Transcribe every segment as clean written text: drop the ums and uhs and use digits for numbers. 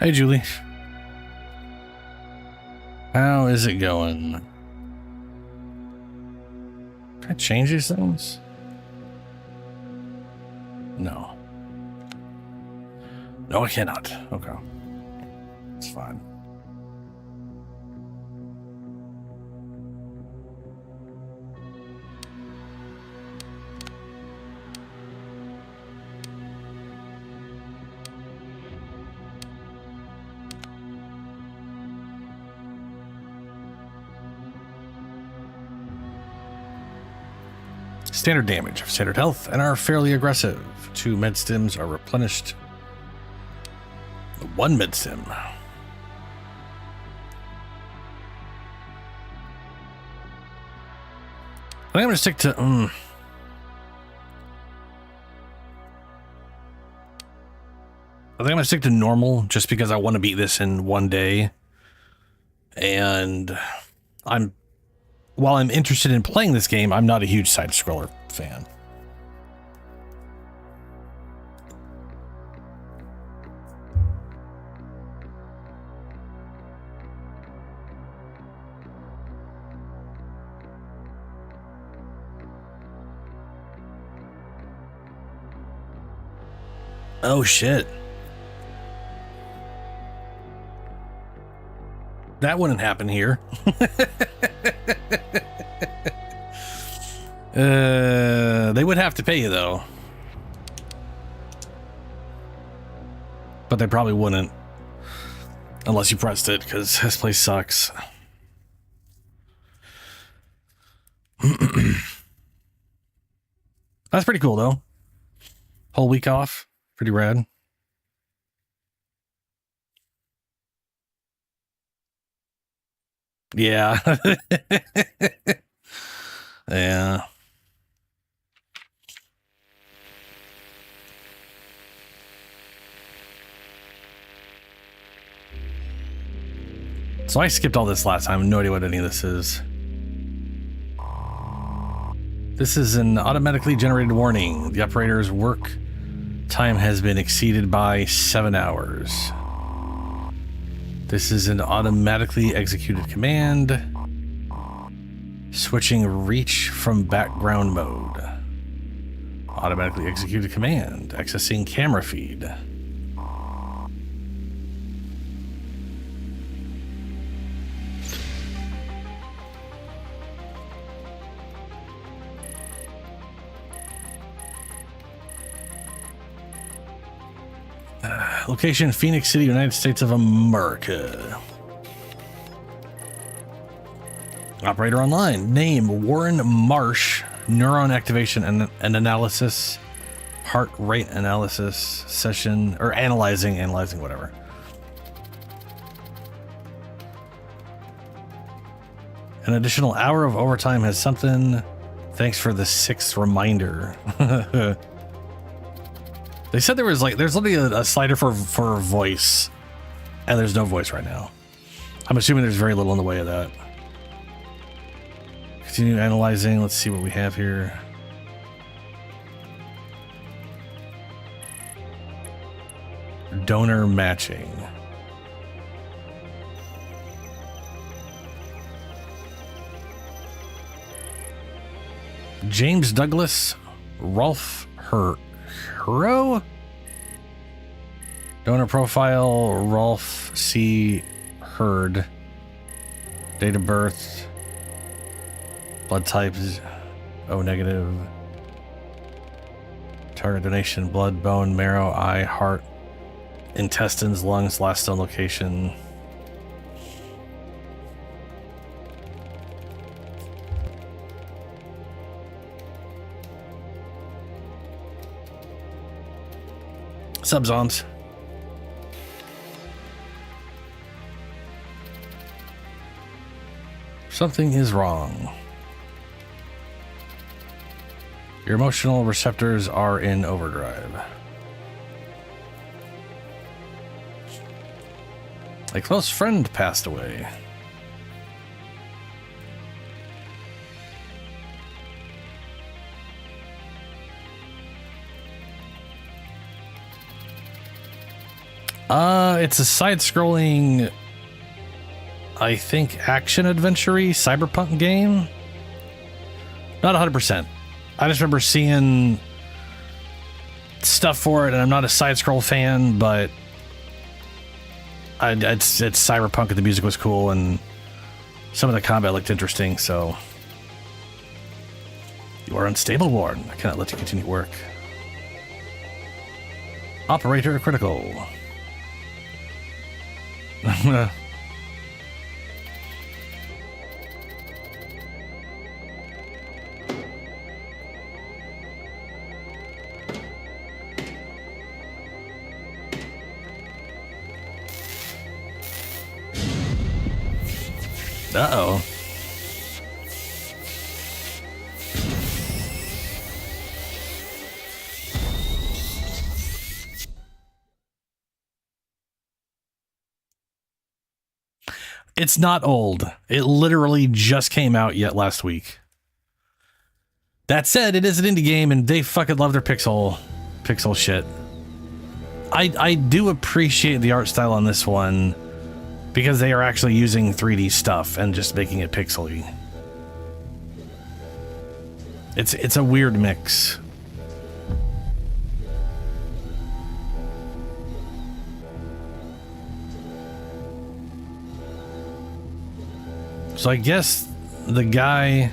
Hey, Julie. How is it going? Can I change these things? No. No, I cannot. Okay. It's fine. Standard damage, standard health, and are fairly aggressive. 2 med stims are replenished. 1 med stim. I think I'm gonna stick to. I think I'm gonna stick to normal just because I want to beat this in one day. And while I'm interested in playing this game, I'm not a huge side-scroller fan. Oh, shit. That wouldn't happen here. They would have to pay you, though. But they probably wouldn't. Unless you pressed it, because this place sucks. That's pretty cool, though. Whole week off. Pretty rad. Yeah. Yeah. So I skipped all this last time. No idea what any of this is. This is an automatically generated warning. The operator's work time has been exceeded by 7 hours. This is an automatically executed command. Switching reach from background mode. Automatically executed command. Accessing camera feed. Location, Phoenix City, United States of America. Operator online. Name, Warren Marsh. Neuron activation and analysis. Heart rate analysis session. Or analyzing, whatever. An additional hour of overtime has something. Thanks for the 6th reminder. They said there's only a slider for voice, and there's no voice right now. I'm assuming there's very little in the way of that. Continue analyzing. Let's see what we have here. Donor matching. James Douglas, Rolf Hero? Donor profile, Rolf C. Hurd. Date of birth. Blood types, O negative. Target donation, blood, bone, marrow, eye, heart, intestines, lungs, last known location. Subzons. Something is wrong. Your emotional receptors are in overdrive. A close friend passed away. It's a side-scrolling, I think, action-adventure-y cyberpunk game. Not 100%. I just remember seeing stuff for it, and I'm not a side-scroll fan, but it's cyberpunk, and the music was cool, and some of the combat looked interesting, so... You are unstable, Warren. I cannot let you continue work. Operator critical. Uh-oh. It's not old. It literally just came out yet last week. That said, it is an indie game, and they fucking love their pixel shit. I do appreciate the art style on this one because they are actually using 3D stuff and just making it pixely. It's a weird mix. So I guess the guy...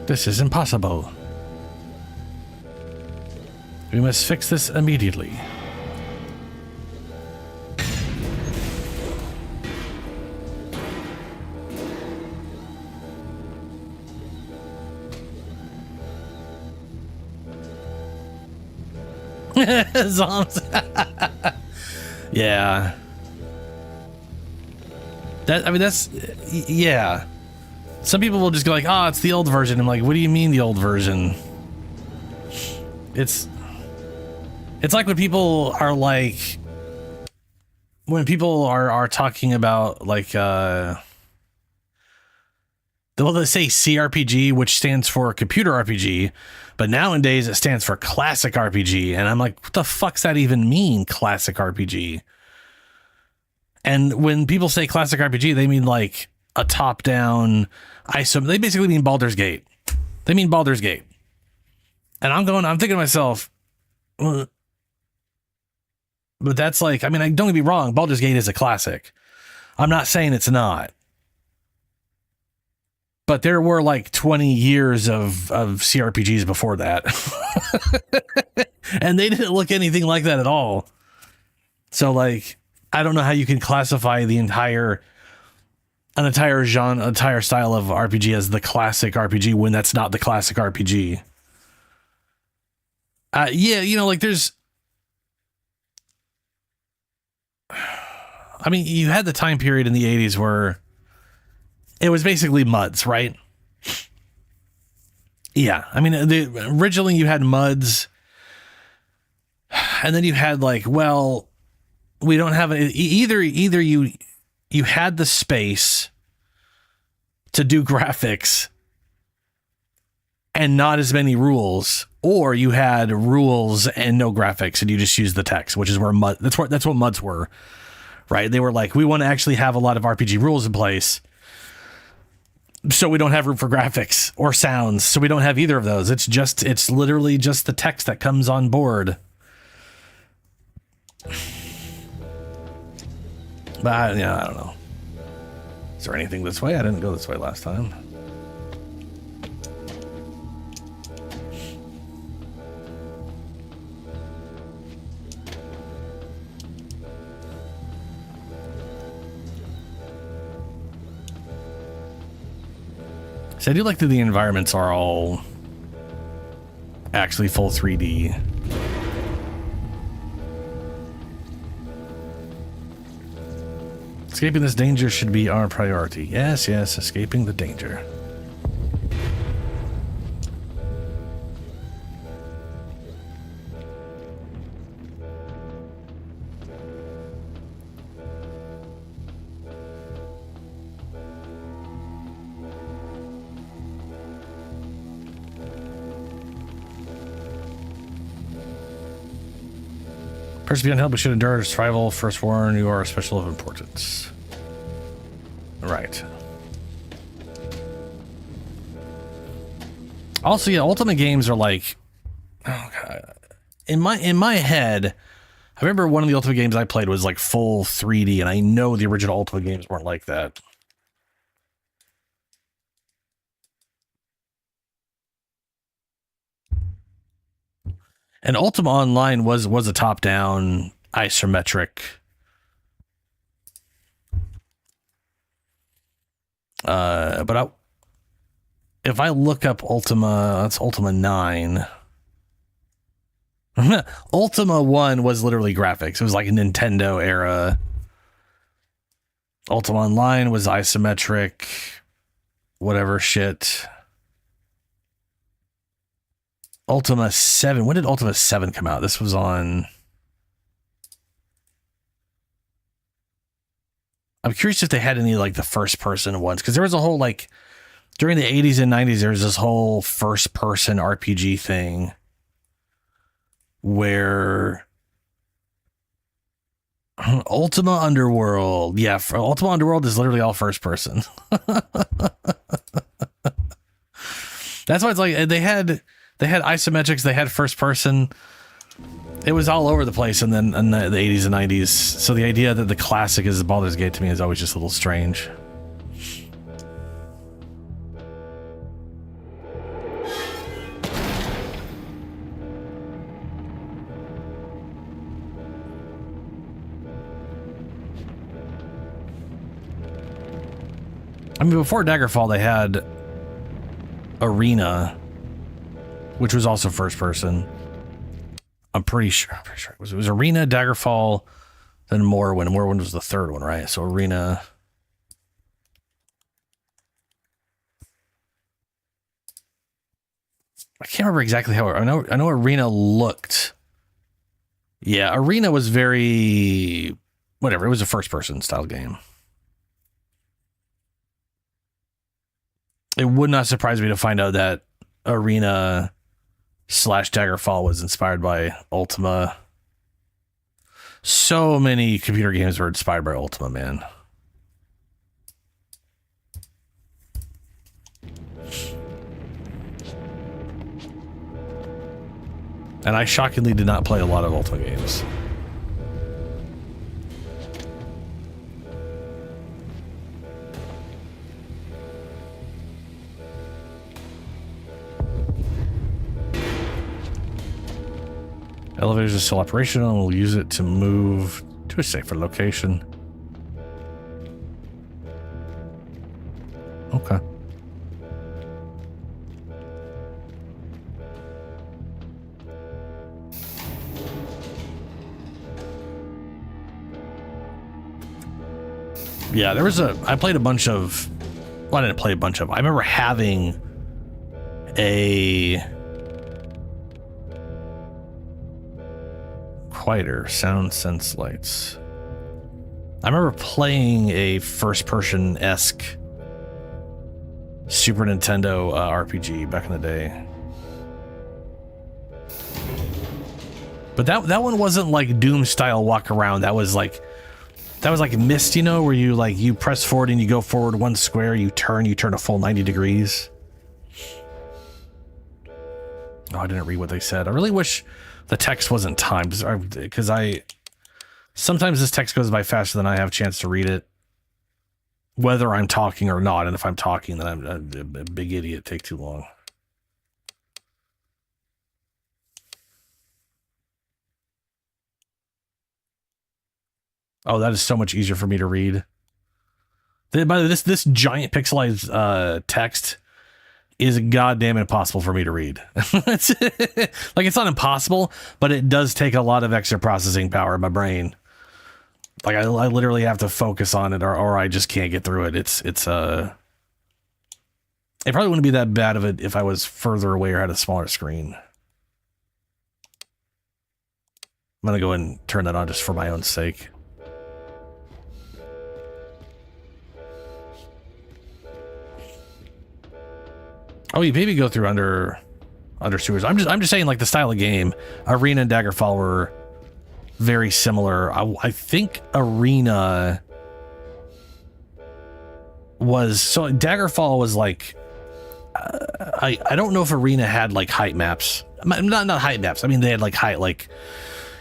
This is impossible. We must fix this immediately. Zombs. Yeah. That's yeah. Some people will just go like, "Oh, it's the old version." I'm like, "What do you mean the old version?" It's like when people are like, when people are talking about like well, they say CRPG, which stands for computer RPG, but nowadays it stands for classic RPG, and I'm like, what the fuck's that even mean, classic RPG? And when people say classic RPG, they mean like a top-down ISO. They basically mean Baldur's Gate. They mean Baldur's Gate. And I'm thinking to myself, but that's like, I mean, don't get me wrong, Baldur's Gate is a classic. I'm not saying it's not. But there were like 20 years of CRPGs before that. And they didn't look anything like that at all. So like, I don't know how you can classify an entire genre, entire style of RPG as the classic RPG when that's not the classic RPG. Yeah, you know, like there's... I mean, you had the time period in the 80s where it was basically MUDs, right? Yeah, I mean, originally you had MUDs, and then you had like, well, we don't have either you had the space to do graphics and not as many rules, or you had rules and no graphics and you just use the text, which is where that's what MUDs were, right? They were like, we want to actually have a lot of RPG rules in place, so we don't have room for graphics or sounds, so we don't have either of those. It's literally just the text that comes on board. But I don't know. Is there anything this way? I didn't go this way last time. So I do like that the environments are all actually full 3D. Escaping this danger should be our priority. Yes, escaping the danger. Person beyond help, we should endure survival. First warn, you are special of importance. Right. Also, yeah, Ultimate games are like, oh god. In my head, I remember one of the Ultimate games I played was like full 3D, and I know the original Ultimate games weren't like that. And Ultima Online was a top-down isometric. But if I look up Ultima, that's Ultima 9. Ultima 1 was literally graphics. It was like a Nintendo era. Ultima Online was isometric, whatever shit. Ultima 7. When did Ultima 7 come out? This was on... I'm curious if they had any like the first person ones, because there was a whole like during the 80s and 90s there was this whole first person RPG thing where Ultima Underworld, yeah, Ultima Underworld is literally all first person. That's why it's like they had isometrics, they had first person. It was all over the place, and then in the 80s and 90s. So the idea that the classic is Baldur's Gate to me is always just a little strange. I mean, before Daggerfall, they had Arena, which was also first person. I'm pretty sure it was Arena, Daggerfall, then Morrowind. Morrowind was the third one, right? So Arena. I can't remember exactly how. I know Arena looked. Yeah, Arena was very whatever. It was a first-person style game. It would not surprise me to find out that Arena / Daggerfall was inspired by Ultima. So many computer games were inspired by Ultima, man. And I shockingly did not play a lot of Ultima games. Elevators are still operational, and we'll use it to move to a safer location. Okay. Yeah, I played a bunch of, well, I didn't play a bunch of, I remember having a quieter sound sense lights. I remember playing a first-person-esque Super Nintendo RPG back in the day. But that one wasn't like Doom-style walk around. That was like Myst, you know, where you press forward and you go forward one square, you turn a full 90 degrees. Oh, I didn't read what they said. I really wish the text wasn't timed, because sometimes this text goes by faster than I have a chance to read it, whether I'm talking or not. And if I'm talking, then I'm a big idiot. Take too long. Oh, that is so much easier for me to read. By the way, this giant pixelized text is goddamn impossible for me to read. It's not impossible, but it does take a lot of extra processing power in my brain. Like I literally have to focus on it, or I just can't get through it. It probably wouldn't be that bad of it if I was further away or had a smaller screen. I'm gonna go ahead and turn that on just for my own sake. Oh, you maybe go through under sewers. I'm just saying, like, the style of game, Arena and Daggerfall were very similar. I think Arena was, so Daggerfall was like, I don't know if Arena had like height maps. Not height maps. I mean, they had like height, like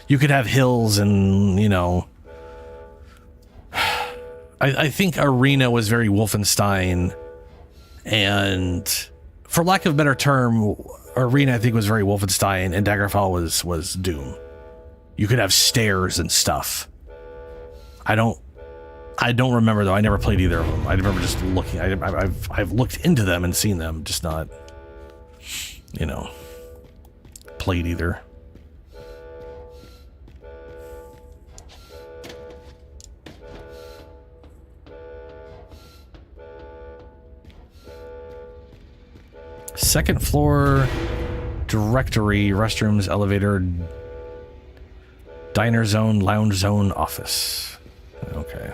you could have hills and, you know, I think Arena was very Wolfenstein, and for lack of a better term, Arena I think was very Wolfenstein, and Daggerfall was Doom. You could have stairs and stuff. I don't remember though. I never played either of them. I remember just looking. I've looked into them and seen them, just not, you know, played either. Second floor directory, restrooms, elevator, diner zone, lounge zone, office. Okay.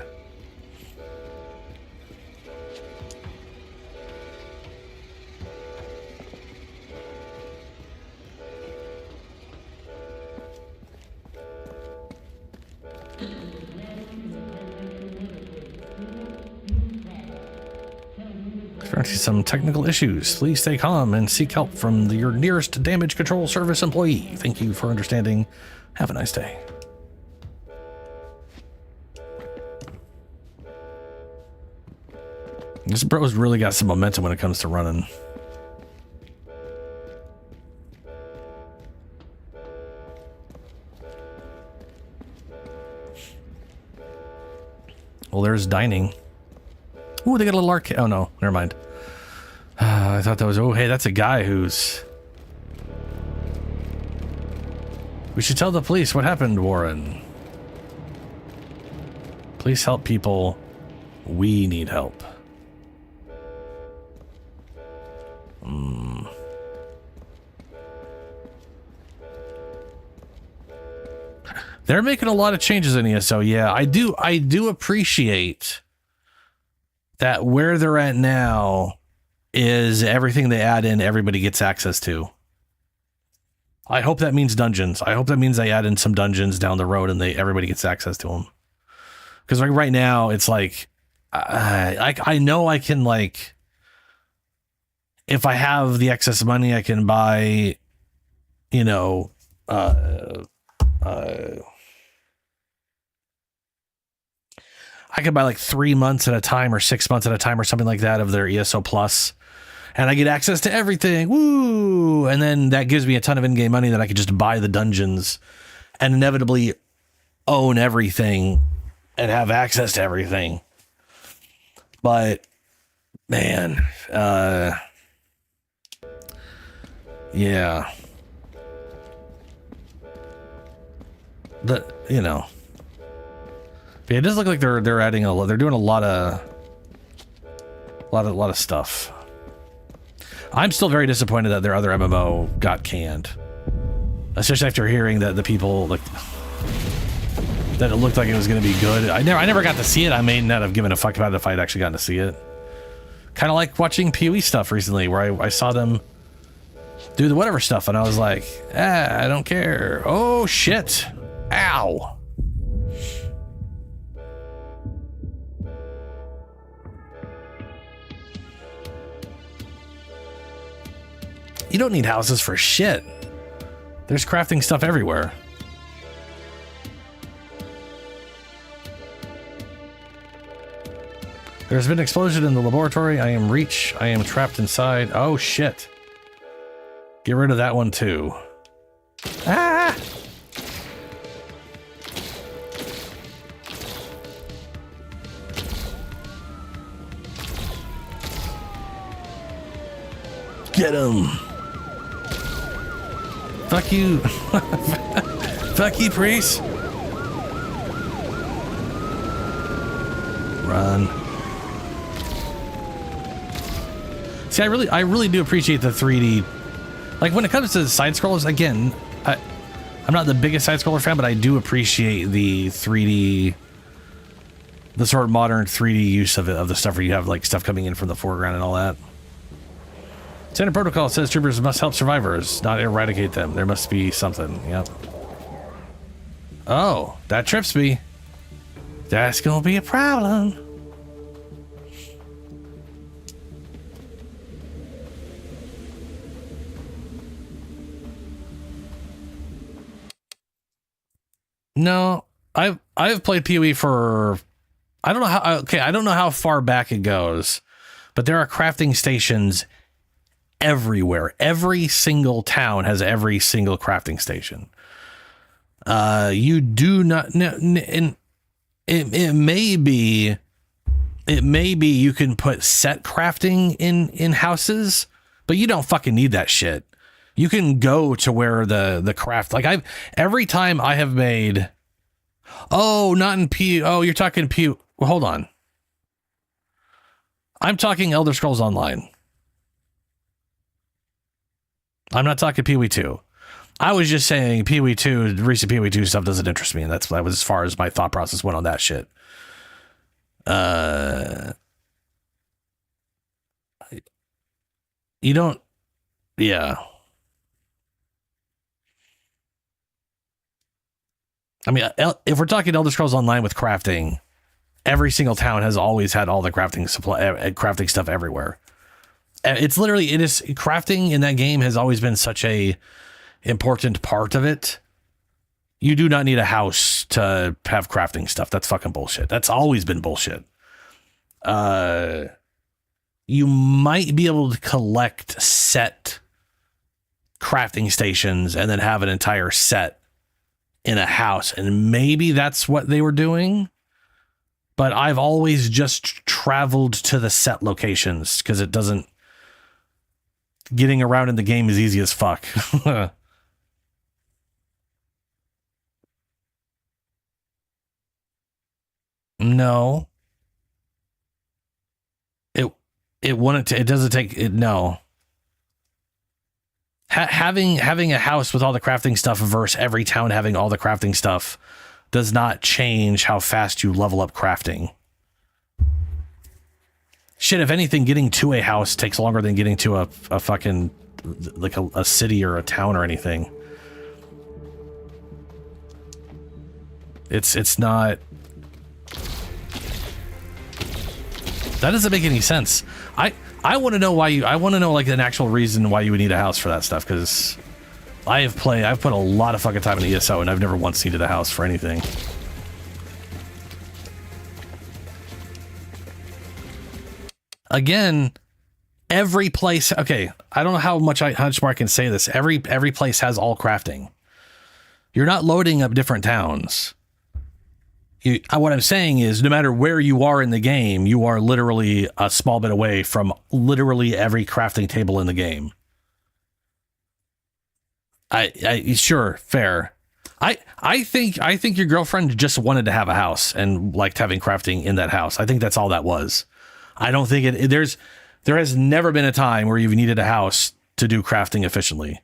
Experiencing some technical issues. Please stay calm and seek help from your nearest damage control service employee. Thank you for understanding. Have a nice day. This bro's really got some momentum when it comes to running. Well, there's dining. Ooh, they got a little arcade. Oh, no. Never mind. I thought that was... Oh, hey, that's a guy who's... We should tell the police what happened, Warren. Please help people. We need help. They're making a lot of changes in ESO. Yeah, I do appreciate that where they're at now is everything they add in, everybody gets access to. I hope that means dungeons. I hope that means they add in some dungeons down the road and everybody gets access to them. Because like right now, it's like, I know I can, like, if I have the excess money, I can buy, you know, I could buy like 3 months at a time or 6 months at a time or something like that of their ESO Plus. And I get access to everything. Woo! And then that gives me a ton of in-game money that I could just buy the dungeons and inevitably own everything and have access to everything. But man, yeah. You know. Yeah, it does look like they're adding a lot. They're doing a lot of stuff. I'm still very disappointed that their other MMO got canned, especially after hearing that the people like that it looked like it was going to be good. I never got to see it. I may not have given a fuck about it if I'd actually gotten to see it. Kind of like watching PoE stuff recently, where I saw them do the whatever stuff, and I was like, I don't care. Oh shit! Ow! You don't need houses for shit. There's crafting stuff everywhere. There's been an explosion in the laboratory. I am Reach. I am trapped inside. Oh shit. Get rid of that one too. Ah! Get him. Fuck you. Fuck you, priest. Run. See, I really do appreciate the 3D. Like when it comes to side scrollers, again, I'm not the biggest side scroller fan, but I do appreciate the 3D, the sort of modern 3D use of it, of the stuff where you have like stuff coming in from the foreground and all that. Standard protocol says troopers must help survivors, not eradicate them. There must be something. Yep. Oh, that trips me. That's gonna be a problem. No, I've played PoE for, I don't know how, okay, I don't know how far back it goes, but there are crafting stations everywhere. Every single town has every single crafting station. You do not, and it may be you can put set crafting in houses, but you don't fucking need that shit. You can go to where the craft, like every time I have made, oh, not in P, oh, you're talking P, well, hold on. I'm talking Elder Scrolls Online. I'm not talking PoE 2. I was just saying PoE 2, recent PoE 2 stuff doesn't interest me, and that was as far as my thought process went on that shit. You don't, yeah. I mean, if we're talking Elder Scrolls Online with crafting, every single town has always had all the crafting crafting stuff everywhere. It's literally, it is, crafting in that game has always been such a important part of it. You do not need a house to have crafting stuff. That's fucking bullshit. That's always been bullshit. You might be able to collect set crafting stations and then have an entire set in a house, and maybe that's what they were doing, but I've always just traveled to the set locations because it doesn't, getting around in the game is easy as fuck. No, it wouldn't, it doesn't take it, no. Having a house with all the crafting stuff versus every town having all the crafting stuff does not change how fast you level up crafting. Shit, if anything, getting to a house takes longer than getting to a fucking, like a city or a town or anything. It's not, that doesn't make any sense. I want to know why I want to know like an actual reason why you would need a house for that stuff, because I've put a lot of fucking time in ESO and I've never once needed a house for anything. Again, every place, okay, I don't know how much more I can say this. Every place has all crafting. You're not loading up different towns. What I'm saying is, no matter where you are in the game, you are literally a small bit away from literally every crafting table in the game. Sure, fair. I think your girlfriend just wanted to have a house and liked having crafting in that house. I think that's all that was. I don't think there has never been a time where you've needed a house to do crafting efficiently,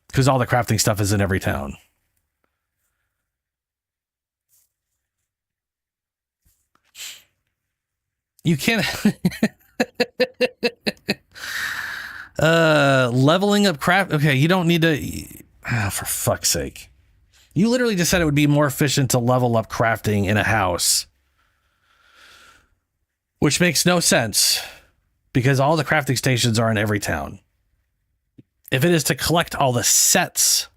because all the crafting stuff is in every town. You can't leveling up craft. Okay, you don't need to, for fuck's sake. You literally just said it would be more efficient to level up crafting in a house, which makes no sense because all the crafting stations are in every town. If it is to collect all the sets,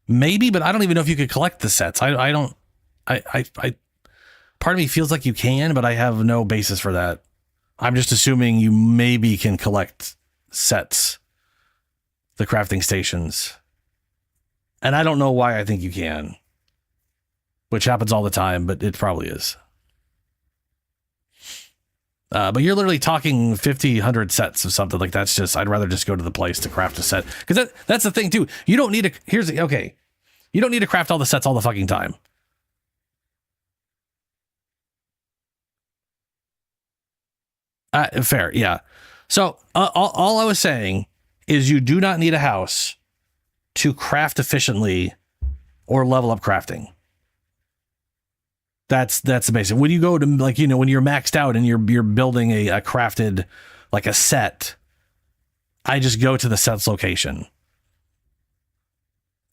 maybe, but I don't even know if you could collect the sets. I don't, part of me feels like you can, but I have no basis for that. I'm just assuming you maybe can collect sets, the crafting stations. And I don't know why I think you can, which happens all the time, but it probably is. But you're literally talking 50, 100 sets of something like that's just, I'd rather just go to the place to craft a set. Because that's the thing too. You don't need to, you don't need to craft all the sets all the fucking time. Fair, yeah. So all I was saying is you do not need a house to craft efficiently or level up crafting. That's the basic. When you go to, like, you know, when you're maxed out and you're building a crafted, like a set, I just go to the set's location.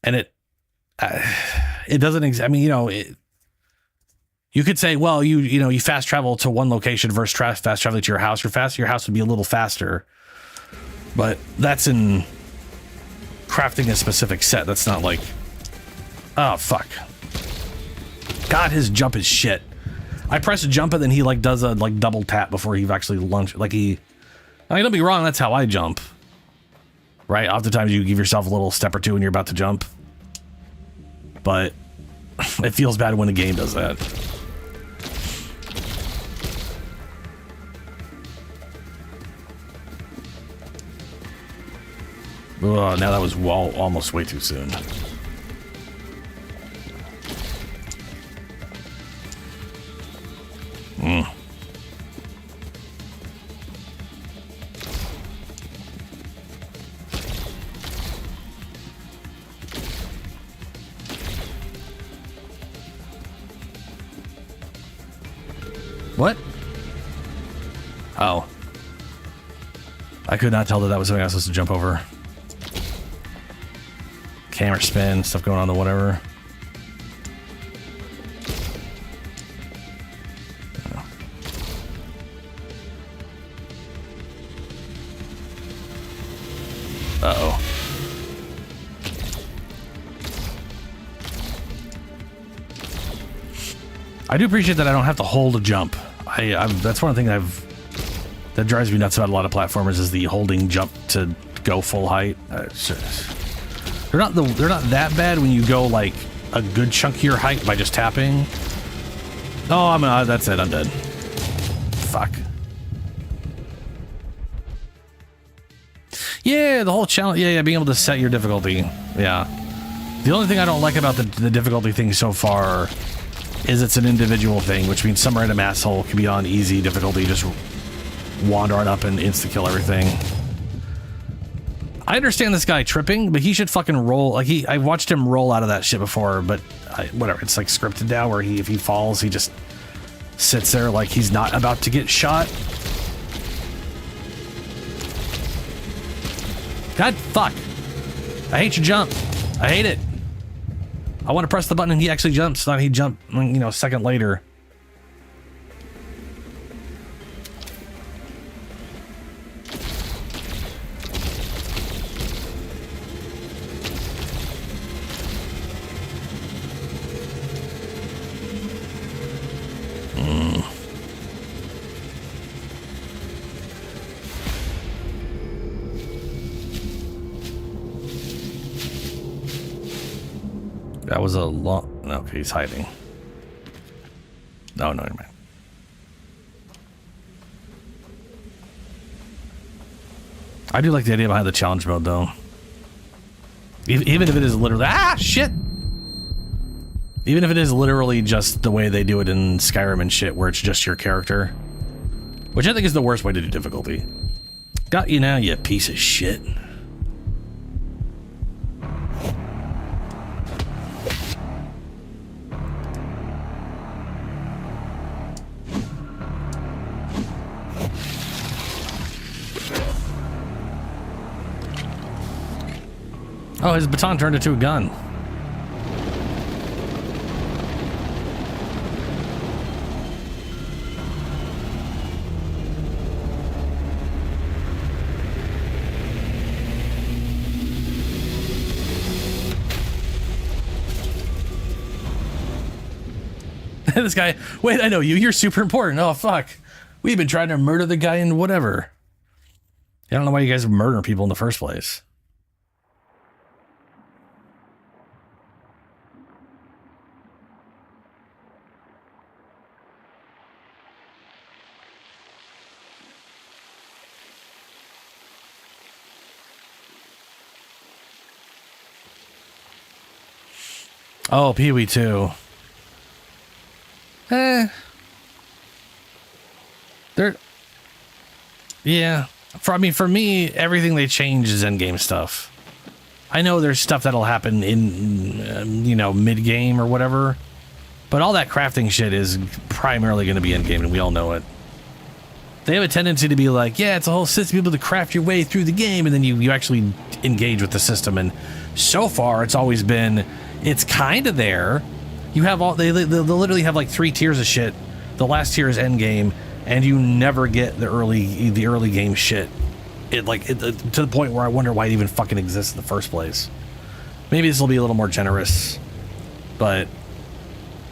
And it doesn't. I mean, you know, you could say, well, you fast travel to one location versus fast traveling to your house. Your house would be a little faster, but that's in crafting a specific set. That's not like, oh fuck. God, his jump is shit. I press a jump and then he like does a like double tap before he actually lunge. Like I mean, don't be wrong. That's how I jump. Right? Oftentimes you give yourself a little step or two when you're about to jump. But it feels bad when the game does that. Ugh, now that was almost way too soon. What? Oh. I could not tell that was something I was supposed to jump over. Camera spin, stuff going on the whatever. Uh-oh. I do appreciate that I don't have to hold a jump. That's one thing that drives me nuts about a lot of platformers is the holding jump to go full height. They're not that bad when you go like a good chunk of your height by just tapping. Oh, that's it. I'm dead. Fuck. Yeah, the whole challenge. Yeah, being able to set your difficulty. Yeah. The only thing I don't like about the difficulty thing so far is it's an individual thing, which means some random asshole can be on easy difficulty, just wander on up and insta-kill everything. I understand this guy tripping, but he should fucking roll. Like I watched him roll out of that shit before, but whatever. It's like scripted now, where if he falls, he just sits there like he's not about to get shot. God, fuck. I hate your jump. I hate it. I want to press the button and he actually jumps, not he jumped, a second later. That was a long... Okay, he's hiding. No, never mind. I do like the idea behind the challenge mode, though. Even if it is literally... Ah, shit! Even if it is literally just the way they do it in Skyrim and shit, where it's just your character. Which I think is the worst way to do difficulty. Got you now, you piece of shit. Oh, his baton turned into a gun. This guy, wait, I know you. You're super important. Oh, fuck. We've been trying to murder the guy in whatever. I don't know why you guys murder people in the first place. Oh, Pee-wee too. Yeah. For me, everything they change is endgame stuff. I know there's stuff that'll happen in, mid-game or whatever, but all that crafting shit is primarily going to be endgame, and we all know it. They have a tendency to be like, yeah, it's a whole system, able to craft your way through the game, and then you actually engage with the system, and so far, it's always been, It's kind of there. You have all they literally have like 3 tiers of shit. The last tier is end game, and you never get the early game shit. To the point where I wonder why it even fucking exists in the first place. Maybe this will be a little more generous, but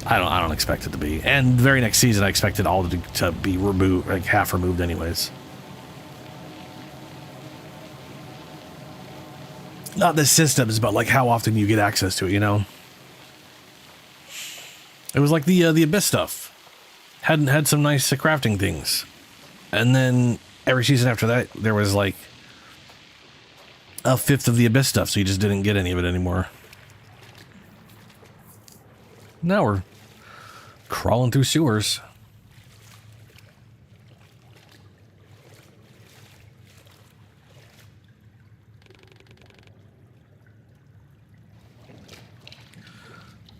I don't expect it to be. And the very next season, I expect it all to be removed, like half removed, anyways. Not the systems, but like how often you get access to it. You know, it was like the Abyss stuff had some nice crafting things, and then every season after that, there was like a fifth of the Abyss stuff, so you just didn't get any of it anymore. Now we're crawling through sewers.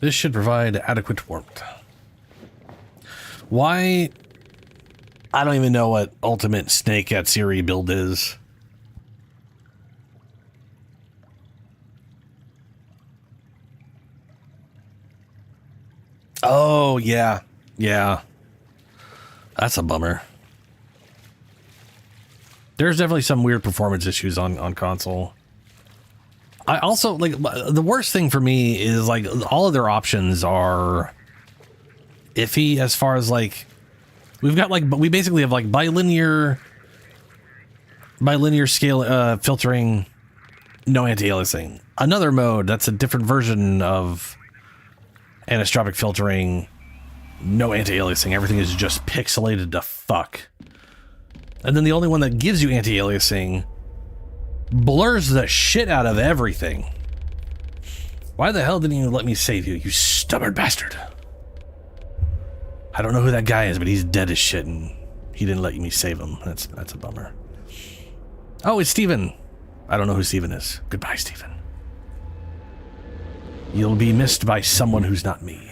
This should provide adequate warmth. Why? I don't even know what ultimate Snake Atsiri build is. Oh, yeah. Yeah. That's a bummer. There's definitely some weird performance issues on console. I also, like, the worst thing for me is, like, all of their options are iffy as far as, like, we basically have, like, bilinear scale filtering, no anti-aliasing. Another mode that's a different version of anisotropic filtering, no anti-aliasing. Everything is just pixelated to fuck. And then the only one that gives you anti-aliasing blurs the shit out of everything. Why the hell didn't you let me save you, you stubborn bastard? I don't know who that guy is, but he's dead as shit, and he didn't let me save him. That's a bummer. Oh, it's Steven. I don't know who Steven is. Goodbye, Steven. You'll be missed by someone who's not me.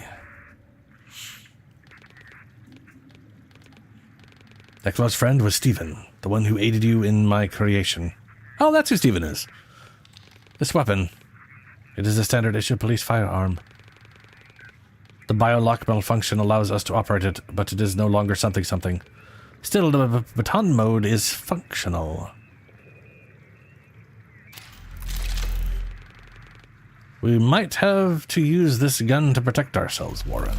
That close friend was Steven, the one who aided you in my creation. Oh, that's who Steven is. This weapon. It is a standard issue police firearm. The biolock malfunction allows us to operate it, but it is no longer something. Still, the baton mode is functional. We might have to use this gun to protect ourselves, Warren.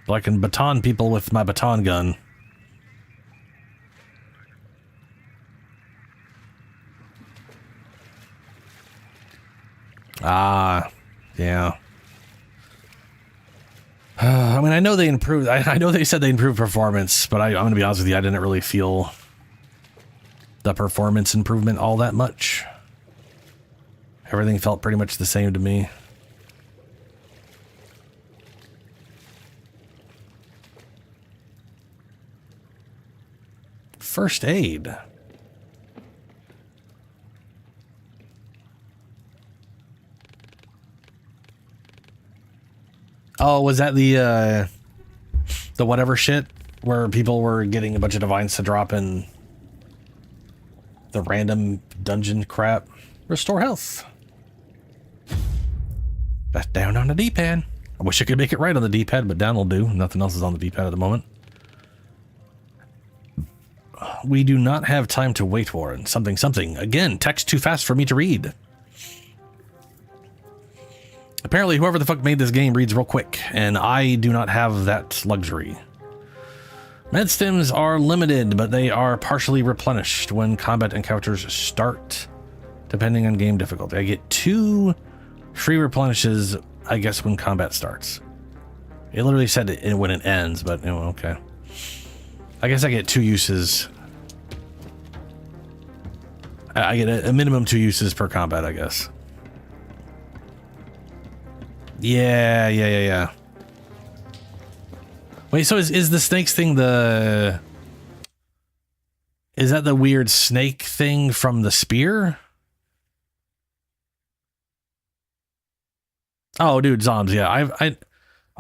But I can baton people with my baton gun. Ah, yeah. I mean, I know they improved. I know they said they improved performance, but I'm going to be honest with you, I didn't really feel the performance improvement all that much. Everything felt pretty much the same to me. First aid. Oh, was that the whatever shit where people were getting a bunch of divines to drop in the random dungeon crap? Restore health. That's down on the D-pad. I wish I could make it right on the D-pad, but down will do. Nothing else is on the D-pad at the moment. We do not have time to wait, Warren. Something. Again, text too fast for me to read. Apparently, whoever the fuck made this game reads real quick, and I do not have that luxury. Med stims are limited, but they are partially replenished when combat encounters start, depending on game difficulty. I get 2 free replenishes, I guess, when combat starts. It literally said it when it ends, but, you know, okay. I guess I get 2 uses. I get a minimum 2 uses per combat, I guess. Yeah. Wait, so is the snakes thing is that the weird snake thing from the spear? Oh, dude, Zombs, yeah. I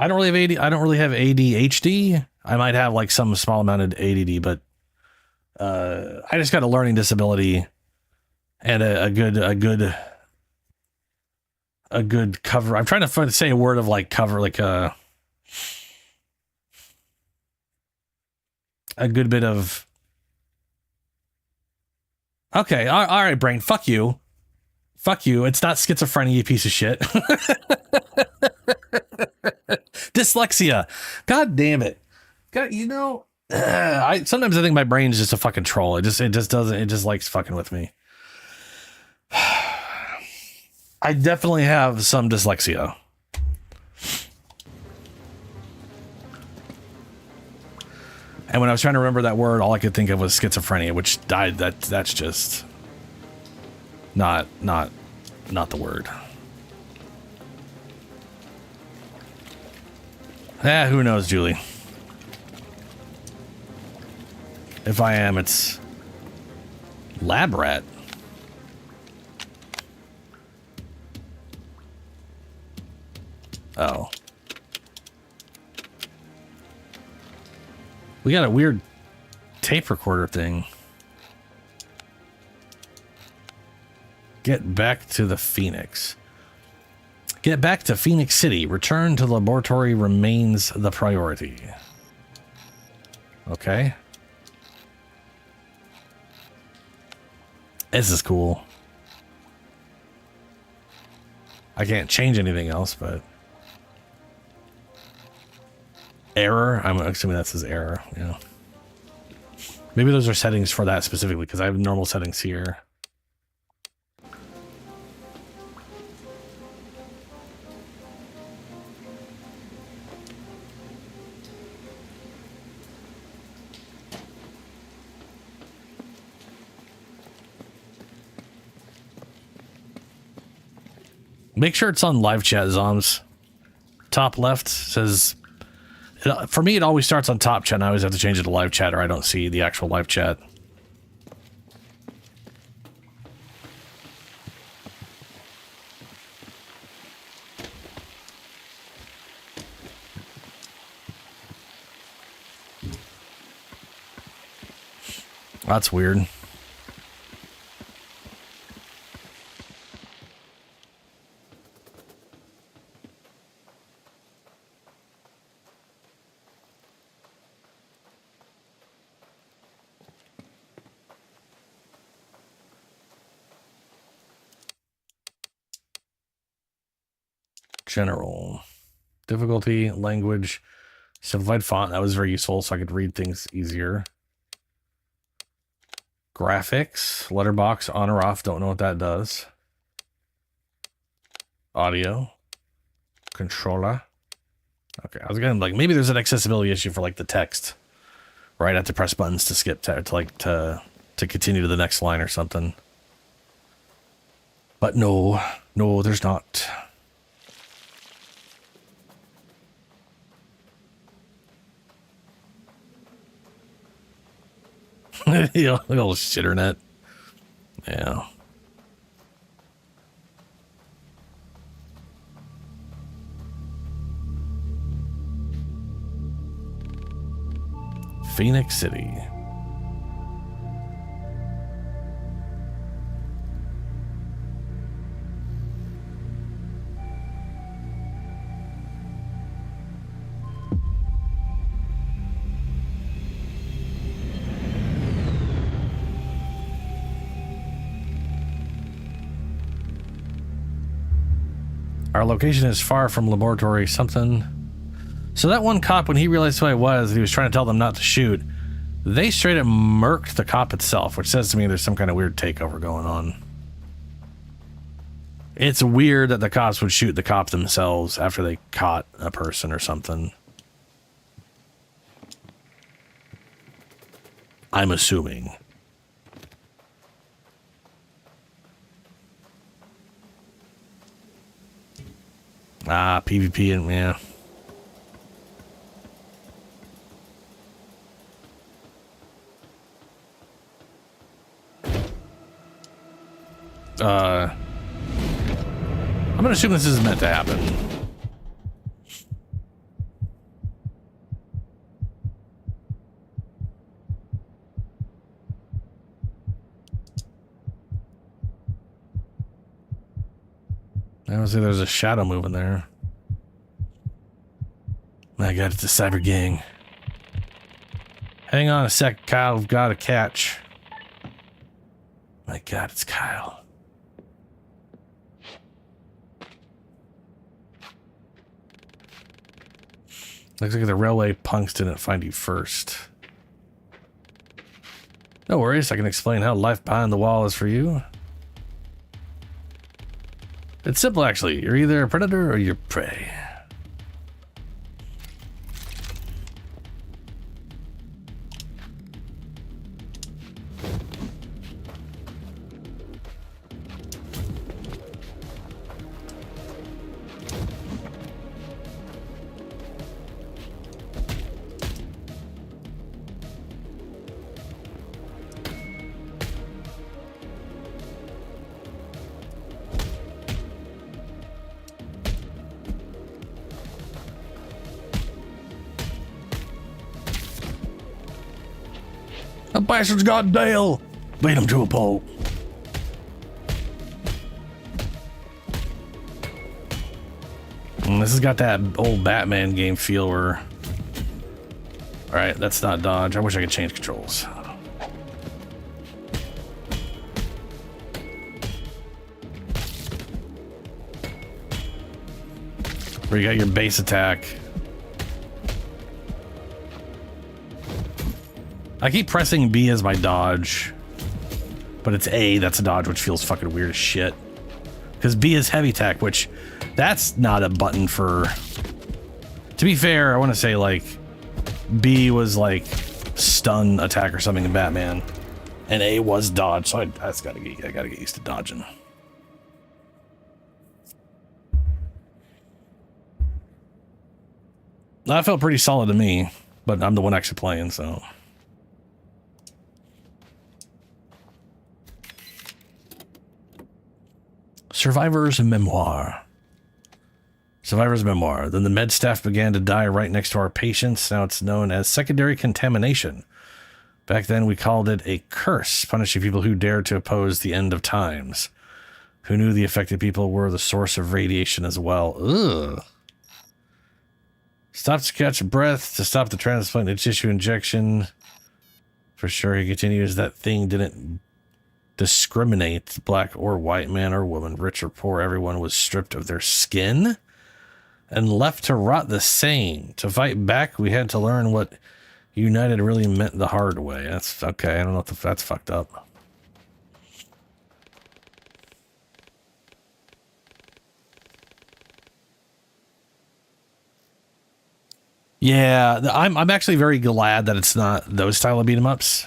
don't really have I don't really have ADHD. I might have like some small amount of ADD, but I just got a learning disability and a good a good cover. I'm trying to say a word of like cover, like a good bit of. Okay, all right, brain. Fuck you. Fuck you. It's not schizophrenia, you piece of shit. Dyslexia. God damn it. God, you know, I sometimes I think my brain's just a fucking troll. It just doesn't. It just likes fucking with me. I definitely have some dyslexia. And when I was trying to remember that word, all I could think of was schizophrenia, which died. That's just not the word. Who knows, Julie? If I am, it's lab rat. Oh. We got a weird tape recorder thing. Get back to the Phoenix. Get back to Phoenix City. Return to the laboratory remains the priority. Okay. This is cool. I can't change anything else, but... Error? I'm assuming that says error, yeah. Maybe those are settings for that specifically, because I have normal settings here. Make sure it's on live chat, Zoms. Top left says... For me, it always starts on top chat, and I always have to change it to live chat, or I don't see the actual live chat. That's weird. General. Difficulty, language, simplified font. That was very useful, so I could read things easier. Graphics, letterbox, on or off. Don't know what that does. Audio. Controller. Okay, I was gonna like maybe there's an accessibility issue for like the text. Right, I have to press buttons to skip to continue to the next line or something. But no, there's not. You know, the old shitternet. Yeah. Phoenix City. Our location is far from laboratory something. So that one cop, when he realized who I was, he was trying to tell them not to shoot. They straight up murked the cop itself, which says to me there's some kind of weird takeover going on. It's weird that the cops would shoot the cop themselves after they caught a person or something. I'm assuming. Ah, PvP and yeah. I'm gonna assume this is meant to happen. I was there's a shadow moving there. My God, it's a cyber gang. Hang on a sec, Kyle. We've got a catch. My God, it's Kyle. Looks like the railway punks didn't find you first. No worries, I can explain how life behind the wall is for you. It's simple, actually. You're either a predator or you're prey. The bastard's got Dale. Beat him to a pulp. This has got that old Batman game feel where... Alright, that's not dodge. I wish I could change controls. Where you got your base attack. I keep pressing B as my dodge, but it's A that's a dodge, which feels fucking weird as shit. Because B is heavy attack, which that's not a button for... To be fair, I want to say like B was like stun attack or something in Batman, and A was dodge. So I gotta get used to dodging. That felt pretty solid to me, but I'm the one actually playing, so. Survivor's Memoir. Survivor's Memoir. Then the med staff began to die right next to our patients. Now it's known as secondary contamination. Back then we called it a curse, punishing people who dared to oppose the end of times. Who knew the affected people were the source of radiation as well. Ugh. Stop to catch breath, to stop the transplant and tissue injection. For sure, he continues, that thing didn't discriminate black or white, man or woman, rich or poor. Everyone was stripped of their skin and left to rot the same. To fight back, we had to learn what united really meant the hard way. That's okay. I don't know if that's fucked up. Yeah, I'm actually very glad that it's not those style of beat 'em ups.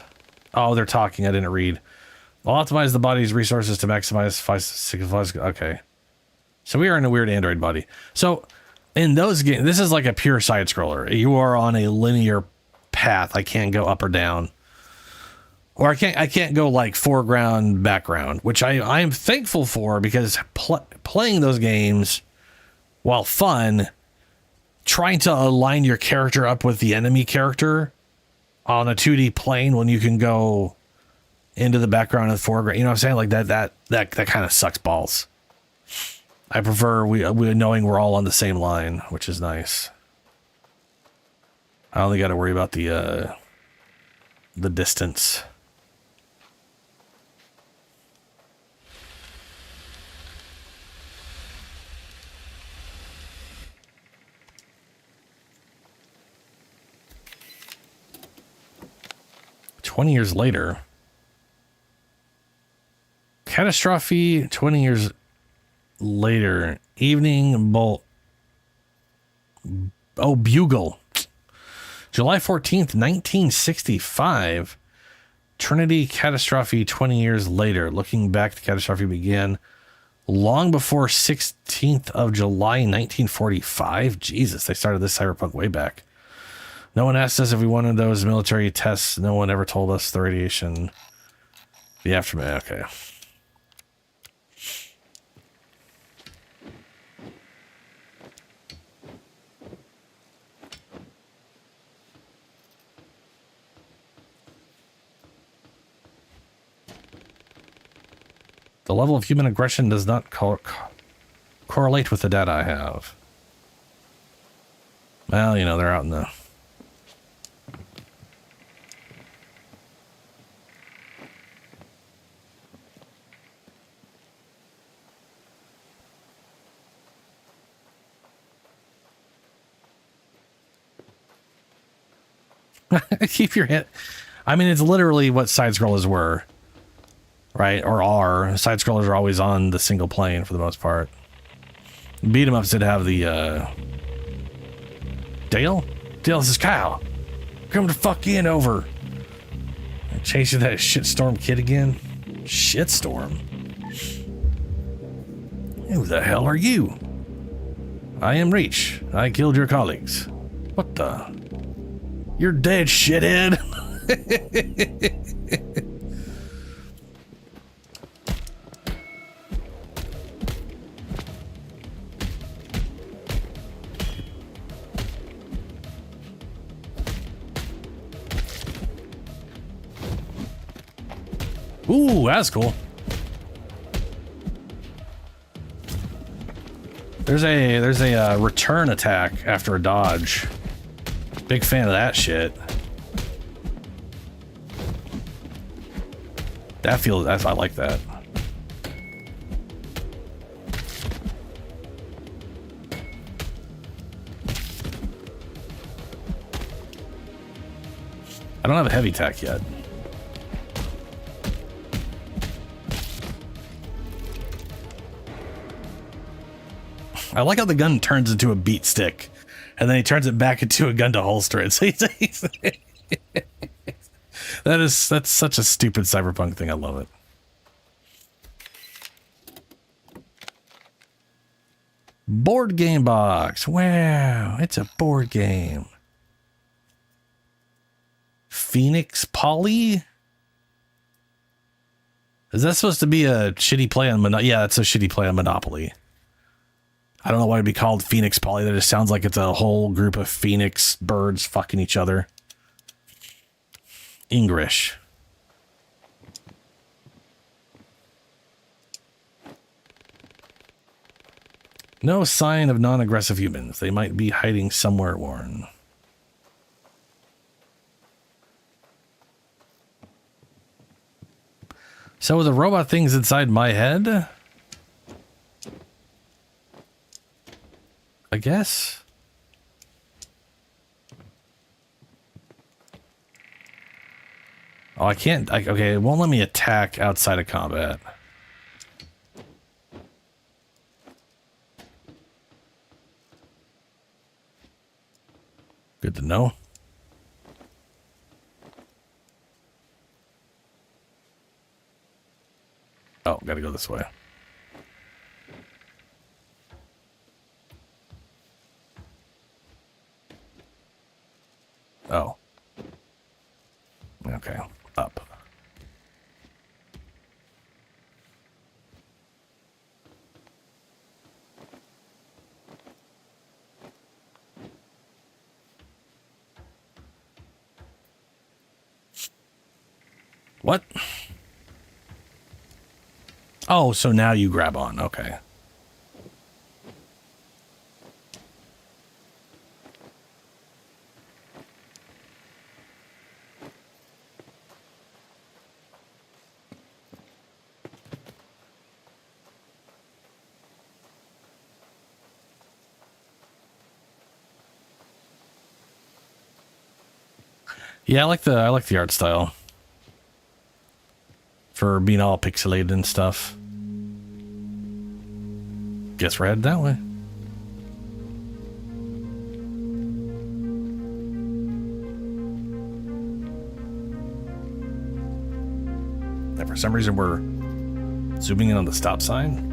Oh, they're talking. I didn't read. I'll optimize the body's resources to maximize 5. Okay. So we are in a weird Android body. So in those games, this is like a pure side scroller. You are on a linear path. I can't go up or down. Or I can't go like foreground, background, which I'm thankful for, because playing those games, while fun, trying to align your character up with the enemy character on a 2D plane when you can go into the background and the foreground, you know what I'm saying? Like that kind of sucks balls. I prefer we knowing we're all on the same line, which is nice. I only got to worry about the distance. "20 years later. Catastrophe 20 years later. Evening Bolt. Oh, Bugle. July 14th, 1965. Trinity Catastrophe 20 years later. Looking back, the catastrophe began long before 16th of July, 1945. Jesus, they started this cyberpunk way back. No one asked us if we wanted those military tests. No one ever told us the radiation. The aftermath. Okay. The level of human aggression does not correlate with the data I have. Well, you know, they're out in the... Keep your head... I mean, it's literally what side-scrollers were. Right? Or are. Side-scrollers are always on the single plane for the most part. Beat-em-ups did have the, Dale? Dale, this is Kyle. Come to fuck in over. Chasing that shitstorm kid again? Shitstorm? Who the hell are you? I am Reach. I killed your colleagues. What the? You're dead, shithead. Ooh, that's cool. There's a return attack after a dodge. Big fan of that shit. I like that. I don't have a heavy attack yet. I like how the gun turns into a beat stick, and then he turns it back into a gun to holster it. So that's such a stupid cyberpunk thing. I love it. Board game box. Wow, it's a board game. Phoenix Poly? Is that supposed to be a shitty play on Monopoly? Yeah, it's a shitty play on Monopoly. I don't know why it'd be called Phoenix Poly. That just sounds like it's a whole group of phoenix birds fucking each other. English. No sign of non-aggressive humans. They might be hiding somewhere, Warren. So the robot thing's inside my head? I guess. Oh, I can't. Okay, it won't let me attack outside of combat. Good to know. Oh, gotta go this way. Oh. Okay. Up. What? Oh, so now you grab on. Okay. Yeah, I like the art style. For being all pixelated and stuff. Guess we're headed that way. And for some reason we're zooming in on the stop sign.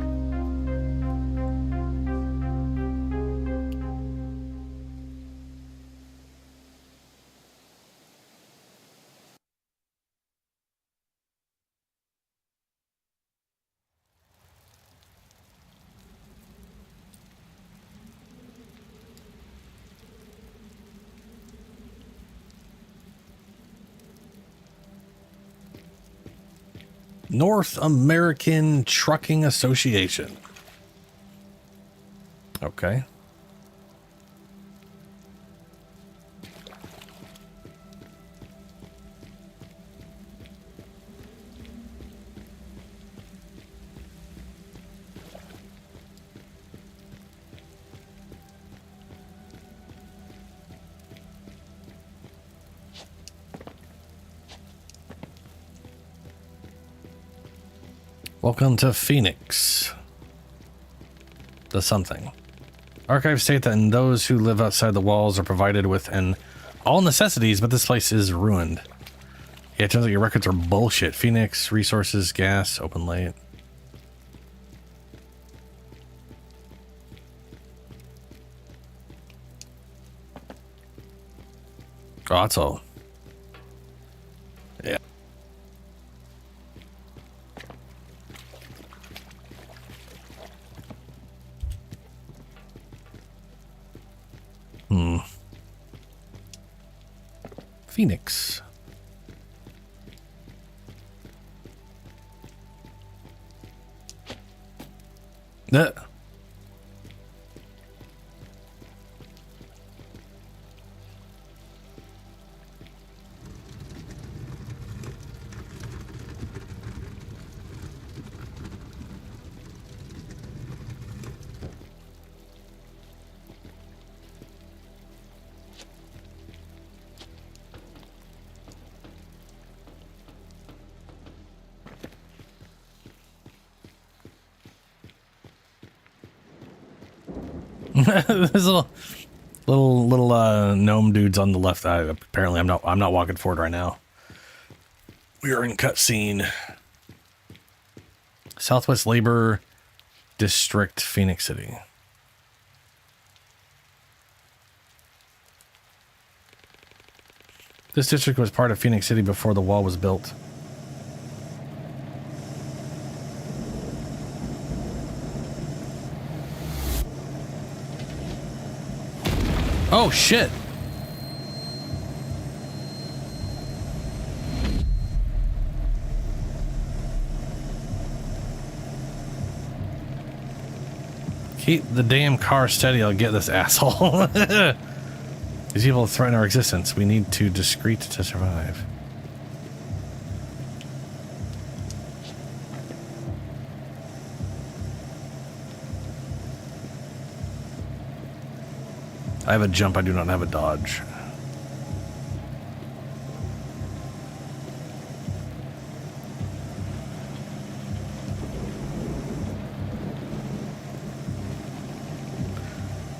North American Trucking Association. Okay. Welcome to Phoenix. The something. Archives state that those who live outside the walls are provided with all necessities, but this place is ruined. Yeah, it turns out your records are bullshit. Phoenix, resources, gas, open late. Oh, that's all. Yeah. Phoenix. There's little gnome dudes on the left. Apparently, I'm not walking forward right now. We are in cutscene. Southwest Labor District, Phoenix City. This district was part of Phoenix City before the wall was built. Oh, shit. Keep the damn car steady. I'll get this asshole. These people threaten our existence. We need to discreet to survive. I have a jump, I do not have a dodge.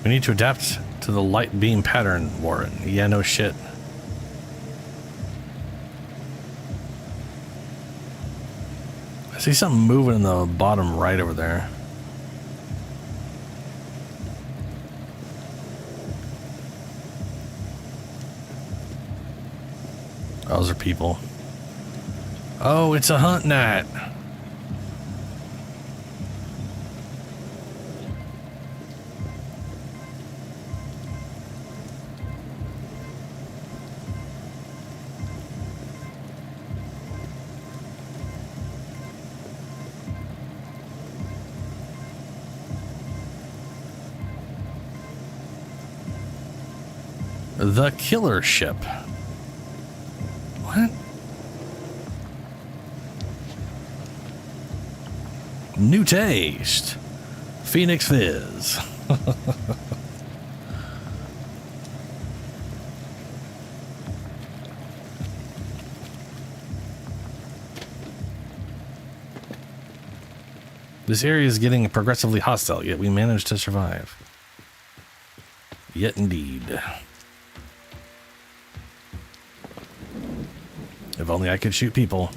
We need to adapt to the light beam pattern, Warren. Yeah, no shit. I see something moving in the bottom right over there. Those are people. Oh, it's a hunt night. The killer ship. What? New taste. Phoenix Fizz. This area is getting progressively hostile, yet we managed to survive. Yet indeed. If only I could shoot people.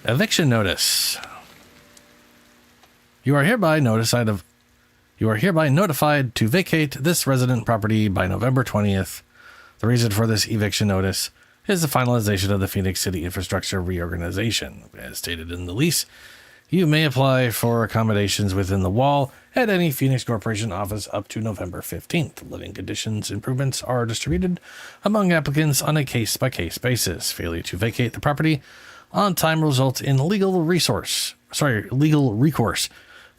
Eviction notice. You are hereby notified to vacate this resident property by November 20th. The reason for this eviction notice is the finalization of the Phoenix City infrastructure reorganization. As stated in the lease, you may apply for accommodations within the wall at any Phoenix Corporation office up to November 15th. Living conditions improvements are distributed among applicants on a case-by-case basis. Failure to vacate the property on time results in legal recourse.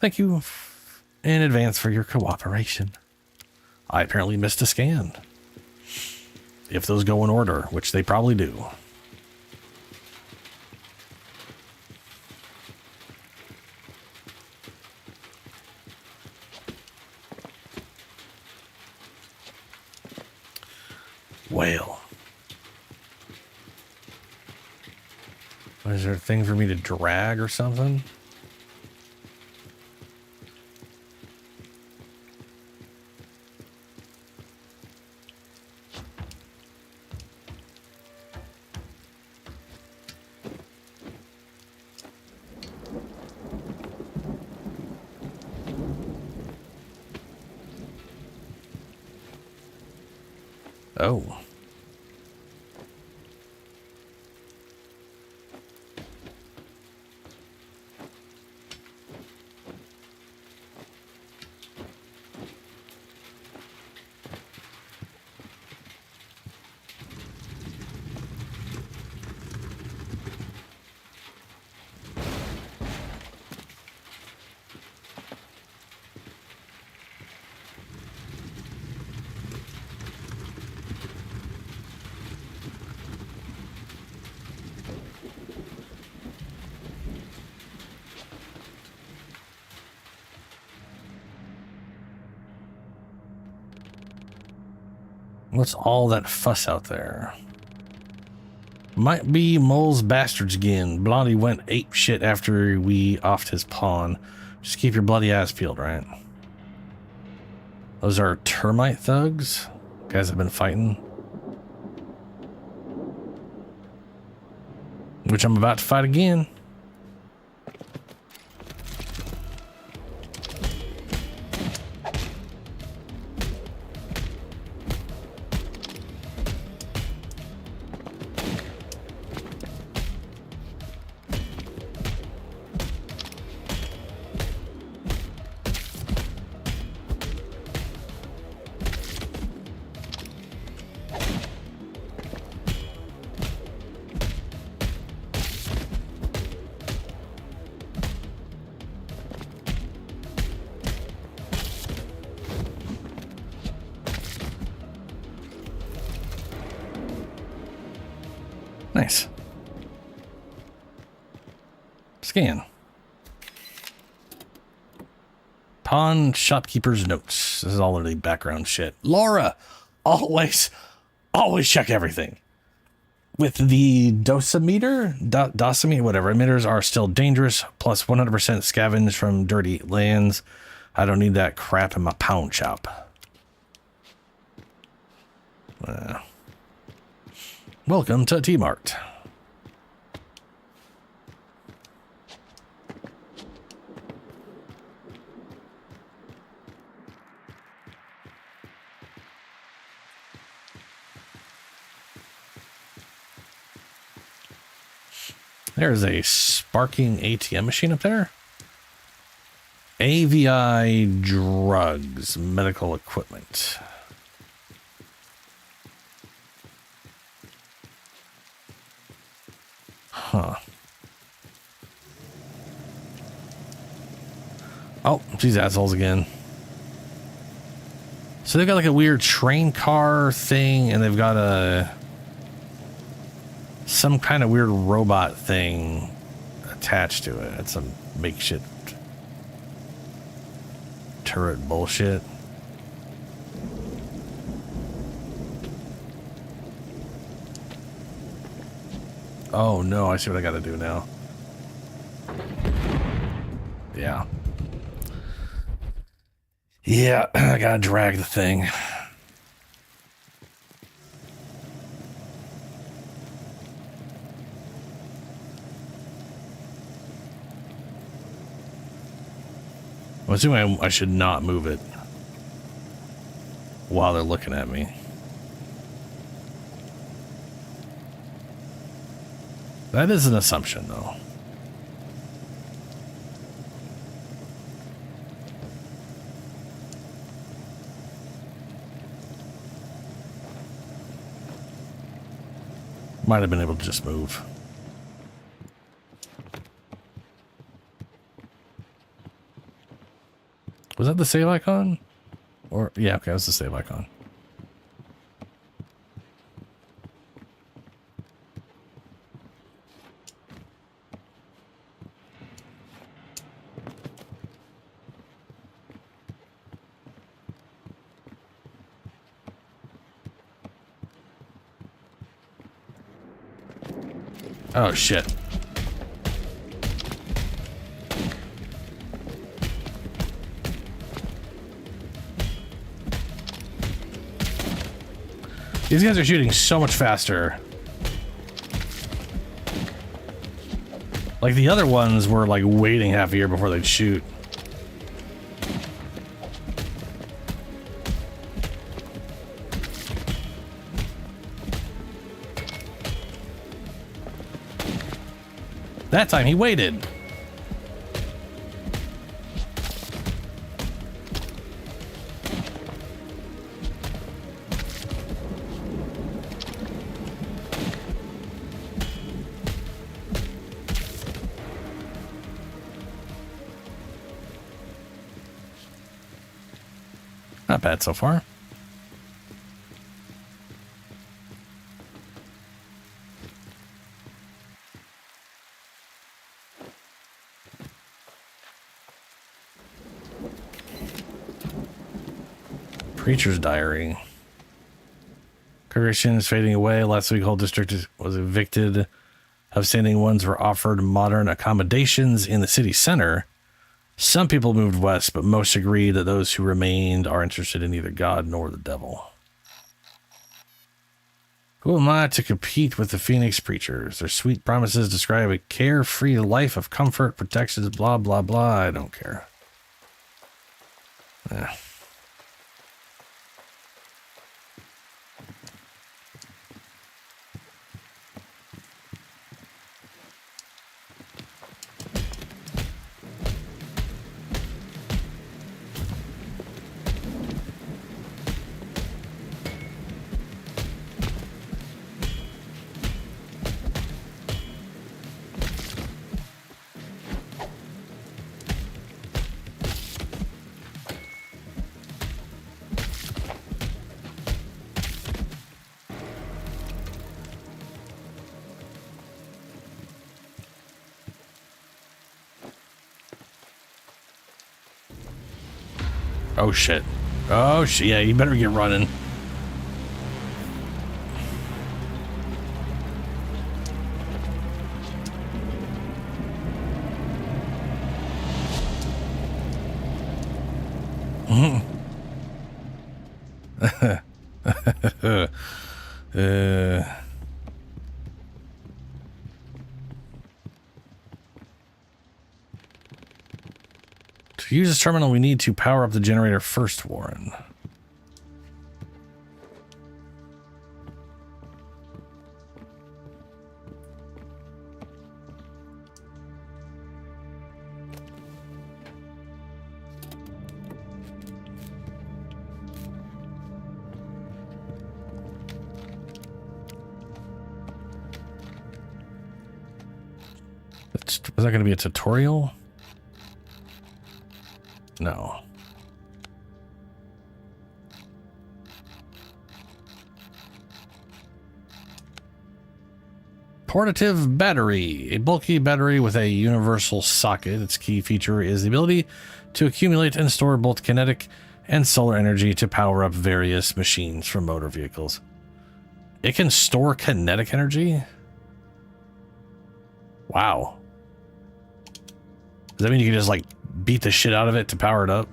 Thank you in advance for your cooperation. I apparently missed a scan. If those go in order, which they probably do. Whale. Is there a thing for me to drag or something? Oh. What's all that fuss out there? Might be Mole's bastards again. Blondie went ape shit after we offed his pawn. Just keep your bloody ass peeled, right? Those are termite thugs? Guys have been fighting. Which I'm about to fight again. Nice. Scan. Pawn shopkeeper's notes. This is all the background shit. Laura, always check everything. With the dosimeter, whatever, emitters are still dangerous, plus 100% scavenge from dirty lands. I don't need that crap in my pound shop. Welcome to T-Mart. There's a sparking ATM machine up there. AVI drugs, medical equipment. Huh. Oh, these assholes again. So they've got like a weird train car thing, and they've got some kind of weird robot thing attached to it. It's some makeshift turret bullshit. Oh no, I see what I gotta do now. Yeah. Yeah, I gotta drag the thing. I'm assuming I should not move it while they're looking at me. That is an assumption, though. Might have been able to just move. Was that the save icon? Or, yeah, okay, that's the save icon. Oh, shit. These guys are shooting so much faster. Like, the other ones were, like, waiting half a year before they'd shoot. That time he waited. Not bad so far. Preacher's Diary. Congregation is fading away. Last week, whole district was evicted. Outstanding ones were offered modern accommodations in the city center. Some people moved west, but most agree that those who remained are interested in neither God nor the devil. Who am I to compete with the Phoenix preachers? Their sweet promises describe a carefree life of comfort, protections, blah, blah, blah. I don't care. Yeah. Oh shit. Oh shit. Yeah, you better get running. To use this terminal, we need to power up the generator first, Warren. Was that going to be a tutorial? No. Portative battery. A bulky battery with a universal socket. Its key feature is the ability to accumulate and store both kinetic and solar energy to power up various machines from motor vehicles. It can store kinetic energy? Wow. Does that mean you can just, like, beat the shit out of it to power it up?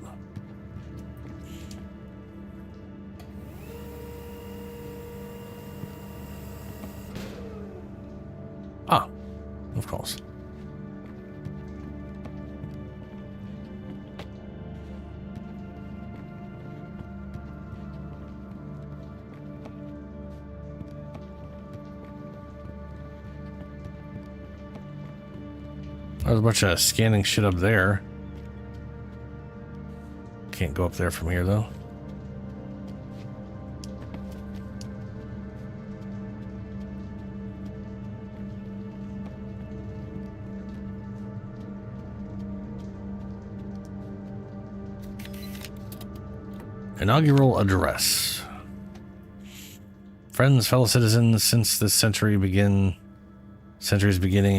Ah, of course. There's a bunch of scanning shit up there. Can't go up there from here, though. Inaugural address. Friends, fellow citizens, since this century's beginning,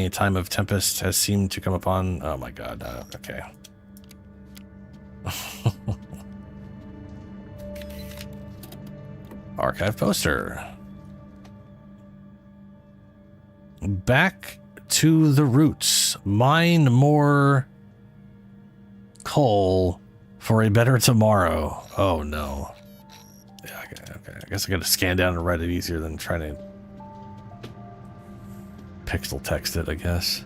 a time of tempest has seemed to come upon. Oh my god, okay. Archive poster. Back to the roots. Mine more coal for a better tomorrow. Oh no. Yeah, okay. I guess I gotta scan down and write it easier than trying to pixel text it, I guess.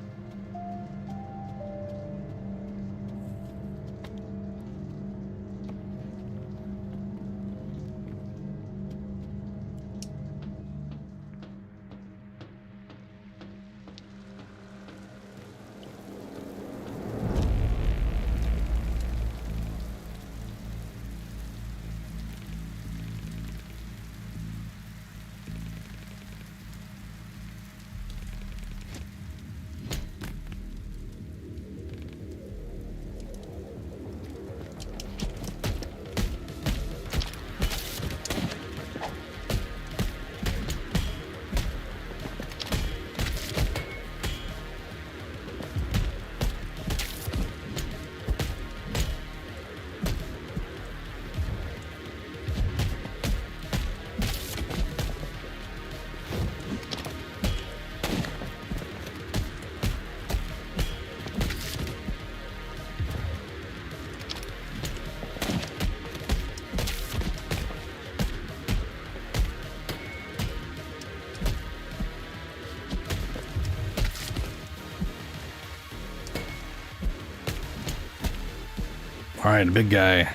All right, big guy.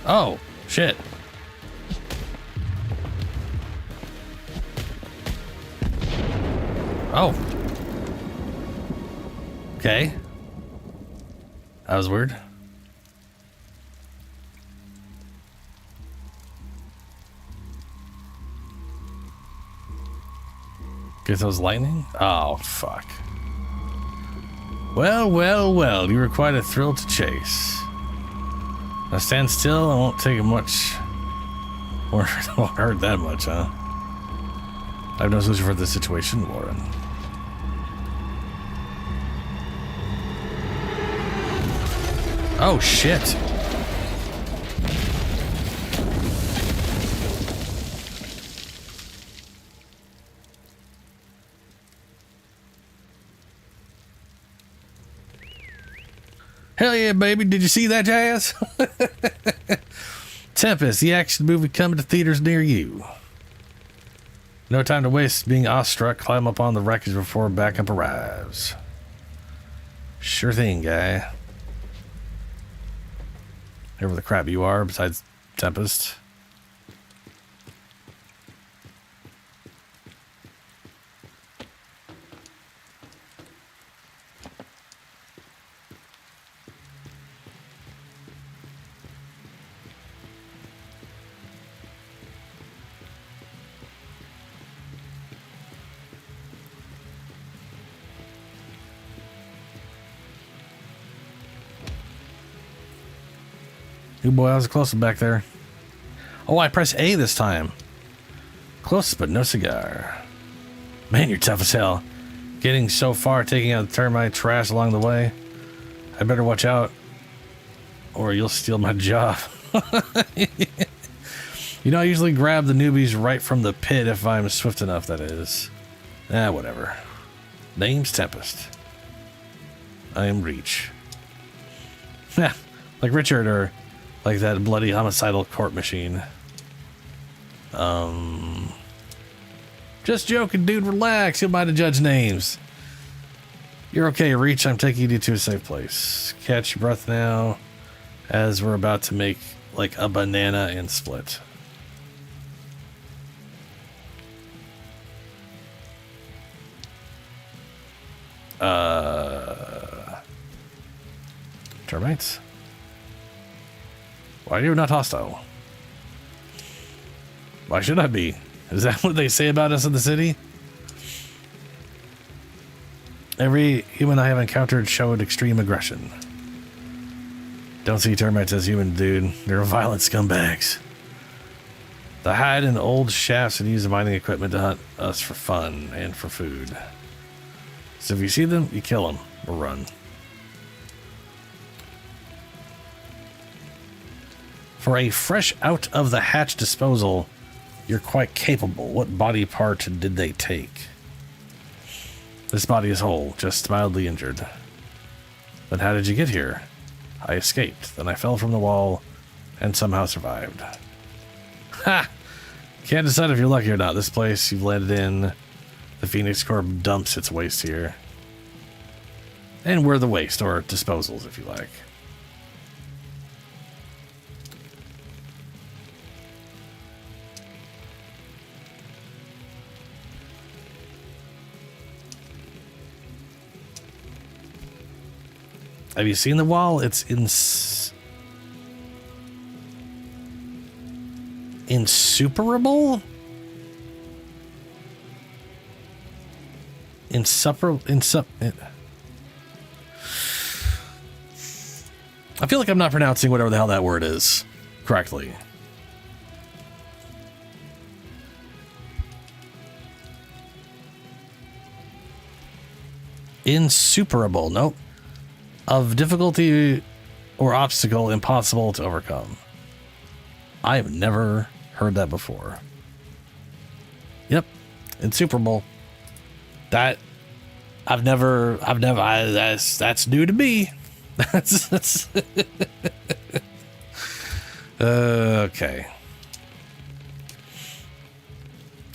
Oh, shit. Oh. Okay. That was weird. Guess that was lightning? Oh, fuck. Well, well, well. You were quite a thrill to chase. Now stand still. I won't take much. Or won't hurt that much, huh? I have no solution for this situation, Lauren. Oh, shit. Hell yeah, baby. Did you see that, Jazz? Tempest, the action movie coming to theaters near you. No time to waste being awestruck. Climb up on the wreckage before backup arrives. Sure thing, guy. Whoever the crap you are, besides Tempest. Good boy, I was close back there. Oh, I pressed A this time. Close, but no cigar. Man, you're tough as hell. Getting so far, taking out the termite trash along the way. I better watch out, or you'll steal my job. You know, I usually grab the newbies right from the pit if I'm swift enough, that is. Whatever. Name's Tempest. I am Reach. Like Richard, or like that bloody homicidal court machine. Just joking, dude. Relax. You'll mind to judge names. You're okay, Reach. I'm taking you to a safe place. Catch your breath now, as we're about to make like a banana and split. Termites. Why are you not hostile? Why should I be? Is that what they say about us in the city? Every human I have encountered showed extreme aggression. Don't see termites as human, dude. They're violent scumbags. They hide in old shafts and use the mining equipment to hunt us for fun and for food. So if you see them, you kill them or run. For a fresh out of the hatch disposal, you're quite capable. What body part did they take? This body is whole, just mildly injured. But how did you get here? I escaped. Then I fell from the wall and somehow survived. Ha! Can't decide if you're lucky or not. This place you've landed in, the Phoenix Corp dumps its waste here. And we're the waste, or disposals if you like. Have you seen the wall? It's insuperable? I feel like I'm not pronouncing whatever the hell that word is correctly. Insuperable. Nope. Of difficulty or obstacle impossible to overcome. I have never heard that before. Yep. Insuperable. That's new to me. That's okay.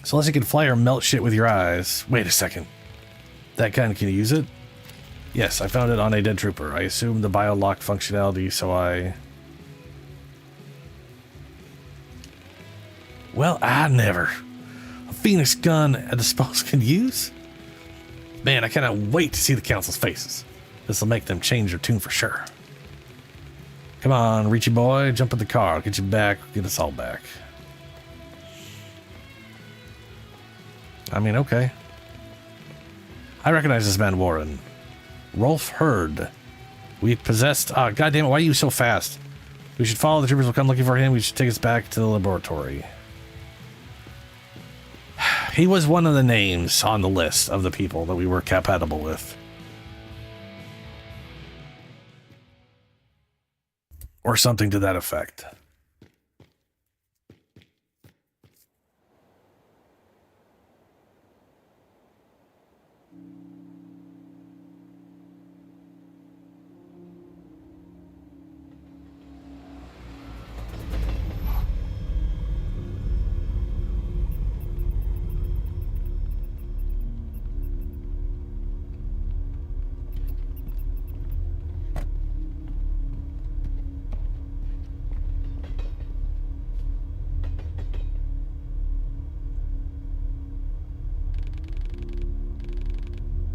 So unless you can fly or melt shit with your eyes. Wait a second. That kind, can you use it? Yes, I found it on a dead trooper. I assumed the bio-lock functionality, so I... Well, I never. A Phoenix gun at disposal can use? Man, I cannot wait to see the council's faces. This will make them change their tune for sure. Come on, Richie boy, jump in the car. I'll get you back, get us all back. I mean, okay. I recognize this man, Warren. Rolf Hurd. We possessed... God damn it, why are you so fast? We should follow the troopers will come looking for him. We should take us back to the laboratory. He was one of the names on the list of the people that we were compatible with. Or something to that effect.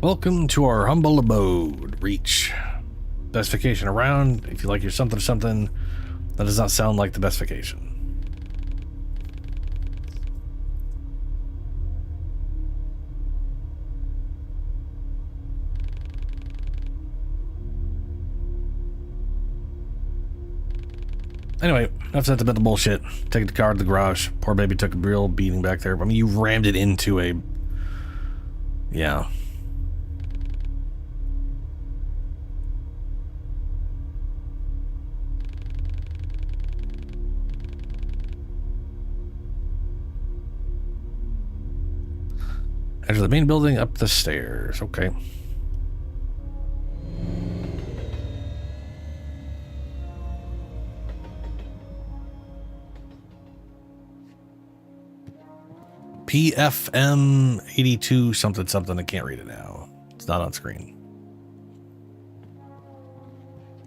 Welcome to our humble abode. Reach. Specification around. If you like your something or something, that does not sound like the specification. Anyway, enough sentimental bullshit. Take the car to the garage. Poor baby took a real beating back there. I mean, you rammed it into a... Yeah. Enter the main building, up the stairs. Okay. PFM 82 something something. I can't read it now. It's not on screen.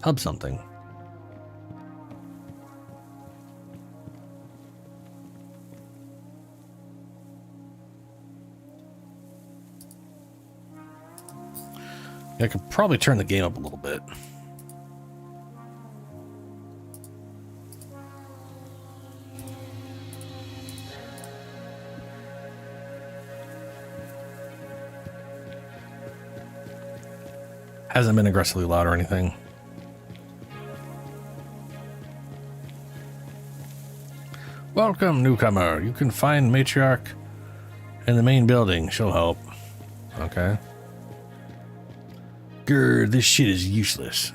Hub something. I could probably turn the game up a little bit. Hasn't been aggressively loud or anything. Welcome, newcomer. You can find Matriarch in the main building. She'll help. Okay. Grr, this shit is useless.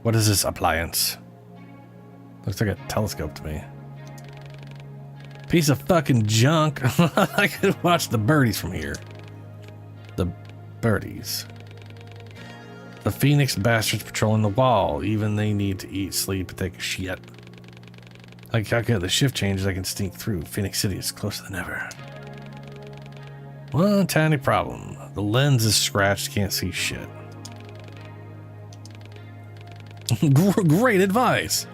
What is this appliance? Looks like a telescope to me. Piece of fucking junk. I could watch the birdies from here. The birdies. The Phoenix bastards patrolling the wall. Even they need to eat, sleep, and take a shit. I calculate the shift changes, I can sneak through. Phoenix City is closer than ever. One tiny problem. The lens is scratched, can't see shit. Great advice.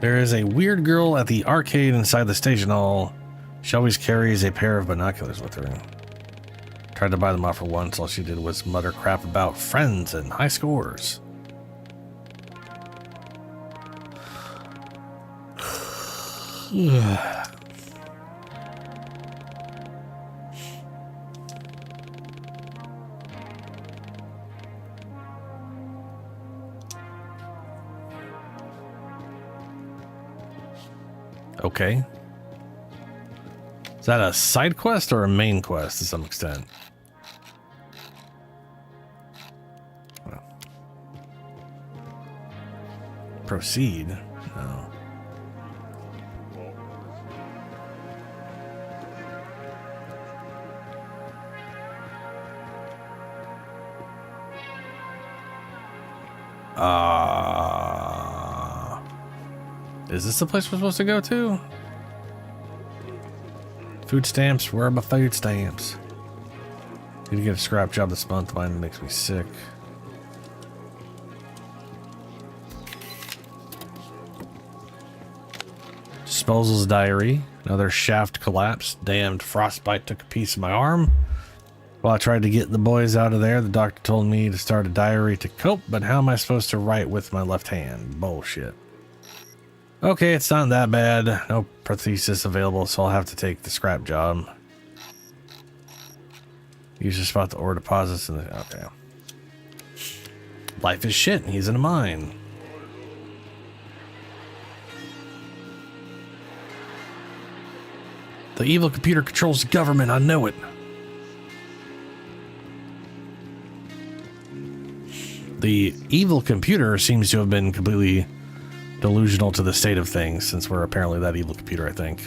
There is a weird girl at the arcade inside the station hall. She always carries a pair of binoculars with her. Tried to buy them off for once. All she did was mutter crap about friends and high scores. Okay. Is that a side quest or a main quest to some extent? Well. Proceed? No. Is this the place we're supposed to go to? Food stamps? Where are my food stamps? Need to get a scrap job this month. Mine makes me sick. Disposal's diary. Another shaft collapsed. Damned frostbite took a piece of my arm. While I tried to get the boys out of there, the doctor told me to start a diary to cope, but how am I supposed to write with my left hand? Bullshit. Okay, it's not that bad. No prosthesis available, so I'll have to take the scrap job. Use the spot the ore deposits in the... Okay. Life is shit. He's in a mine. The evil computer controls the government. I know it. The evil computer seems to have been completely delusional to the state of things, since we're apparently that evil computer, I think.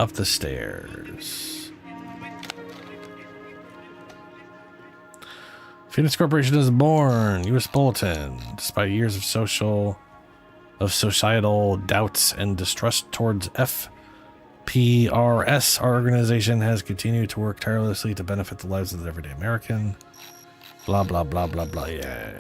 Up the stairs. Phoenix Corporation is born. U.S. Bulletin. Despite years of societal doubts and distrust towards FPRS, our organization has continued to work tirelessly to benefit the lives of the everyday American. Blah, blah, blah, blah, blah. Yeah.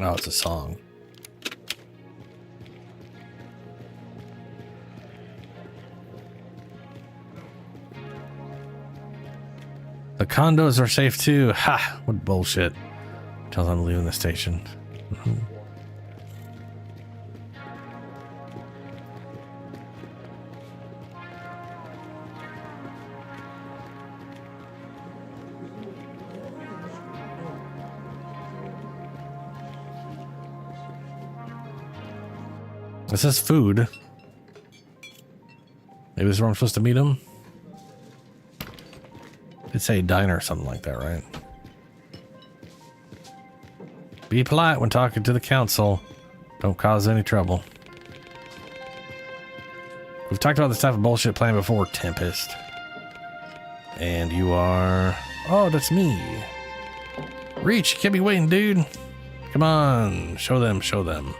Oh, it's a song. The condos are safe too. Ha! What bullshit. Tell them I'm leaving the station. This is food. Maybe this is where I'm supposed to meet him. It'd say diner or something like that, right? Be polite when talking to the council. Don't cause any trouble. We've talked about this type of bullshit plan before, Tempest. And you are... Oh, that's me. Reach, you can't be waiting, dude. Come on, show them, show them.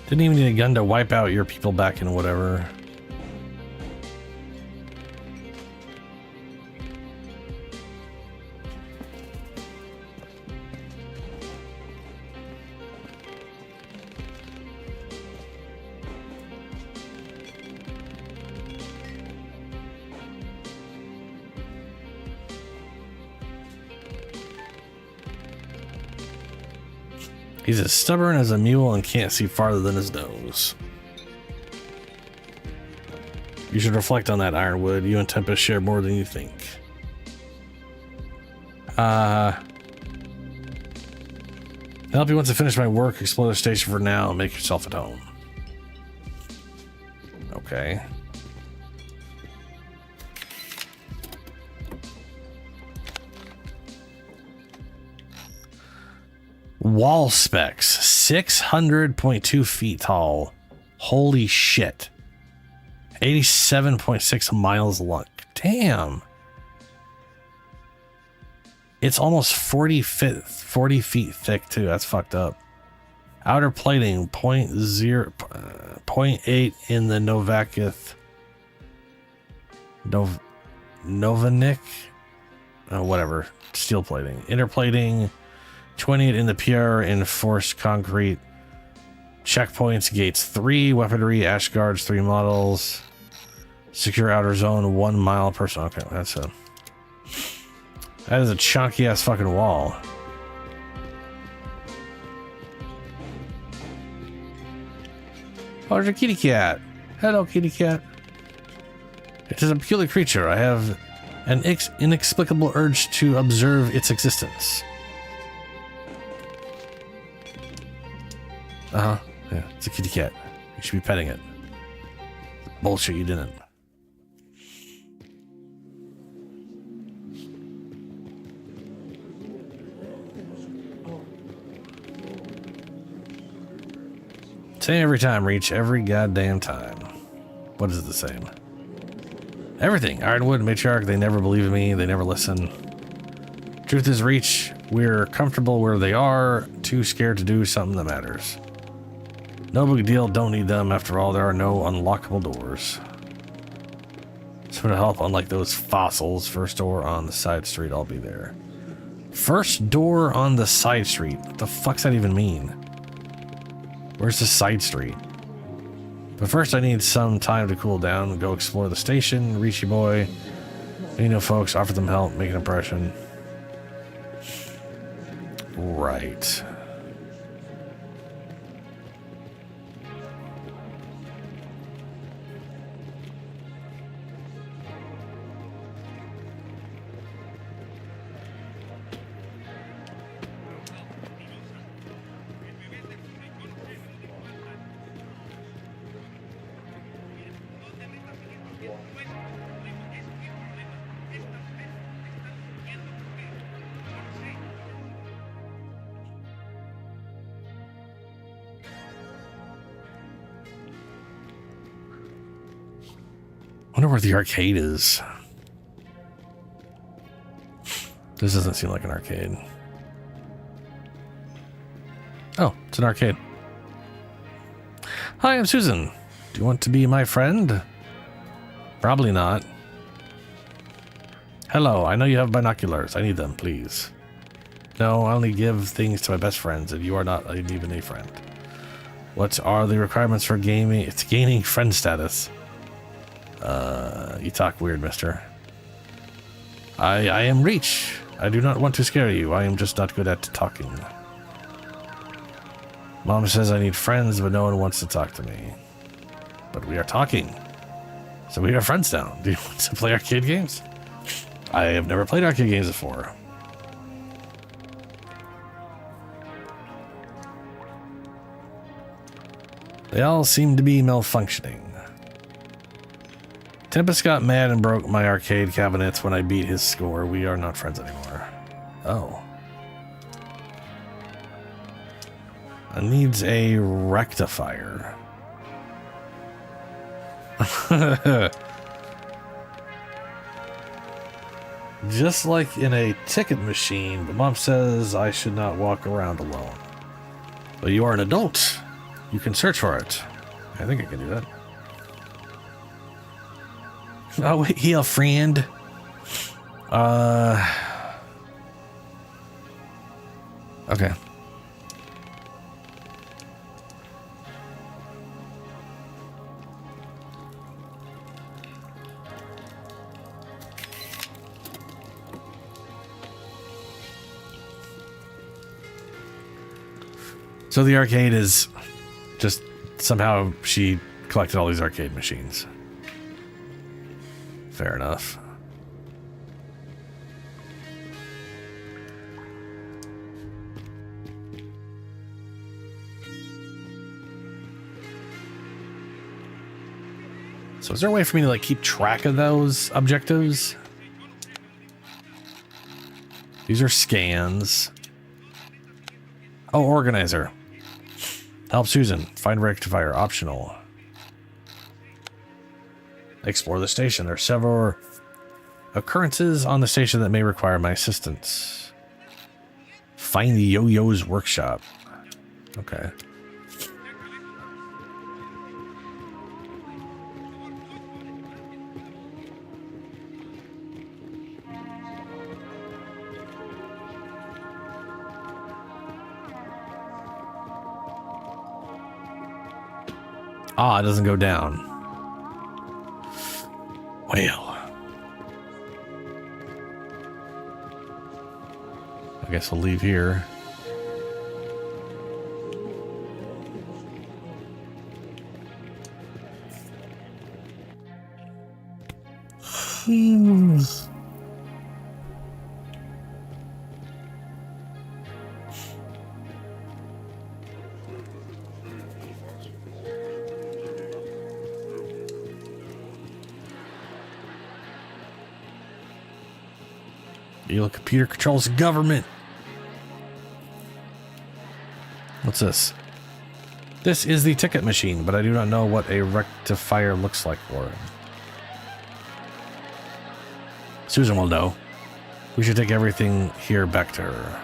Didn't even need a gun to wipe out your people back in whatever. He's as stubborn as a mule and can't see farther than his nose. You should reflect on that, Ironwood. You and Tempest share more than you think. Help you once I finish my work. Explore the station for now and make yourself at home. Okay. Wall specs, 600.2 feet tall. Holy shit. 87.6 miles long. Damn. It's almost 40 feet thick too. That's fucked up. Outer plating, 0.8 in the Novakith. Novanik? Oh, whatever. Steel plating. Inner plating, 28 in the PR enforced concrete. Checkpoints, gates 3, weaponry, ash guards 3 models. Secure outer zone 1 mile per second. Okay, that is a chunky ass fucking wall. Oh, there's a kitty cat. Hello, kitty cat. It is a peculiar creature. I have an inexplicable urge to observe its existence. Uh-huh. Yeah, it's a kitty cat. You should be petting it. Bullshit, you didn't. Same every time, Reach. Every goddamn time. What is it the same? Everything. Ironwood, Matriarch, they never believe in me. They never listen. Truth is, Reach, we're comfortable where they are. Too scared to do something that matters. No big deal, don't need them. After all, there are no unlockable doors. So to help, unlike those fossils, first door on the side street, I'll be there. First door on the side street? What the fuck's that even mean? Where's the side street? But first I need some time to cool down and go explore the station. Reachy boy. You know, folks, offer them help, make an impression. Right. Wonder where the arcade is. This doesn't seem like an arcade. Oh, it's an arcade. Hi, I'm Susan. Do you want to be my friend? Probably not. Hello, I know you have binoculars. I need them, please. No, I only give things to my best friends, and you are not even a friend. What are the requirements for gaming? It's gaining friend status. You talk weird, mister. I am Reach. I do not want to scare you. I am just not good at talking. Mom says I need friends, but no one wants to talk to me. But we are talking. So we have friends now. Do you want to play arcade games? I have never played arcade games before. They all seem to be malfunctioning. Tempest got mad and broke my arcade cabinets when I beat his score. We are not friends anymore. Oh. It needs a rectifier. Just like in a ticket machine, but Mom says I should not walk around alone. But you are an adult. You can search for it. I think I can do that. Oh, here, friend. Okay. So the arcade is just somehow she collected all these arcade machines. Fair enough. So is there a way for me to like keep track of those objectives? These are scans. Oh, organizer. Help Susan. Find rectifier. Optional. Explore the station. There are several occurrences on the station that may require my assistance. Find the Yo-Yo's workshop. Okay. Ah, it doesn't go down. Well. I guess we'll leave here. Your computer controls the government. What's this? This is the ticket machine, but I do not know what a rectifier looks like for it. Susan will know. We should take everything here back to her.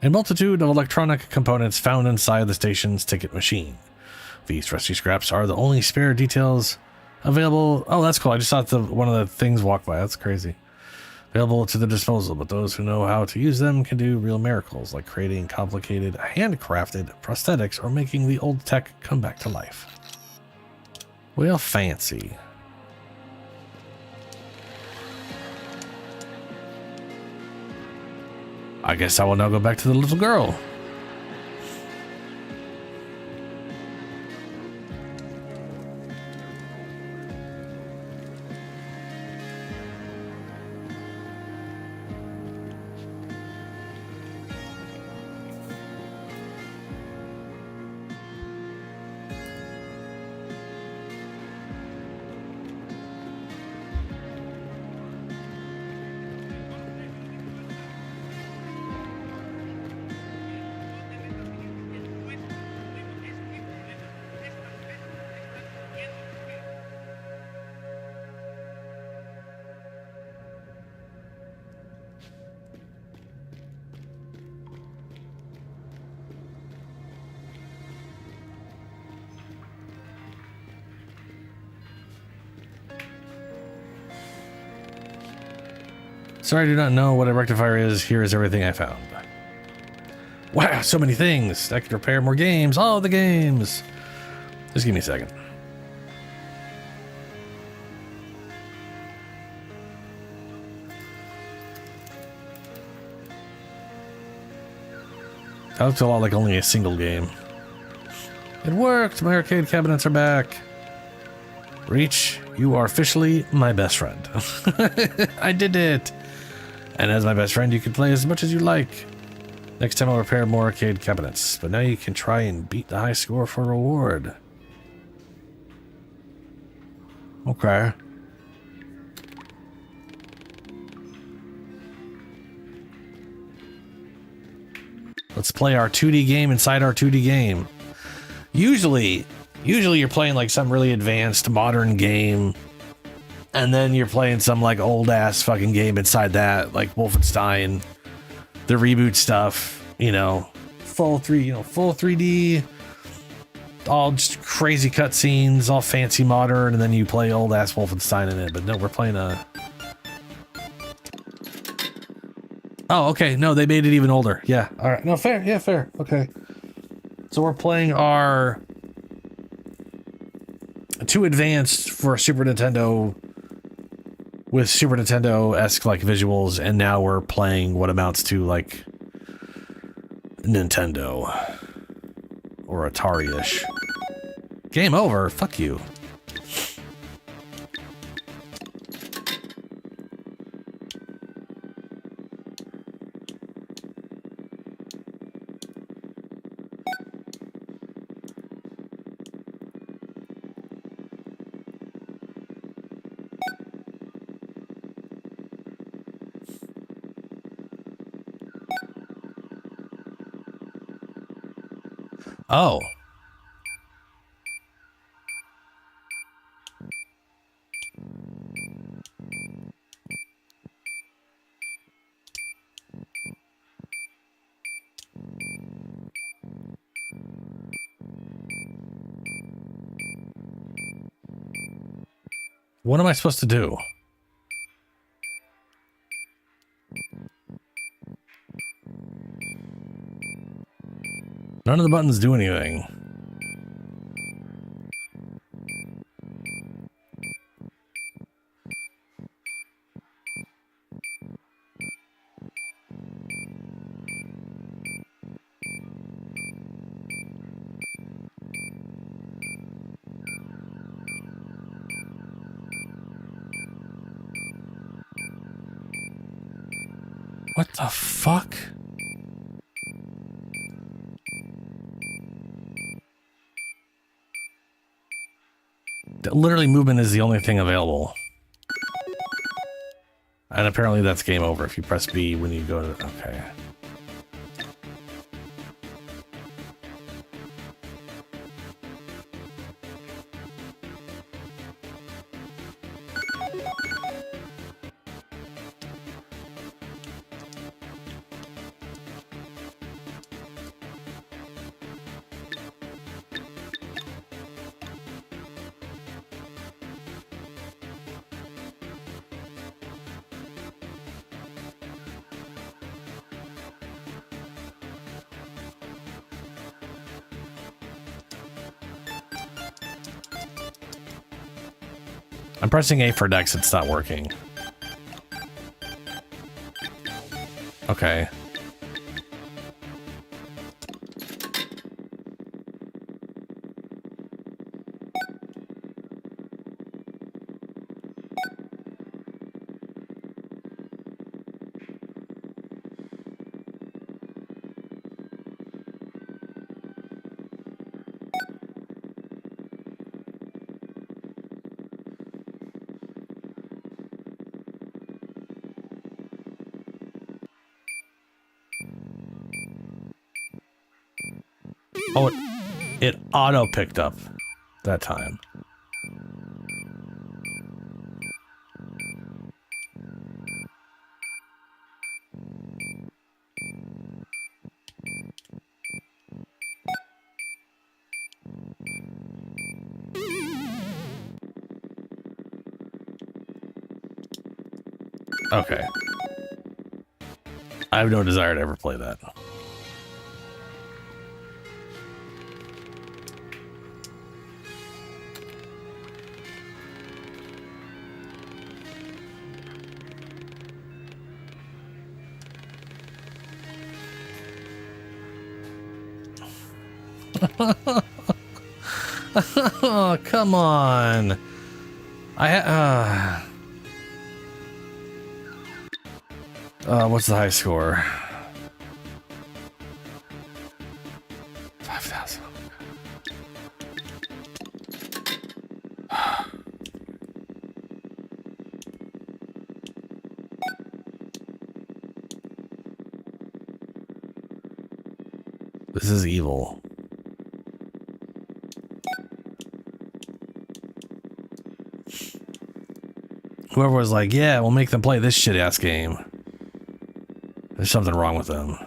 A multitude of electronic components found inside the station's ticket machine. These rusty scraps are the only spare details available. Oh, that's cool. I just thought one of the things walked by. That's crazy. Available to the disposal, but those who know how to use them can do real miracles, like creating complicated, handcrafted prosthetics or making the old tech come back to life. Well, fancy. I guess I will now go back to the little girl. Sorry, I do not know what a rectifier is. Here is everything I found. Wow, so many things. I could repair more games. All the games. Just give me a second. That looks a lot like only a single game. It worked! My arcade cabinets are back. Reach, you are officially my best friend. I did it! And as my best friend, you can play as much as you like. Next time I'll repair more arcade cabinets, but now you can try and beat the high score for a reward. Okay. Let's play our 2D game inside our 2D game. Usually you're playing like some really advanced modern game, and then you're playing some like old ass fucking game inside that, like Wolfenstein, the reboot stuff, you know, full 3D, all just crazy cutscenes, all fancy modern, and then you play old ass Wolfenstein in it. But no, we're playing a... Oh, okay. No, they made it even older. Yeah. All right. No, fair. Yeah, fair. Okay. So we're playing our too advanced for Super Nintendo with Super Nintendo-esque like visuals, and now we're playing what amounts to like Nintendo or Atari-ish. Game over. Fuck you. Oh. What am I supposed to do? None of the buttons do anything. What the fuck? Literally, movement is the only thing available. And apparently that's game over if you press B when you go to... Okay. I'm pressing A for Dex, it's not working. Okay. Oh, it auto picked up that time. Okay. I have no desire to ever play that. Oh, come on. What's the high score? 5,000. This is evil. Whoever was like, yeah, we'll make them play this shit ass game. There's something wrong with them.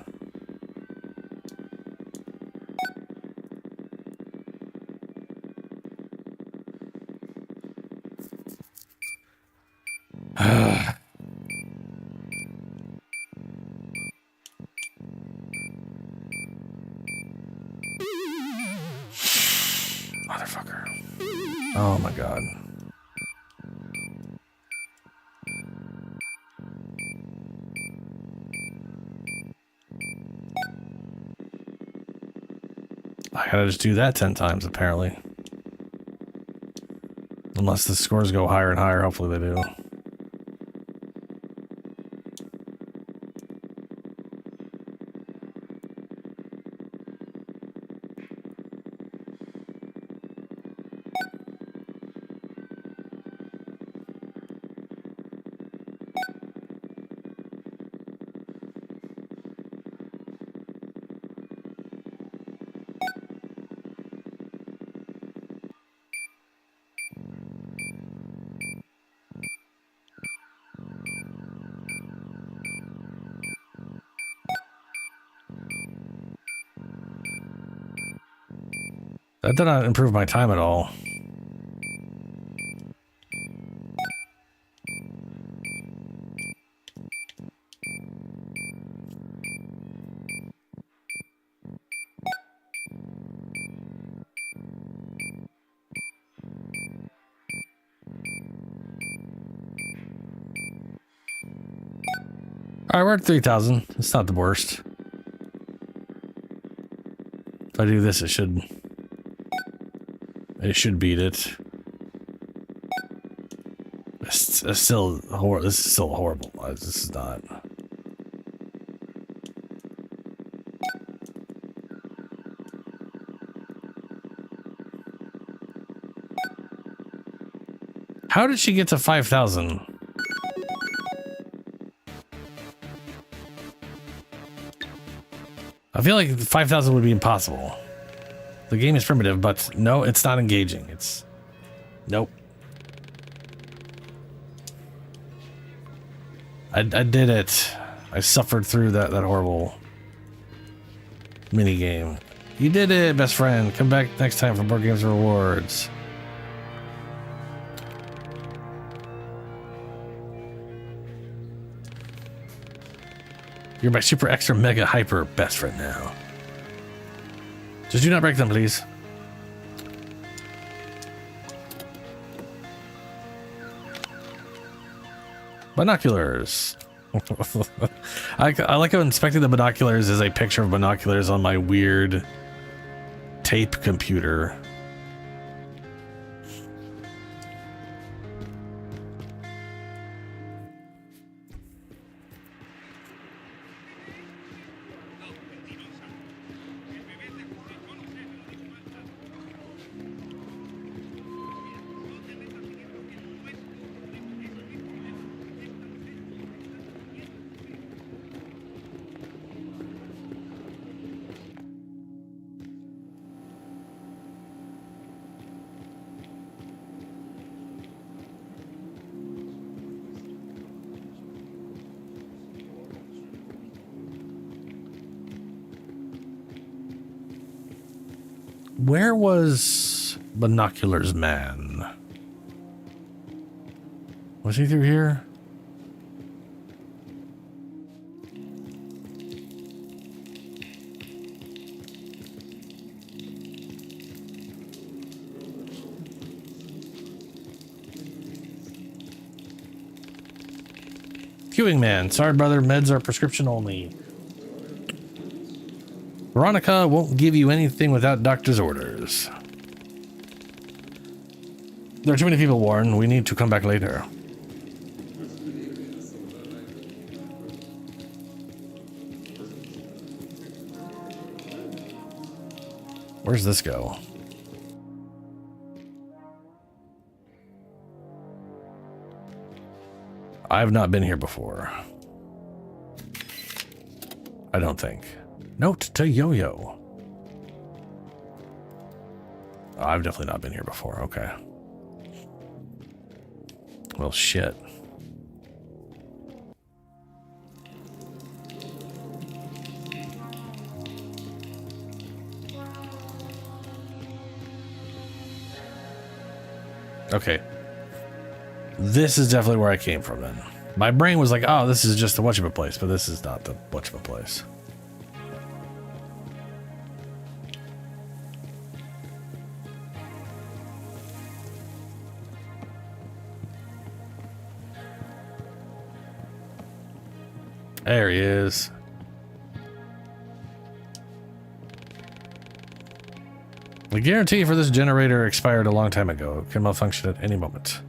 Motherfucker. Oh my god. I gotta just do that 10 times, apparently. Unless the scores go higher and higher, hopefully they do. That did not improve my time at all. Alright, we're at 3,000. It's not the worst. If I do this, it should beat it. It's still horrible. This is still horrible. This is not. How did she get to 5,000? I feel like 5,000 would be impossible. The game is primitive, but no, it's not engaging. It's... Nope. I did it. I suffered through that horrible mini game. You did it, best friend. Come back next time for Board Games Rewards. You're my super extra mega hyper best friend now. Just do not break them, please. Binoculars. I like how inspecting the binoculars is a picture of binoculars on my weird tape computer. Where was Binoculars Man? Was he through here? Queuing Man. Sorry, brother. Meds are prescription only. Veronica won't give you anything without doctor's orders. There are too many people, Warren. We need to come back later. Where's this go? I've not been here before. I don't think. Note to Yo-Yo. Oh, I've definitely not been here before. Okay. Well, shit. Okay. This is definitely where I came from then. My brain was like, oh, this is just the whatchamacallit, but this is not the whatchamacallit. There he is. The guarantee for this generator expired a long time ago. It can malfunction at any moment.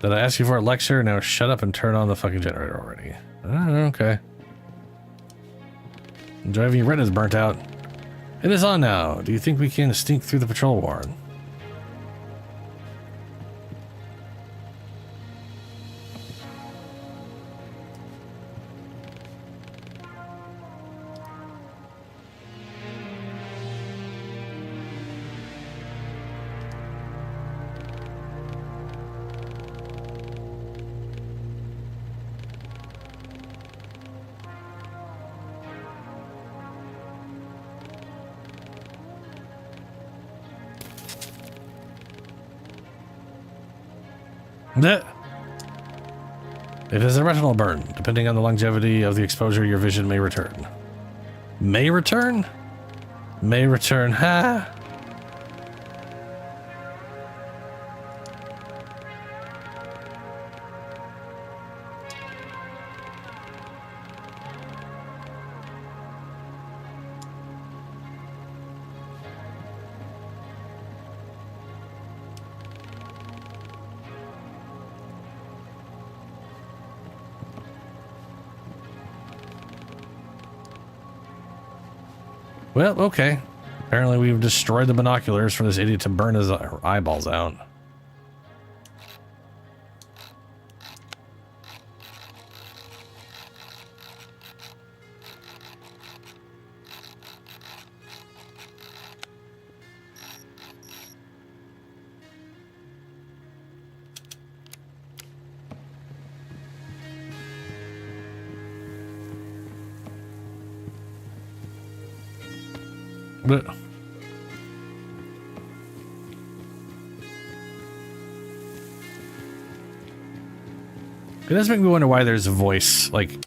Did I ask you for a lecture? Now shut up and turn on the fucking generator already. Okay. Driving retinas burnt out. It is on now. Do you think we can sneak through the patrol, Warren? It is a retinal burn. Depending on the longevity of the exposure, your vision may return. May return? May return. Ha! Well, okay. Apparently we've destroyed the binoculars for this idiot to burn his eyeballs out. But it does make me wonder why there's a voice, like,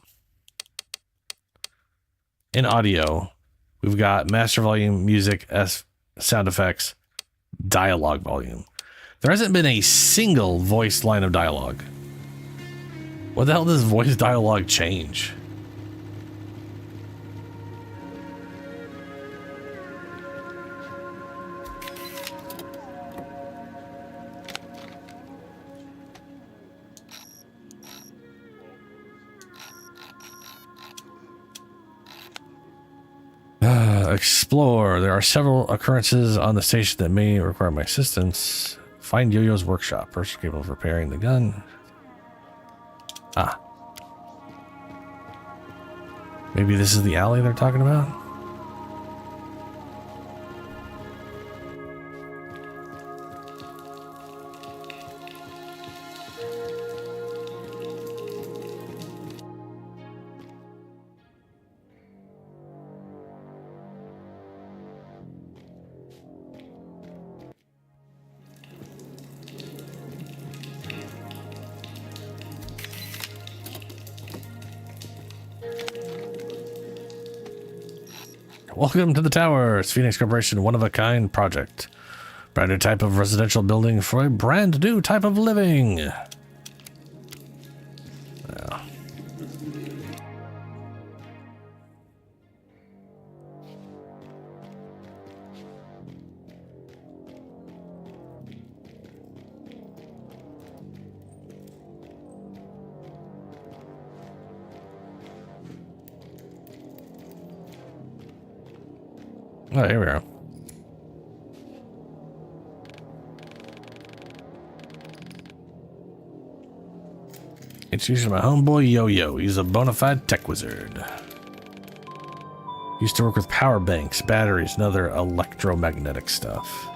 in audio. We've got master volume, music, sound effects, dialogue volume. There hasn't been a single voice line of dialogue. What the hell does voice dialogue change? Explore. There are several occurrences on the station that may require my assistance. Find Yo-Yo's workshop. Person capable of repairing the gun. Ah. Maybe this is the alley they're talking about? Welcome to the tower. It's Phoenix Corporation, one-of-a-kind project. Brand new type of residential building for a brand new type of living. Yeah. Oh, here we are. Introducing my homeboy Yo-Yo. He's a bona fide tech wizard. Used to work with power banks, batteries, and other electromagnetic stuff.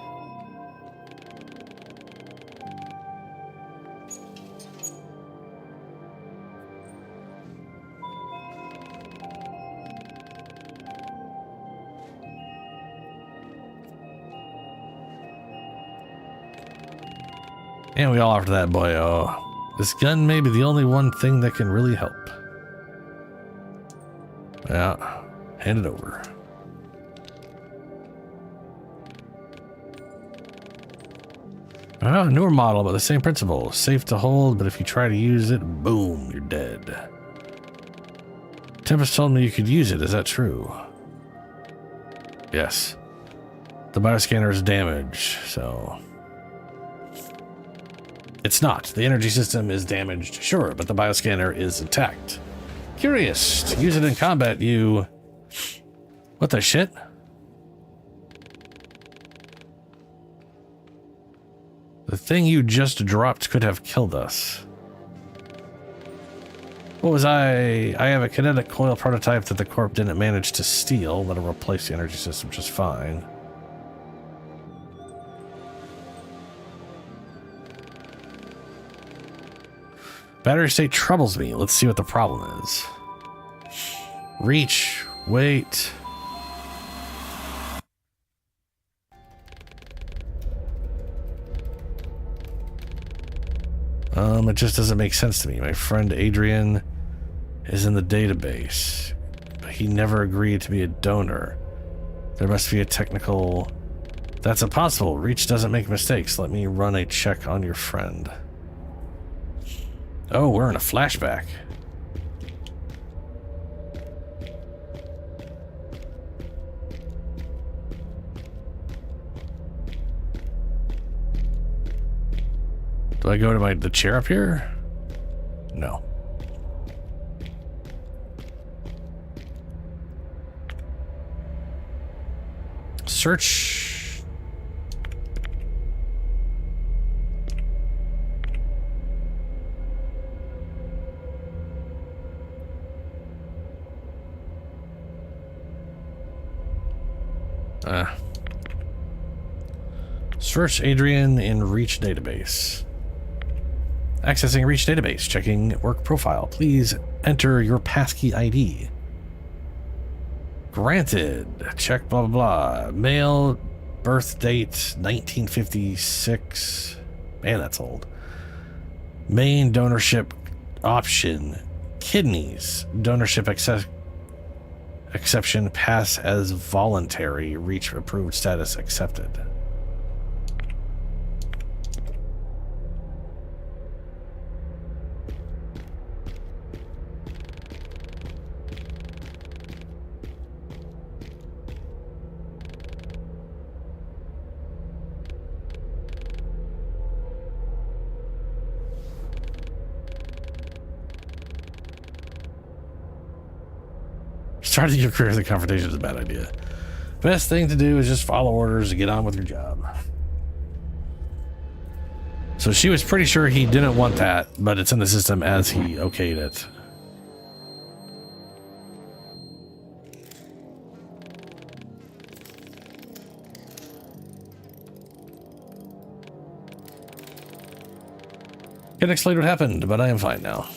And we all offer that boy, oh, this gun may be the only one thing that can really help. Yeah, hand it over. Oh, newer model, but the same principle. Safe to hold, but if you try to use it, boom, you're dead. Tempest told me you could use it. Is that true? Yes. The bioscanner is damaged, so... It's not. The energy system is damaged, sure, but the bioscanner is intact. Curious. To use it in combat, you... What the shit? The thing you just dropped could have killed us. What was I have a kinetic coil prototype that the Corp didn't manage to steal. Let it replace the energy system just fine. Battery state troubles me. Let's see what the problem is. Reach. Wait. It just doesn't make sense to me. My friend Adrian is in the database, but he never agreed to be a donor. There must be a technical... That's impossible. Reach doesn't make mistakes. Let me run a check on your friend. Oh, we're in a flashback. Do I go to the chair up here? No. Search. Search Adrian in Reach database. Accessing Reach database. Checking work profile. Please enter your passkey ID. Granted. Check blah blah blah. Male, birth date 1956. Man, that's old. Main donorship option. Kidneys. Donorship exception. Pass as voluntary. Reach approved status accepted. Starting your career as a confrontation is a bad idea. Best thing to do is just follow orders and get on with your job. So she was pretty sure he didn't want that, but it's in the system as he okayed it. Can't explain what happened, but I am fine now.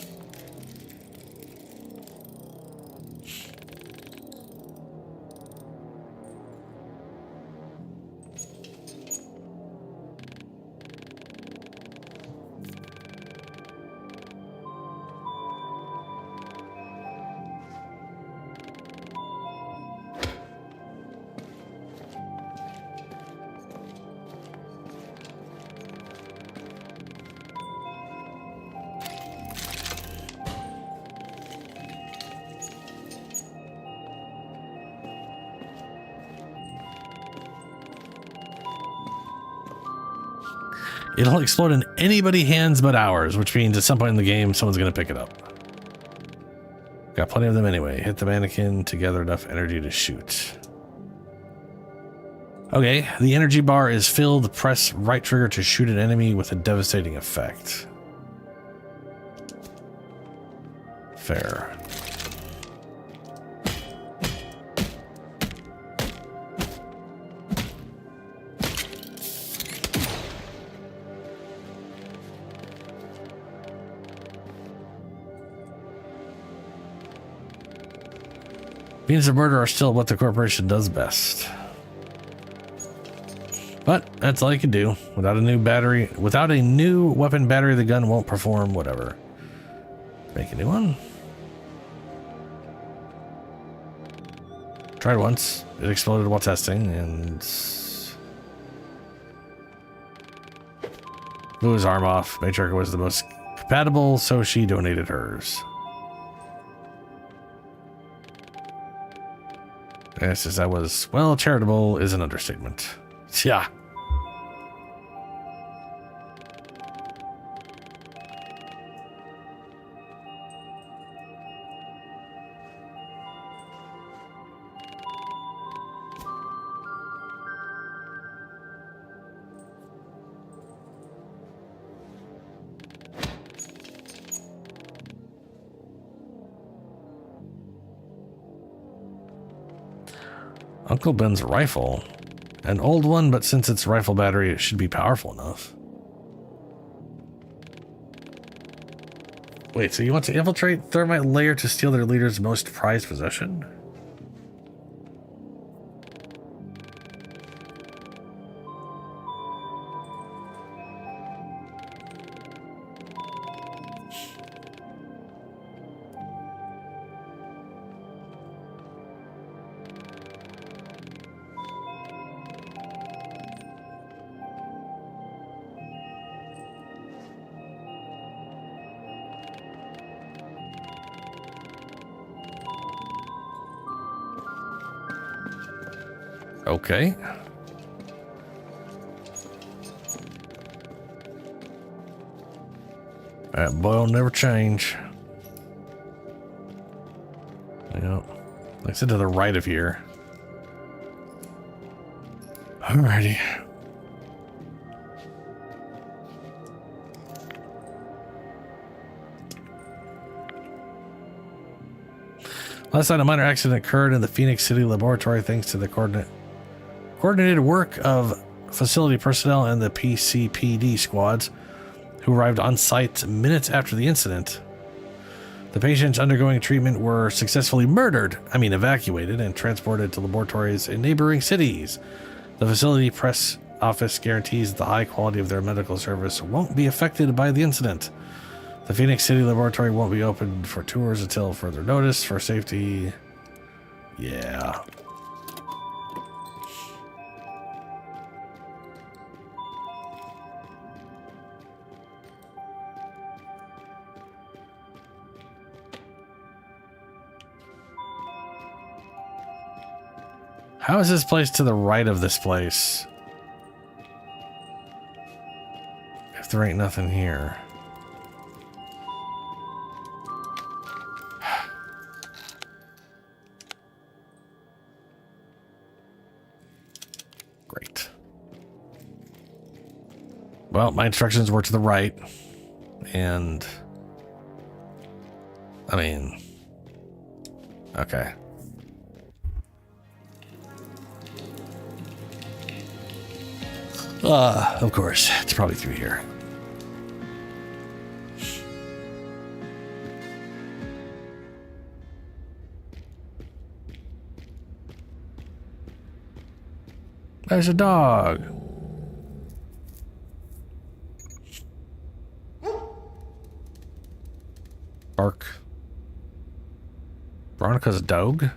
It'll explode in anybody's hands but ours, which means at some point in the game, someone's going to pick it up. Got plenty of them anyway. Hit the mannequin to gather enough energy to shoot. Okay, the energy bar is filled. Press right trigger to shoot an enemy with a devastating effect. Fair. Means of murder are still what the corporation does best. But that's all you can do. Without a new weapon battery, the gun won't perform whatever. Make a new one. Tried once. It exploded while testing and blew his arm off. Made sure it was the most compatible, so she donated hers. Yes, as I was, well, charitable is an understatement. Yeah. Uncle Ben's rifle. An old one, but since it's rifle battery, it should be powerful enough. Wait, so you want to infiltrate Thermite Lair to steal their leader's most prized possession? Okay. That boy will never change. Yeah. Like I said, to the right of here. Alrighty. Last night, a minor accident occurred in the Phoenix City laboratory thanks to the coordinated work of facility personnel and the PCPD squads who arrived on site minutes after the incident. The patients undergoing treatment were successfully evacuated and transported to laboratories in neighboring cities. The facility press office guarantees that the high quality of their medical service won't be affected by the incident. The Phoenix City laboratory won't be open for tours until further notice for safety. Yeah. How is this place to the right of this place? If there ain't nothing here. Great. Well, my instructions were to the right. And... I mean... Okay. Of course, it's probably through here. There's a dog. Bark. Veronica's dog?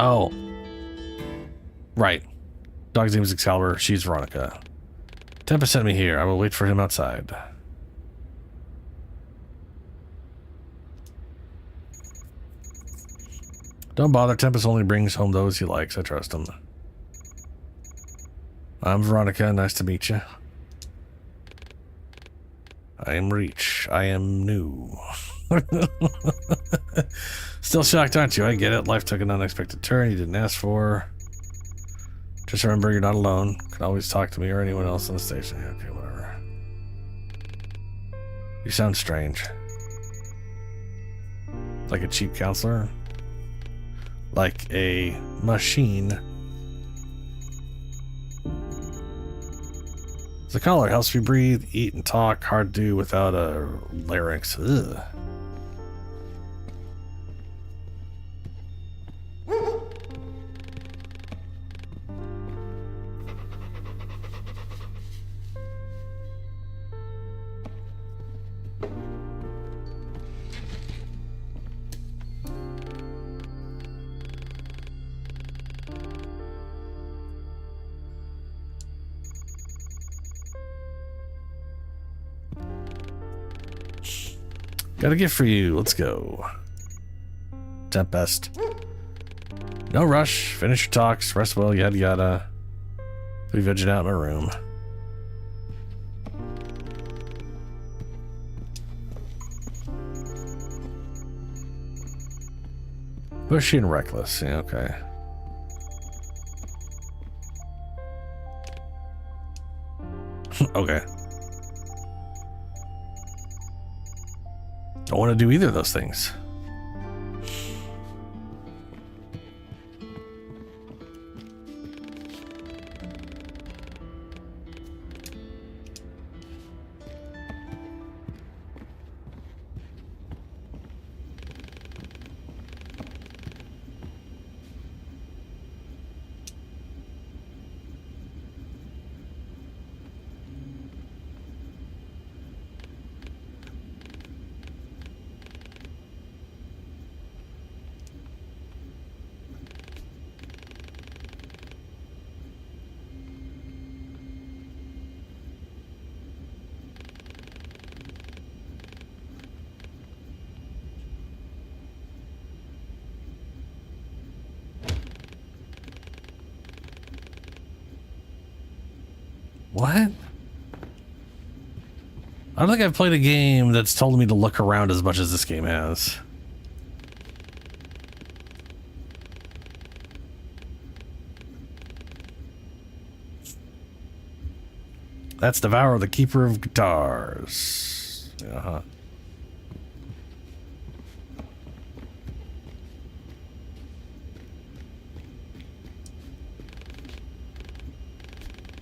Oh. Right. Dog's name is Excalibur. She's Veronica. Tempest sent me here. I will wait for him outside. Don't bother. Tempest only brings home those he likes. I trust him. I'm Veronica. Nice to meet you. I am Reach. I am new. Still shocked, aren't you? I get it. Life took an unexpected turn you didn't ask for. Just remember, you're not alone. You can always talk to me or anyone else on the station. Okay, whatever. You sound strange. Like a cheap counselor? Like a machine. The collar helps me breathe, eat, and talk. Hard to do without a larynx. Ugh. Got a gift for you. Let's go. Tempest. No rush. Finish your talks. Rest well. Yada yada. Be vegging out in my room. Bushy and reckless. Yeah, okay. Okay. Don't want to do either of those things. What? I don't think I've played a game that's told me to look around as much as this game has. That's Devour, the Keeper of Guitars. Uh-huh.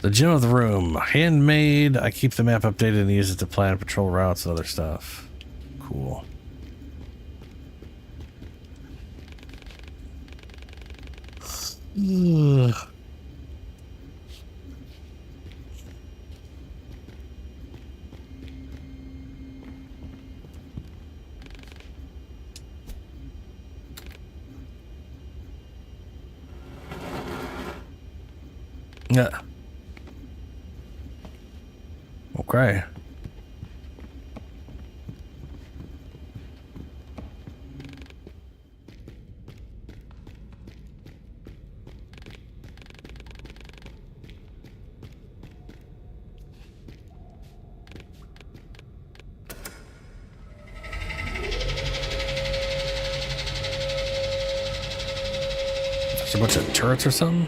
The gem of the room. Handmade. I keep the map updated and use it to plan patrol routes and other stuff. Cool. Ugh. Yeah. Okay. There's a bunch of turrets or something?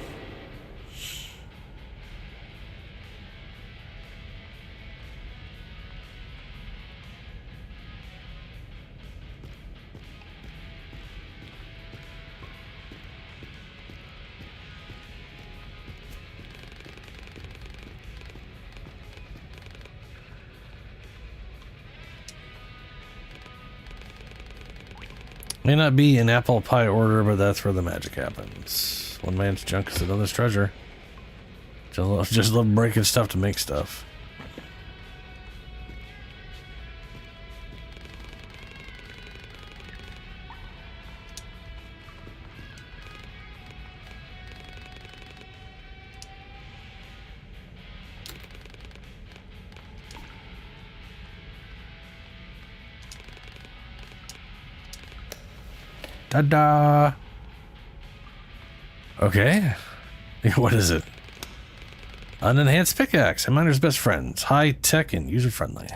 May not be in apple pie order, but that's where the magic happens. One man's junk is another's treasure. Just love breaking stuff to make stuff. Ta-da! Okay. What is it? An enhanced pickaxe. A miner's best friends. High tech and user friendly.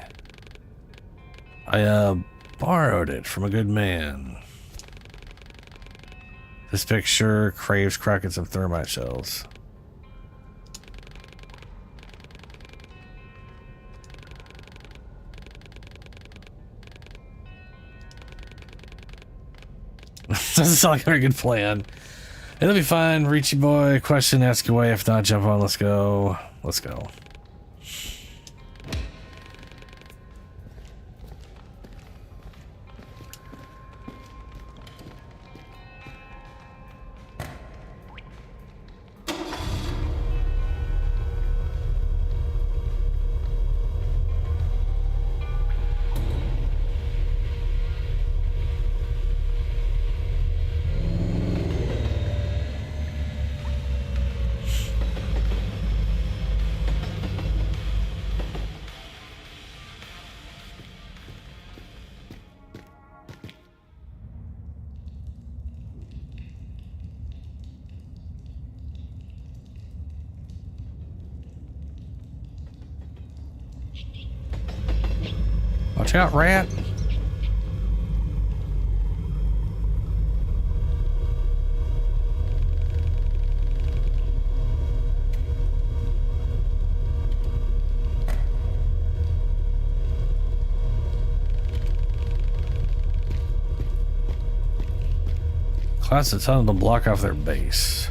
I borrowed it from a good man. This picture craves crackets of thermite shells. Doesn't sound like a very good plan. It'll be fine. Richie boy, question, ask away. If not, jump on. Let's go. Let's go. Watch out, rat. Class a ton to block off their base.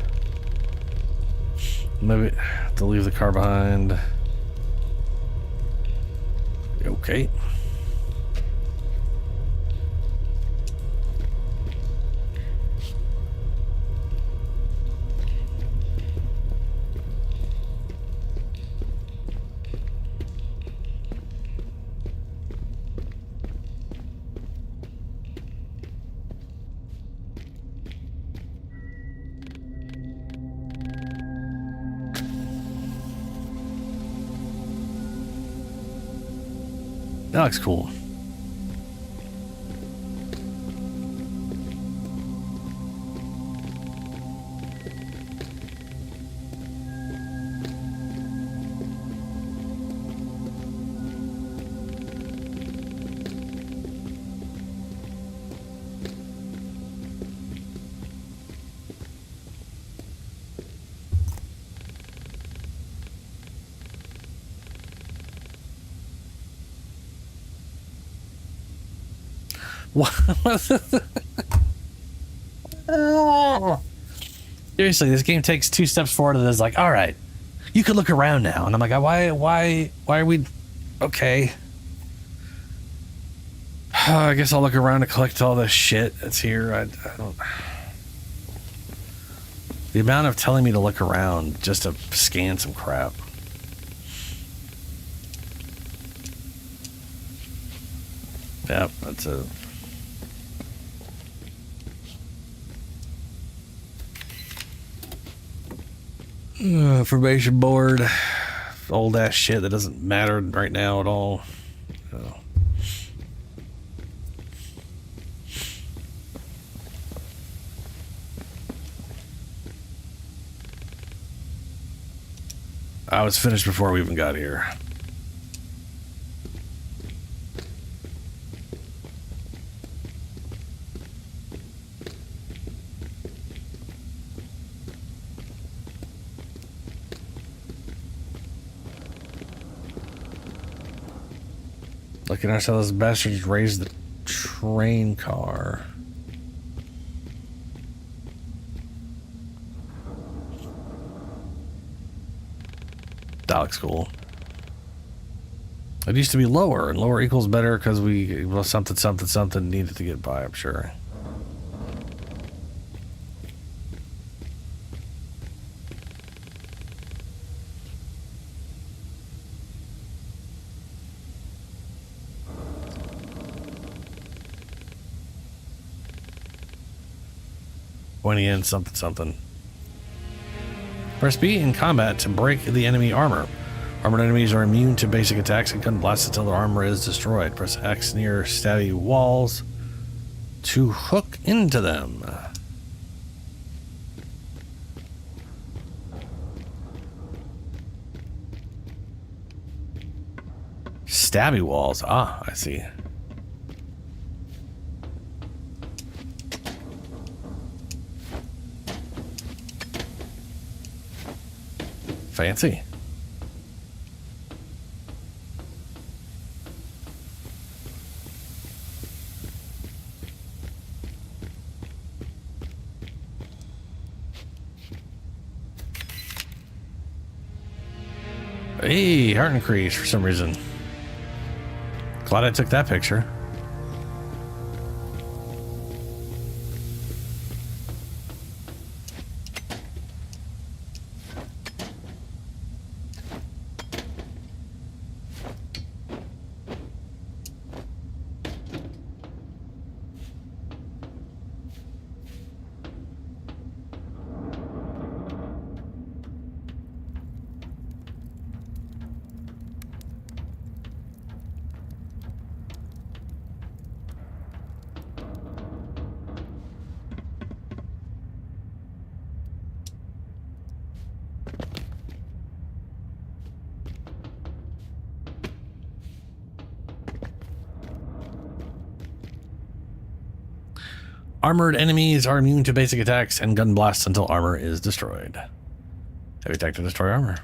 Maybe to leave the car behind. Okay. That looks cool. Seriously, this game takes 2 steps forward and is like, all right, you can look around now. And I'm like, why are we okay? I guess I'll look around to collect all this shit that's here. I don't. The amount of telling me to look around just to scan some crap. Yep, that's a. Information board, old ass shit that doesn't matter right now at all. I was finished before we even got here. Looking at ourselves, bastards raised the train car. That looks cool. It used to be lower, and lower equals better because well, something needed to get by, I'm sure. Pointing in something. Press B in combat to break the enemy armor. Armored enemies are immune to basic attacks and gun blasts until their armor is destroyed. Press X near stabby walls to hook into them. Stabby walls. Ah, I see. Fancy. Hey, heart increase for some reason. Glad I took that picture. Armored enemies are immune to basic attacks and gun blasts until armor is destroyed. Heavy attack to destroy armor.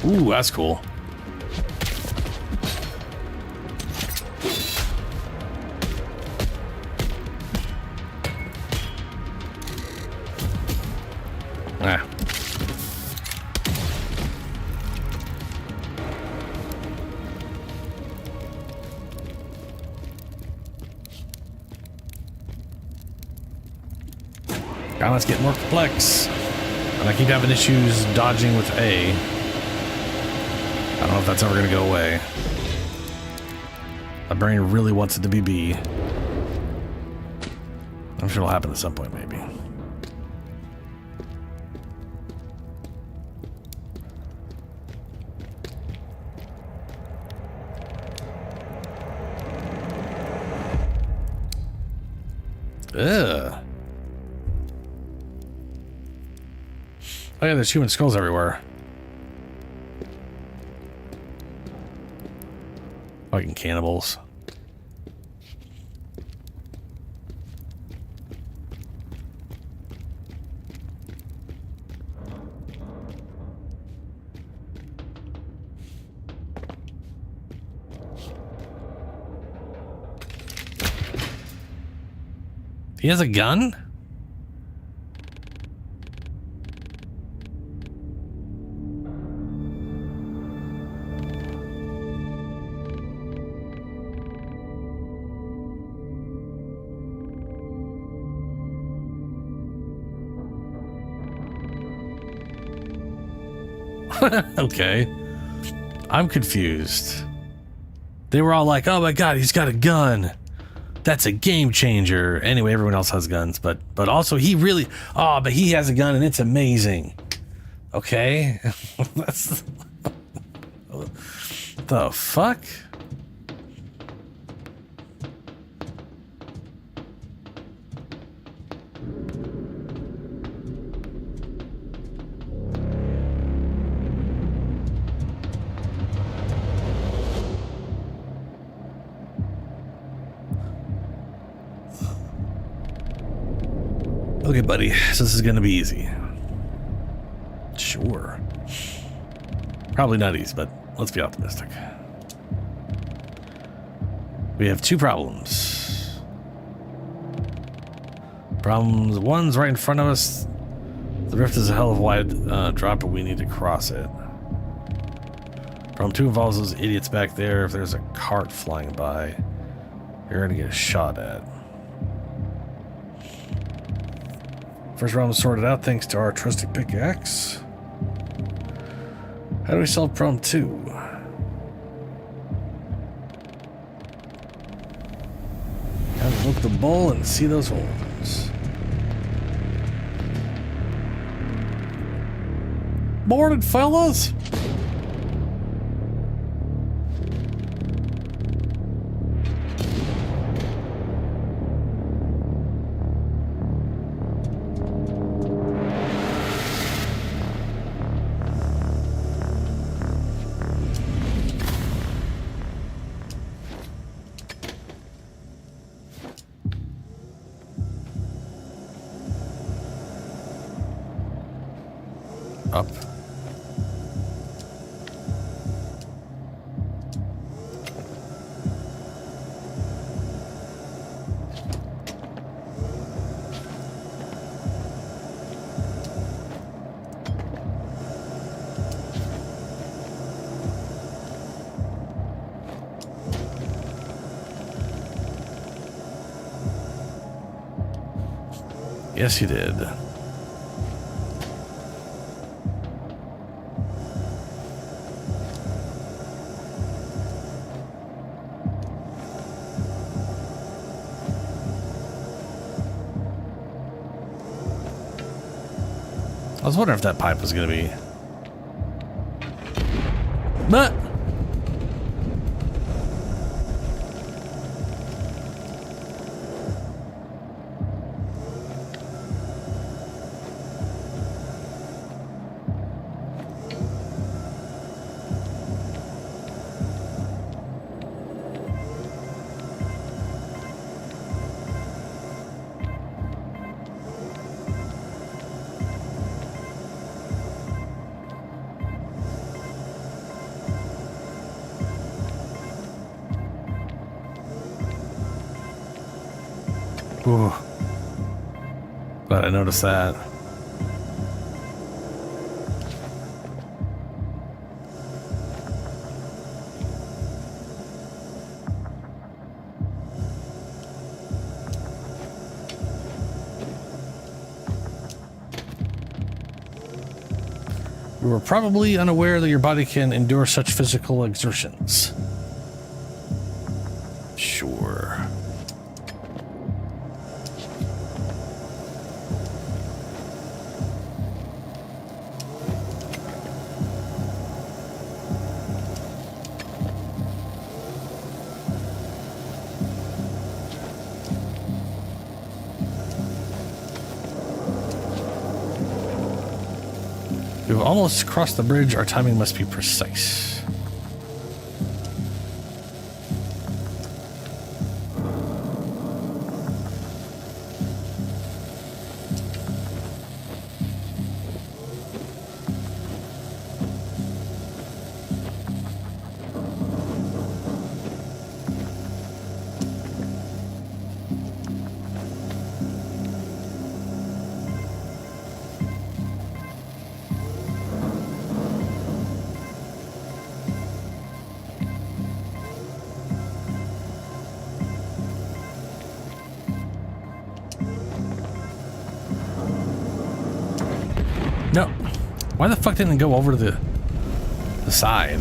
Ooh, that's cool. Ah. Now let's get more complex. And I keep having issues dodging with A. I don't know if that's ever going to go away. My brain really wants it to be B. I'm sure it'll happen at some point, maybe. Ugh. Oh yeah, there's human skulls everywhere. Fucking cannibals. He has a gun? Okay. I'm confused. They were all like, oh my god, he's got a gun. That's a game changer. Anyway, everyone else has guns, but also he really, oh, but he has a gun and it's amazing. Okay. That's the fuck? Okay, buddy, so this is gonna be easy. Sure. Probably not easy, but let's be optimistic. We have two problems. Problems. One's right in front of us. The rift is a hell of a wide drop, but we need to cross it. Problem 2 involves those idiots back there. If there's a cart flying by, you're gonna get shot at. First problem sorted out thanks to our trusty pickaxe. How do we solve problem 2? Time to look the bowl and see those horns. Morning, fellas! Up. Yes, you did. I was wondering if that pipe was going to be... But... Ooh. Glad I noticed that. You were probably unaware that your body can endure such physical exertions. Sure. We've almost crossed the bridge. Our timing must be precise. No. Why the fuck didn't it go over to the side?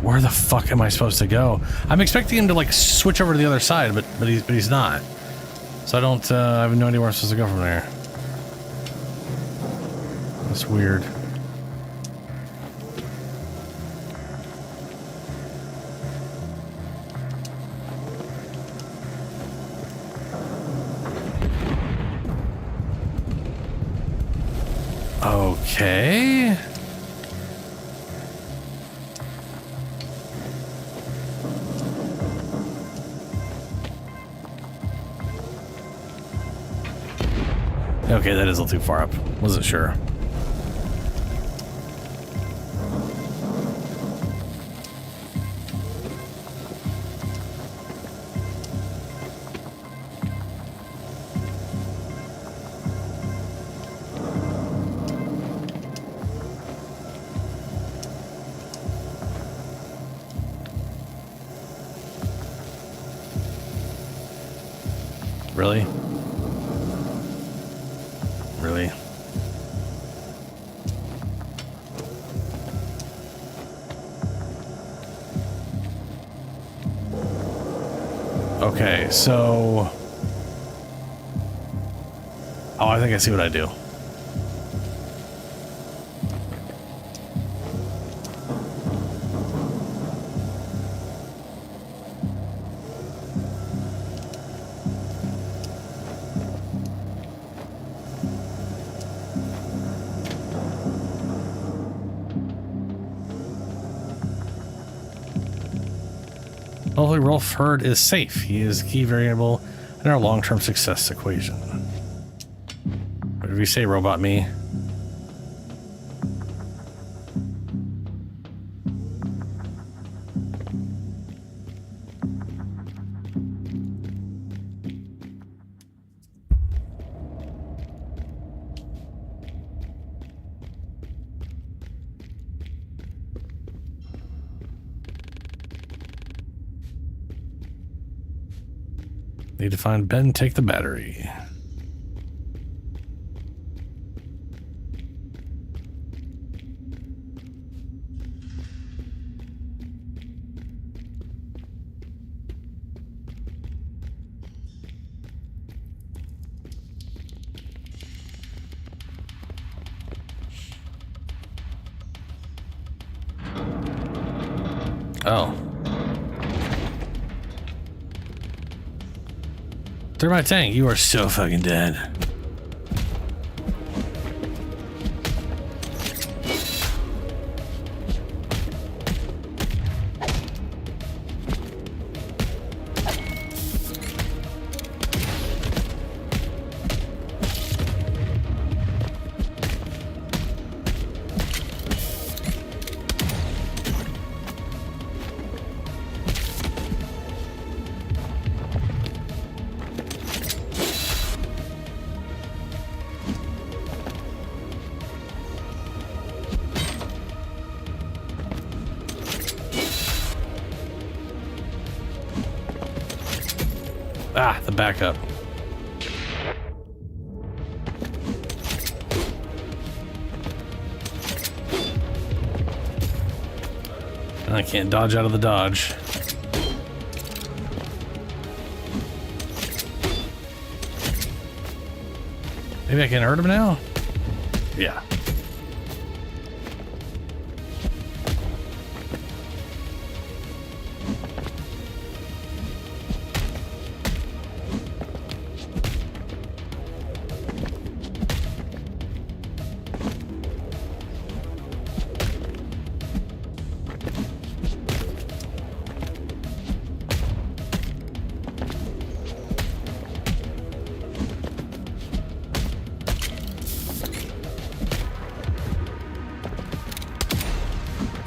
Where the fuck am I supposed to go? I'm expecting him to like switch over to the other side, but he's not. So I don't, I have no idea where I'm supposed to go from there. That's weird. Okay. Okay, that is a little too far up. Wasn't sure. Really? Really? Okay, so... Oh, I think I see what I do. Hopefully Rolf Herd is safe. He is a key variable in our long-term success equation. What did we say, Robot Me? Need to find Ben and take the battery. Oh. Thermite tank, you are so fucking dead. Ah, the backup. And I can't dodge out of the dodge. Maybe I can hurt him now? Yeah.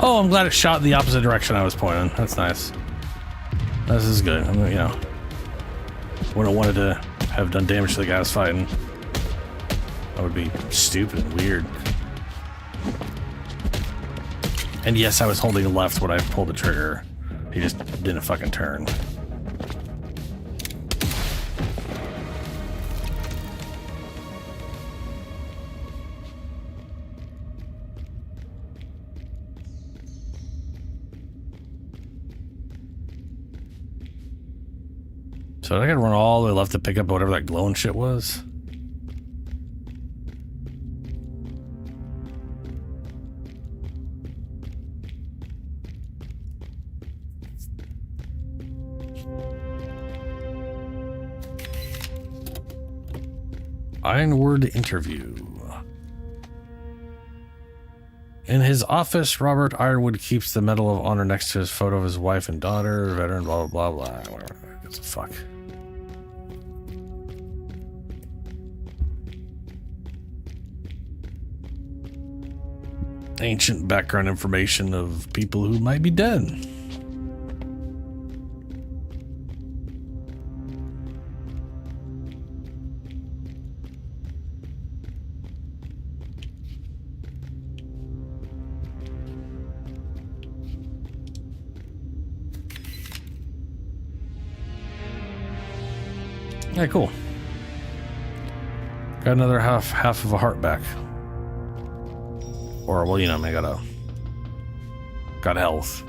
Oh, I'm glad it shot in the opposite direction I was pointing. That's nice. This is good. I'm, you know, would have wanted to have done damage to the guy I was fighting. That would be stupid and weird. And yes, I was holding left when I pulled the trigger. He just didn't fucking turn. So I gotta run all the way left to pick up whatever that glowing shit was. Ironwood interview. In his office, Robert Ironwood keeps the Medal of Honor next to his photo of his wife and daughter, veteran, blah, blah, blah, blah. Whatever. Who gives a fuck? ancient background information of people who might be dead. Yeah, cool. Got another half of a heart back. Or, well, you know, I got health.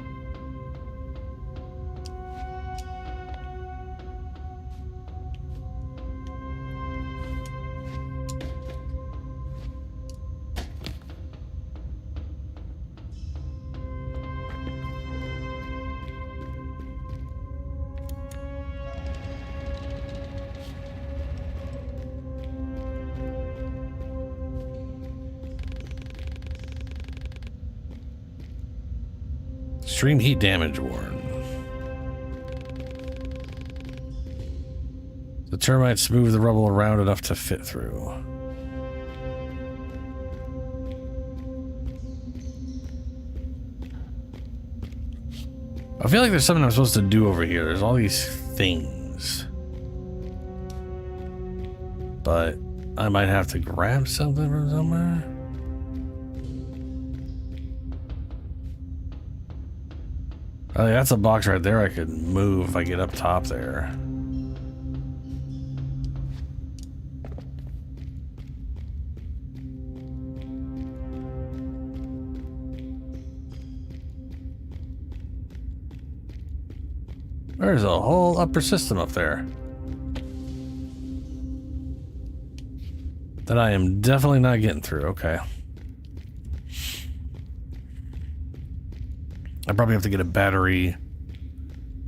Extreme heat damage warn. The termites move the rubble around enough to fit through. I feel like there's something I'm supposed to do over here. There's all these things. But I might have to grab something from somewhere. Oh, that's a box right there I could move if I get up top there. There's a whole upper system up there that I am definitely not getting through. Okay. I probably have to get a battery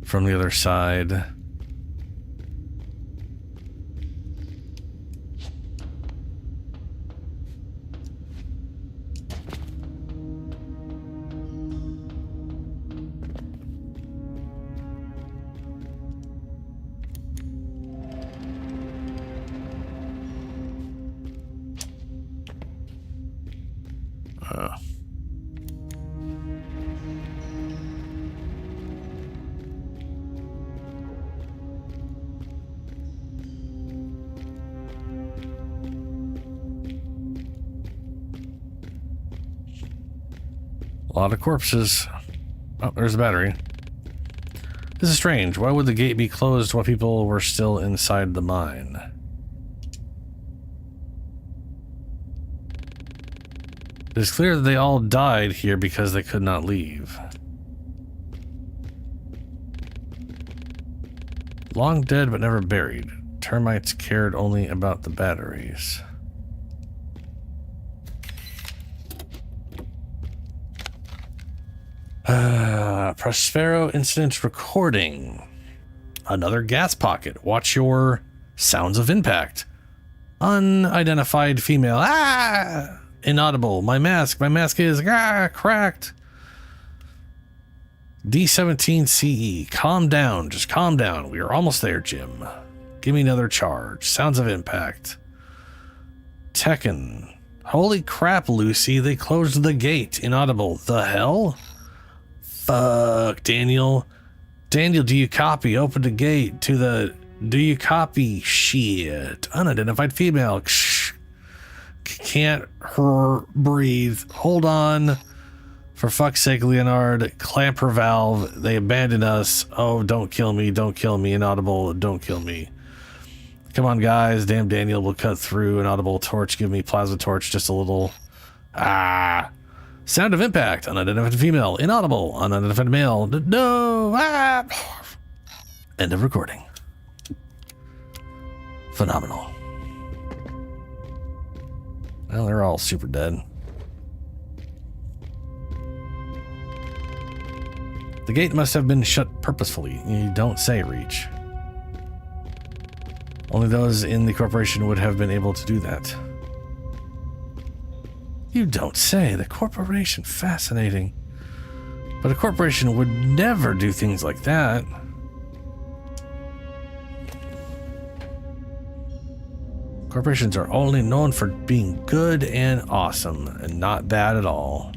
from the other side. A lot of corpses. Oh, there's a battery. This is strange. Why would the gate be closed while people were still inside the mine? It is clear that they all died here because they could not leave. Long dead but never buried. Termites cared only about the batteries. Prospero incident recording. Another gas pocket. Watch your sounds of impact. Unidentified female. Ah! Inaudible. My mask is cracked. D17CE. Calm down. Just calm down. We are almost there, Jim. Give me another charge. Sounds of impact. Tekken. Holy crap, Lucy. They closed the gate. Inaudible. The hell? Fuck, Daniel. Daniel, do you copy? Open the gate to the... Do you copy? Shit. Unidentified female. Can't breathe. Hold on. For fuck's sake, Leonard. Clamp her valve. They abandoned us. Oh, don't kill me. Don't kill me. Inaudible. Don't kill me. Come on, guys. Damn Daniel will cut through. Inaudible torch. Give me plasma torch. Just a little... Ah... Sound of impact. Unidentified female. Inaudible. Unidentified male. No. Ah. End of recording. Phenomenal. Well, they're all super dead. The gate must have been shut purposefully. You don't say, Reach. Only those in the corporation would have been able to do that. You don't say. The corporation. Fascinating. But a corporation would never do things like that. Corporations are only known for being good and awesome, and not bad at all.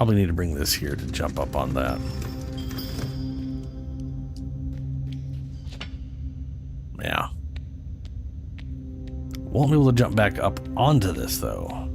probably need to bring this here to jump up on that. Yeah. Won't be able to jump back up onto this, though.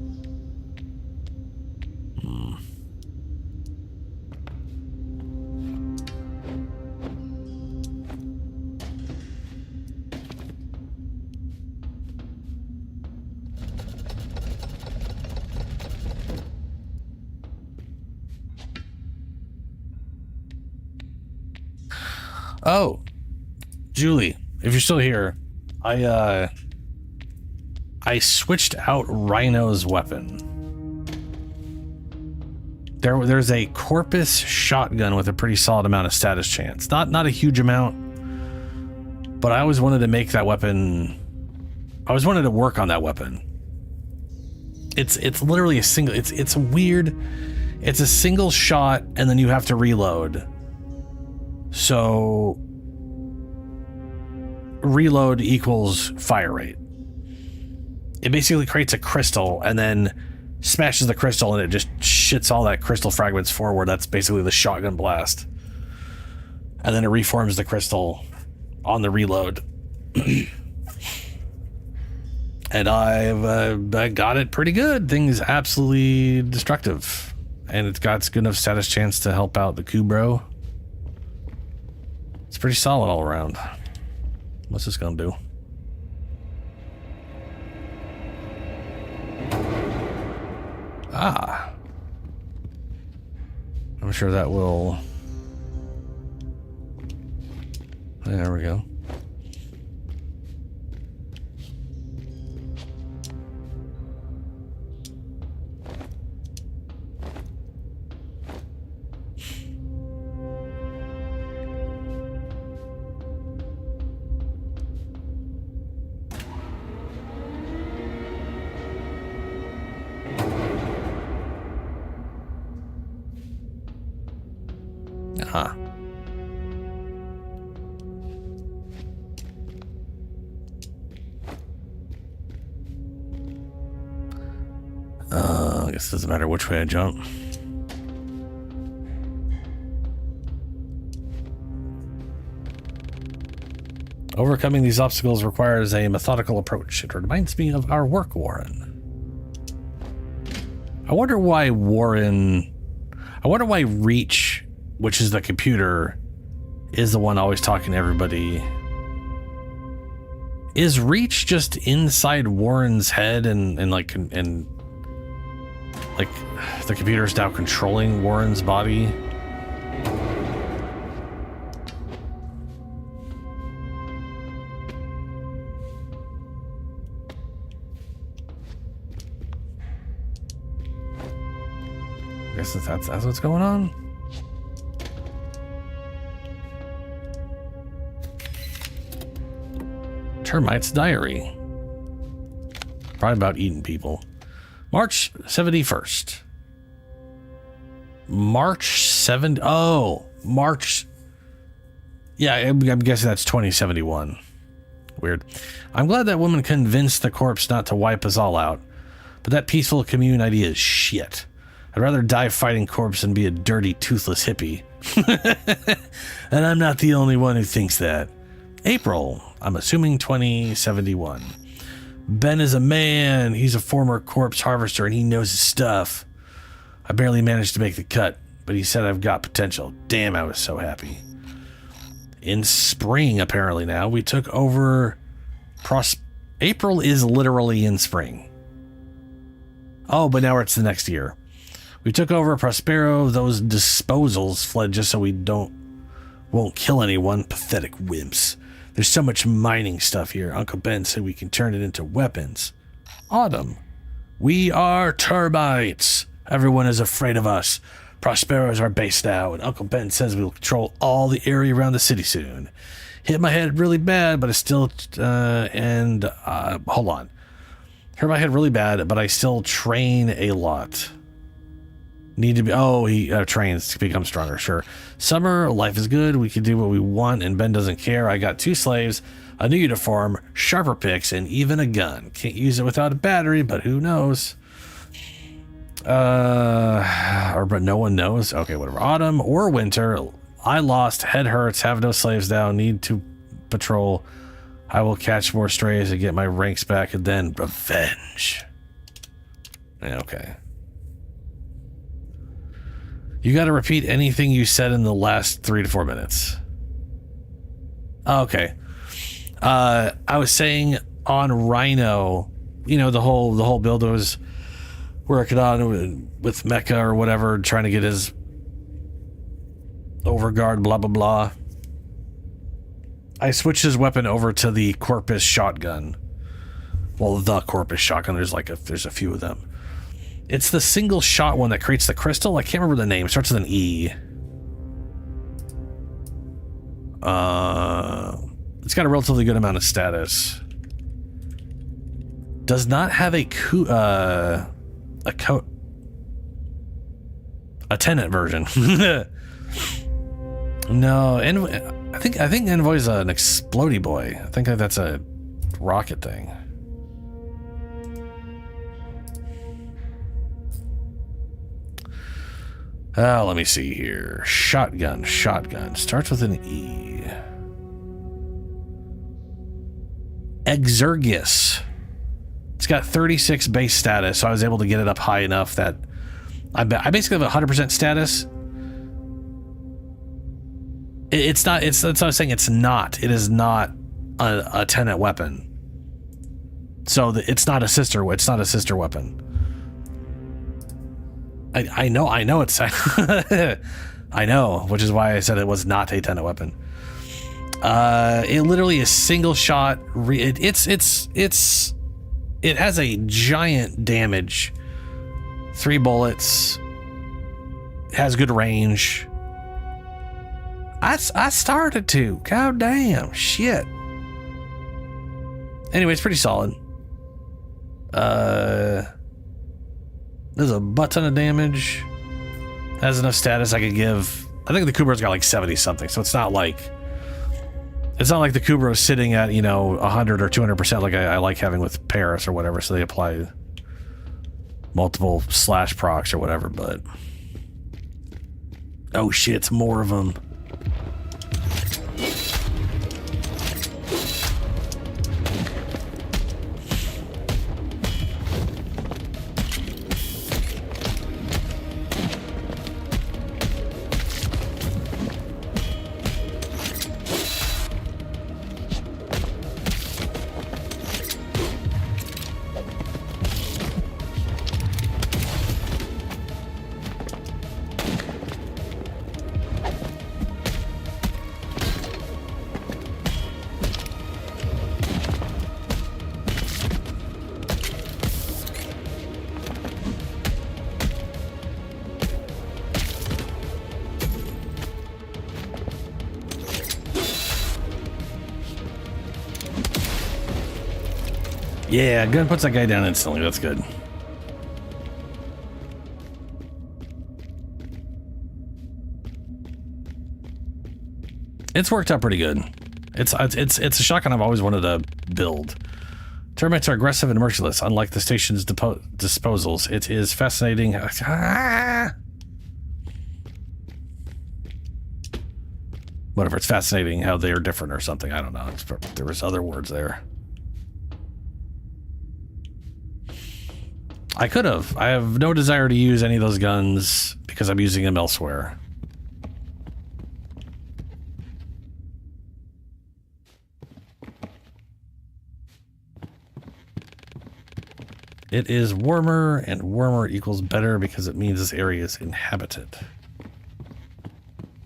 Oh, Julie, if you're still here, I switched out Rhino's weapon. There's a Corpus shotgun with a pretty solid amount of status chance. Not a huge amount, but I always wanted to make that weapon. I always wanted to work on that weapon. It's literally a single. It's weird. It's a single shot, and then you have to reload. So reload equals fire rate. It basically creates a crystal and then smashes the crystal, and it just shits all that crystal fragments forward. That's basically the shotgun blast. And then it reforms the crystal on the reload. And I got it pretty good. Thing's absolutely destructive. And it's got good enough status chance to help out the Kubro. It's pretty solid all around. What's this gonna do? Ah. I'm sure that will... There we go. Huh. I guess it doesn't matter which way I jump. Overcoming these obstacles requires a methodical approach. It reminds me of our work, Warren. I wonder why Reach, which is the computer, is the one always talking to everybody. Is Reach just inside Warren's head and like the computer's now controlling Warren's body? I guess that's what's going on. Termite's Diary. Probably about eating people. March 71st. March 7th. Oh, March. Yeah, I'm guessing that's 2071. Weird. I'm glad that woman convinced the corpse not to wipe us all out. But that peaceful commune idea is shit. I'd rather die fighting corpse than be a dirty, toothless hippie. And I'm not the only one who thinks that. April, I'm assuming 2071. Ben is a man. He's a former corpse harvester and he knows his stuff. I barely managed to make the cut, but he said I've got potential. Damn, I was so happy. In spring, apparently now, we took over... April is literally in spring. Oh, but now it's the next year. We took over Prospero. Those disposals fled just so we won't kill anyone. Pathetic wimps. There's so much mining stuff here. Uncle Ben said we can turn it into weapons. Autumn. We are termites. Everyone is afraid of us. Prospero is our base now, and Uncle Ben says we'll control all the area around the city soon. Hit my head really bad, but I still... hold on. Hurt my head really bad, but I still train a lot. Need to be... Oh, he trains to become stronger, sure. Summer, life is good. We can do what we want, and Ben doesn't care. I got 2 slaves, a new uniform, sharper picks, and even a gun. Can't use it without a battery, but who knows? But no one knows. Okay, whatever. Autumn or winter. I lost. Head hurts. Have no slaves down. Need to patrol. I will catch more strays and get my ranks back, and then revenge. Yeah, okay. You got to repeat anything you said in the last 3 to 4 minutes. Okay. I was saying on Rhino, you know, the whole build I was working on with Mecha or whatever, trying to get his overguard, blah blah blah. I switched his weapon over to the Corpus shotgun. Well, the Corpus shotgun. There's a few of them. It's the single shot one that creates the crystal. I can't remember the name. It starts with an E. It's got a relatively good amount of status. Does not have a tenant version. No, I think Envoy's an explodey boy. I think that's a rocket thing. Let me see here. Shotgun. Starts with an E. Exergus. It's got 36 base status, so I was able to get it up high enough that I basically have 100% status. It's not. That's what I was saying. It's not. It is not a tenant weapon. So it's not a sister. It's not a sister weapon. I know. It's. I know, which is why I said it was not a tenant weapon. It literally is single shot. It has a giant damage. 3 bullets. Has good range. I started to. God damn. Shit. Anyway, it's pretty solid. There's a butt ton of damage. Has enough status I could give. I think the Kubra's got like 70 something, so it's not like the Kubra's sitting at, 100 or 200% like I like having with Paris or whatever, so they apply multiple slash procs or whatever, but oh shit, it's more of them. Yeah, gun puts that guy down instantly. That's good. It's worked out pretty good. It's a shotgun I've always wanted to build. Termites are aggressive and merciless, unlike the station's disposals. It is fascinating. Whatever, it's fascinating how they are different or something. I don't know. There was other words there. I could have. I have no desire to use any of those guns because I'm using them elsewhere. It is warmer, and warmer equals better because it means this area is inhabited.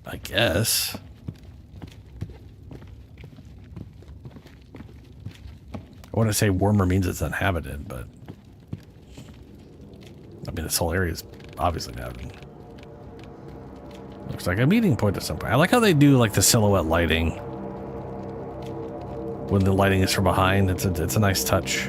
I guess. I want to say warmer means it's inhabited, but I mean, this whole area is obviously inhabited. Looks like a meeting point at some point. I like how they do like the silhouette lighting when the lighting is from behind. It's a nice touch.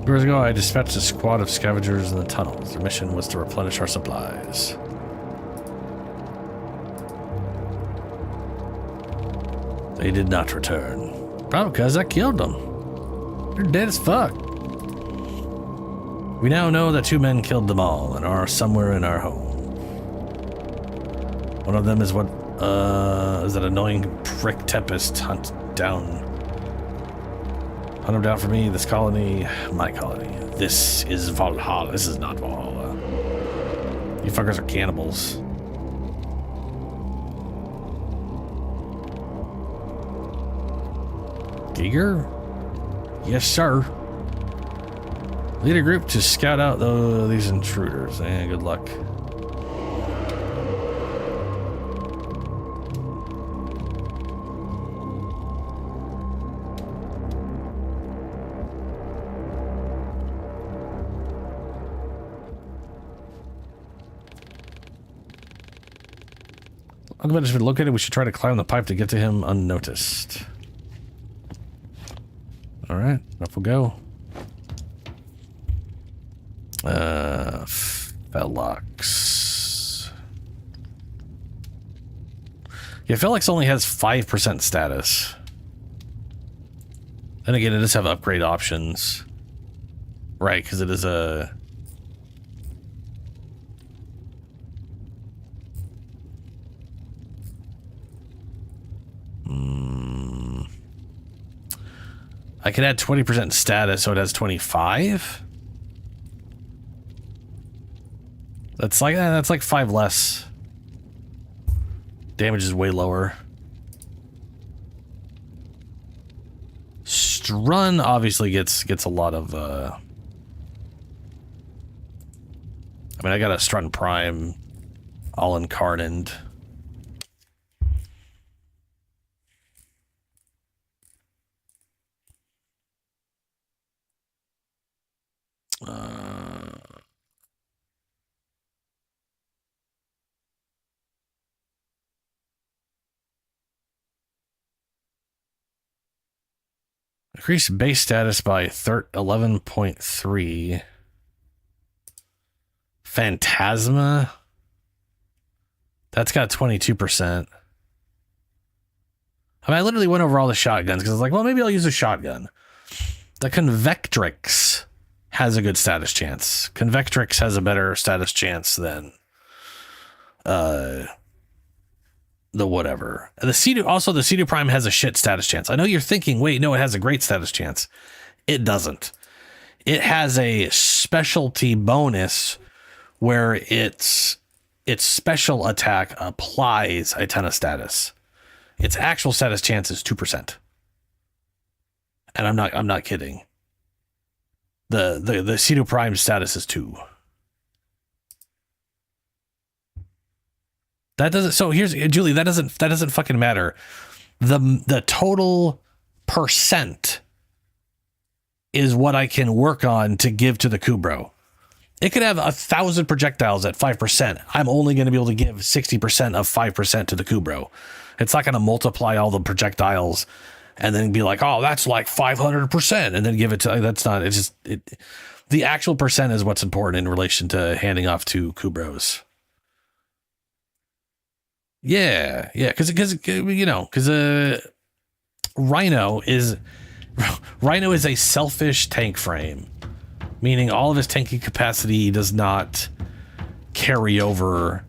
Years ago, I dispatched a squad of scavengers in the tunnels. Their mission was to replenish our supplies. They did not return. Probably because I killed them. They're dead as fuck. We now know that 2 men killed them all and are somewhere in our home. One of them is what, is that annoying prick Tempest hunt down. Hunt him down for me, this colony, my colony. This is Valhalla. This is not Valhalla. You fuckers are cannibals. Giger? Yes, sir. Lead a group to scout out these intruders. Good luck. Argument has been located. We should try to climb the pipe to get to him unnoticed. All right, off we'll go. Felox. Yeah, Felox only has 5% status. Then again, it does have upgrade options. Right, because it is a... I can add 20% status, so it has 25. That's like 5 less. Damage is way lower. Strun obviously gets a lot of. I mean, I got a Strun Prime, all incarnate. Increase base status by 11.3. Phantasma. That's got 22%. I mean, I literally went over all the shotguns because I was like, well, maybe I'll use a shotgun. The Convectrix has a good status chance. Convectrix has a better status chance than the whatever. The C2 Prime has a shit status chance. I know you're thinking, wait, no, it has a great status chance. It doesn't. It has a specialty bonus where its special attack applies a ton of status. Its actual status chance is 2%. And I'm not kidding. The C2 Prime status is 2. That doesn't. So here's Julie. That doesn't fucking matter. The total percent is what I can work on to give to the Kubrow. It could have 1,000 projectiles at 5%. I'm only going to be able to give 60% of 5% to the Kubrow. It's not going to multiply all the projectiles and then be like, oh, that's like 500%, and then give it to. That's not. It's just the actual percent is what's important in relation to handing off to Kubrows. Yeah, because Rhino is a selfish tank frame, meaning all of his tanking capacity does not carry over.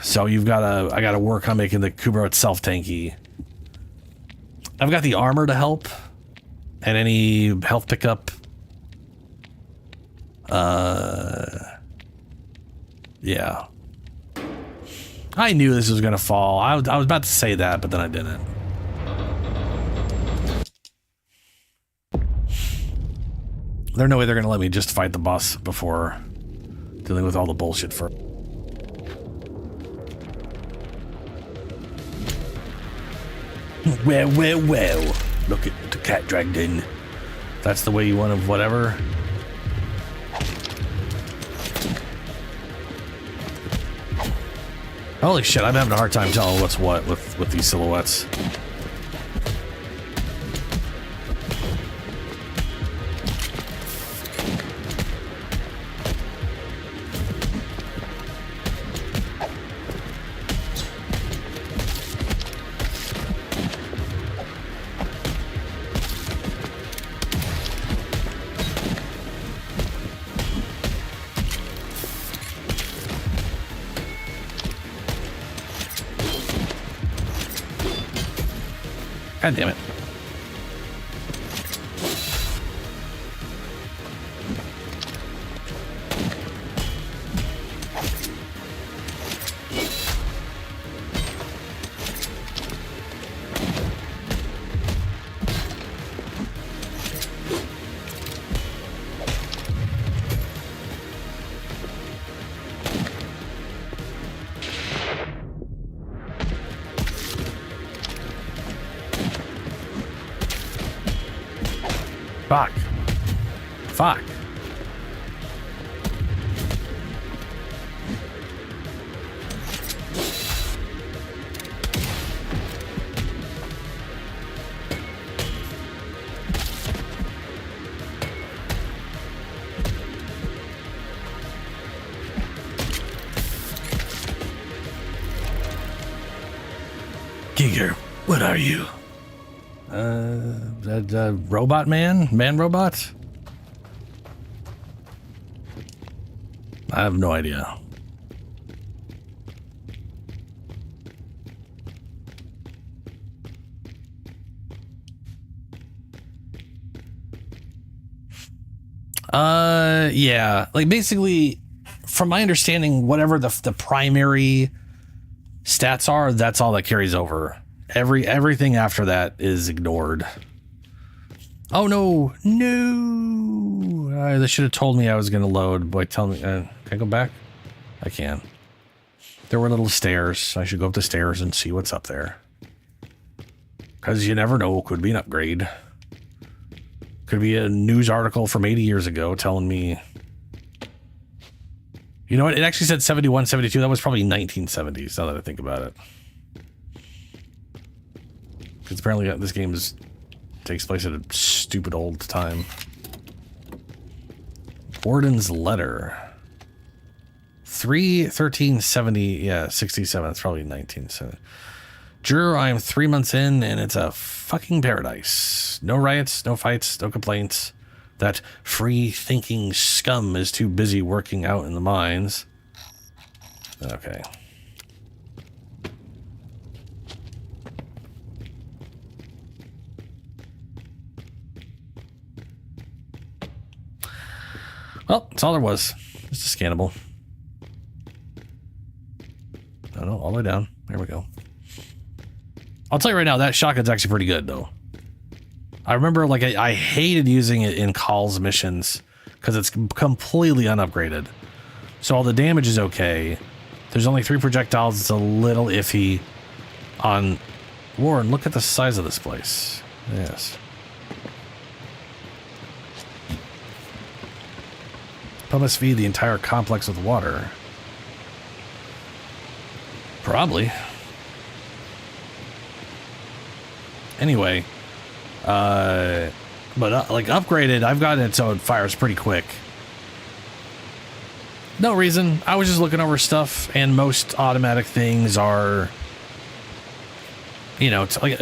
So I gotta work on making the Kubrow itself tanky. I've got the armor to help, and any health pickup. Yeah. I knew this was gonna fall. I was about to say that, but then I didn't. There's no way they're gonna let me just fight the boss before dealing with all the bullshit first. Well. Look at the cat dragged in. That's the way you want of whatever. Holy shit, I'm having a hard time telling what's what with these silhouettes. God damn it. Fuck. Fuck. Giger, what are you? Robot man? Man robot? I have no idea. Yeah. Like, basically, from my understanding, whatever the primary stats are, that's all that carries over. Everything after that is ignored. Oh no, no! They should have told me I was gonna load. Boy, tell me. Can I go back? I can. There were little stairs. I should go up the stairs and see what's up there. Because you never know. Could be an upgrade. Could be a news article from 80 years ago telling me. You know what? It actually said 71, 72. That was probably 1970s. Now that I think about it. Because apparently this game takes place at a stupid old time. Borden's letter. 3/13/70. Yeah, 67. It's probably 1970. Juror, I am 3 months in, and it's a fucking paradise. No riots, no fights, no complaints. That free-thinking scum is too busy working out in the mines. Okay. Well, that's all there was. Just a scannable. No, all the way down. There we go. I'll tell you right now, that shotgun's actually pretty good, though. I remember, like, I hated using it in calls missions because it's completely unupgraded. So all the damage is okay. There's only 3 projectiles. It's a little iffy on... Warren, look at the size of this place. Yes. Pump must feed the entire complex with water. Probably. Anyway, but like upgraded, I've gotten it so it fires pretty quick. No reason. I was just looking over stuff, and most automatic things are, you know, like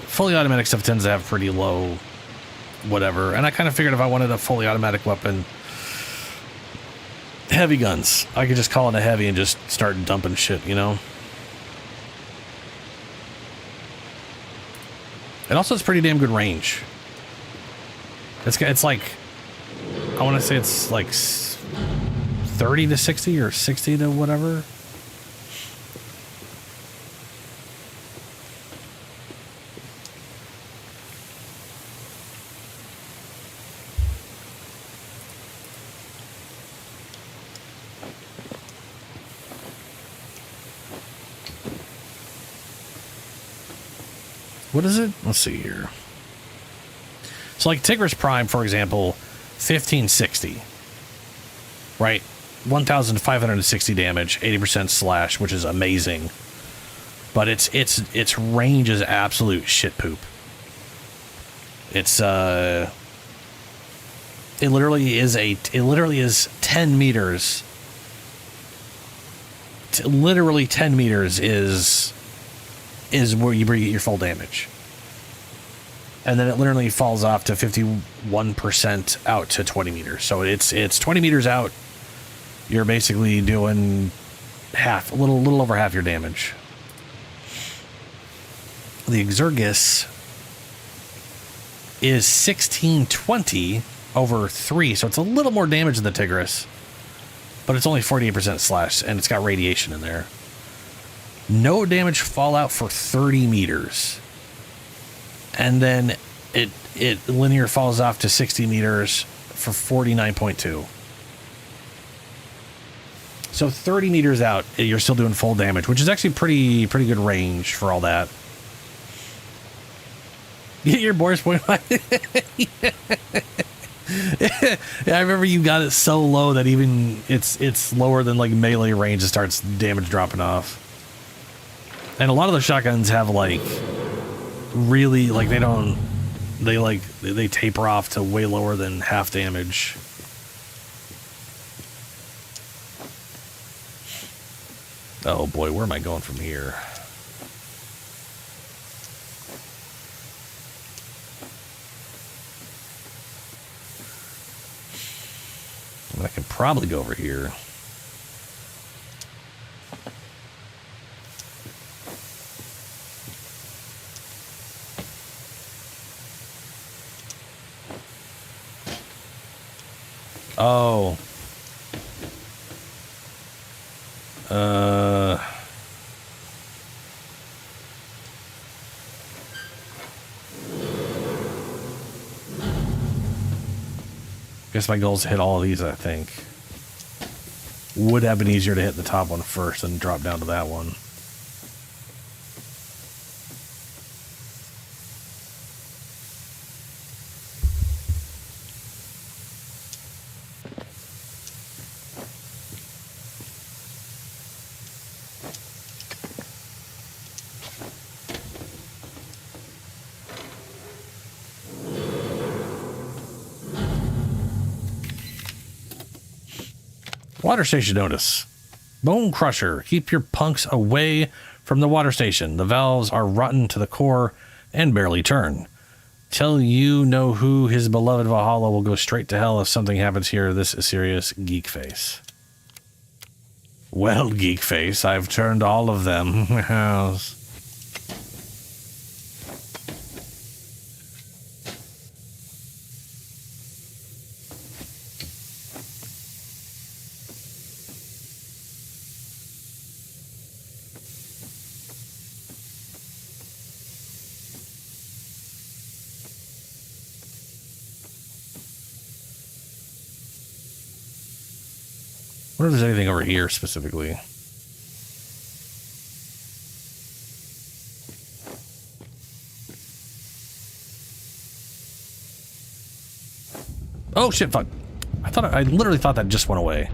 fully automatic stuff tends to have pretty low whatever. And I kind of figured if I wanted a fully automatic weapon, heavy guns, I could just call it a heavy and just start dumping shit, you know? It also has pretty damn good range. It's like, I want to say it's like 30 to 60 or 60 to whatever. What is it? Let's see here. So like Tigris Prime, for example, 1560, right? 1,560 damage, 80% slash, which is amazing. But its range is absolute shit poop. It's it literally is 10 meters. Literally 10 meters is where you get your full damage. And then it literally falls off to 51% out to 20 meters. So it's 20 meters out. You're basically doing a little over half your damage. The Exergus is 1620 over 3, so it's a little more damage than the Tigris, but it's only 48% slash, and it's got radiation in there. No damage fallout for 30 meters. And then it linear falls off to 60 meters for 49.2. So 30 meters out, you're still doing full damage, which is actually pretty good range for all that. Get your Boris point. Yeah, I remember you got it so low that even it's lower than like melee range. It starts damage dropping off. And a lot of the shotguns have like really like they taper off to way lower than half damage. Oh boy, where am I going from here? I can probably go over here. Oh. Guess my goal is to hit all of these, I think. Would have been easier to hit the top one first and drop down to that one. Water station notice. Bone Crusher. Keep your punks away from the water station. The valves are rotten to the core and barely turn. Till you know who his beloved Valhalla will go straight to hell if something happens here. This is serious. Geek Face. Well, Geek Face, I've turned all of them. I wonder if there's anything over here specifically. Oh shit, fuck. I literally thought that just went away.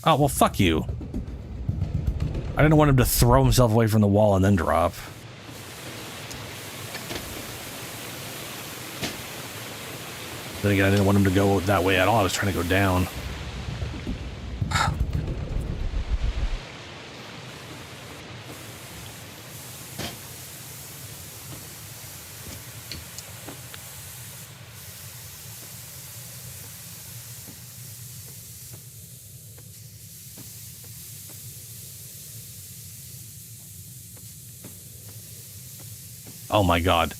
Oh, well, fuck you. I didn't want him to throw himself away from the wall and then drop. Then again, I didn't want him to go that way at all. I was trying to go down. Oh my god.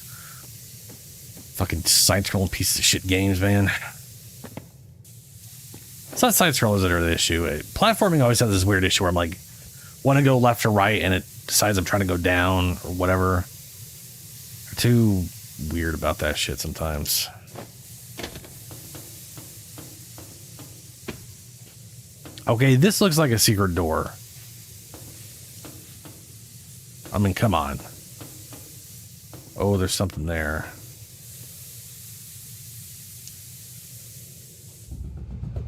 Fucking side-scrolling pieces of shit games, man. It's not side-scrollers that are the issue. Platforming always has this weird issue where I'm like, want to go left or right, and it decides I'm trying to go down or whatever. They're too weird about that shit sometimes. Okay, this looks like a secret door. I mean, come on. Oh, there's something there.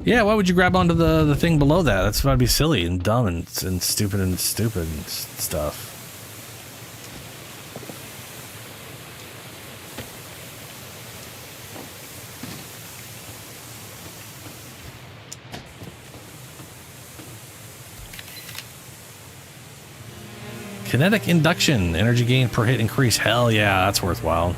Yeah, why would you grab onto the thing below that? That's about to be silly and dumb and stupid and stuff. Kinetic induction. Energy gain per hit increase. Hell yeah, that's worthwhile.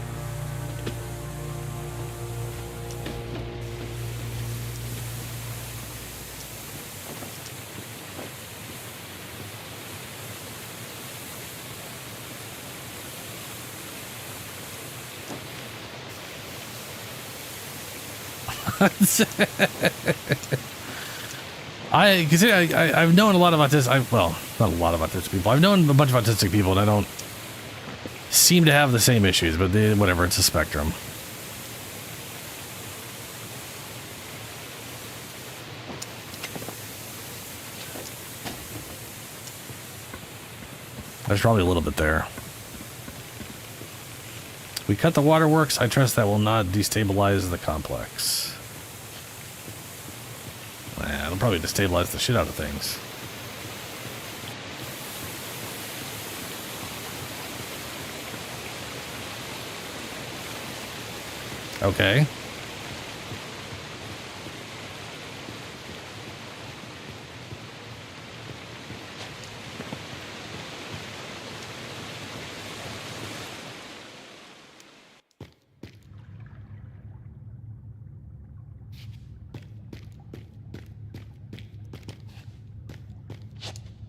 I've known a lot of autistic. Well, not a lot of autistic people. I've known a bunch of autistic people, and I don't seem to have the same issues. But whatever, it's a spectrum. There's probably a little bit there. We cut the waterworks. I trust that will not destabilize the complex. It'll probably destabilize the shit out of things. Okay.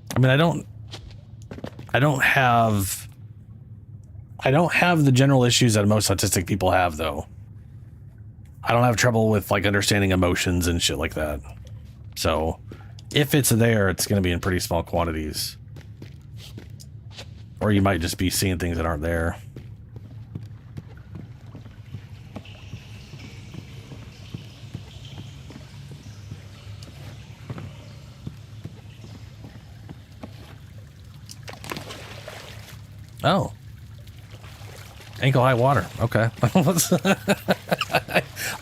I mean, I don't have the general issues that most autistic people have, though. I don't have trouble with, like, understanding emotions and shit like that. So, if it's there, it's going to be in pretty small quantities. Or you might just be seeing things that aren't there. Oh. Ankle high water. Okay.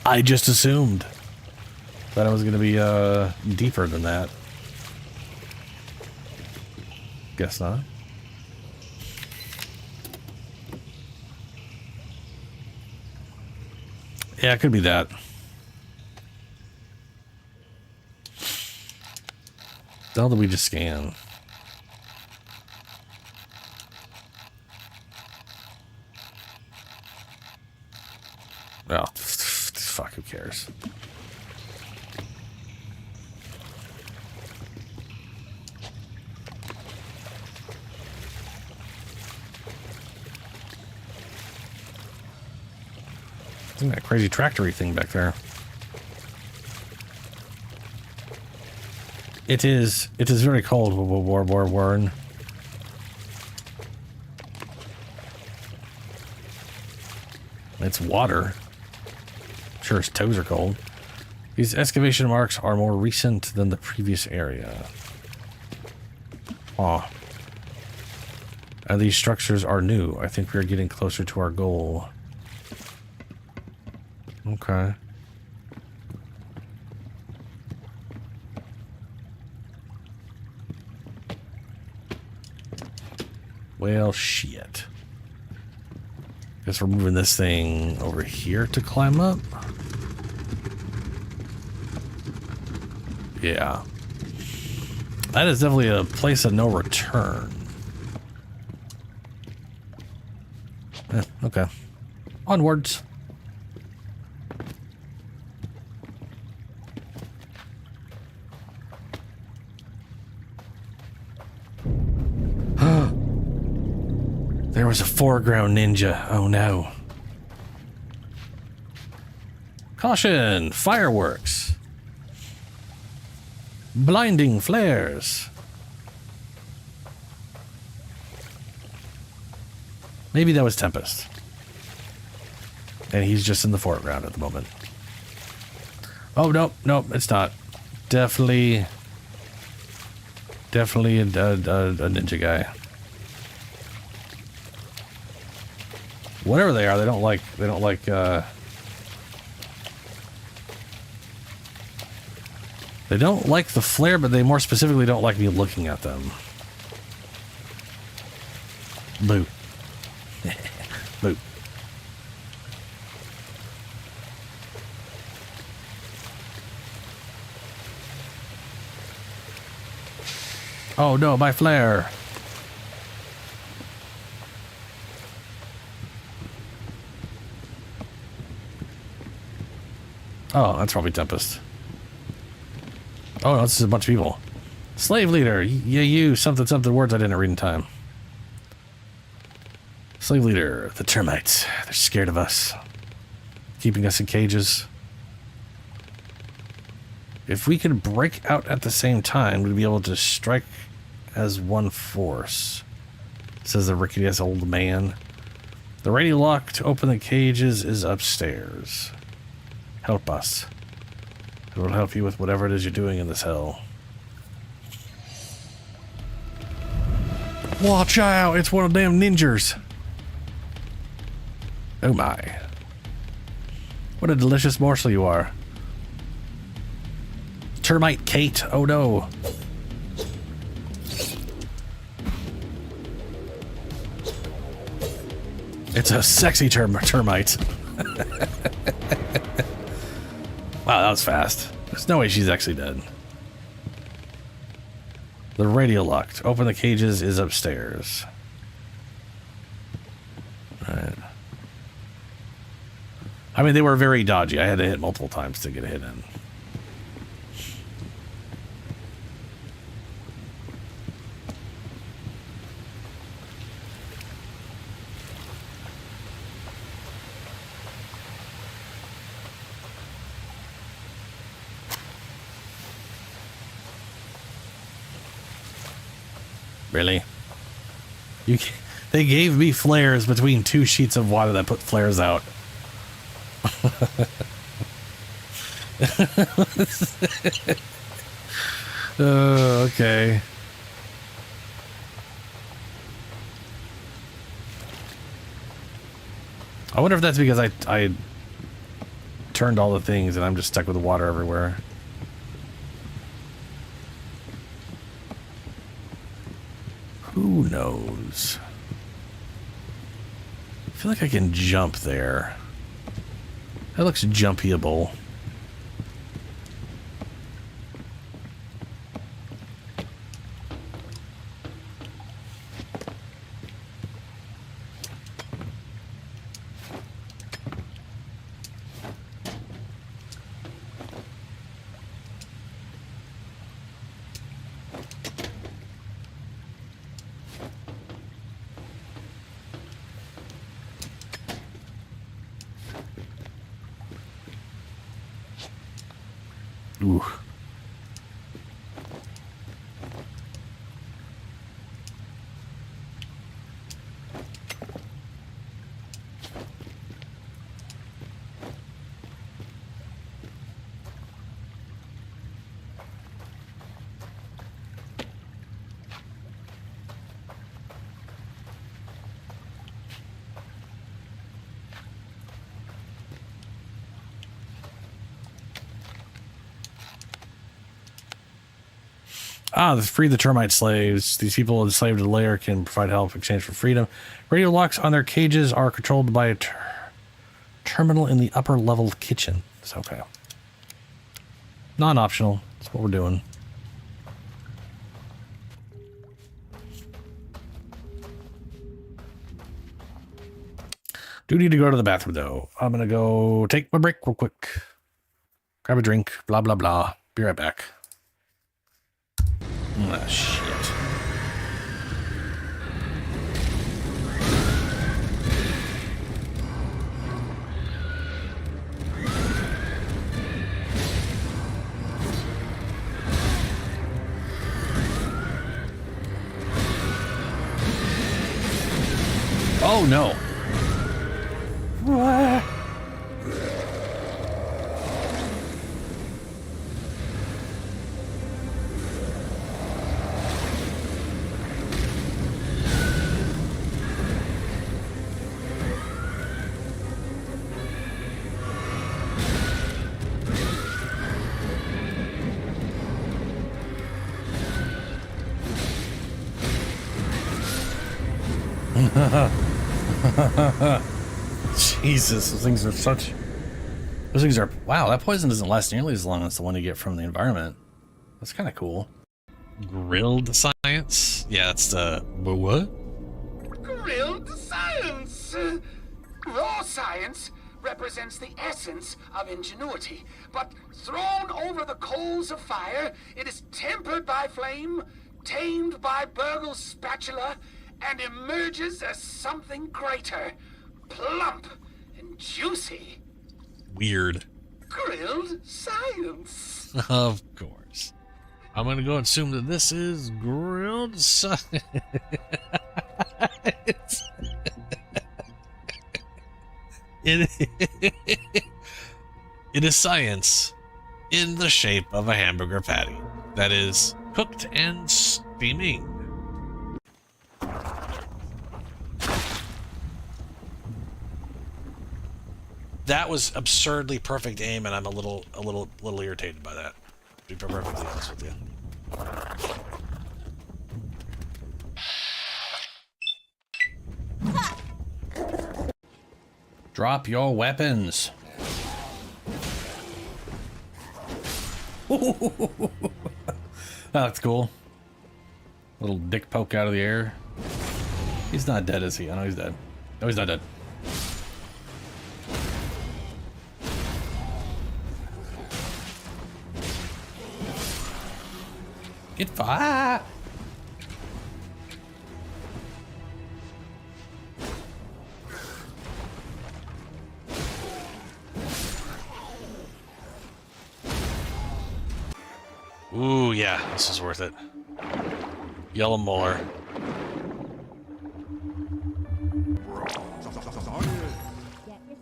I just assumed that it was going to be deeper than that. Guess not. Yeah, it could be that. The hell did we just scan? Oh, fuck, who cares? Isn't that crazy tractory thing back there? It is very cold, Warren. It's water. Sure, his toes are cold. These excavation marks are more recent than the previous area. Aw. And these structures are new. I think we are getting closer to our goal. Okay. Well, shit. Guess we're moving this thing over here to climb up. Yeah. That is definitely a place of no return. Okay. Onwards. There was a foreground ninja. Oh no. Caution! Fireworks! Blinding flares! Maybe that was Tempest. And he's just in the foreground at the moment. Oh, nope, it's not. Definitely a ninja guy. Whatever they are, they don't like they don't like the flare, but they more specifically don't like me looking at them. Boo. Boo. Oh no, my flare. Oh, that's probably Tempest. Oh no, this is a bunch of people. Slave leader, yeah, you something words I didn't read in time. Slave leader, the termites. They're scared of us. Keeping us in cages. If we could break out at the same time, we'd be able to strike as one force, says the rickety-ass old man. The radio lock to open the cages is upstairs. Help us. It will help you with whatever it is you're doing in this hell. Watch out! It's one of them ninjas! Oh my. What a delicious morsel you are. Termite Kate, oh no. It's a sexy termite. Wow, that was fast. There's no way she's actually dead. The radio lock to open the cages is upstairs. Right. I mean, they were very dodgy. I had to hit multiple times to get a hit in. Really? They gave me flares between 2 sheets of water that put flares out. Okay. I wonder if that's because I turned all the things and I'm just stuck with the water everywhere. Who knows? I feel like I can jump there. That looks jumpyable. Ooh. Ah, free the termite slaves. These people enslaved to the lair can provide help in exchange for freedom. Radio locks on their cages are controlled by a terminal in the upper level kitchen. It's okay. Non-optional. That's what we're doing. Do need to go to the bathroom though. I'm gonna go take my break real quick. Grab a drink. Blah blah blah. Be right back. Ah, shit. Oh no. What? Jesus, those things are such... Those things are... Wow, that poison doesn't last nearly as long as the one you get from the environment. That's kind of cool. Grilled science? Yeah, that's the... What? Grilled science! Raw science represents the essence of ingenuity, but thrown over the coals of fire, it is tempered by flame, tamed by Burgle's spatula, and emerges as something greater, plump and juicy. Weird. grilled science. Of course. I'm going to go and assume that this is grilled science. It is science in the shape of a hamburger patty that is cooked and steaming. That was absurdly perfect aim, and I'm a little irritated by that. To be perfectly honest with you. Drop your weapons. That's cool. Little dick poke out of the air. He's not dead, is he? I know he's dead. No, he's not dead. Get fire! Ooh, yeah, this is worth it. Yellow molar.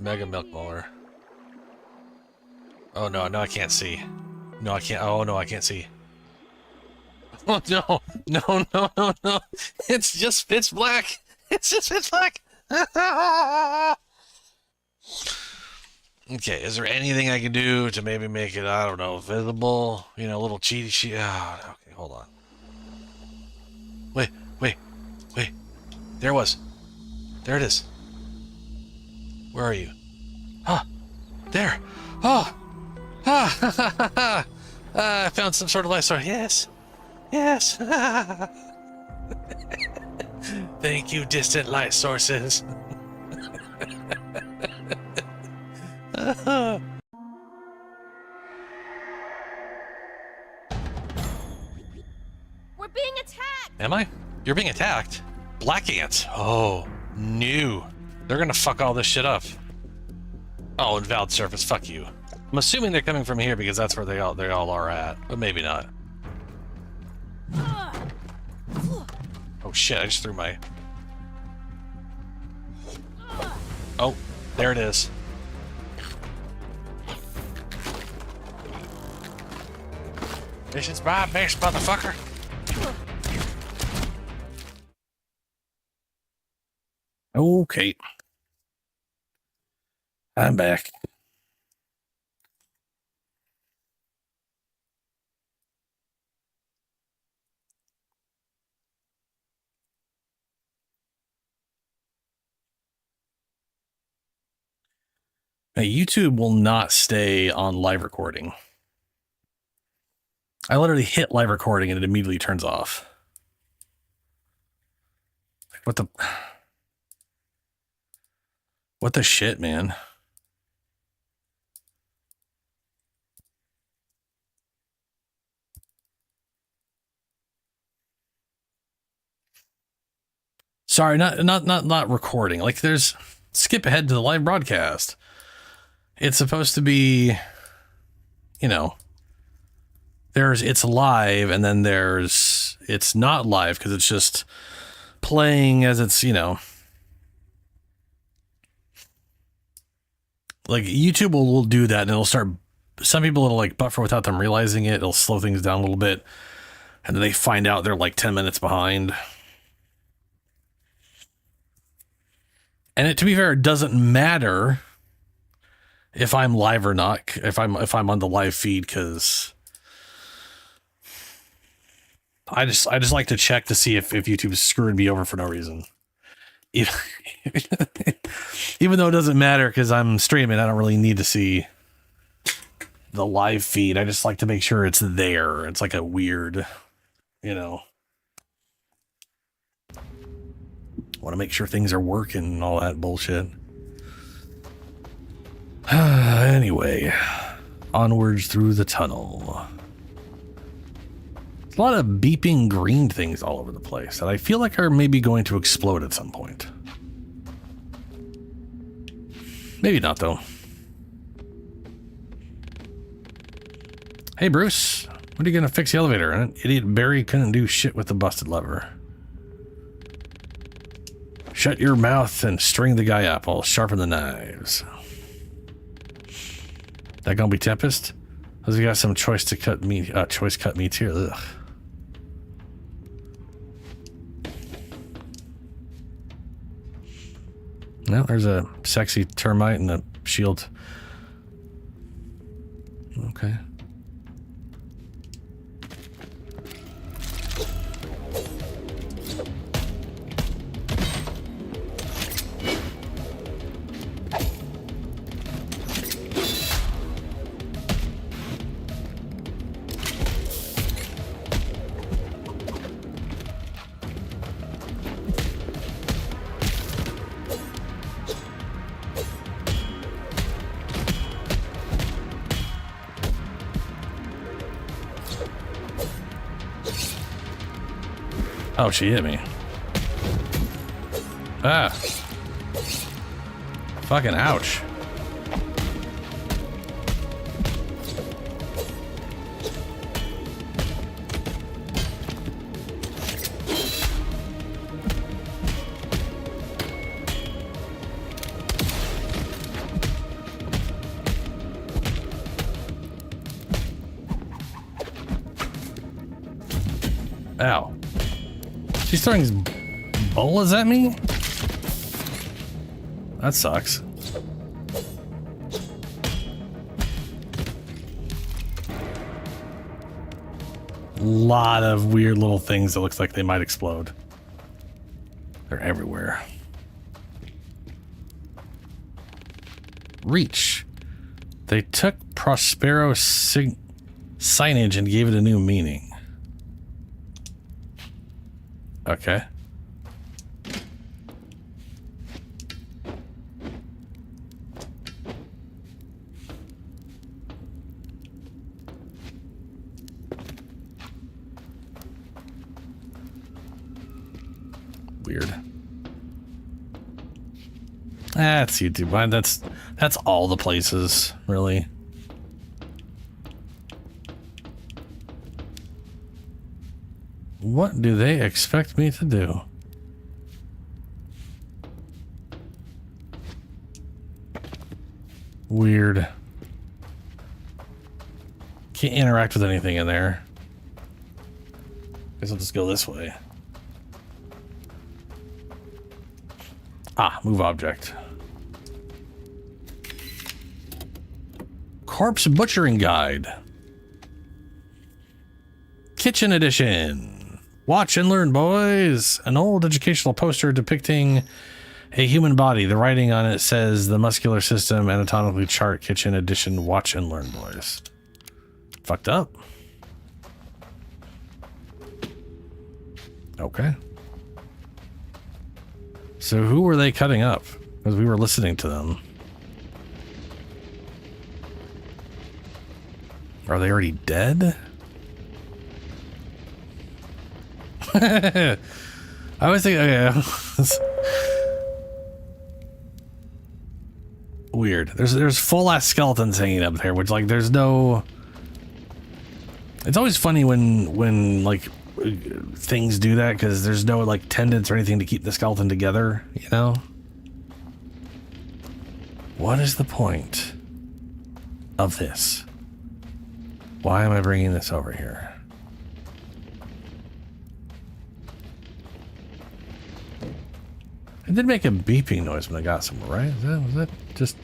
Mega milk molar. Oh no, no, I can't see. No, I can't. Oh no, I can't see. Oh no, no, no, no, no. It's just pitch black. It's just pitch black. Okay, is there anything I can do to maybe make it, I don't know, visible? You know, a little cheaty sheet. Oh, okay, hold on. Wait. There it was. There it is. Where are you? Ah, there. Oh. Ah, I found some sort of life source. Yes. Yes. Thank you, distant light sources. We're being attacked! Am I? You're being attacked? Black ants. Oh, new. They're gonna fuck all this shit up. Oh, invalid surface. Fuck you. I'm assuming they're coming from here because that's where they all are at, but maybe not. Oh shit! I just threw my. Oh, there it is. Mission's my best, motherfucker. Okay. I'm back. Now, YouTube will not stay on live recording. I literally hit live recording and it immediately turns off. Like, what the shit, man? Sorry, not recording. Like, there's skip ahead to the live broadcast. It's supposed to be, you know, it's live, and then it's not live because it's just playing as it's, you know, like YouTube will do that, and it'll start. Some people it'll like buffer without them realizing it. It'll slow things down a little bit, and then they find out they're like 10 minutes behind. And it, to be fair, it doesn't matter if I'm live or not, if I'm on the live feed, because I just like to check to see if YouTube's screwing me over for no reason. Even though it doesn't matter because I'm streaming, I don't really need to see the live feed. I just like to make sure it's there. It's like a weird, you know. Want to make sure things are working and all that bullshit. Anyway, onwards through the tunnel. There's a lot of beeping green things all over the place that I feel like are maybe going to explode at some point. Maybe not, though. Hey, Bruce. When are you going to fix the elevator? Idiot Barry couldn't do shit with the busted lever. Shut your mouth and string the guy up. I'll sharpen the knives. That gonna be Tempest? Because we got some choice cut meat here. Ugh. Well, there's a sexy termite and a shield. Okay. Oh, she hit me. Ah. Fucking ouch. Ow. She's throwing bolas at me? That sucks. Lot of weird little things that looks like they might explode. They're everywhere. Reach. They took Prospero signage and gave it a new meaning. Okay. Weird. That's YouTube. That's all the places, really. What do they expect me to do? Weird. Can't interact with anything in there. Guess I'll just go this way. Ah, move object. Corpse Butchering Guide. Kitchen Edition. Watch and learn, boys. An old educational poster depicting a human body. The writing on it says the muscular system anatomically chart kitchen edition. Watch and learn, boys. Fucked up. Okay. So who were they cutting up? Because we were listening to them. Are they already dead? I always think, okay. Weird. There's full ass skeletons hanging up there, which like there's no. It's always funny when like things do that because there's no like tendons or anything to keep the skeleton together, you know? What is the point of this? Why am I bringing this over here? It did make a beeping noise when I got somewhere, right? Was that just...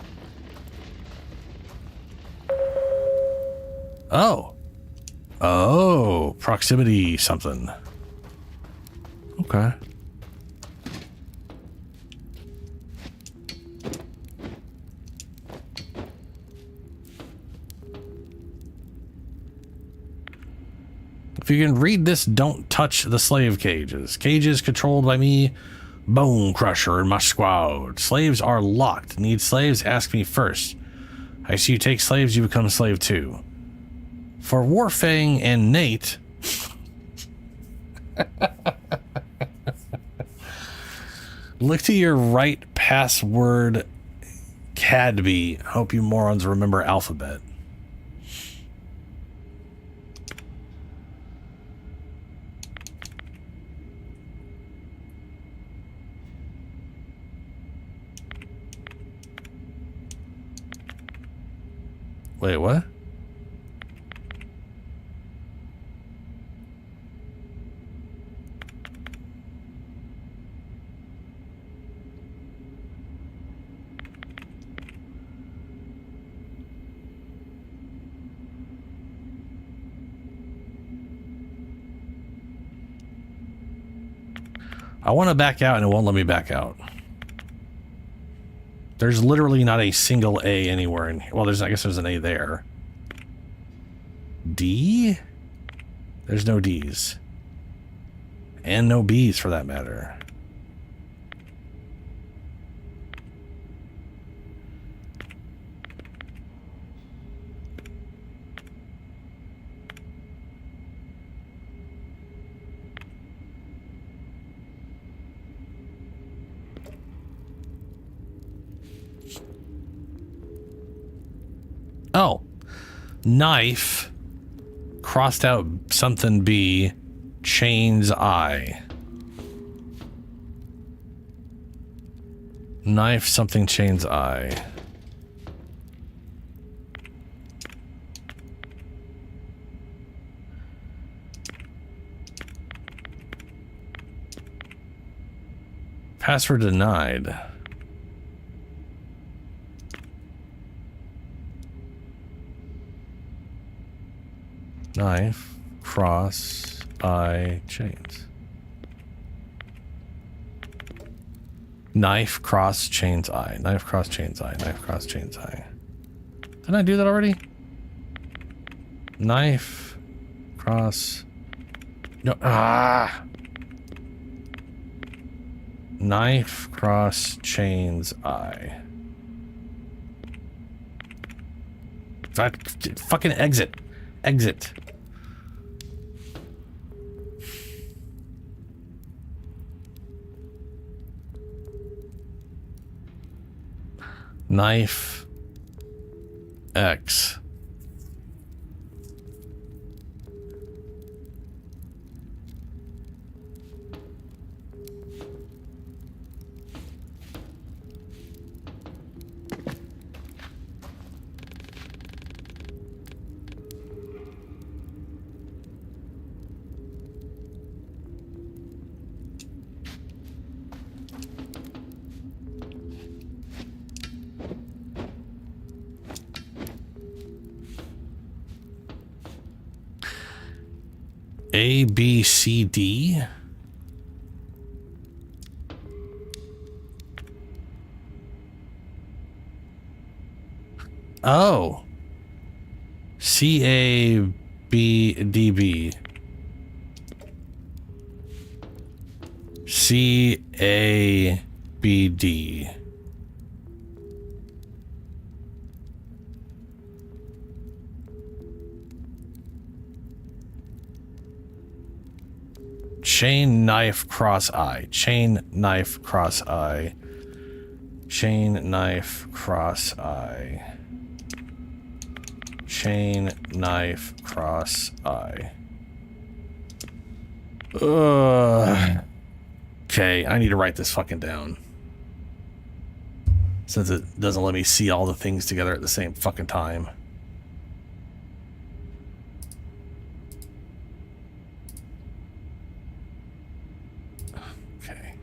Oh. Oh, proximity something. Okay. If you can read this, don't touch the slave cages. Cages controlled by me, Bone Crusher, and my squad. Slaves are locked. Need slaves? Ask me first. I see you take slaves, you become a slave too. For Warfang and Nate... Look to your right, password Cadby. Hope you morons remember alphabet. Wait, what? I want to back out and it won't let me back out. There's literally not a single A anywhere in here. Well, I guess there's an A there. D? There's no D's. And no B's for that matter. Oh, knife, crossed out something B, chains I. Knife, something, chains I. Password denied. Knife, cross, I, chains. Knife, cross, chains, I. Knife, cross, chains, I. Knife, cross, chains, I. Didn't I do that already? Knife, cross. No. Ah! Knife, cross, chains, I. Fucking exit. Exit. Knife. X. A, B, C, D. Oh. C, A, B, D, B. C, A, B, D. Chain, knife, cross, I. Chain, knife, cross, I. Chain, knife, cross, I. Chain, knife, cross, I. Ugh. Okay, I need to write this fucking down. Since it doesn't let me see all the things together at the same fucking time. Okay.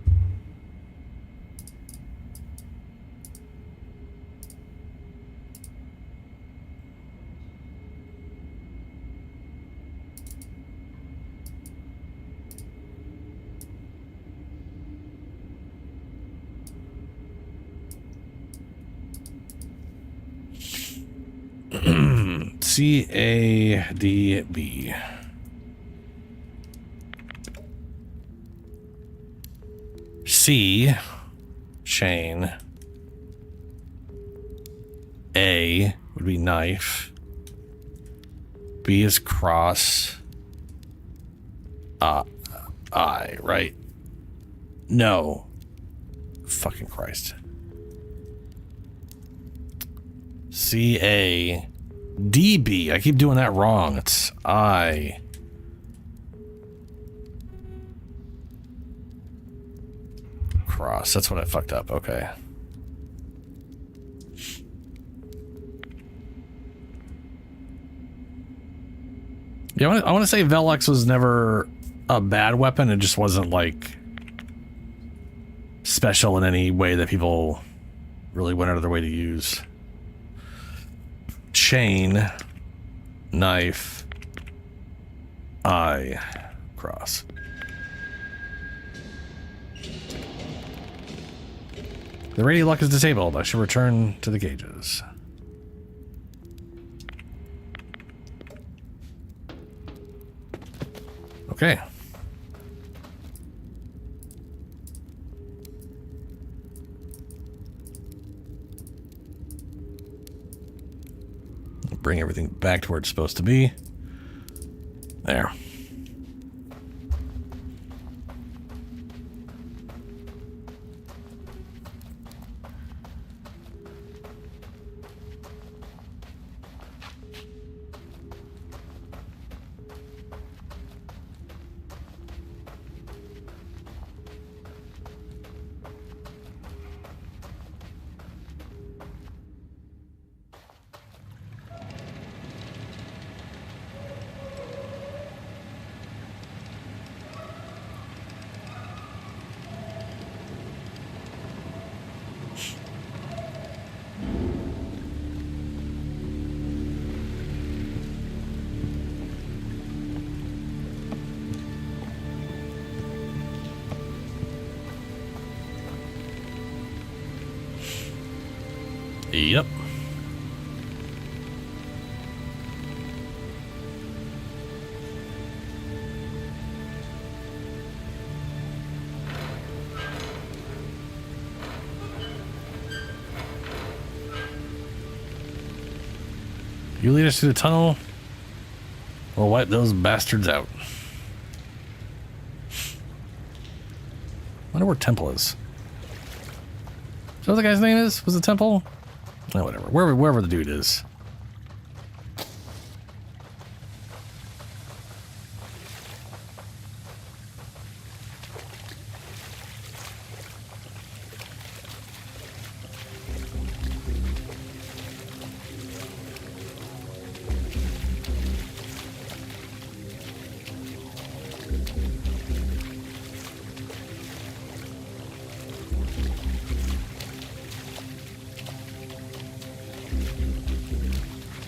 C, A, D, B. C, chain. A would be knife. B is cross. I, right? No. Fucking Christ. C, A, D, B. I keep doing that wrong. It's I. Cross. That's what I fucked up. Okay. Yeah, I want to say Velox was never a bad weapon. It just wasn't like special in any way that people really went out of their way to use. Chain, knife, eye, cross. The radio lock is disabled. I should return to the cages. Okay. Bring everything back to where it's supposed to be. There. Yep. You lead us to the tunnel. We'll wipe those bastards out. Wonder where Temple is. Is that what the guy's name is? Was it Temple? No, whatever. Wherever the dude is.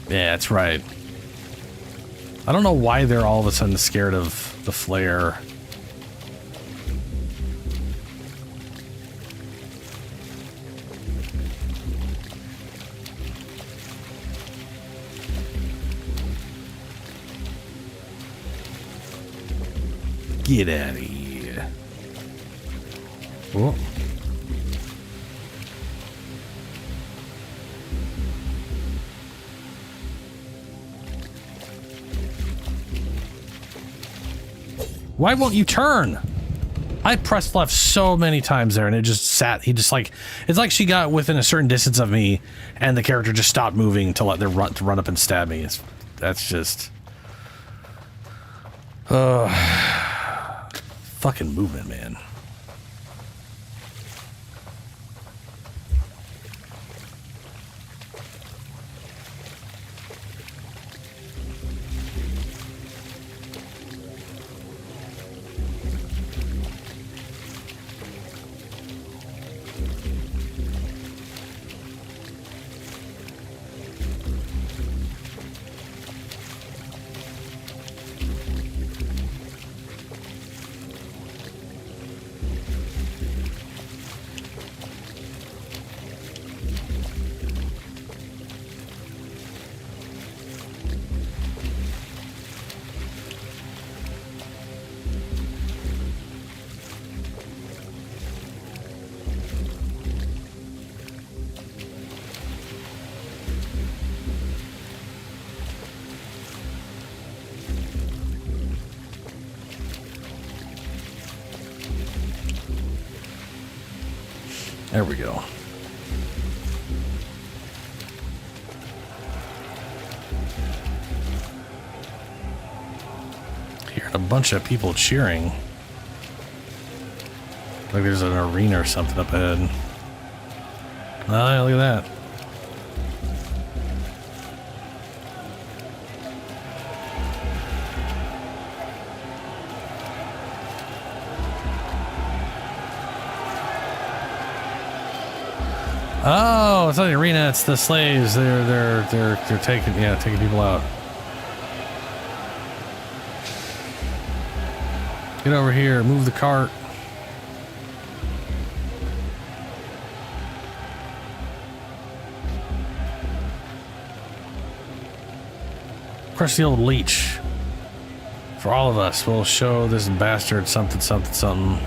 Yeah, that's right. I don't know why they're all of a sudden scared of the flare. Get out of here. Oh. Why won't you turn? I pressed left so many times there and it just sat. He just like, it's like she got within a certain distance of me and the character just stopped moving to let them run up and stab me. That's just fucking movement, man. There we go. Hearing a bunch of people cheering. Like there's an arena or something up ahead. Oh, look at that. Oh, it's not the arena. It's the slaves. They're taking people out. Get over here. Move the cart. Crush the old leech. For all of us, we'll show this bastard something, something, something.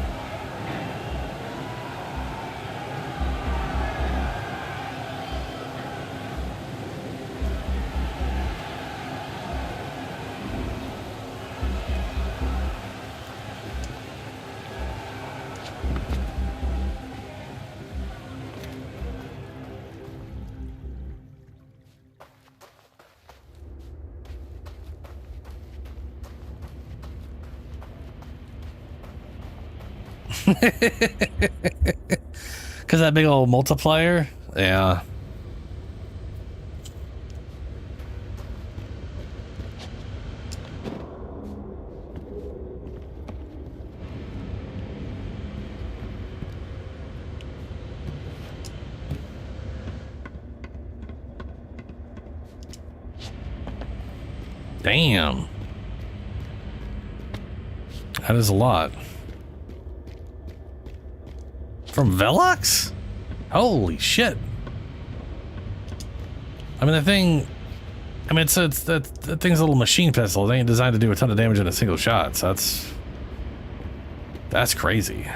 Because that big old multiplier? Yeah. Damn. That is a lot. From Velox? Holy shit. I mean, the thing... I mean, that thing's a little machine pistol. It ain't designed to do a ton of damage in a single shot, so that's crazy.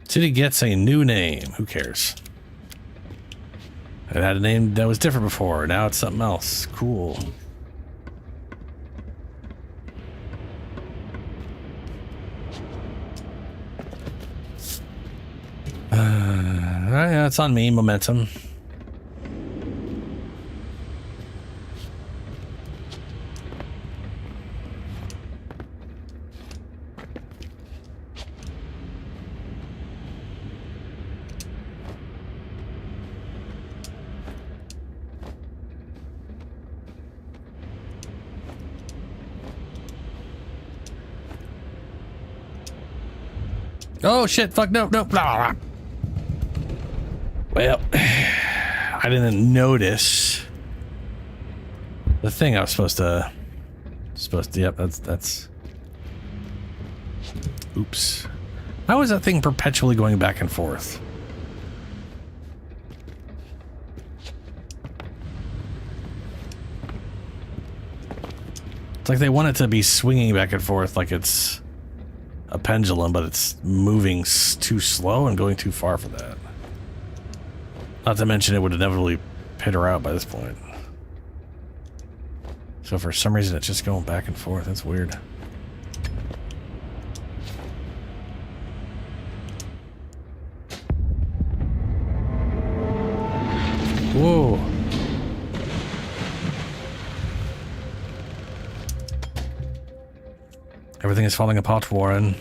City gets a new name. Who cares? It had a name that was different before. Now it's something else. Cool. Yeah, it's on me. Momentum. Oh shit, fuck, no. Blah, blah. Well, I didn't notice the thing I was supposed to, yep, that's, oops. How is that thing perpetually going back and forth? It's like they want it to be swinging back and forth like it's a pendulum, but it's moving too slow and going too far for that. Not to mention it would inevitably pit her out by this point. So for some reason it's just going back and forth. That's weird. Whoa. Everything is falling apart, Warren.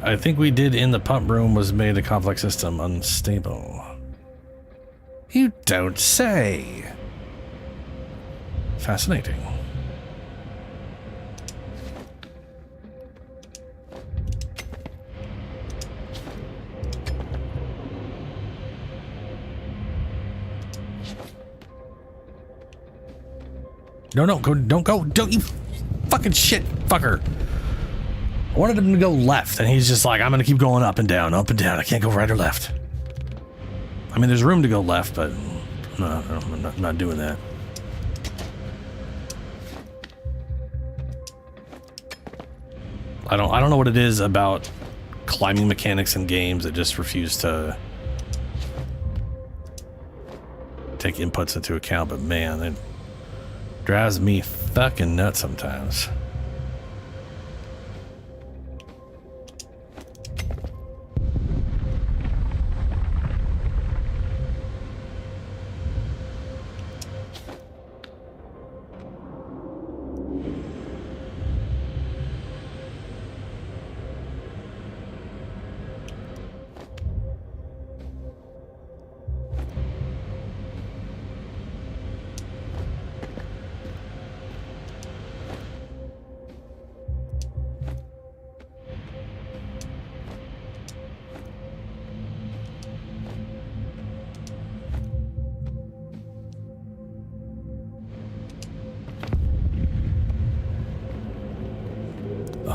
I think we did in the pump room was made a complex system unstable. You don't say. Fascinating. No, don't go, you fucking shit fucker. I wanted him to go left, and he's just like, I'm gonna keep going up and down. I can't go right or left. I mean, there's room to go left, but no, I'm not doing that. I don't know what it is about climbing mechanics in games that just refuse to take inputs into account, but man, it drives me fucking nuts sometimes.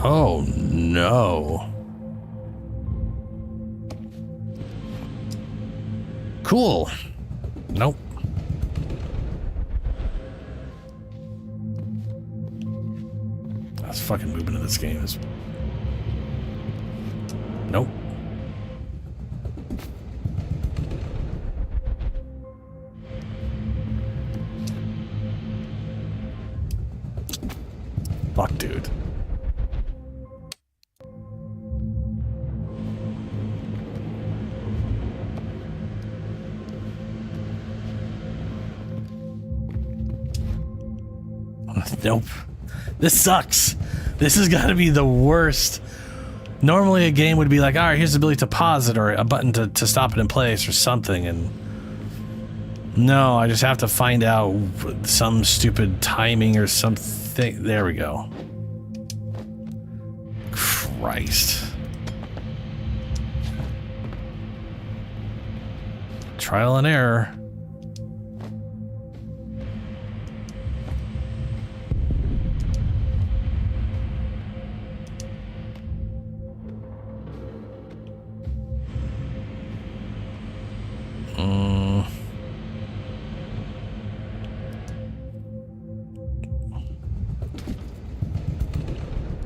Oh no. Cool. Nope. That's fucking movement in this game is. Nope. Fuck, dude. Nope. This sucks. This has got to be the worst. Normally a game would be like, all right, here's the ability to pause it or a button to stop it in place or something. And no, I just have to find out some stupid timing or something. There we go. Christ. Trial and error.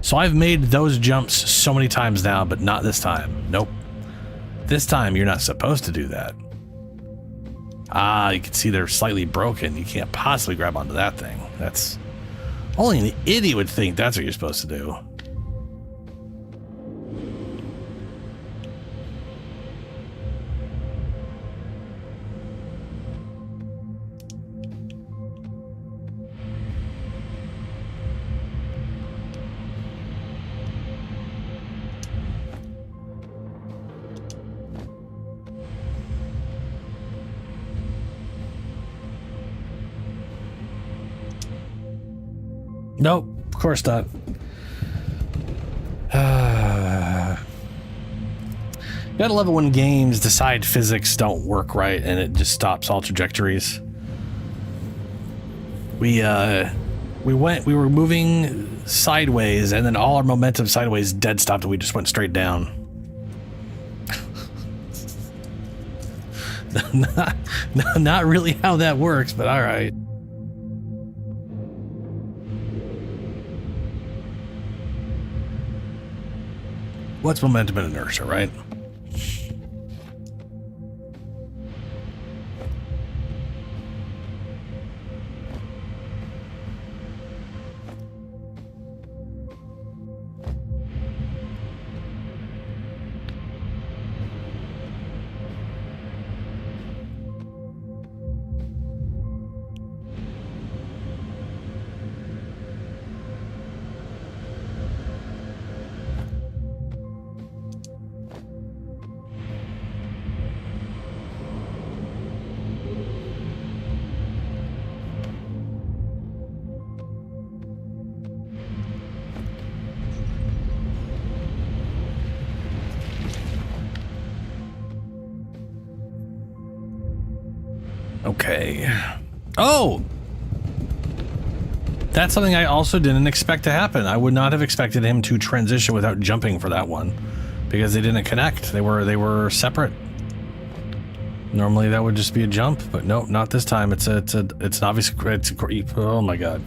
So I've made those jumps so many times now, but not this time. Nope. This time you're not supposed to do that. Ah, you can see they're slightly broken. You can't possibly grab onto that thing. That's... Only an idiot would think that's what you're supposed to do. Nope, of course not. Gotta love it when games decide physics don't work right and it just stops all trajectories. We were moving sideways and then all our momentum sideways dead stopped and we just went straight down. Not really how that works, but all right. What's momentum and inertia, right? Okay. Oh! That's something I also didn't expect to happen. I would not have expected him to transition without jumping for that one. Because they didn't connect. They were separate. Normally that would just be a jump, but nope, not this time. It's an obvious, oh my god.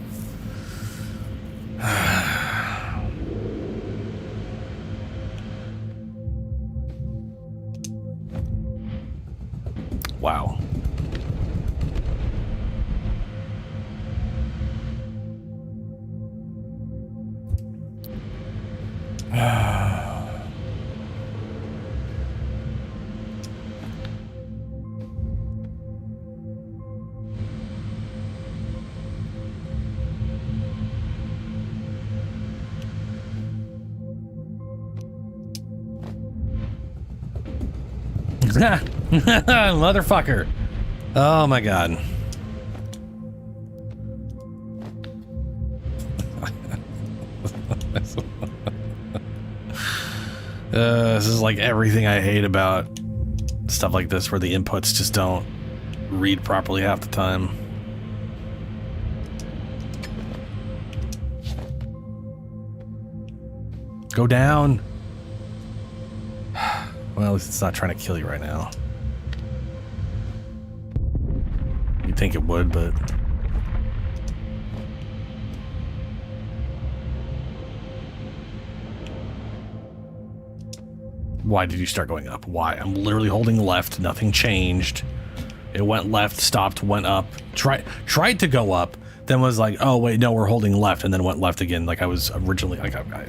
Wow. Motherfucker. Oh my god. This is like everything I hate about stuff like this where the inputs just don't read properly half the time. Go down. Well, at least it's not trying to kill you right now. You'd think it would, but... Why did you start going up? Why? I'm literally holding left. Nothing changed. It went left, stopped, went up. Tried to go up, then was like, oh, wait, no, we're holding left, and then went left again like I was originally... Like, I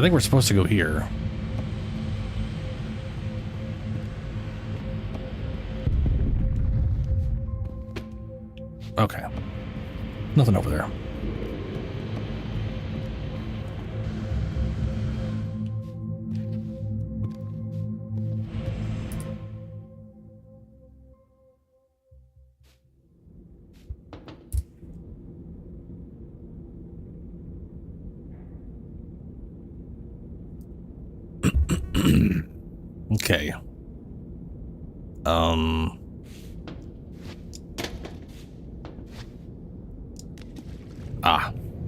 think we're supposed to go here. Okay. Nothing over there. Okay.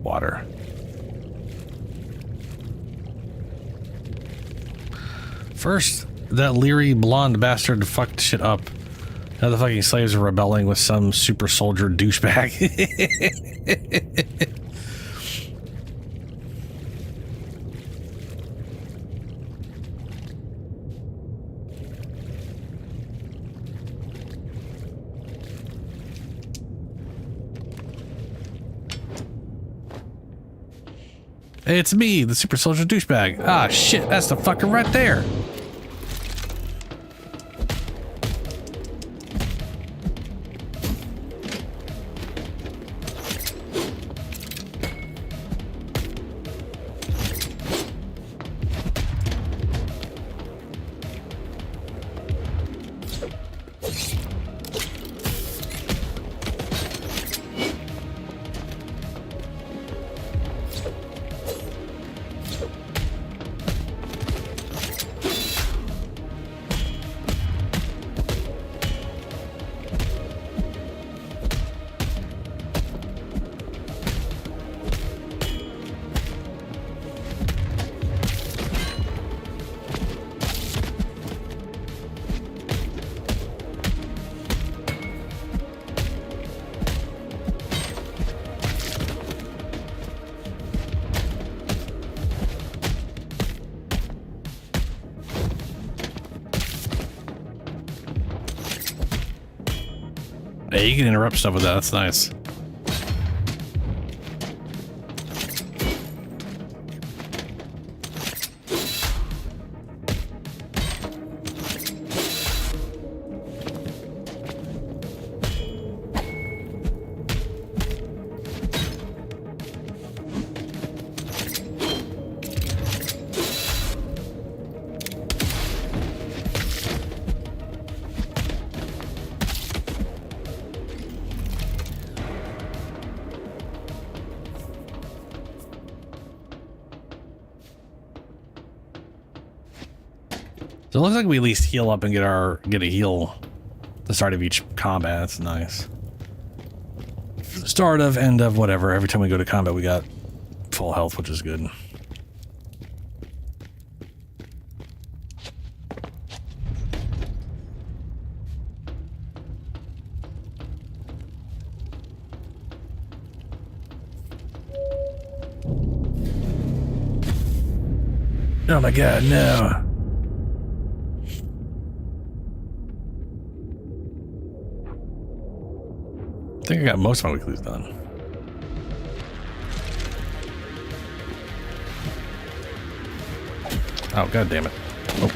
Water. First, that leery blonde bastard fucked shit up. Now the fucking slaves are rebelling with some super soldier douchebag. Hey, it's me, the super soldier douchebag. Ah, shit, that's the fucker right there. Hey, you can interrupt stuff with that. That's nice. So it looks like we at least heal up and get a heal at the start of each combat. That's nice. Start of, end of, whatever. Every time we go to combat, we got full health, which is good. Oh my god, no. I think I got most of my weeklies done. Oh, god damn it. Oh.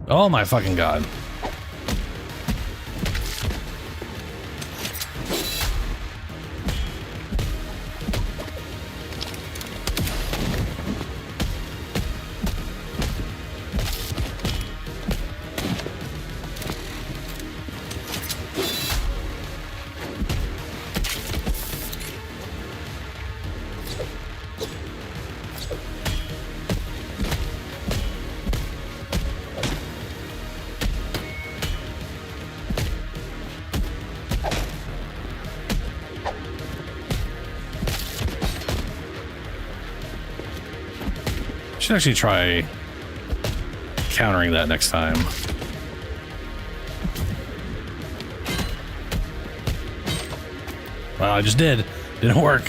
Oh my fucking god. Should actually try countering that next time. Well, I just did. Didn't work.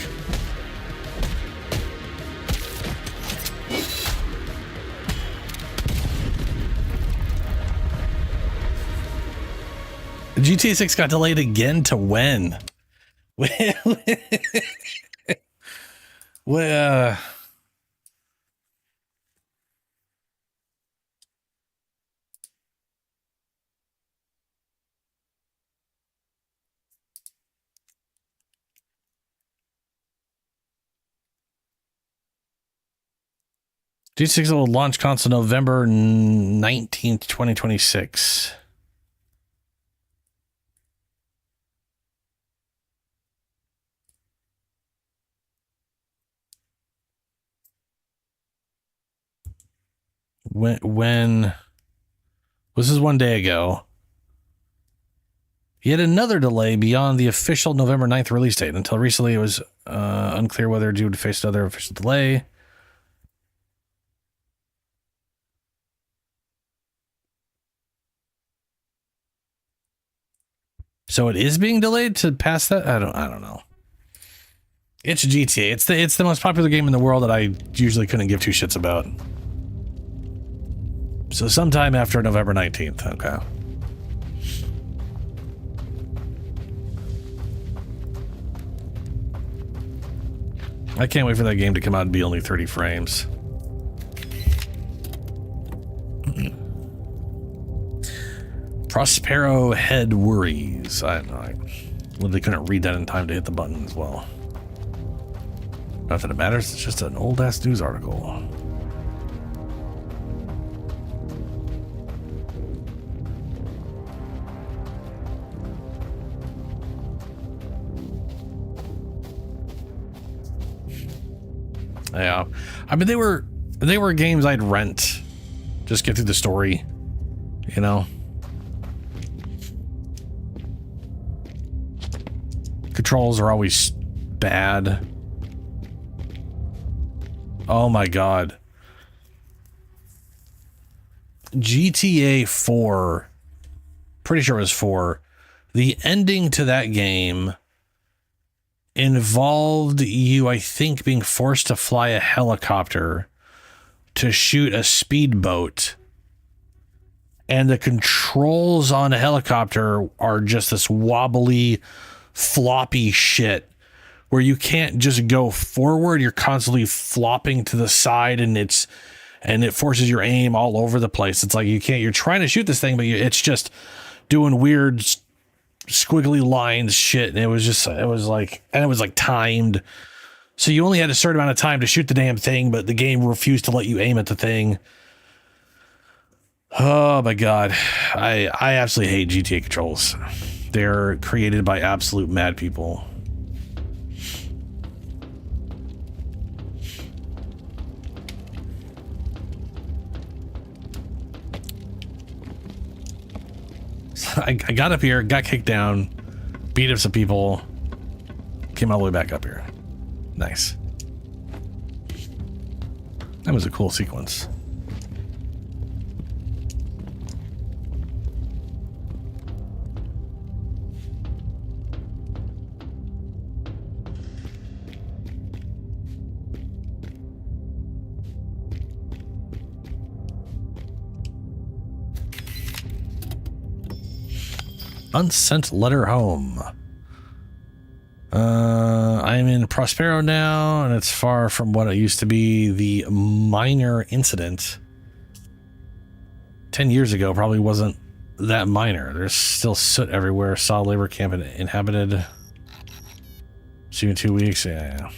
GTA 6 got delayed again to when? Well, GTA 6 will launch console November 19th, 2026. When this is 1 day ago. Yet another delay beyond the official November 9th release date. Until recently, it was unclear whether due to face another official delay. So it is being delayed to pass that? I don't know. It's GTA. It's the most popular game in the world that I usually couldn't give two shits about. So sometime after November 19th, okay. I can't wait for that game to come out and be only 30 frames. Prospero head worries. I literally couldn't read that in time to hit the button as well. Not that it matters, it's just an old ass news article. Yeah, I mean they were games I'd rent, just get through the story, you know. Controls are always bad. Oh my god. GTA 4, pretty sure it was 4. The ending to that game involved you, I think, being forced to fly a helicopter to shoot a speedboat. And the controls on a helicopter are just this wobbly, floppy shit where you can't just go forward. You're constantly flopping to the side, and it forces your aim all over the place. It's like you're trying to shoot this thing, but it's just doing weird squiggly lines shit, and it was like timed, so you only had a certain amount of time to shoot the damn thing, but the game refused to let you aim at the thing. Oh my god, I absolutely hate GTA controls. They're created by absolute mad people. I got up here, got kicked down, beat up some people, came all the way back up here. Nice. That was a cool sequence. Unsent letter home. I'm in Prospero now, and it's far from what it used to be. The minor incident 10 years ago probably wasn't that minor. There's still soot everywhere. Saw labor camp inhabited. See you in 2 weeks. Yeah.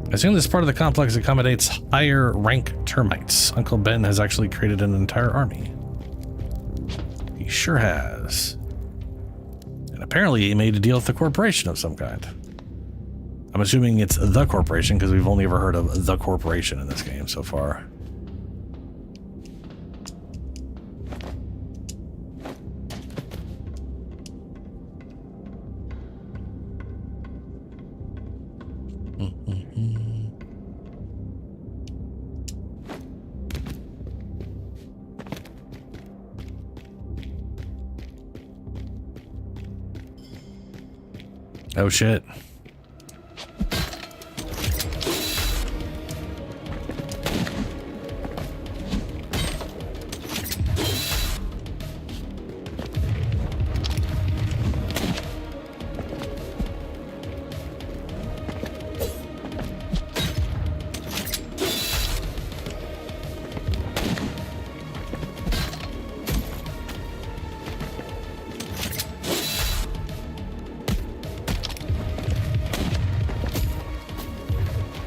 I assume this part of the complex accommodates higher rank termites. Uncle Ben has actually created an entire army. He sure has. Apparently, he made a deal with the corporation of some kind. I'm assuming it's the corporation because we've only ever heard of the corporation in this game so far. Oh shit.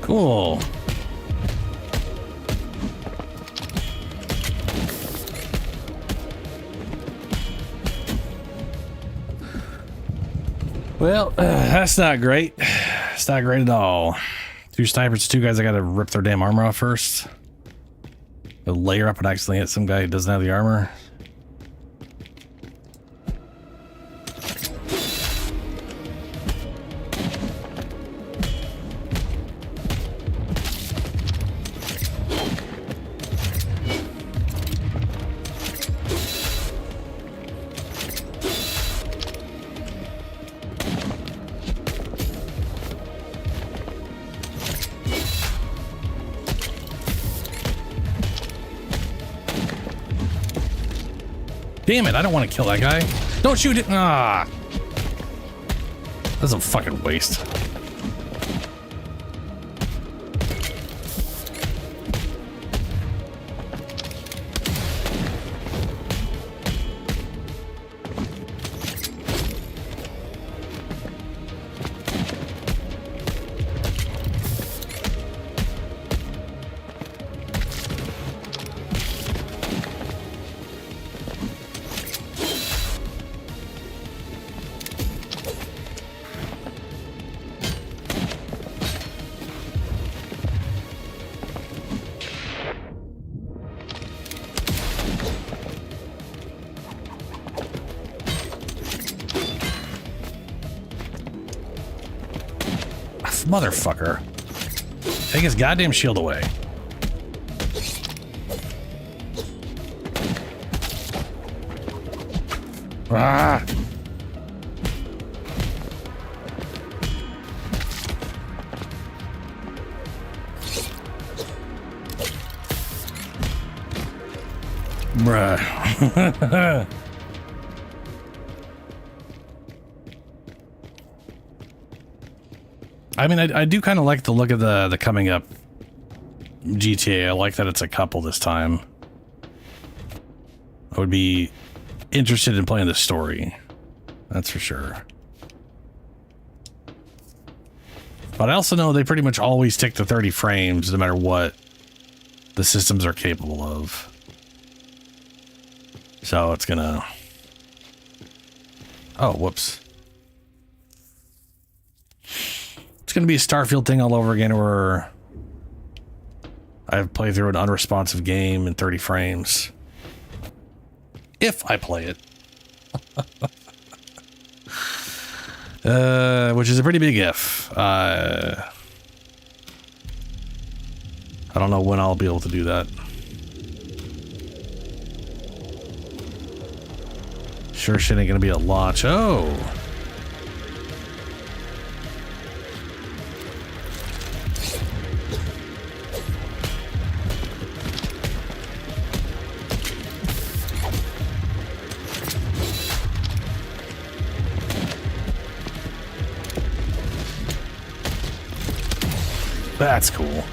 Cool. Well, that's not great. It's not great at all. 2 snipers, 2 guys I gotta rip their damn armor off first. A layer up and accidentally hit some guy who doesn't have the armor. Damn it, I don't want to kill that guy. Don't shoot it. Ah. That's a fucking waste. Motherfucker. Take his goddamn shield away. Ah. Bruh. I mean, I do kind of like the look of the coming up GTA. I like that it's a couple this time. I would be interested in playing the story. That's for sure. But I also know they pretty much always stick to 30 frames no matter what the systems are capable of. So it's gonna... Oh, whoops. It's going to be a Starfield thing all over again where I've played through an unresponsive game in 30 frames. If I play it. Which is a pretty big if. I don't know when I'll be able to do that. Sure shit ain't going to be at launch. Oh! That's cool.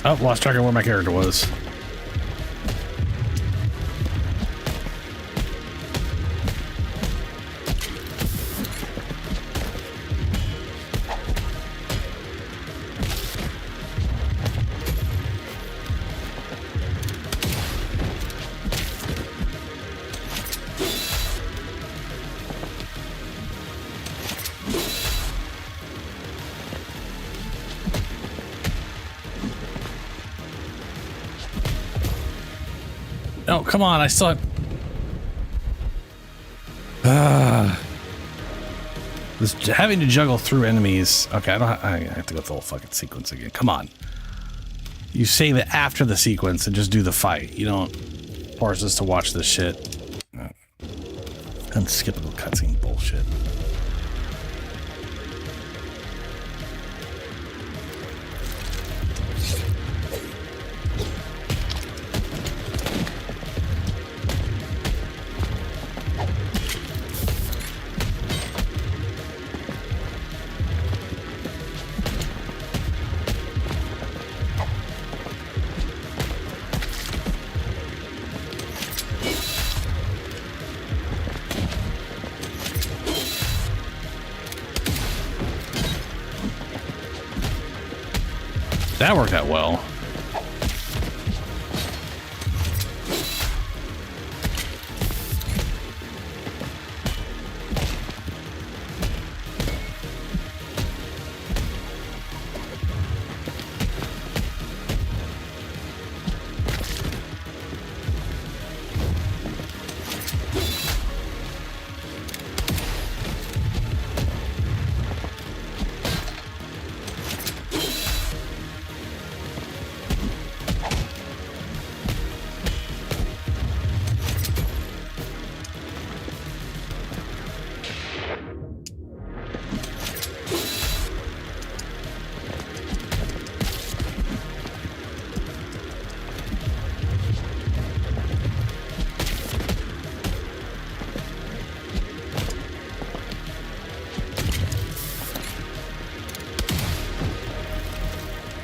Oh, lost track of where my character was. Oh, come on, I still have... This having to juggle through enemies. Okay, I have to go through the whole fucking sequence again. Come on. You save it after the sequence and just do the fight. You don't force us to watch this shit. Unskippable cutscene bullshit. That worked out well.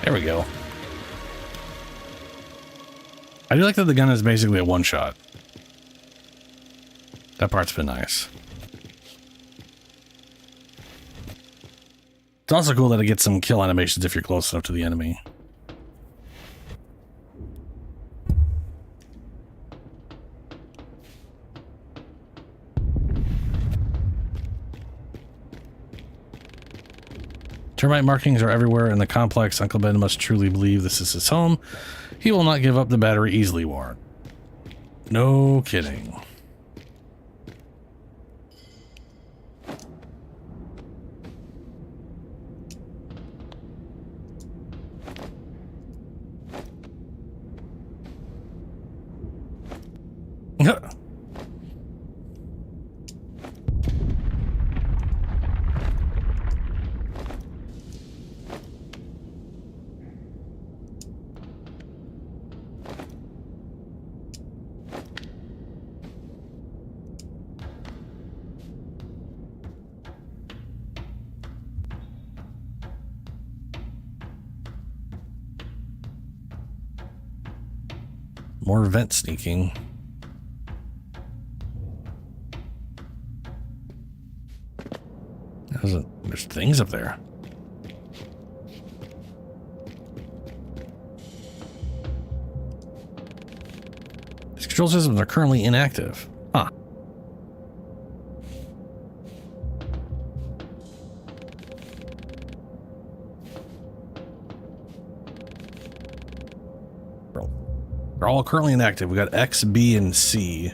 There we go. I do like that the gun is basically a one-shot. That part's been nice. It's also cool that it gets some kill animations if you're close enough to the enemy. Termite markings are everywhere in the complex. Uncle Ben must truly believe this is his home. He will not give up the battery easily, Warren. No kidding. More vent sneaking. There's things up there. These control systems are currently inactive. Huh. They're all currently inactive. We got X, B, and C.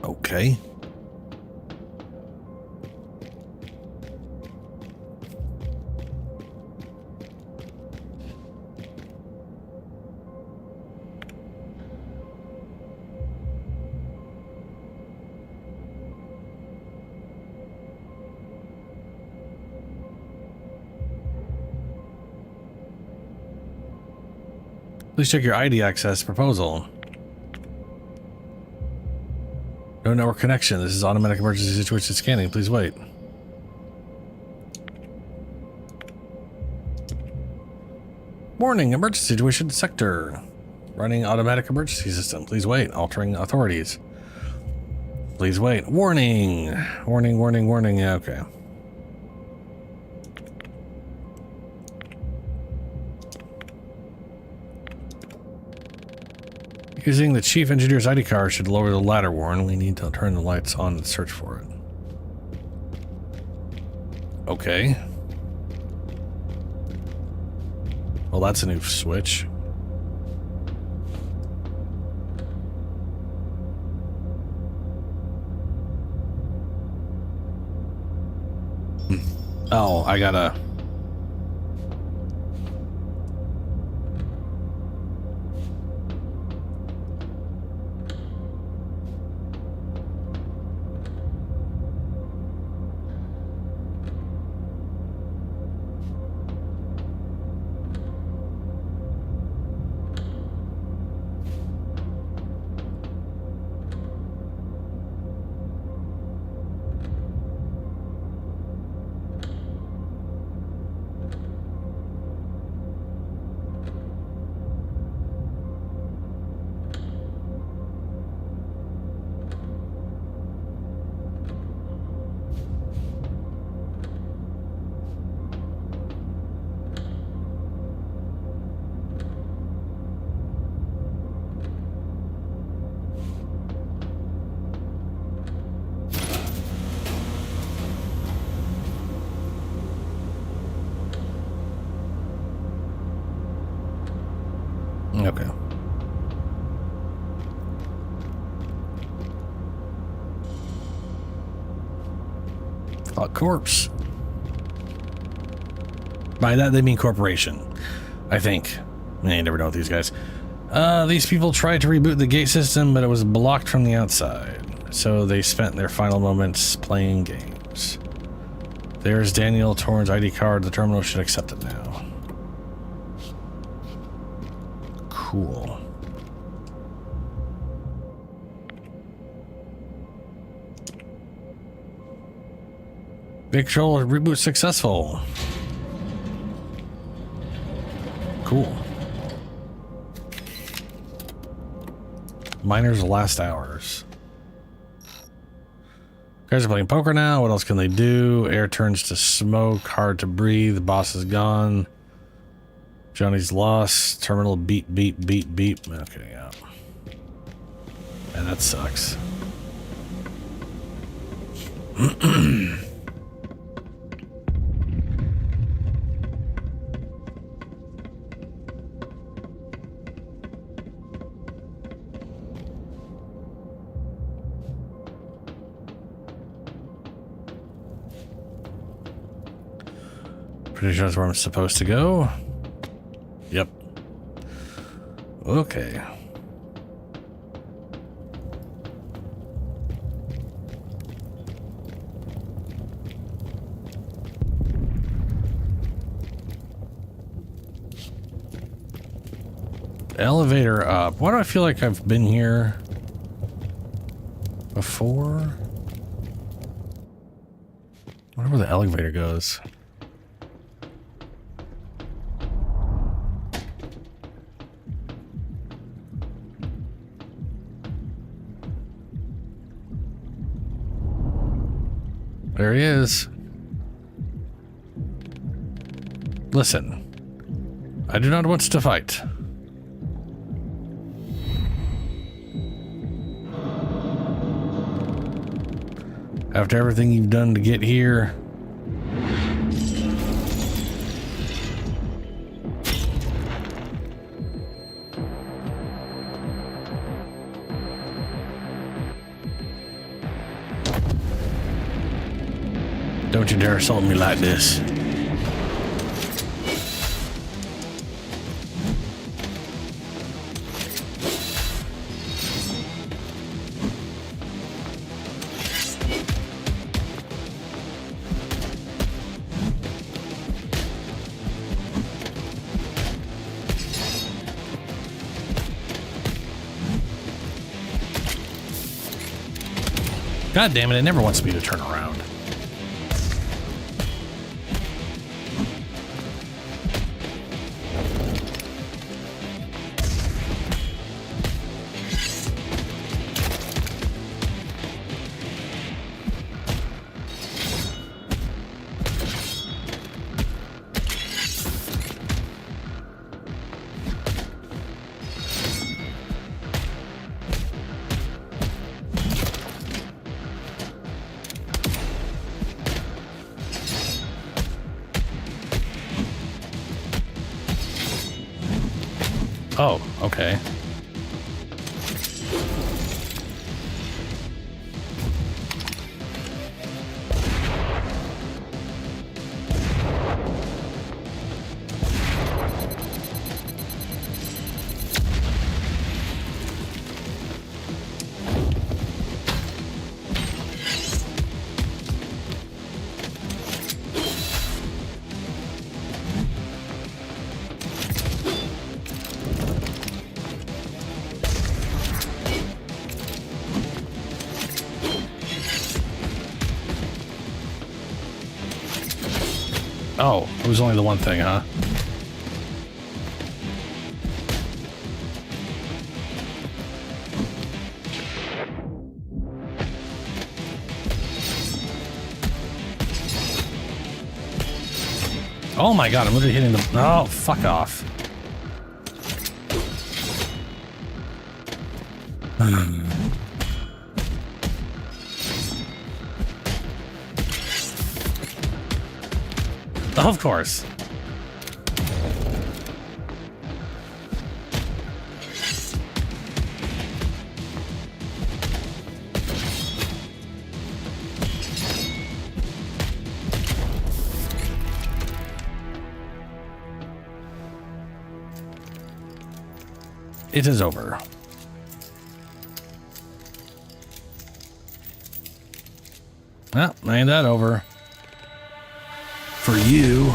Okay. Please check your ID access proposal. No network connection. This is automatic emergency situation scanning. Please wait. Warning, emergency situation sector. Running automatic emergency system. Please wait. Altering authorities. Please wait. Warning. Warning, warning, warning. Yeah, okay. Using the chief engineer's ID card should lower the ladder, Warren. We need to turn the lights on and search for it. Okay. Well, that's a new switch. Oh, I gotta... Okay. A corpse. By that they mean corporation, I think. You never know with these guys. These people tried to reboot the gate system, but it was blocked from the outside. So they spent their final moments playing games. There's Daniel Torn's ID card. The terminal should accept it now. Cool. Victual reboot successful. Cool. Miners' last hours. Guys are playing poker now. What else can they do? Air turns to smoke. Hard to breathe. The boss is gone. Johnny's lost. Terminal beep, beep, beep, beep. Okay, yeah. And that sucks. Pretty sure that's where I'm supposed to go. Yep. Okay. Elevator up. Why do I feel like I've been here before? I wonder where the elevator goes. There he is. Listen, I do not want to fight. After everything you've done to get here, don't you dare assault me like this. God damn it, it never wants me to turn around. Oh, okay. Oh, it was only the one thing, huh? Oh my god, I'm literally hitting the... Oh, fuck off. Of course. It is over. Well, ain't that over. For you.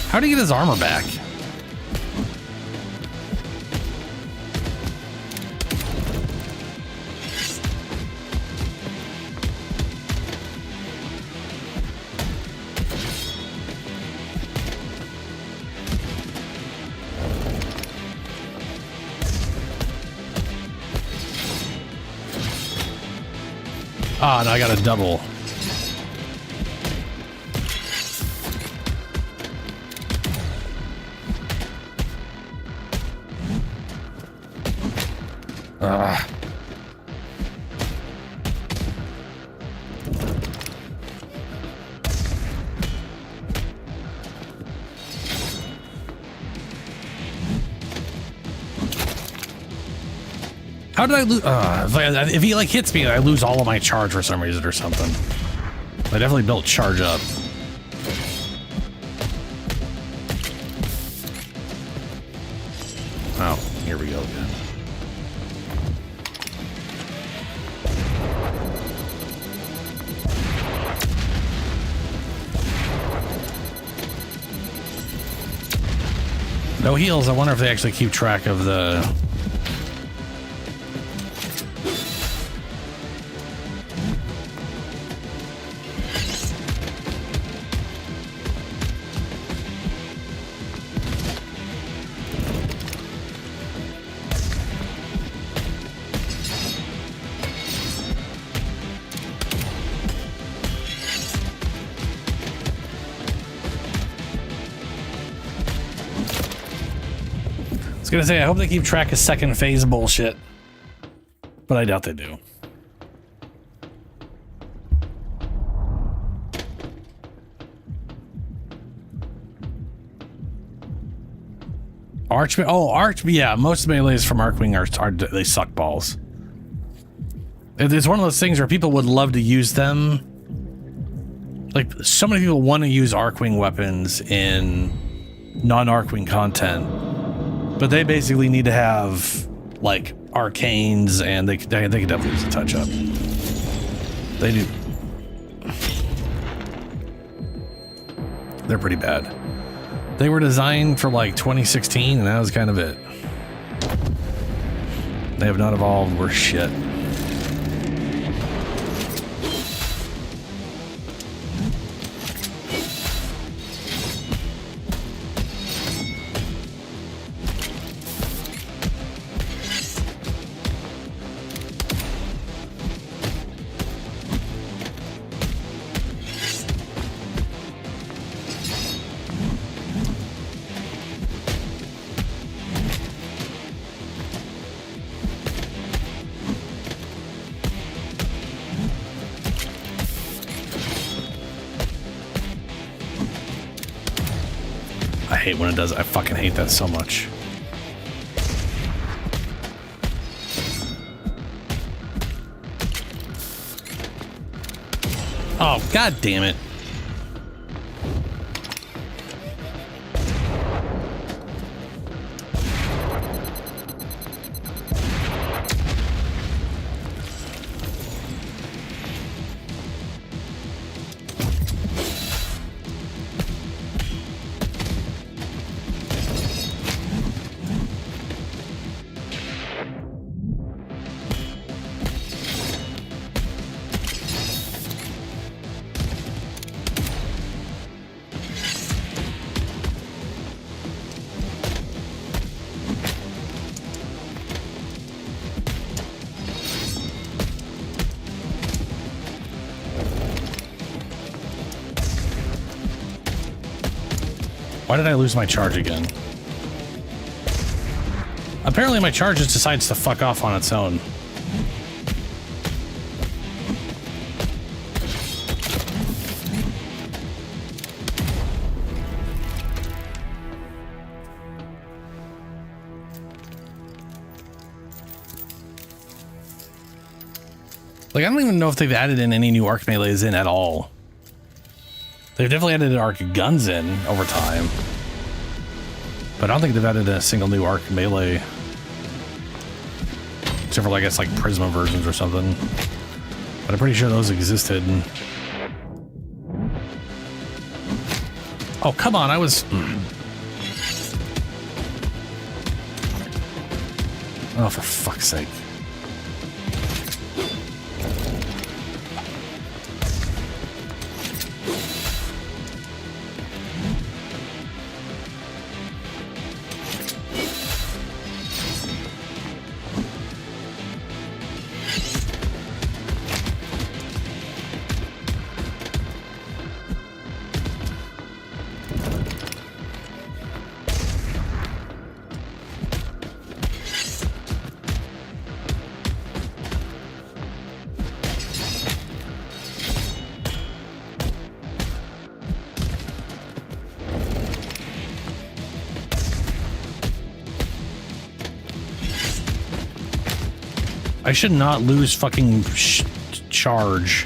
How'd he get his armor back? Ah, no, I got a double. How did I lose? If he like hits me, I lose all of my charge for some reason or something. I definitely built charge up. Oh, here we go again. No heals. I wonder if they actually keep track of the... I was gonna say, I hope they keep track of second phase bullshit, but I doubt they do. Yeah, most melees from Archwing are they suck balls. It's one of those things where people would love to use them. Like, so many people want to use Archwing weapons in non-Archwing content. But they basically need to have, like, arcanes, and they could definitely use a touch-up. They do. They're pretty bad. They were designed for, like, 2016, and that was kind of it. They have not evolved worth shit. hate when it does. I fucking hate that so much. Oh, god damn it. Why did I lose my charge again? Apparently my charge just decides to fuck off on its own. Like, I don't even know if they've added in any new arc melees in at all. They've definitely added arc guns in over time, but I don't think they've added a single new arc melee, except for, like, I guess, like Prisma versions or something. But I'm pretty sure those existed. Oh, come on, I was... Oh, for fuck's sake. I should not lose fucking charge.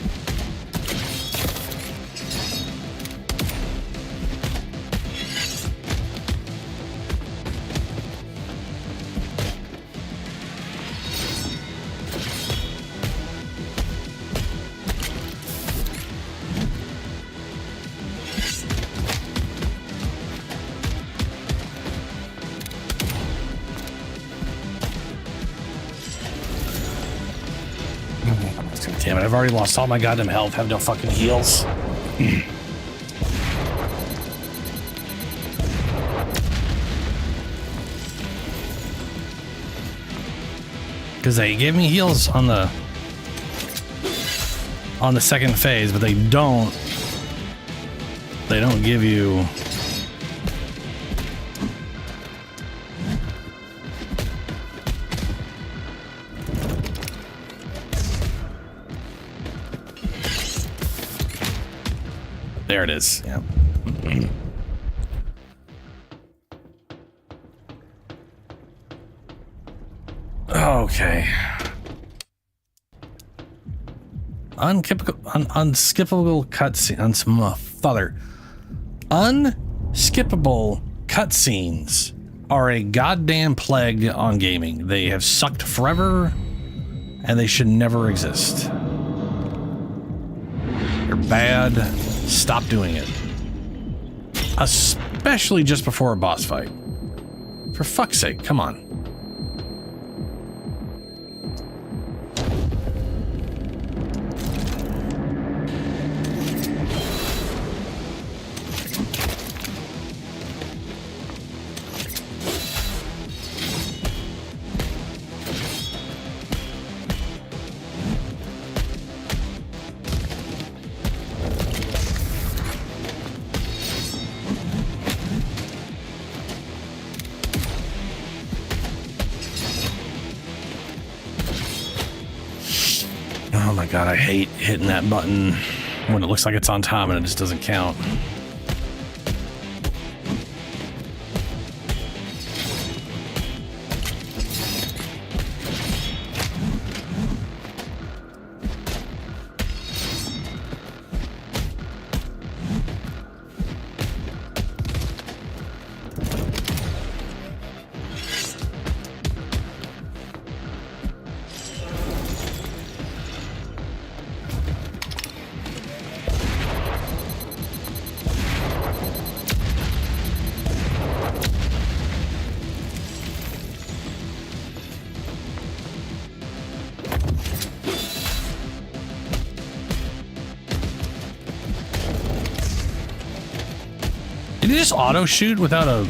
Damn it, I've already lost all my goddamn health, have no fucking heals. Because they gave me heals on the second phase, but they don't give you... There it is. Yeah. Okay. Unskippable cutscene. Father. Unskippable cutscenes are a goddamn plague on gaming. They have sucked forever, and they should never exist. They're bad. Stop doing it. Especially just before a boss fight. For fuck's sake, come on. Oh my god, I hate hitting that button when it looks like it's on time and it just doesn't count. Did it just auto shoot without a...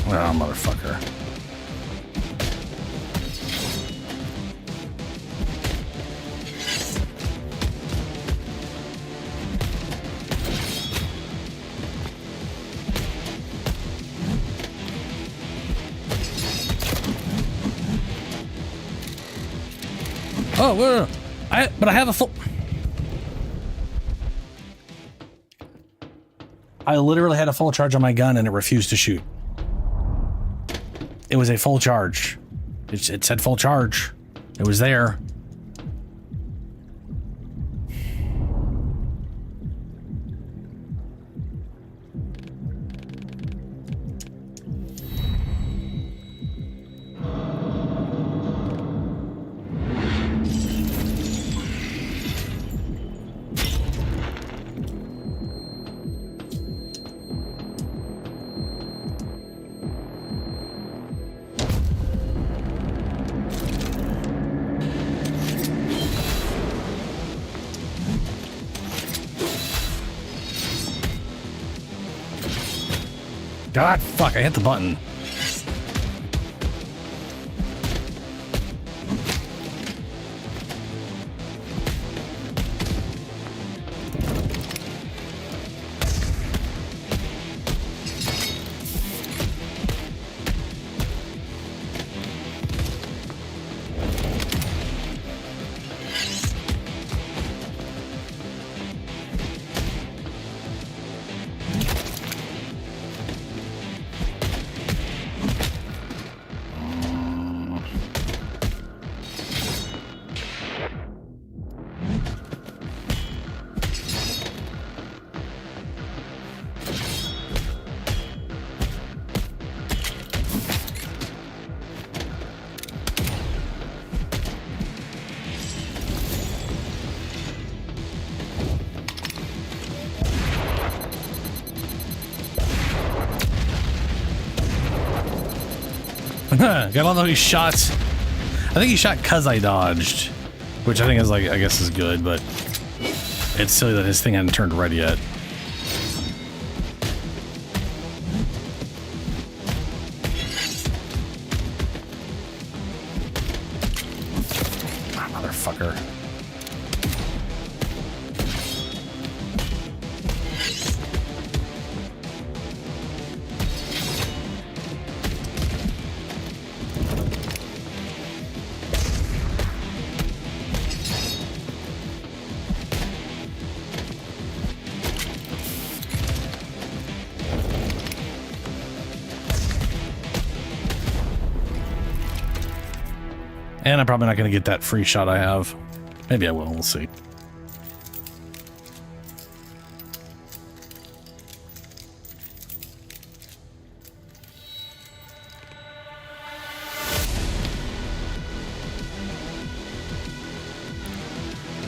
Oh, motherfucker. Oh, whoa, but I have a full... I literally had a full charge on my gun and it refused to shoot. It was a full charge. It said full charge. It was there. God, fuck, I hit the button. Got all those shots. I think he shot because I dodged, which I think is like, I guess is good, but it's silly that his thing hadn't turned red yet. Ah, motherfucker. And I'm probably not going to get that free shot I have. Maybe I will. We'll see.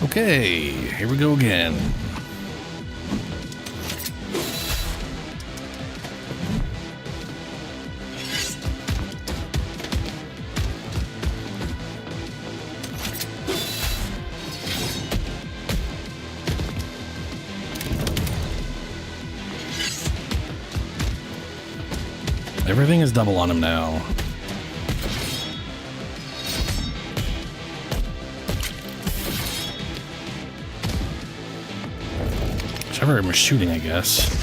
Okay, here we go again. Everything is double on him now. Whichever I'm shooting, I guess.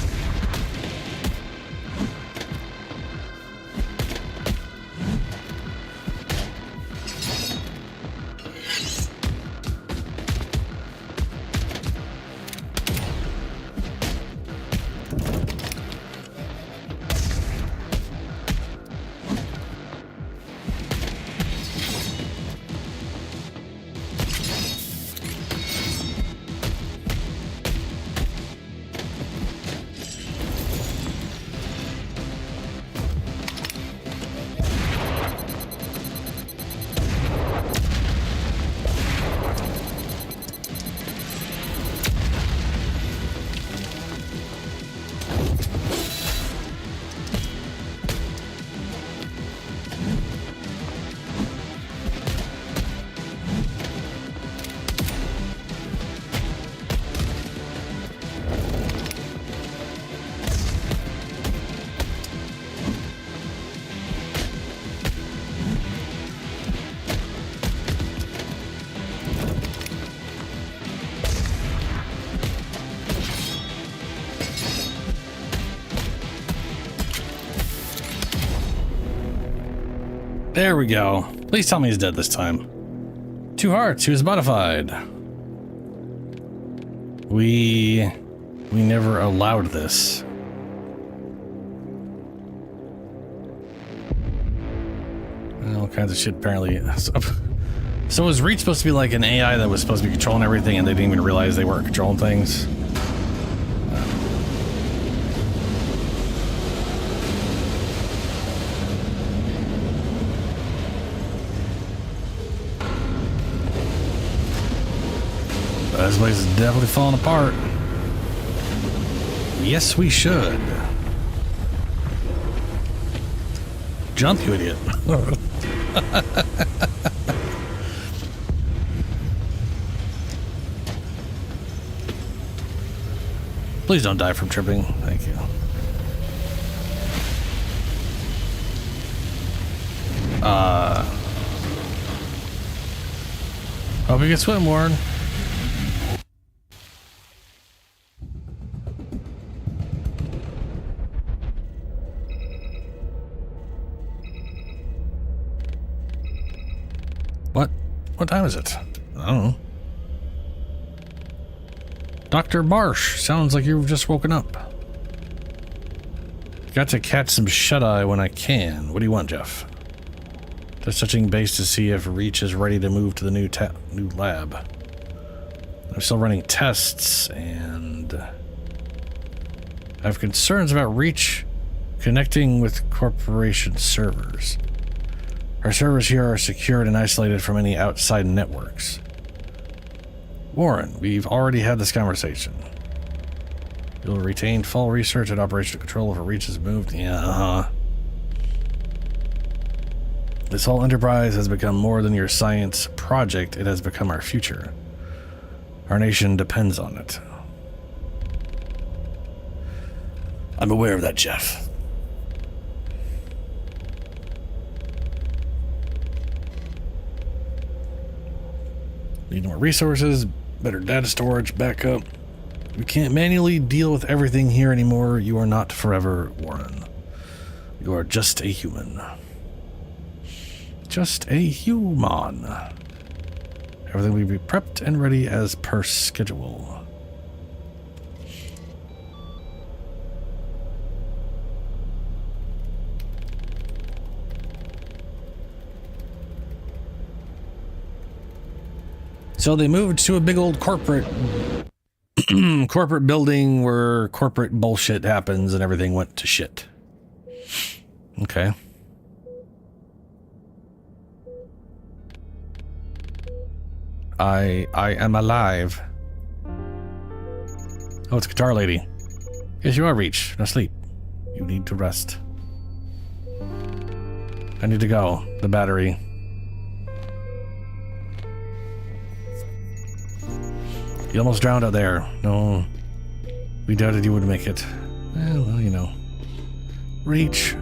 There we go. Please tell me he's dead this time. 2 hearts. He was modified. We never allowed this. All kinds of shit, apparently. So was Reach supposed to be like an AI that was supposed to be controlling everything and they didn't even realize they weren't controlling things? This place is definitely falling apart. Yes, we should. Jump, you idiot. Please don't die from tripping. Thank you. Hope you can swim, Warren. What time is it? I don't know. Dr. Marsh, sounds like you've just woken up. Got to catch some shut-eye when I can. What do you want, Jeff? Just touching base to see if Reach is ready to move to the new lab. I'm still running tests, and I have concerns about Reach connecting with corporation servers. Our servers here are secured and isolated from any outside networks. Warren, we've already had this conversation. You'll retain full research and operational control over Reach is moved. Yeah, This whole enterprise has become more than your science project. It has become our future. Our nation depends on it. I'm aware of that, Jeff. Need more resources, better data storage, backup. We can't manually deal with everything here anymore. You are not forever, Warren. You are just a human. Just a human. Everything will be prepped and ready as per schedule. So they moved to a big old corporate building where corporate bullshit happens and everything went to shit. Okay. I am alive. Oh, it's Guitar Lady. Yes, you are, Reach. Now sleep. You need to rest. I need to go. The battery. You almost drowned out there. No. We doubted you would make it. Well, you know. Reach.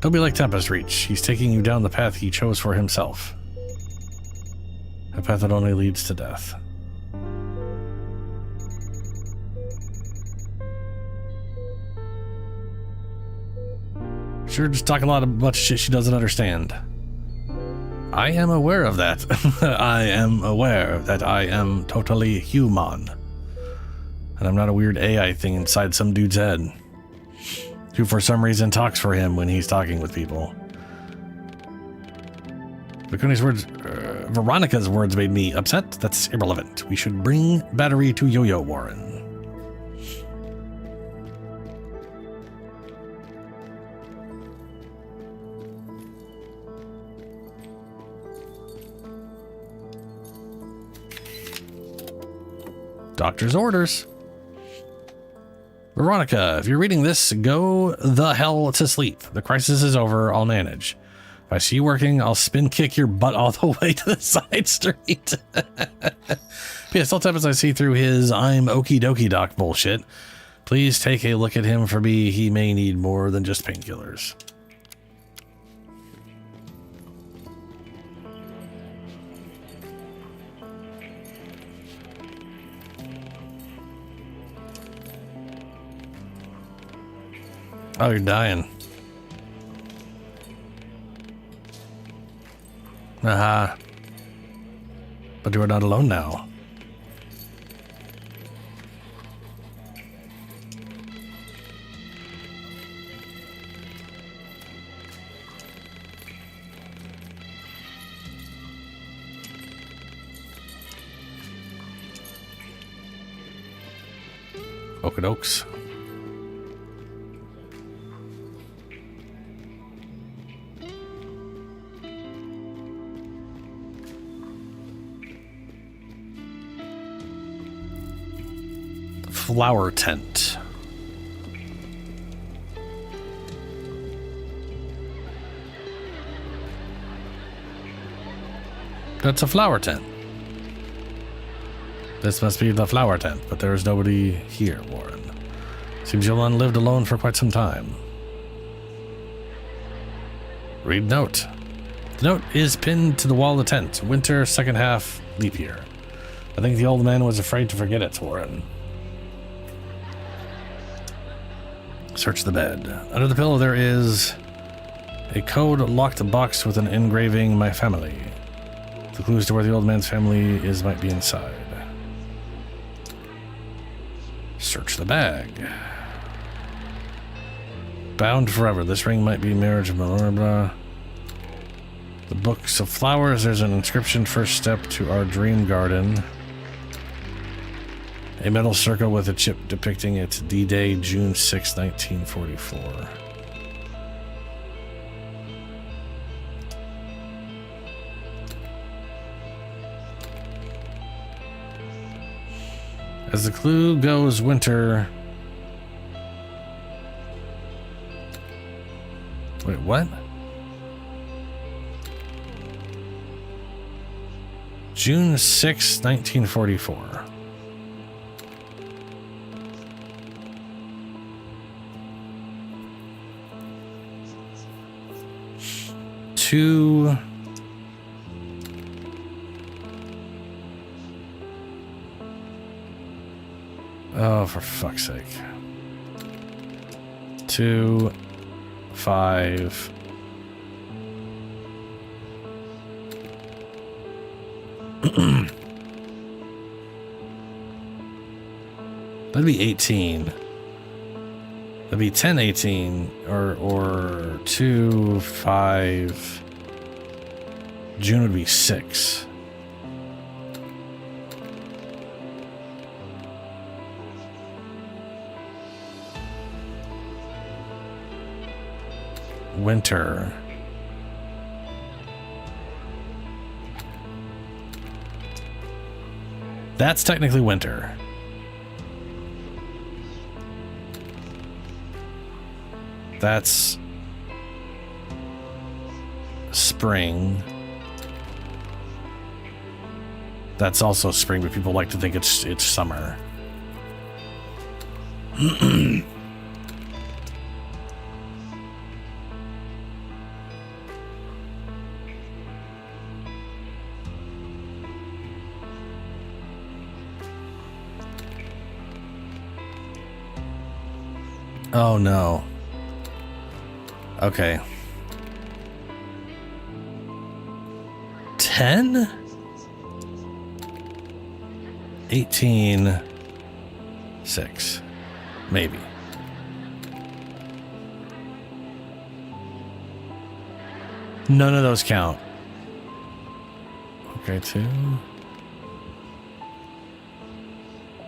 Don't be like Tempest, Reach. He's taking you down the path he chose for himself. A path that only leads to death. Sure, just talking a bunch of shit she doesn't understand. I am aware of that. I am aware that I am totally human. And I'm not a weird AI thing inside some dude's head, who for some reason talks for him when he's talking with people. Bakuni's words, Veronica's words made me upset. That's irrelevant. We should bring battery to Yo-Yo, Warren. Doctor's orders. Veronica, if you're reading this, go the hell to sleep. The crisis is over. I'll manage. If I see you working, I'll spin kick your butt all the way to the side street. P.S. Still Tempest, I see through his I'm okie dokie doc bullshit. Please take a look at him for me. He may need more than just painkillers. Oh, you're dying. Aha. But you are not alone now. Okadokes. Flower tent. That's a flower tent. This must be the flower tent, but there is nobody here, Warren. Seems Yolan lived alone for quite some time. Read note. The note is pinned to the wall of the tent. Winter, second half, leap year. I think the old man was afraid to forget it, Warren. Search the bed. Under the pillow there is a code locked box with an engraving, "My family." The clues to where the old man's family is might be inside. Search the bag. Bound forever. This ring might be marriage, blah, blah, blah. The books of flowers. There's an inscription, "First step to our dream garden." A metal circle with a chip depicting its D-Day, June 6, 1944. As the clue goes, Winter... Wait, what? June 6, 1944. Two... Oh, for fuck's sake. 2, 5. That'd be 18. That'd be 10, 18, or 2, 5. June would be 6. Winter. That's technically winter. That's spring. That's also spring, but people like to think it's summer. Oh no. Okay. 10? 18. 6. Maybe. None of those count. Okay, 2.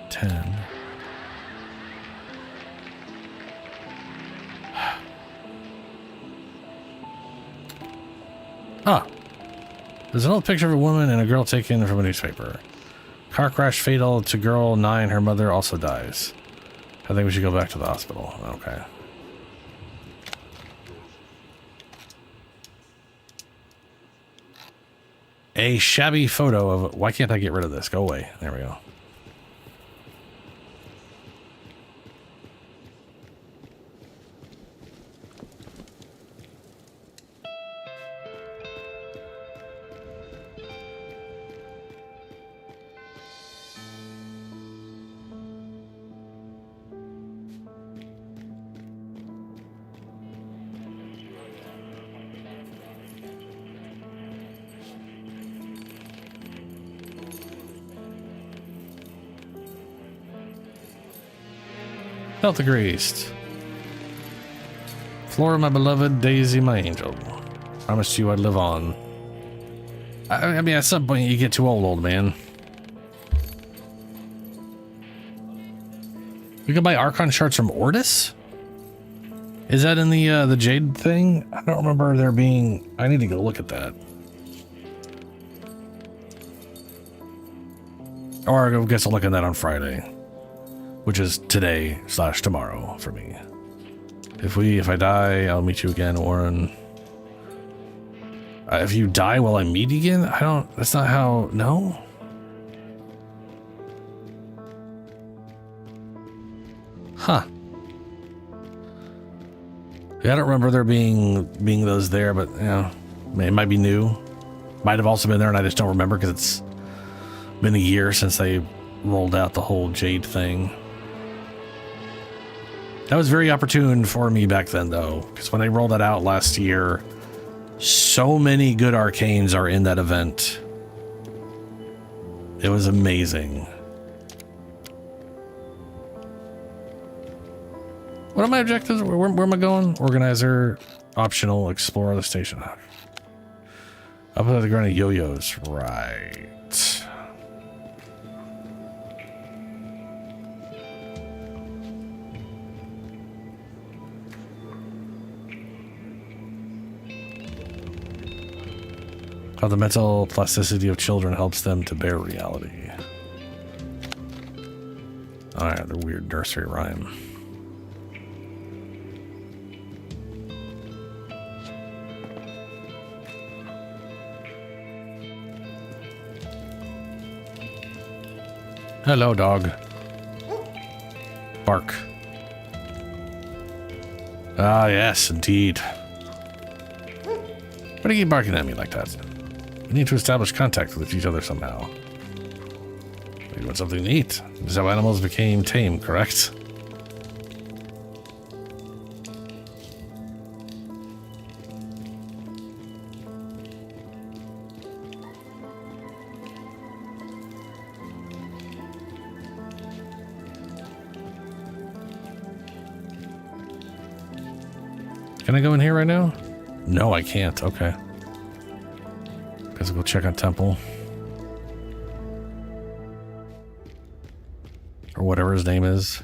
10. Ah, there's an old picture of a woman and a girl taken from a newspaper. Car crash fatal to girl 9. Her mother also dies. I think we should go back to the hospital. Okay. A shabby photo of... Why can't I get rid of this? Go away. There we go. Delta Greased. Flora, my beloved, Daisy, my angel. Promised you I'd live on. I mean, at some point you get too old man. We can buy Archon shards from Ordis? Is that in the Jade thing? I don't remember there being... I need to go look at that. Or I guess I'll look at that on Friday. Which is today / tomorrow for me. If I die, I'll meet you again, Warren. If you die, will I meet again? I don't... That's not how... No? Huh. Yeah, I don't remember there being those there, but, you know, it might be new. Might have also been there and I just don't remember because it's been a year since they rolled out the whole Jade thing. That was very opportune for me back then, though, because when they rolled that out last year, so many good arcanes are in that event. It was amazing. What are my objectives? Where am I going? Organizer, optional, explore the station. Up at the ground of yo-yos, right. How the mental plasticity of children helps them to bear reality. Alright, the weird nursery rhyme. Hello, dog. Bark. Ah, yes, indeed. Why do you keep barking at me like that? We need to establish contact with each other somehow. You want something to eat? This is how animals became tame, correct? Can I go in here right now? No, I can't. Okay. Guess I'll go check on Temple. Or whatever his name is.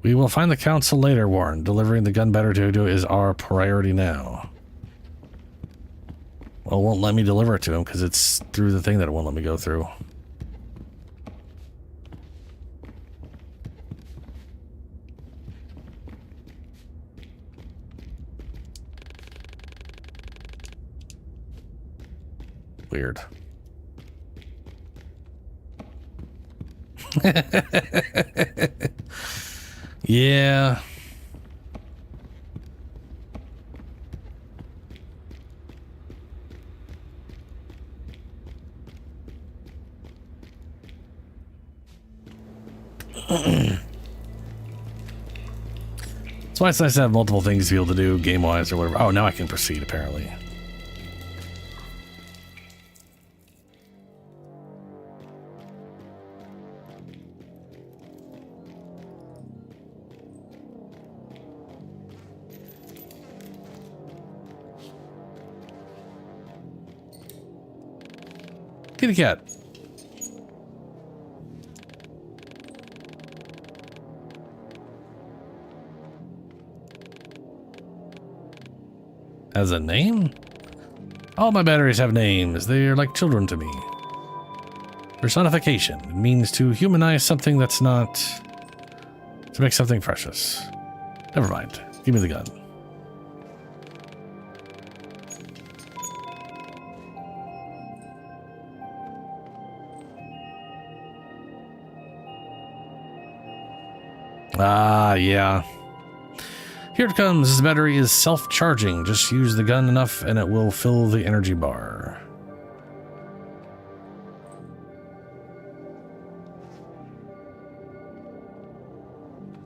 We will find the council later, Warren. Delivering the gun better to do is our priority now. Well, it won't let me deliver it to him because it's through the thing that it won't let me go through. Weird. Yeah. That's why it's nice to have multiple things to be able to do game-wise or whatever. Oh, now I can proceed, apparently. Kitty cat. Has a name? All my batteries have names. They're like children to me. Personification. It means to humanize something that's not... to make something precious. Never mind. Give me the gun. Ah, yeah. Here it comes. This battery is self-charging. Just use the gun enough and it will fill the energy bar.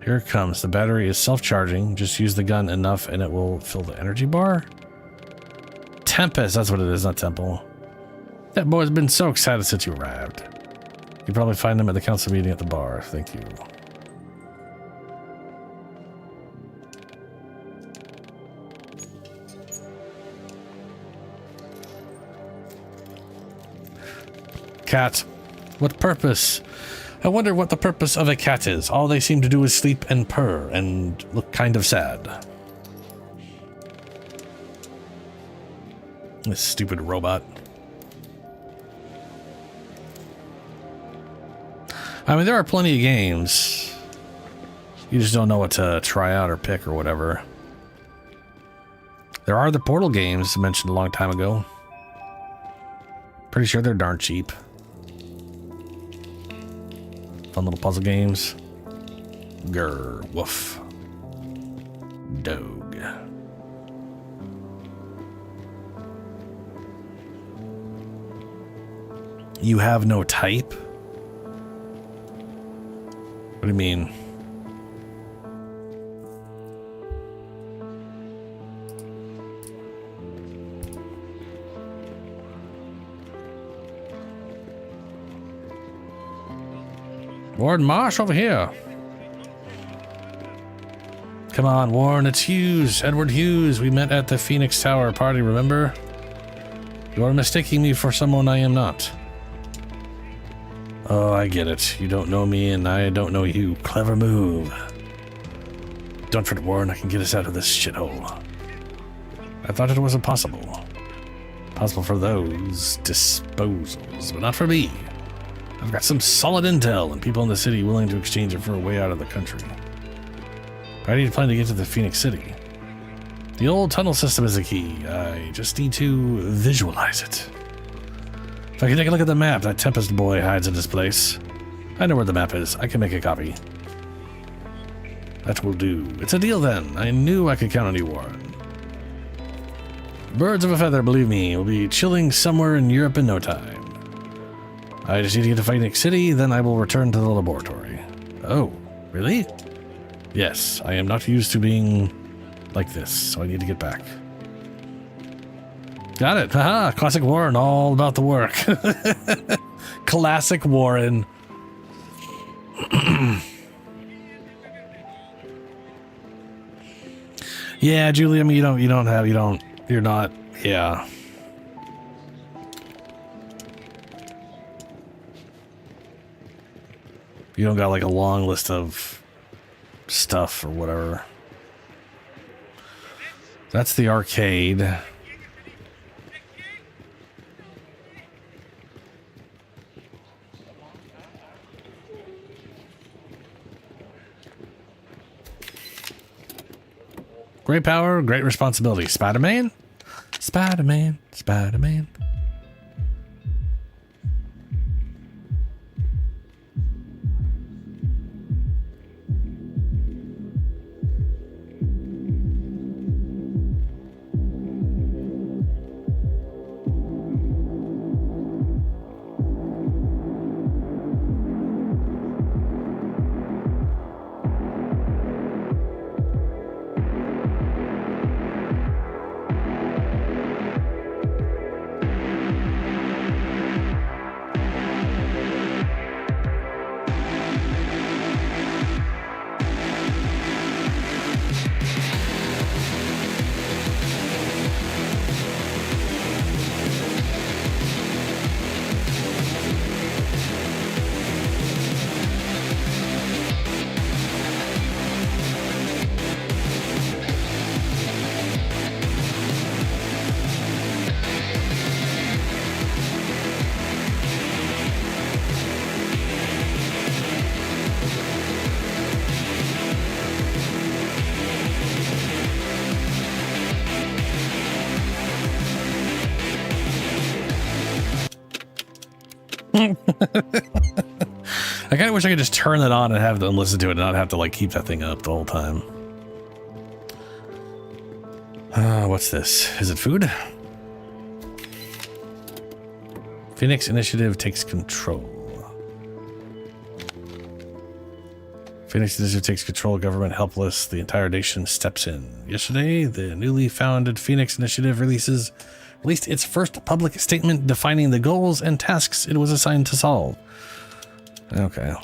Here it comes. The battery is self-charging. Just use the gun enough and it will fill the energy bar. Tempest, that's what it is, not Temple. That boy's been so excited since you arrived. You probably find him at the council meeting at the bar. Thank you. Cat. What purpose? I wonder what the purpose of a cat is. All they seem to do is sleep and purr and look kind of sad. This stupid robot. I mean, there are plenty of games. You just don't know what to try out or pick or whatever. There are the Portal games mentioned a long time ago. Pretty sure they're darn cheap. Fun little puzzle games. Grr, woof. Dog. You have no type? What do you mean? Warren Marsh over here. Come on, Warren, it's Hughes, Edward Hughes. We met at the Phoenix Tower party, remember? You are mistaking me for someone I am not. Oh, I get it. You don't know me and I don't know you. Clever move. Don't fret, Warren. I can get us out of this shithole. I thought it was impossible. Possible for those disposals, but not for me. I've got some solid intel and people in the city willing to exchange it for a way out of the country. But I need to plan to get to the Phoenix City. The old tunnel system is the key. I just need to visualize it. If I can take a look at the map, that Tempest boy hides in this place. I know where the map is. I can make a copy. That will do. It's a deal then. I knew I could count on you, Warren. Birds of a feather, believe me, will be chilling somewhere in Europe in no time. I just need to get to Phoenix City, then I will return to the laboratory. Oh, really? Yes, I am not used to being like this, so I need to get back. Got it. Haha, classic Warren, all about the work. Classic Warren. Yeah, Julie, I mean, you're not, yeah. You don't got like a long list of stuff or whatever. That's the arcade. Great power, great responsibility. Spider-Man? Spider-Man, Spider-Man. I kind of wish I could just turn that on and have them listen to it and not have to like keep that thing up the whole time. What's this? Is it food? Phoenix Initiative takes control. Phoenix Initiative takes control. Government helpless. The entire nation steps in. Yesterday, the newly founded Phoenix Initiative releases at least its first public statement defining the goals and tasks it was assigned to solve. Okay.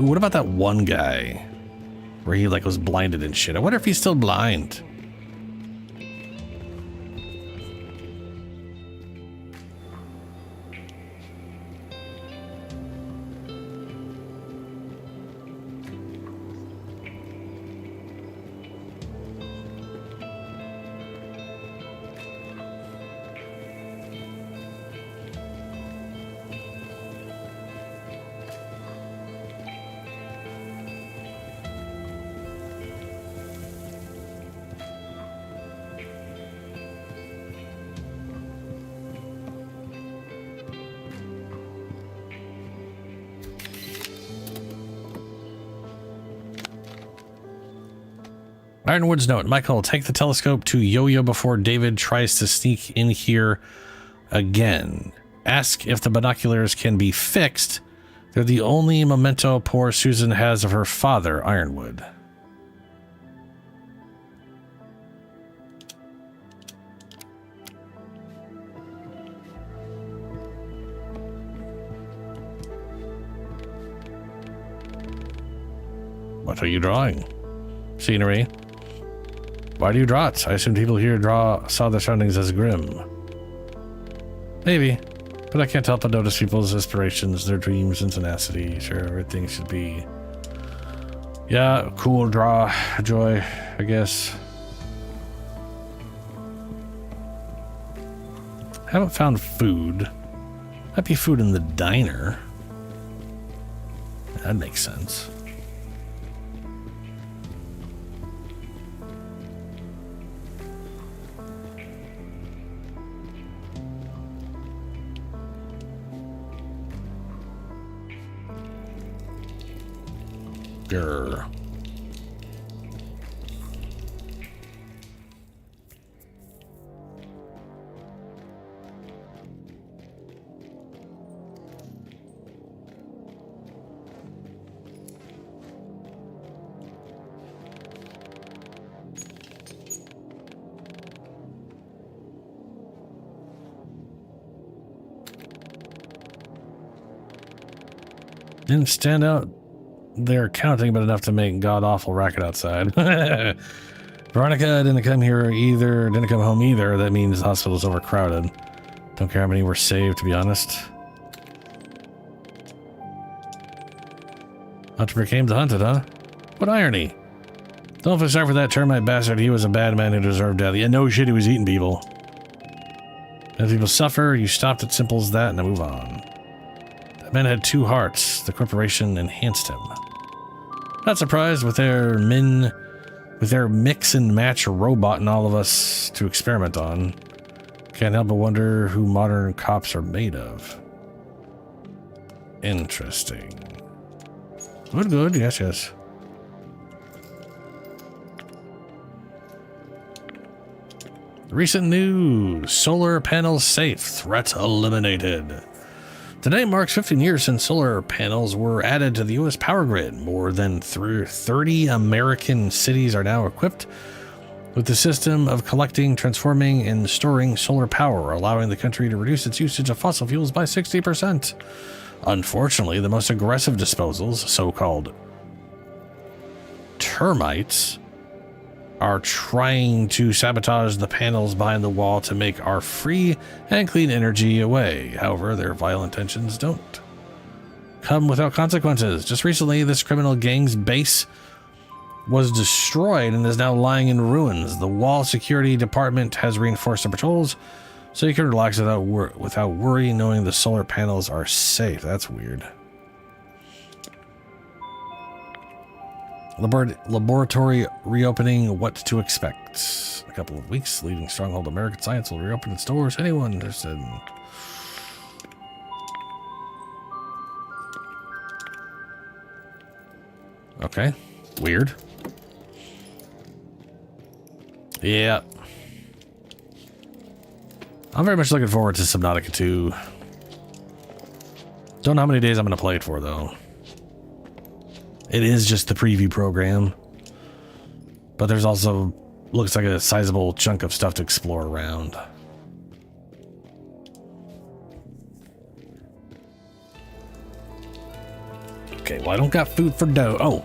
Ooh, what about that one guy where he like was blinded and shit? I wonder if he's still blind. Ironwood's note, Michael, take the telescope to Yo-Yo before David tries to sneak in here again. Ask if the binoculars can be fixed. They're the only memento poor Susan has of her father, Ironwood. What are you drawing? Scenery. Why do you draw it? I assume people here saw their surroundings as grim. Maybe, but I can't help but notice people's aspirations, their dreams, and tenacity. Sure, everything should be... Yeah, cool draw, Joy, I guess. Haven't found food. Might be food in the diner. That makes sense. Grr. Didn't stand out there counting, but enough to make god-awful racket outside. Veronica didn't come home either. That means the hospital's overcrowded. Don't care how many were saved, to be honest. Hunter became the hunted, huh? What irony. Don't feel sorry for that termite bastard. He was a bad man who deserved death. Yeah, no shit, he was eating people. As people suffer, you stopped at simple as that and move on. That man had two hearts. The corporation enhanced him. Not surprised with their mix and match robot and all of us to experiment on. Can't help but wonder who modern cops are made of. Interesting. Good, yes. Recent news. Solar panels safe. Threat eliminated. Today marks 15 years since solar panels were added to the U.S. power grid. More than 30 American cities are now equipped with the system of collecting, transforming, and storing solar power, allowing the country to reduce its usage of fossil fuels by 60%. Unfortunately, the most aggressive disposals, so-called termites, are trying to sabotage the panels behind the wall to make our free and clean energy away. However, their vile intentions don't come without consequences. Just recently, this criminal gang's base was destroyed and is now lying in ruins. The wall security department has reinforced the patrols so you can relax without worry, knowing the solar panels are safe. That's weird. Laboratory reopening, what to expect. A couple of weeks, leading stronghold American Science will reopen its doors. Anyone interested? Okay, weird. Yeah. I'm very much looking forward to Subnautica 2. Don't know how many days I'm going to play it for, though. It is just the preview program. But there's also looks like a sizable chunk of stuff to explore around. Okay, well, I don't got food for Dog. Oh,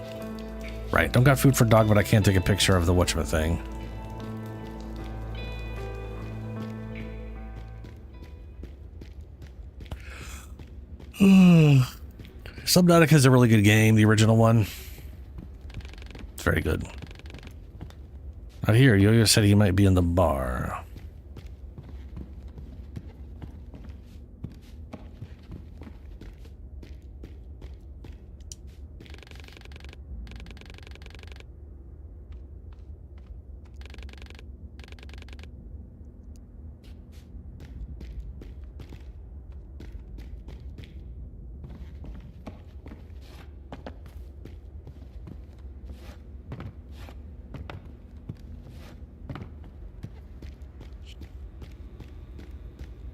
right. Don't got food for Dog, but I can't take a picture of the whatchamacallit thing. Subnautica is a really good game, the original one. It's very good. Out here, Yo-Yo said he might be in the bar.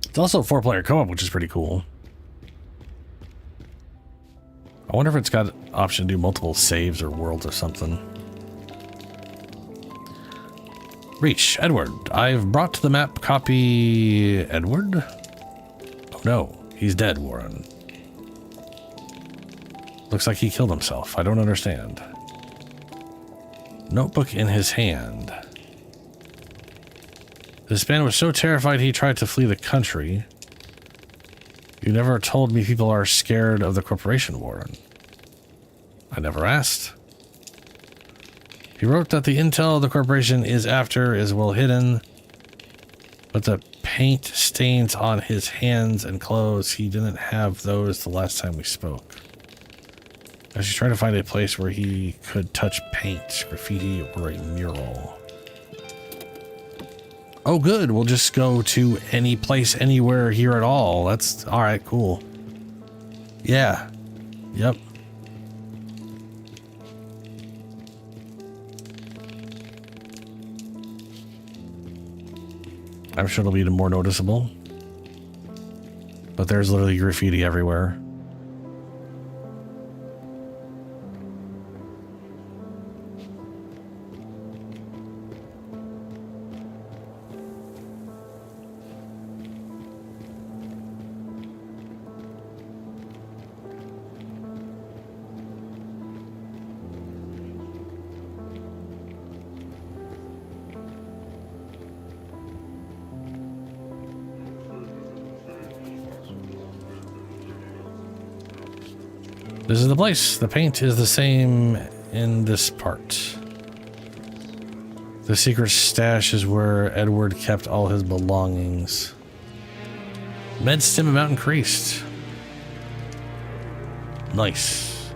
It's also 4-player co-op, which is pretty cool. I wonder if it's got an option to do multiple saves or worlds or something. Reach, Edward. I've brought to the map copy Edward. Oh no, he's dead, Warren. Looks like he killed himself. I don't understand. Notebook in his hand. This man was so terrified he tried to flee the country. You never told me people are scared of the corporation, Warren. I never asked. He wrote that the intel the corporation is after is well hidden, but the paint stains on his hands and clothes, he didn't have those the last time we spoke. I should try to find a place where he could touch paint, graffiti, or a mural. Oh, good. We'll just go to any place, anywhere here at all. That's all right. Cool. Yeah. Yep. I'm sure it'll be more noticeable. But there's literally graffiti everywhere. This is the place. The paint is the same in this part. The secret stash is where Edward kept all his belongings. Med stim amount increased. Nice.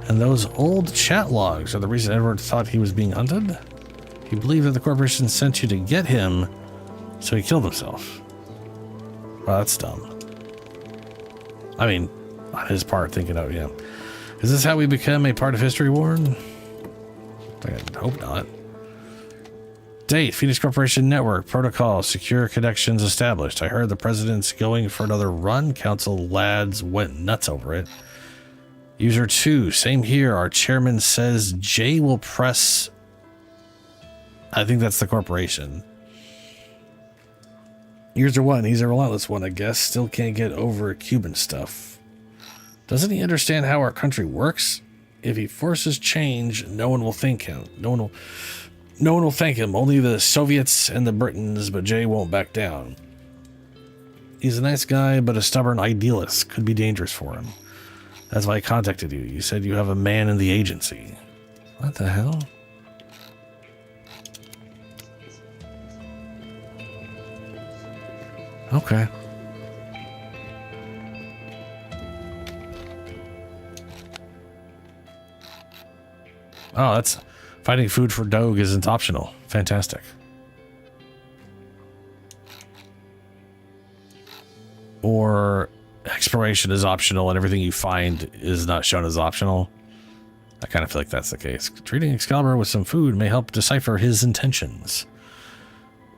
And those old chat logs are the reason Edward thought he was being hunted? He believed that the corporation sent you to get him, so he killed himself. Well, that's dumb. I mean, on his part, thinking, oh yeah. Is this how we become a part of history, Warren? I hope not. Date, Phoenix Corporation Network, protocol, secure connections established. I heard the president's going for another run. Council lads went nuts over it. User 2, same here. Our chairman says Jay will press... I think that's the corporation. User 1, he's a relentless one, I guess. Still can't get over Cuban stuff. Doesn't he understand how our country works? If he forces change, no one will thank him. No one will thank him. Only the Soviets and the Britons, but Jay won't back down. He's a nice guy, but a stubborn idealist. Could be dangerous for him. That's why I contacted you. You said you have a man in the agency. What the hell? Okay. Oh, that's... Finding food for Dog isn't optional. Fantastic. Or exploration is optional and everything you find is not shown as optional. I kind of feel like that's the case. Treating Excalibur with some food may help decipher his intentions.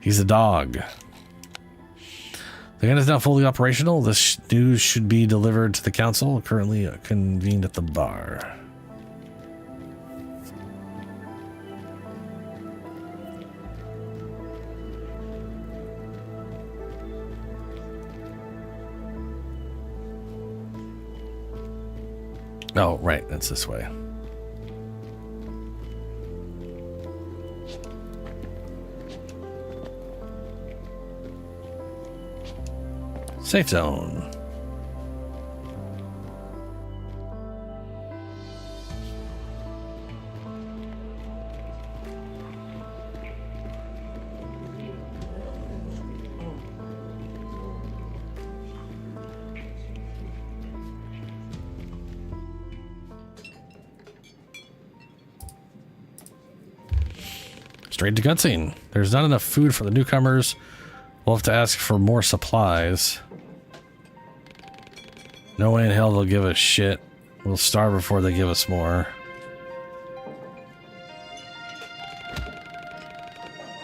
He's a dog. The gun is now fully operational. This news should be delivered to the council, currently convened at the bar. Oh, right. That's this way. Safe zone. Straight to cutscene. There's not enough food for the newcomers. We'll have to ask for more supplies. No way in hell they'll give us shit. We'll starve before they give us more.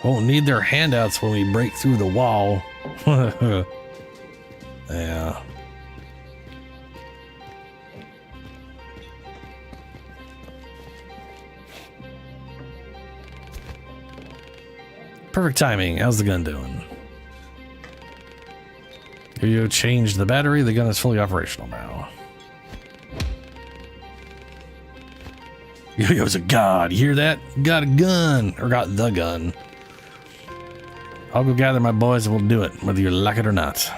Won't need their handouts when we break through the wall. Yeah. Perfect timing. How's the gun doing? You changed the battery. The gun is fully operational now. Yo-Yo's a god. You hear that? Got a gun. Or got the gun. I'll go gather my boys and we'll do it, whether you like it or not.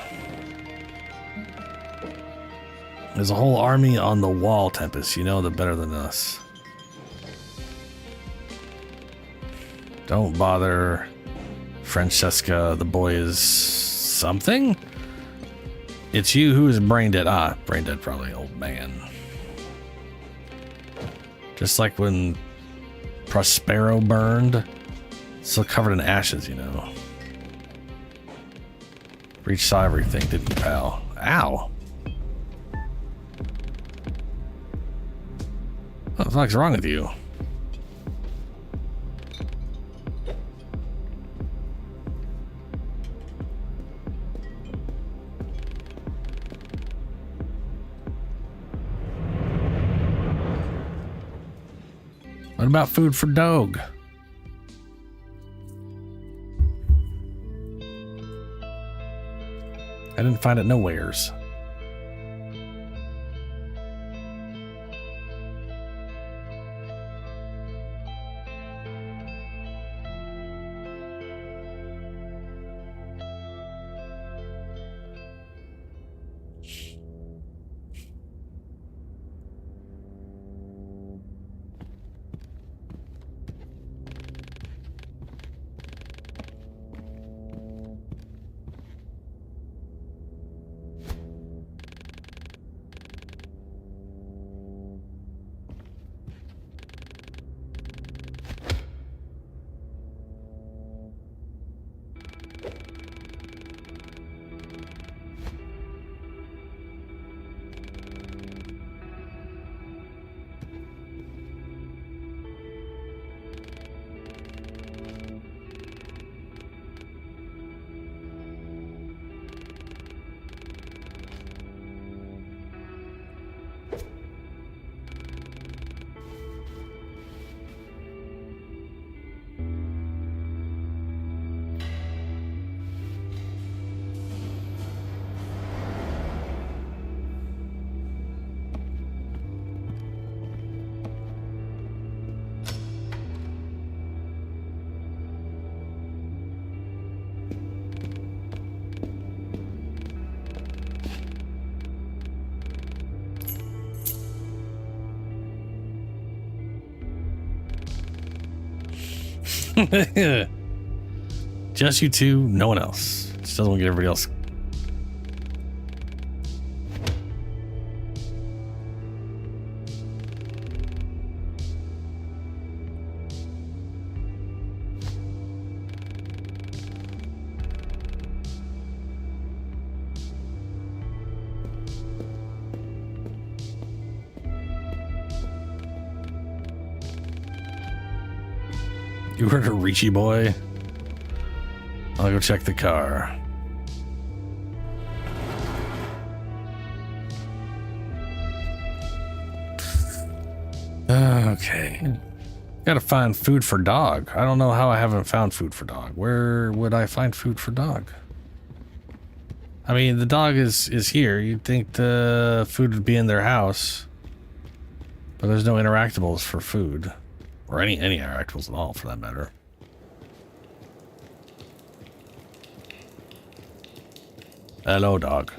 There's a whole army on the wall, Tempest. You know they're better than us. Don't bother. Francesca, the boy is something? It's you who is brain dead. Ah, brain dead, probably old man. Just like when Prospero burned. Still covered in ashes, you know. Reach saw everything, didn't you, pal? Ow. What the fuck's wrong with you? What about food for dog? I didn't find it nowheres. Just you two, no one else. Just doesn't want to get everybody else. You heard a Ricci boy? I'll go check the car. Okay. Gotta find food for dog. I don't know how I haven't found food for dog. Where would I find food for dog? I mean, the dog is here. You'd think the food would be in their house. But there's no interactables for food. Or any interactables at all, for that matter. Hello, dog.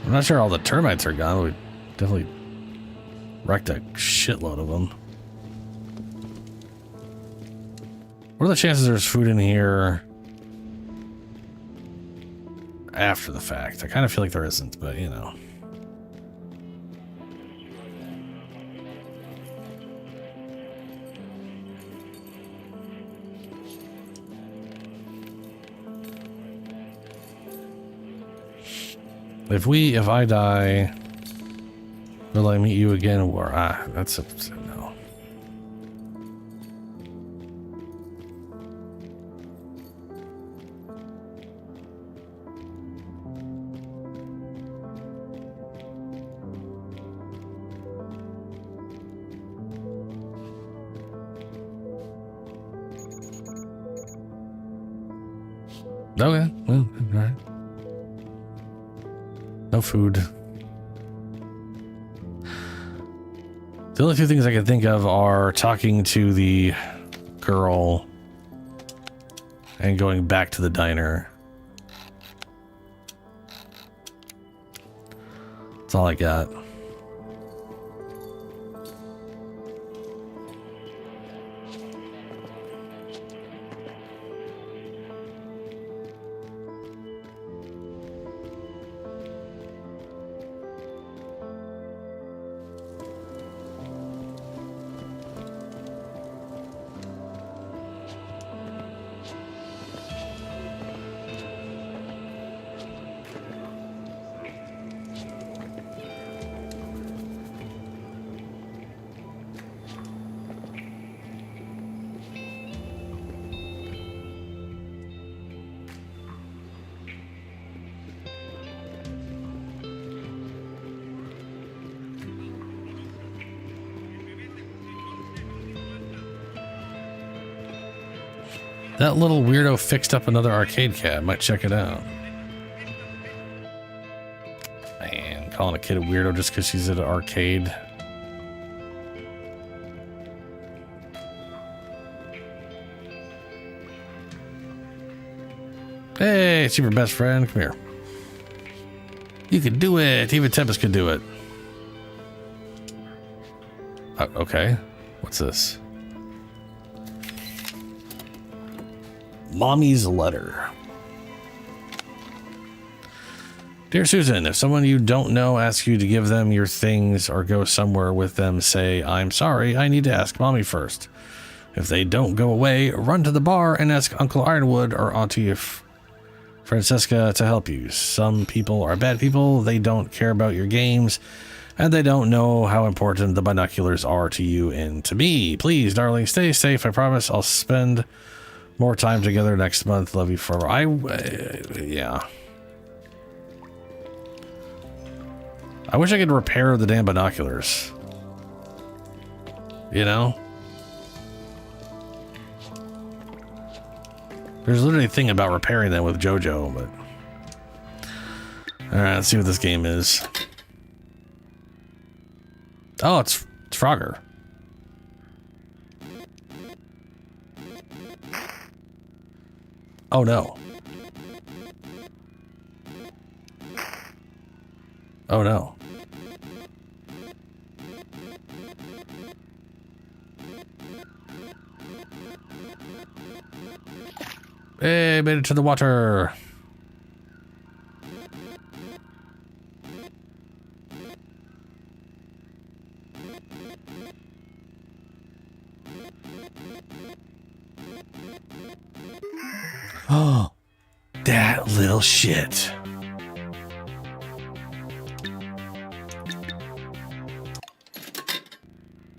I'm not sure all the termites are gone. We definitely wrecked a shitload of them. What are the chances there's food in here after the fact? I kind of feel like there isn't, but you know. If I die, will I meet you again? Or that's a no. Okay, well, all right. No food. The only two things I can think of are talking to the girl and going back to the diner. That's all I got. That little weirdo fixed up another arcade cab. Might check it out. Man, calling a kid a weirdo just because she's at an arcade. Hey, it's your best friend. Come here. You can do it. Even Tempest can do it. Okay. What's this? Mommy's letter. Dear Susan, if someone you don't know asks you to give them your things or go somewhere with them, say, I'm sorry, I need to ask Mommy first. If they don't go away, run to the bar and ask Uncle Ironwood or Auntie Francesca to help you. Some people are bad people. They don't care about your games, and they don't know how important the binoculars are to you and to me. Please, darling, stay safe. I promise I'll spend more time together next month. Love you forever. Yeah. I wish I could repair the damn binoculars. You know? There's literally a thing about repairing them with JoJo, but... Alright, let's see what this game is. Oh, it's Frogger. Oh no. Oh no. Hey, made it to the water. Oh, that little shit.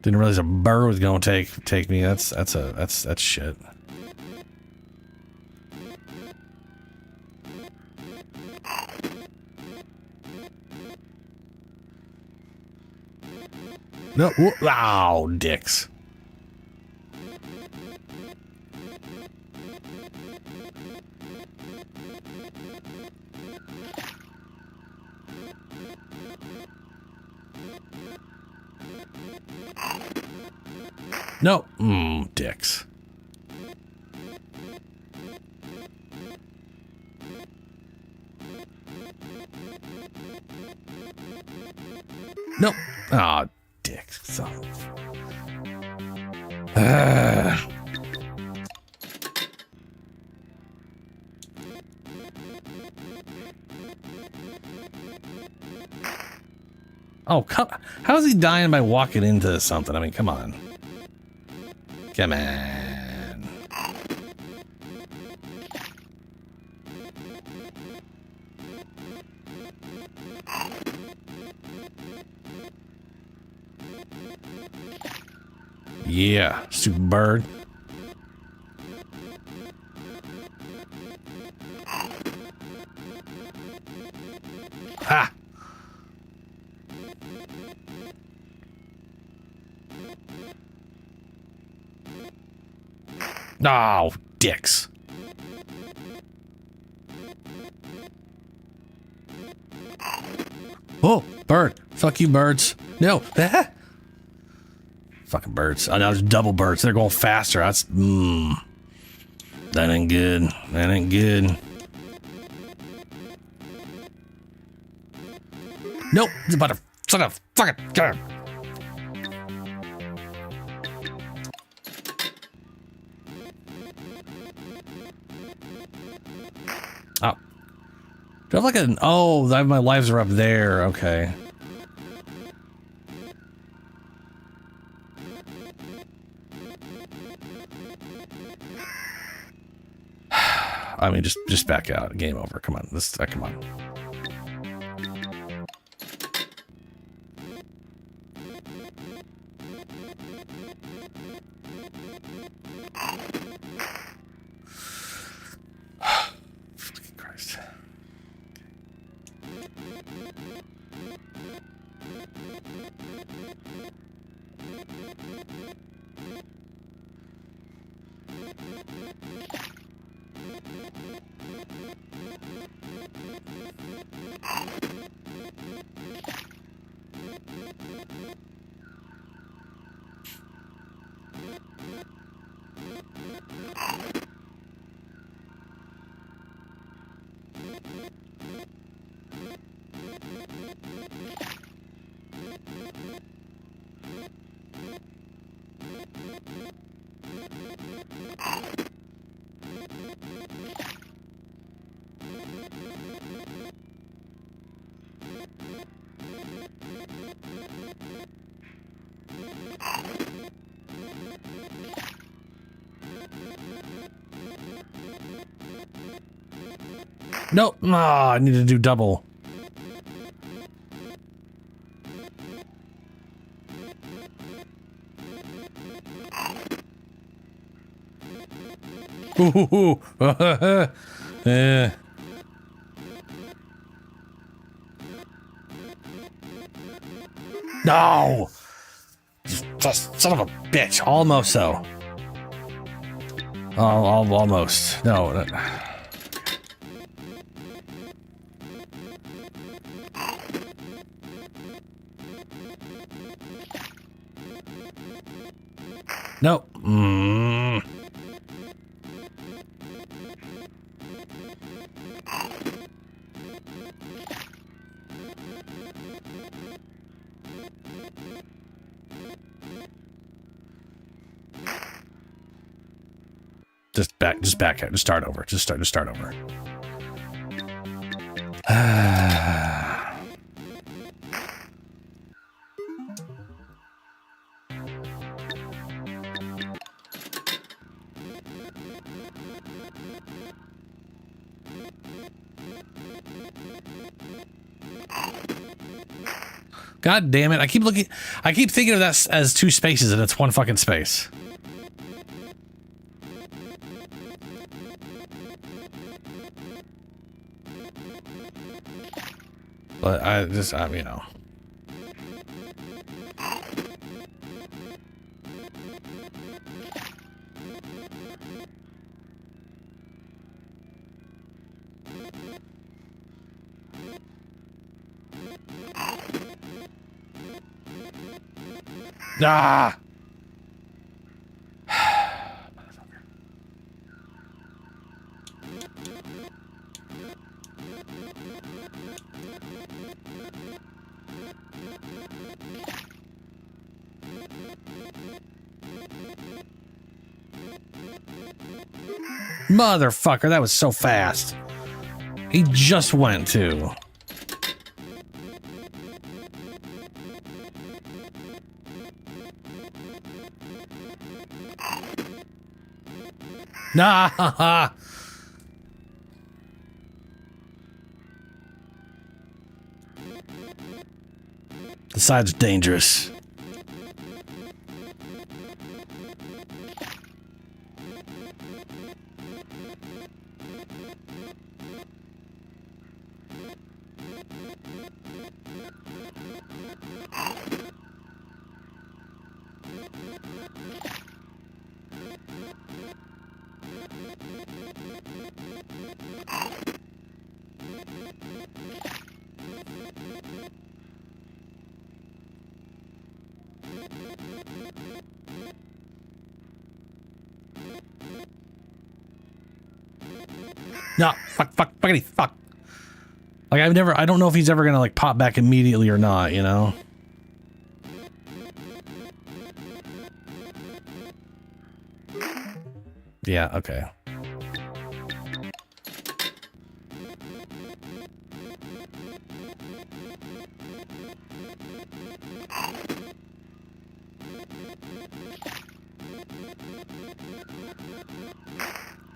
Didn't realize a bird was gonna take me. That's shit. No. Wow, dicks. No. Dicks. Nope. Aw, dicks. So. Oh, how is he dying by walking into something? I mean, come on. Come on. Yeah, stupid bird. Ha! Oh, dicks. Oh, bird. Fuck you, birds. No. Fucking birds. Oh, now there's double birds. They're going faster. That's, that ain't good. That ain't good. Nope. It's about to, son of fucking God. Oh. Do I have like an, oh, my lives are up there. Okay. I mean, just back out. Game over. Come on. Come on. Fucking Christ. Nope. Ah, I need to do double. Ooh. No. Just son of a bitch. Almost so. Oh, almost. No. No. Just back out. Just start over. Just start over. God damn it. I keep thinking of that as two spaces and it's one fucking space. But you know. Ah! Motherfucker, that was so fast. He just went too. Nah. The side's dangerous. No, fuckity fuck. Like I don't know if he's ever gonna like pop back immediately or not, you know? Yeah, okay.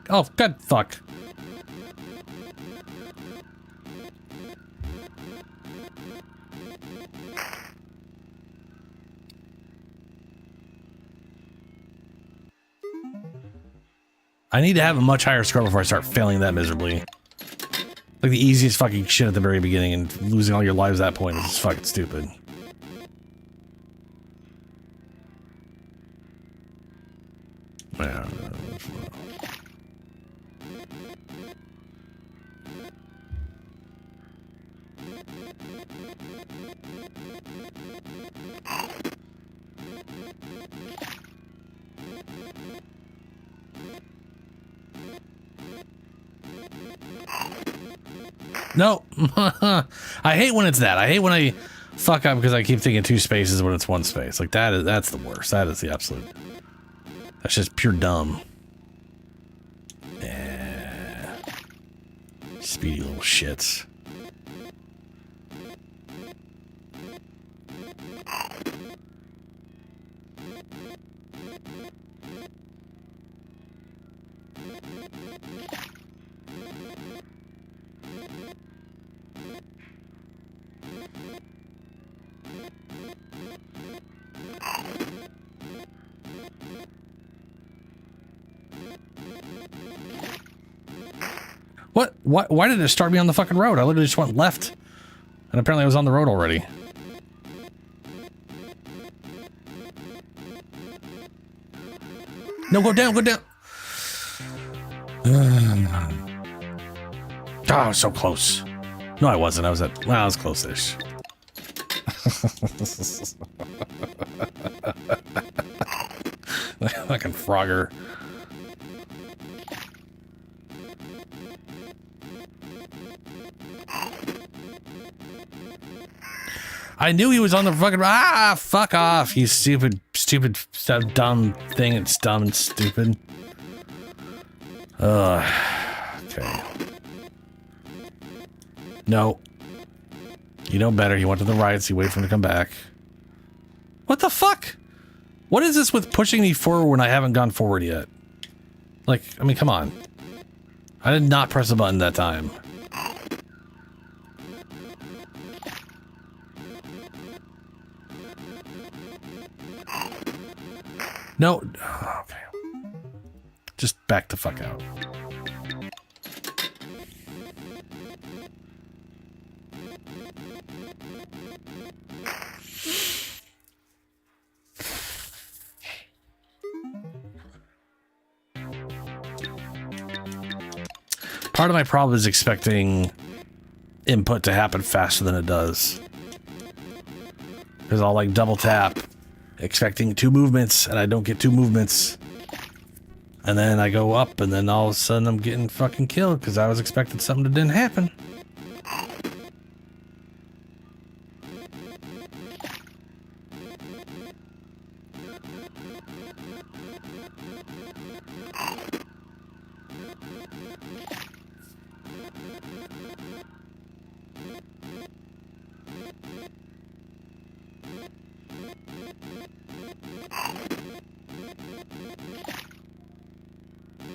Oh, good fuck. I need to have a much higher score before I start failing that miserably. Like the easiest fucking shit at the very beginning and losing all your lives at that point is fucking stupid. Yeah. No. I hate when it's that. I hate when I fuck up because I keep thinking two spaces when it's one space. Like that's the worst. That is the absolute. That's just pure dumb. Yeah. Speedy little shits. What? Why did it start me on the fucking road? I literally just went left. And apparently I was on the road already. No, go down, go down. Oh, I was so close. No, I wasn't. I was close-ish. Fucking Frogger. I knew he was on the fucking... Ah, fuck off, you stupid, dumb thing. It's dumb and stupid. Okay. No. You know better. He went to the right, so you wait for him to come back. What the fuck? What is this with pushing me forward when I haven't gone forward yet? Like, I mean, come on. I did not press a button that time. No. Oh, okay. Just back the fuck out. Part of my problem is expecting input to happen faster than it does. Because I'll like double tap expecting 2 movements, and I don't get 2 movements. And then I go up, and then all of a sudden I'm getting fucking killed because I was expecting something that didn't happen.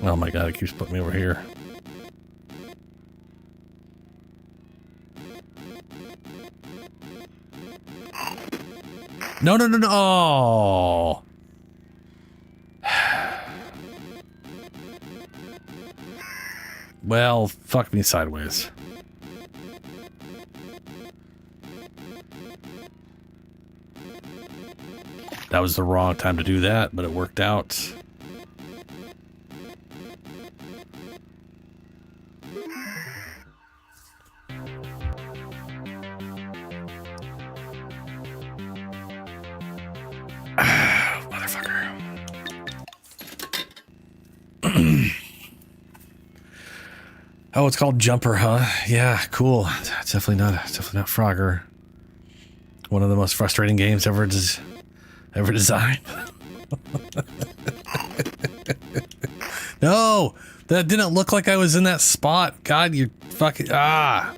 Oh my god, it keeps putting me over here. No, no, no, no. Oh. Well, fuck me sideways. That was the wrong time to do that, but it worked out. Oh, it's called Jumper, huh? Yeah, cool. It's definitely not Frogger. One of the most frustrating games ever designed. No, that didn't look like I was in that spot. God, you fucking ah.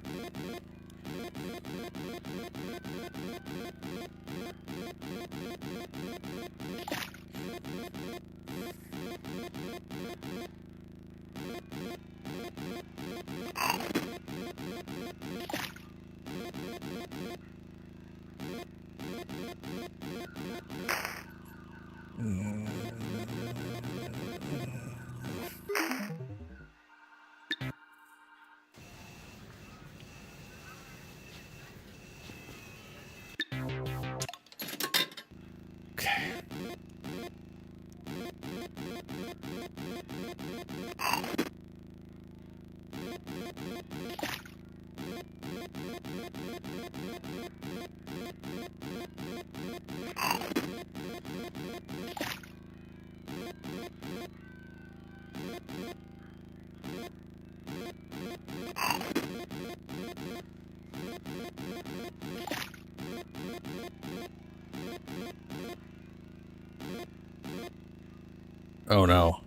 Oh no.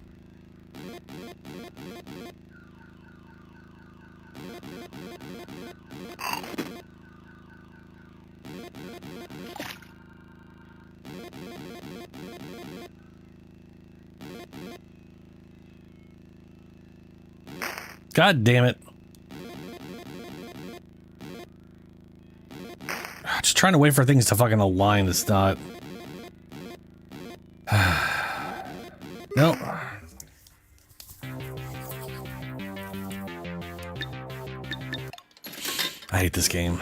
God damn it. Just trying to wait for things to fucking align. It's not. Nope. I hate this game.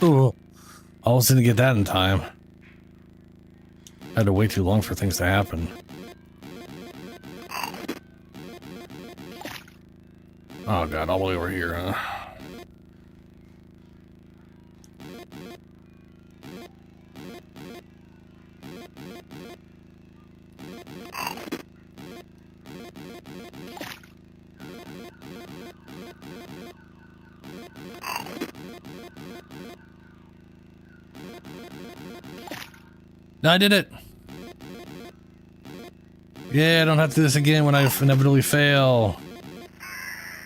Ooh. Almost didn't get that in time. Had to wait too long for things to happen. Oh god, all the way over here, huh? No, I did it. Yeah, I don't have to do this again when I inevitably fail.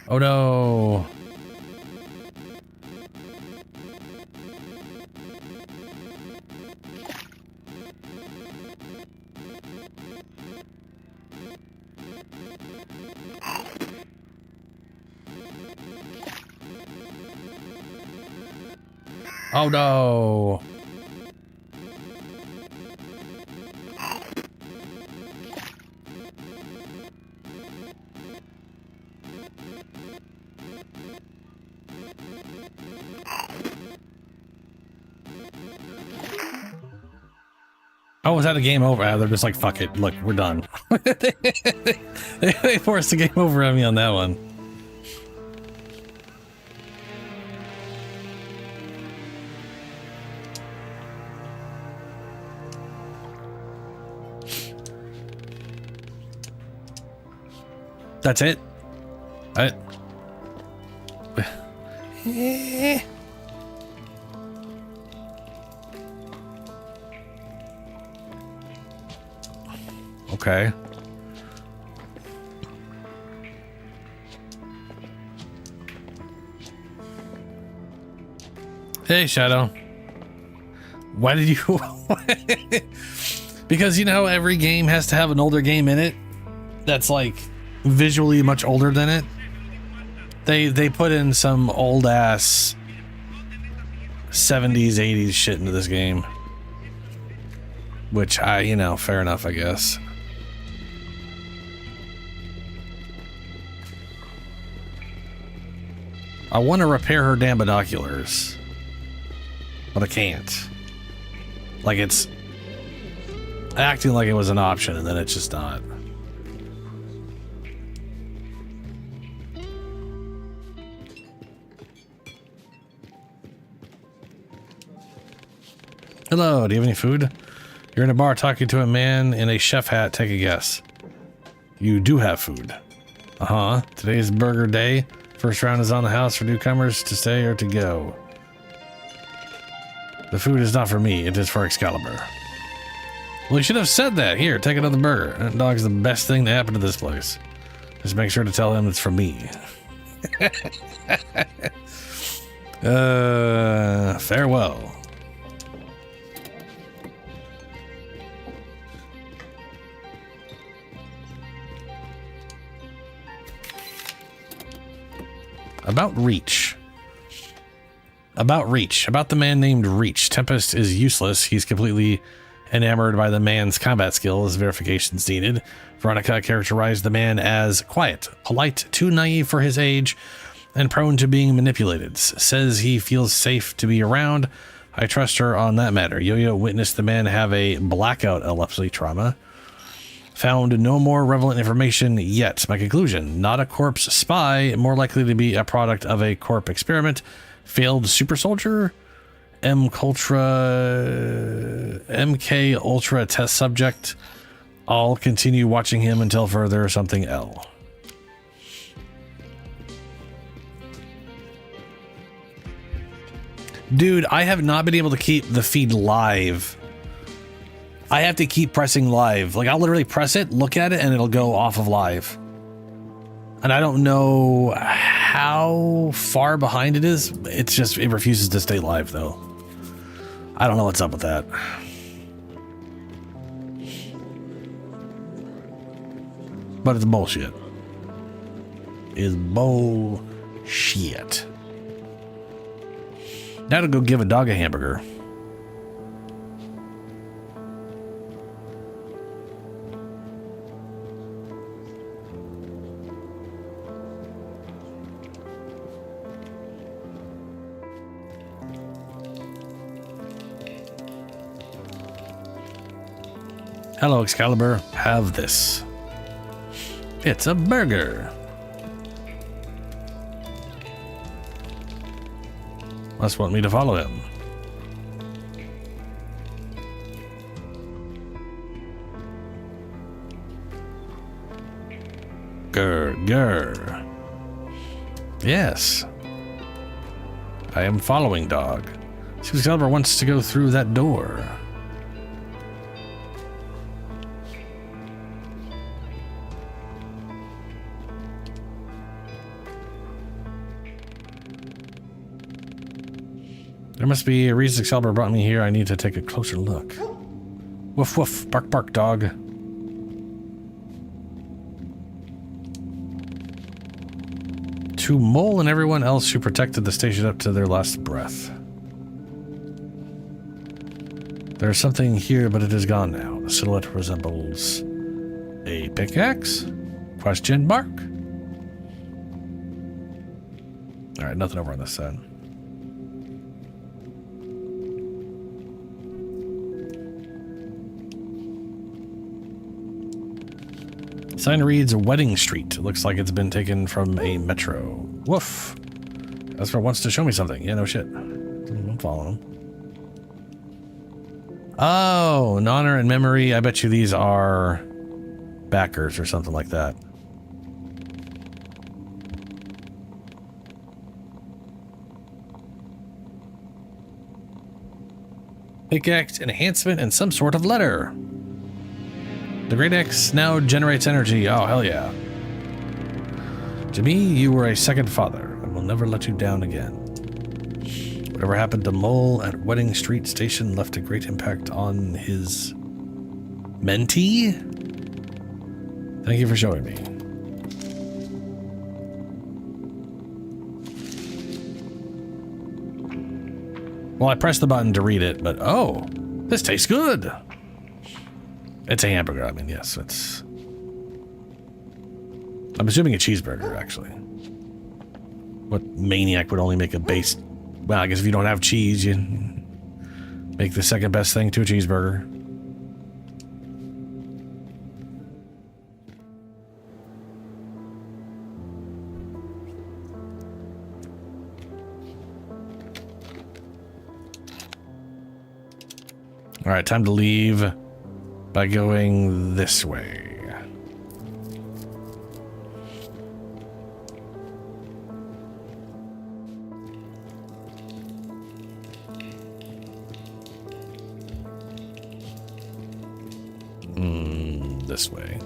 Oh no. Oh no. Oh, was that a game over? They're just like, fuck it. Look, we're done. They forced the game over on me on that one. That's it? Okay. Hey, Shadow. Why did you... Because, you know, every game has to have an older game in it that's, like, visually much older than it. They put in some old-ass 70s, 80s shit into this game. Which, you know, fair enough, I guess. I want to repair her damn binoculars, but I can't. Like, it's acting like it was an option, and then it's just not. Hello, do you have any food? You're in a bar talking to a man in a chef hat. Take a guess. You do have food. Uh-huh. Today's burger day. First round is on the house for newcomers to stay or to go. The food is not for me, it is for Excalibur. Well, you should have said that. Here, take another burger. That dog's the best thing to happen to this place. Just make sure to tell him it's for me. Farewell. About Reach. About the man named Reach. Tempest is useless. He's completely enamored by the man's combat skills. Verifications needed. Veronica characterized the man as quiet, polite, too naive for his age, and prone to being manipulated. Says he feels safe to be around. I trust her on that matter. Yo-Yo witnessed the man have a blackout epilepsy trauma. Found no more relevant information yet. My conclusion, not a corpse spy, more likely to be a product of a corp experiment. Failed super soldier, MK Ultra test subject. I'll continue watching him until further something L. Dude, I have not been able to keep the feed live. I have to keep pressing live. Like, I'll literally press it, look at it, and it'll go off of live. And I don't know how far behind it is. It's just, it refuses to stay live, though. I don't know what's up with that. But it's bullshit. It's bullshit. Now to go give a dog a hamburger. Hello, Excalibur. Have this. It's a burger. Must want me to follow him. Grr. Yes. I am following dog. See if Excalibur wants to go through that door. There must be a reason Excalibur brought me here. I need to take a closer look. Woof woof, bark bark, dog. To Mole and everyone else who protected the station up to their last breath. There's something here, but it is gone now. The silhouette resembles a pickaxe? Question mark? Alright, nothing over on this side. Sign reads Wedding Street. It looks like it's been taken from a metro. Woof. Esper wants to show me something. Yeah, no shit. I'm following him. Oh, in honor and memory. I bet you these are backers or something like that. Pickaxe enhancement and some sort of letter. The Great Axe now generates energy. Oh, hell yeah. To me, you were a second father. I will never let you down again. Whatever happened to Mole at Wedding Street Station left a great impact on his mentee. Thank you for showing me. Well, I pressed the button to read it, but oh, this tastes good. It's a hamburger. I mean, yes, it's... I'm assuming a cheeseburger, actually. What maniac would only make a base... Well, I guess if you don't have cheese, you make the second best thing to a cheeseburger. All right, time to leave by going this way. This way.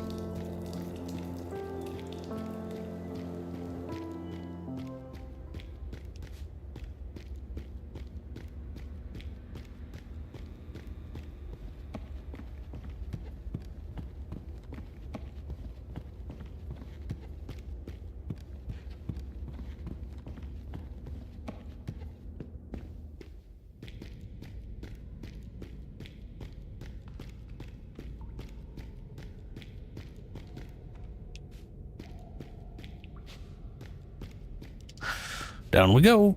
Down we go.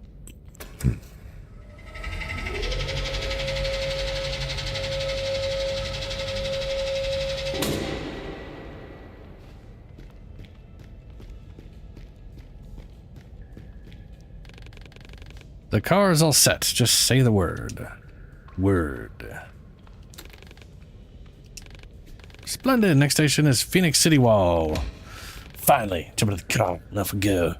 The car is all set. Just say the word. Word. Splendid. Next station is Phoenix City Wall. Finally, jump into the car. Off we go.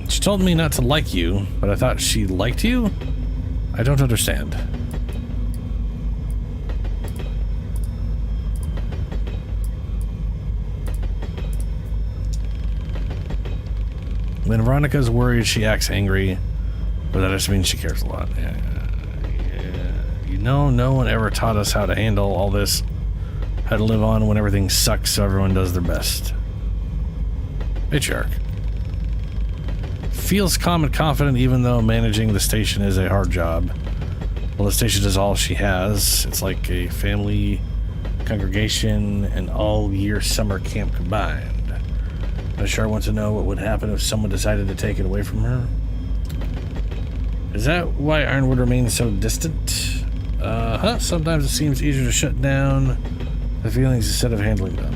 She told me not to like you, but I thought she liked you? I don't understand. When Veronica's worried, she acts angry, but that just means she cares a lot. Yeah. You know, no one ever taught us how to handle all this, how to live on when everything sucks so everyone does their best. Matriarch. Feels calm and confident even though managing the station is a hard job. Well, the station is all she has. It's like a family congregation and all-year summer camp combined. I sure want to know what would happen if someone decided to take it away from her. Is that why Ironwood remains so distant? Sometimes it seems easier to shut down the feelings instead of handling them.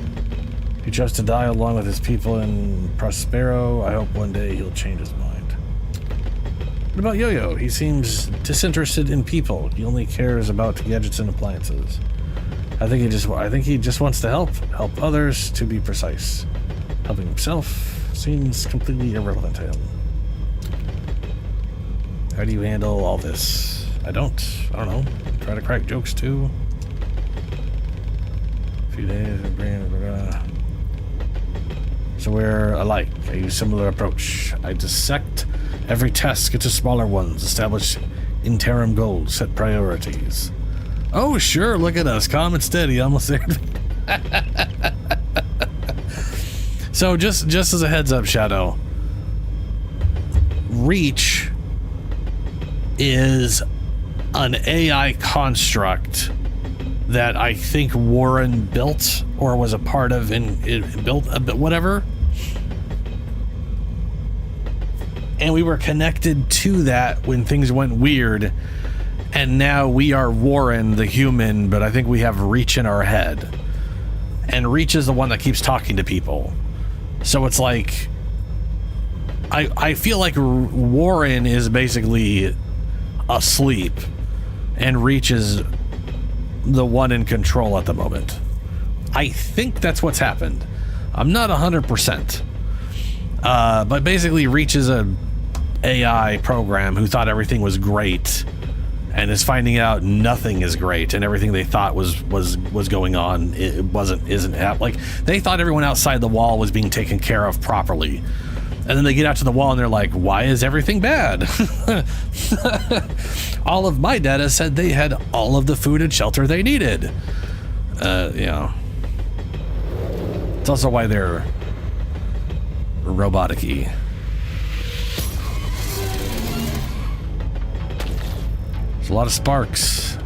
He chose to die along with his people in Prospero. I hope one day he'll change his mind. What about Yo-Yo? He seems disinterested in people. He only cares about gadgets and appliances. I think he just wants to help others, to be precise. Helping himself seems completely irrelevant to him. How do you handle all this? I don't know. Try to crack jokes too. A few days, so we're alike. I use similar approach. I dissect every task into smaller ones, establish interim goals, set priorities. Oh, sure, look at us, calm and steady, almost there. So just as a heads up, Shadow, Reach is an AI construct that I think Warren built or was a part of and built a bit, whatever. And we were connected to that when things went weird. And now we are Warren, the human, but I think we have Reach in our head. And Reach is the one that keeps talking to people. So it's like, I feel like Warren is basically asleep and Reach is the one in control at the moment. I think that's what's happened. I'm not 100%. But basically Reach is a AI program who thought everything was great and is finding out nothing is great and everything they thought was going on, isn't like they thought everyone outside the wall was being taken care of properly. And then they get out to the wall and they're like, why is everything bad? All of my data said they had all of the food and shelter they needed. Yeah. It's also why they're robotic-y. There's a lot of sparks.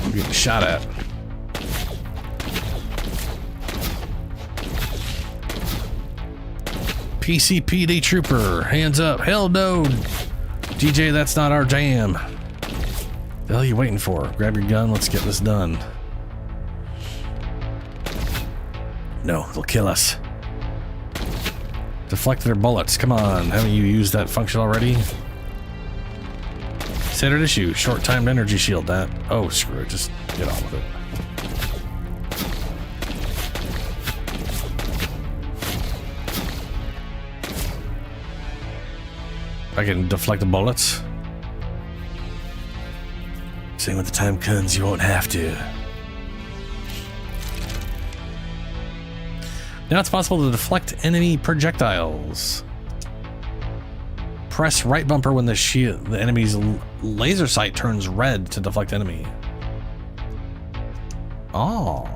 I'm getting shot at. PCPD Trooper, hands up. Hell no. DJ, that's not our jam. The hell are you waiting for? Grab your gun, let's get this done. No, they'll kill us. Deflect their bullets, come on. Haven't you used that function already? Standard issue, short-timed energy shield. That, oh screw it, just get on with it. I can deflect the bullets. Saying when the time comes, you won't have to. Now it's possible to deflect enemy projectiles. Press right bumper when the enemy's laser sight turns red to deflect enemy. Oh.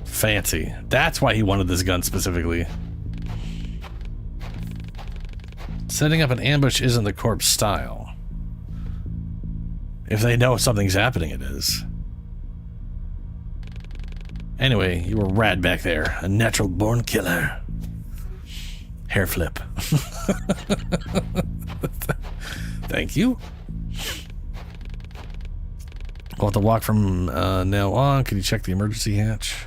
Fancy. That's why he wanted this gun specifically. Setting up an ambush isn't the corpse style. If they know something's happening, it is. Anyway, you were rad back there. A natural born killer. Hair flip. Thank you. We'll have to walk from now on. Can you check the emergency hatch?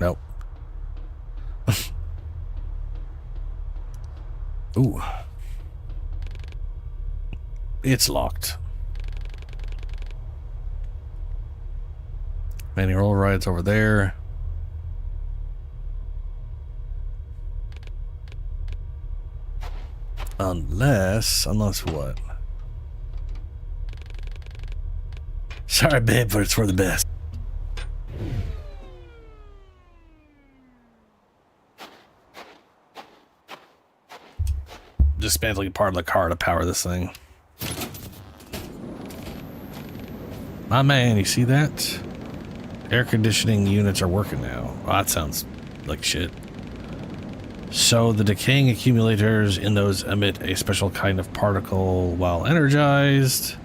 Nope. Ooh. It's locked. Manual override's over there. Unless what? Sorry, babe, but it's for the best. Dismantling part of the car to power this thing. My man, you see that? Air conditioning units are working now. Oh, that sounds like shit. So the decaying accumulators in those emit a special kind of particle while energized.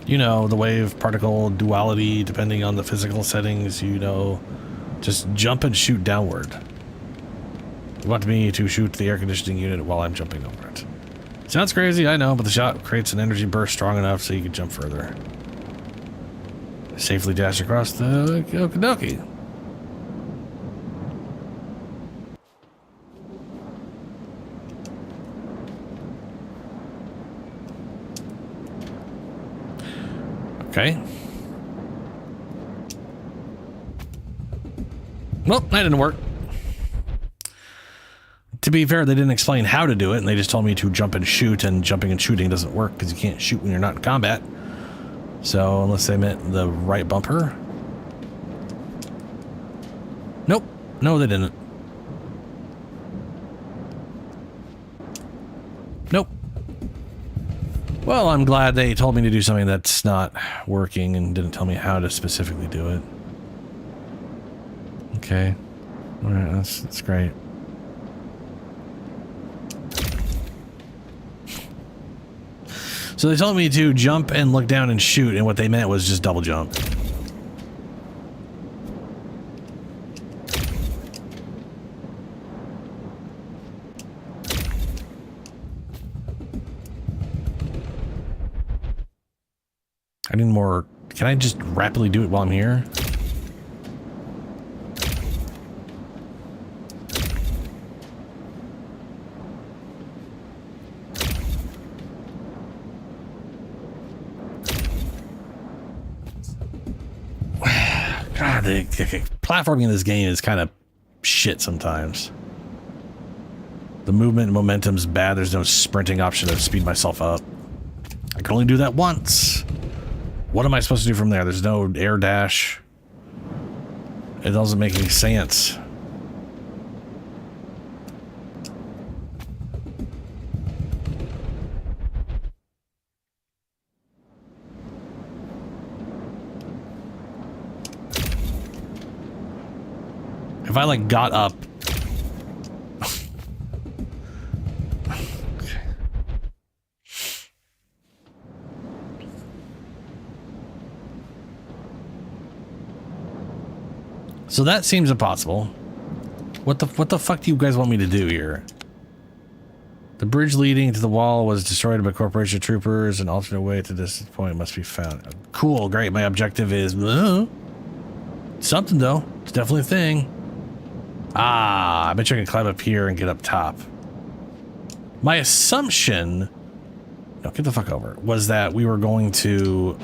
You know, the wave particle duality, depending on the physical settings, you know. Just jump and shoot downward. You want me to shoot the air conditioning unit while I'm jumping over it. Sounds crazy, I know, but the shot creates an energy burst strong enough so you can jump further. Safely dash across the okie dokie. Okay. Well, that didn't work. To be fair, they didn't explain how to do it, and they just told me to jump and shoot, and jumping and shooting doesn't work because you can't shoot when you're not in combat. So, unless they meant the right bumper. Nope. No, they didn't. Nope. Well, I'm glad they told me to do something that's not working and didn't tell me how to specifically do it. Okay. Alright, that's great. So they told me to jump and look down and shoot, and what they meant was just double jump. I need more. Can I just rapidly do it while I'm here? God, the platforming in this game is kind of shit sometimes. The movement and momentum's bad. There's no sprinting option to speed myself up. I can only do that once. What am I supposed to do from there? There's no air dash. It doesn't make any sense. If I like got up. Okay. So that seems impossible. What the fuck do you guys want me to do here? The bridge leading to the wall was destroyed by corporation troopers. An alternate way to this point must be found. Cool, great. My objective is something though. It's definitely a thing. Ah, I bet you I can climb up here and get up top. My assumption, no, get the fuck over, was that we were going to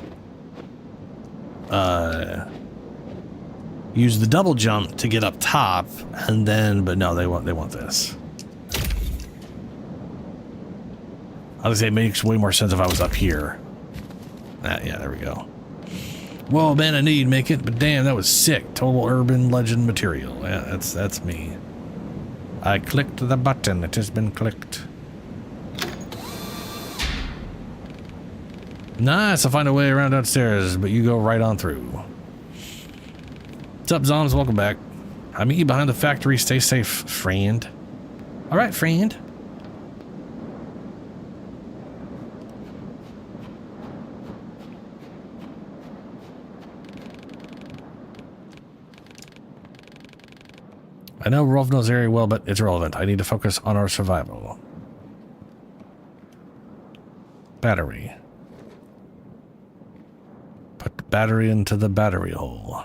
use the double jump to get up top, and then, but no, they want this. I would say it makes way more sense if I was up here. Yeah, there we go. Well, man, I knew you'd make it, but damn, that was sick. Total urban legend material. Yeah, that's me. I clicked the button. It has been clicked. Nice. I'll find a way around downstairs, but you go right on through. What's up, Zoms? Welcome back. I meet you behind the factory. Stay safe, friend. All right, friend. I know Rolf knows area well, but it's irrelevant. I need to focus on our survival. Battery. Put the battery into the battery hole.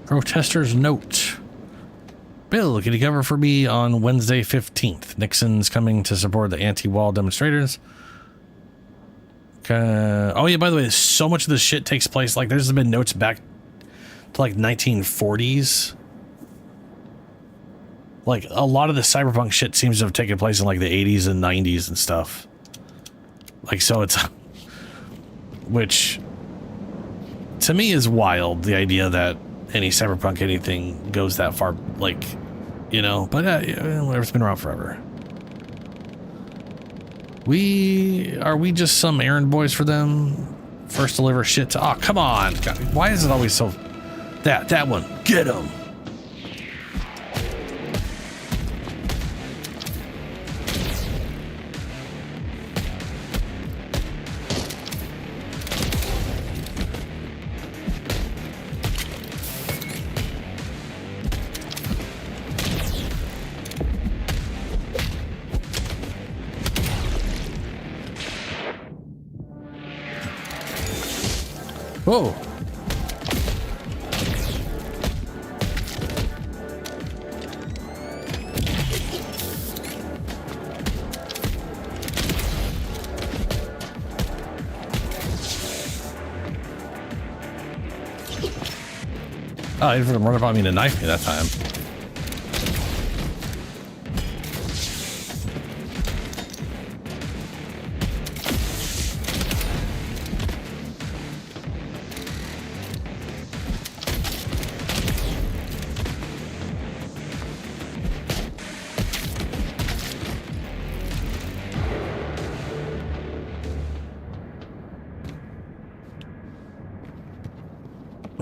Protester's note. Bill, can you cover for me on Wednesday 15th? Nixon's coming to support the anti-wall demonstrators. Oh yeah, by the way, so much of this shit takes place, like there's been notes back to like 1940s like a lot of the cyberpunk shit seems to have taken place in like the 80s and 90s and stuff. Like, so it's, which to me is wild, the idea that any cyberpunk anything goes that far, like, you know, but whatever, it's been around forever. Are we just some errand boys for them? First deliver shit to, oh, come on. God, why is it always so, that one, get him. Whoa. Oh, he didn't run up on me to knife me that time.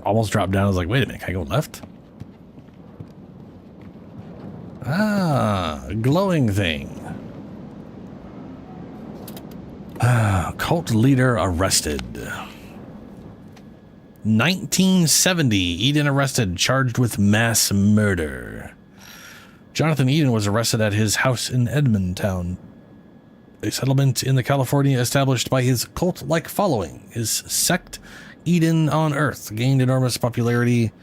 Almost dropped down. I was like, wait a minute, can I go left? Ah, glowing thing. Ah, cult leader arrested. 1970, Eden arrested, charged with mass murder. Jonathan Eden was arrested at his house in Edmontown, a settlement in the California established by his cult-like following. His sect, Eden on Earth, gained enormous popularity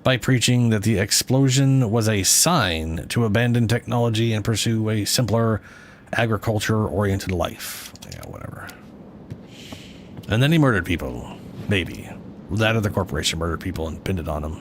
by preaching that the explosion was a sign to abandon technology and pursue a simpler, agriculture-oriented life. Yeah, whatever. And then he murdered people. Maybe. That or the corporation murdered people and pinned it on him.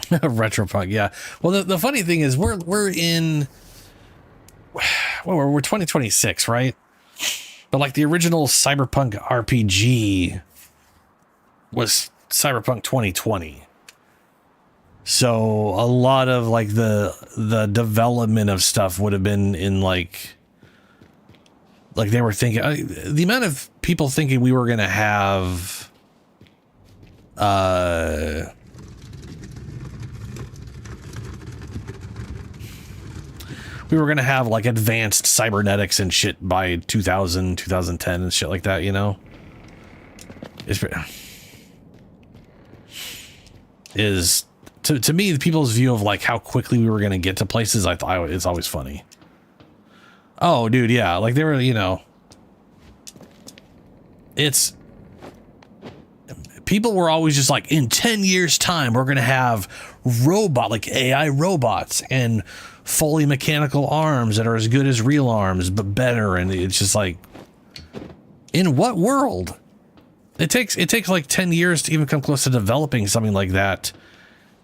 Retropunk, yeah. Well, the funny thing is we're in, well, we're 2026, right? But like the original Cyberpunk RPG was Cyberpunk 2020. So a lot of like the development of stuff would have been in like they were thinking, the amount of people thinking we were going to have we were going to have like advanced cybernetics and shit by 2000, 2010 and shit like that, you know? Is to me, the people's view of like how quickly we were going to get to places, I thought it's always funny. Oh, dude, yeah. Like they were, you know, it's, people were always just like, in 10 years time, we're going to have like AI robots and fully mechanical arms that are as good as real arms, but better. And it's just like, in what world? It takes like 10 years to even come close to developing something like that,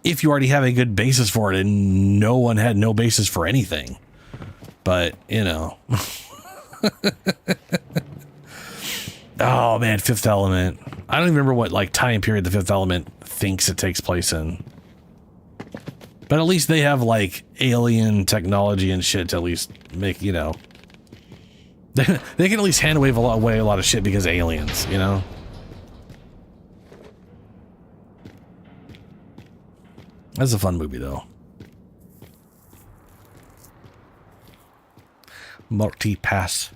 if you already have a good basis for it, and no one had no basis for anything. But, you know. Oh man, Fifth Element. I don't even remember what like time period the Fifth Element thinks it takes place in. But at least they have like alien technology and shit to at least make, you know. They can at least hand wave away a lot of shit because aliens, you know. That's a fun movie though. Multi-pass.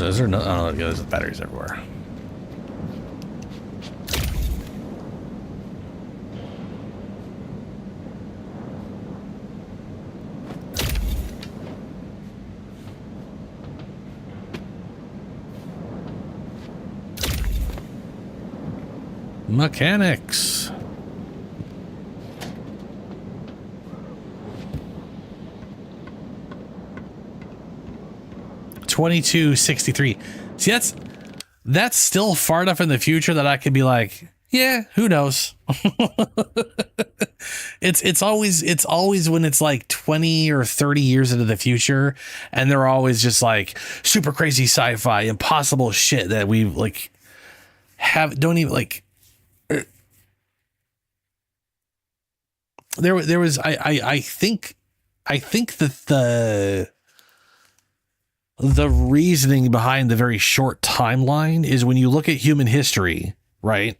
is there no? Oh, yeah, there's batteries everywhere. Mechanics. $22.63. See, that's still far enough in the future that I could be like, yeah, who knows? It's always when it's like 20 or 30 years into the future, and they're always just like super crazy sci-fi, impossible shit that we like don't even like. There was I think that the reasoning behind the very short timeline is when you look at human history, right?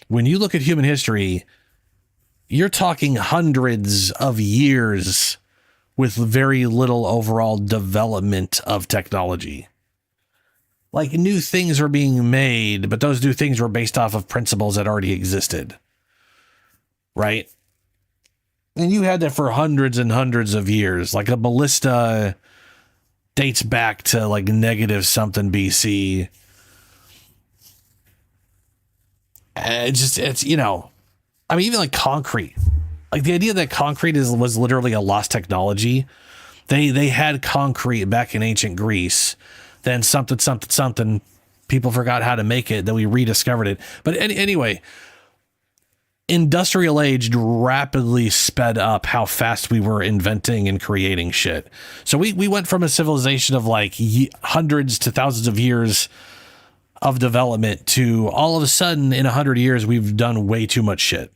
When you look at human history, you're talking hundreds of years with very little overall development of technology. Like, new things are being made, but those new things were based off of principles that already existed, right? And you had that for hundreds and hundreds of years. Like, a ballista dates back to like negative something BC. It's you know, I mean, even like concrete, like the idea that concrete was literally a lost technology. They had concrete back in ancient Greece, then something people forgot how to make it, then we rediscovered it. But anyway, industrial age rapidly sped up how fast we were inventing and creating shit. So we went from a civilization of like hundreds to thousands of years of development to all of a sudden in 100 years, we've done way too much shit.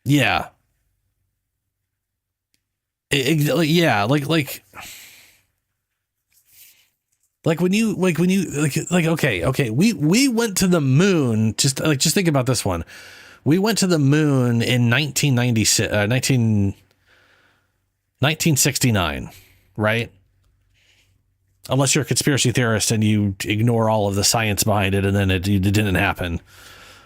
Yeah. Yeah. Like when you okay, we went to the moon. Just think about this one. We went to the moon in 1969, right? Unless you're a conspiracy theorist and you ignore all of the science behind it, and then it didn't happen.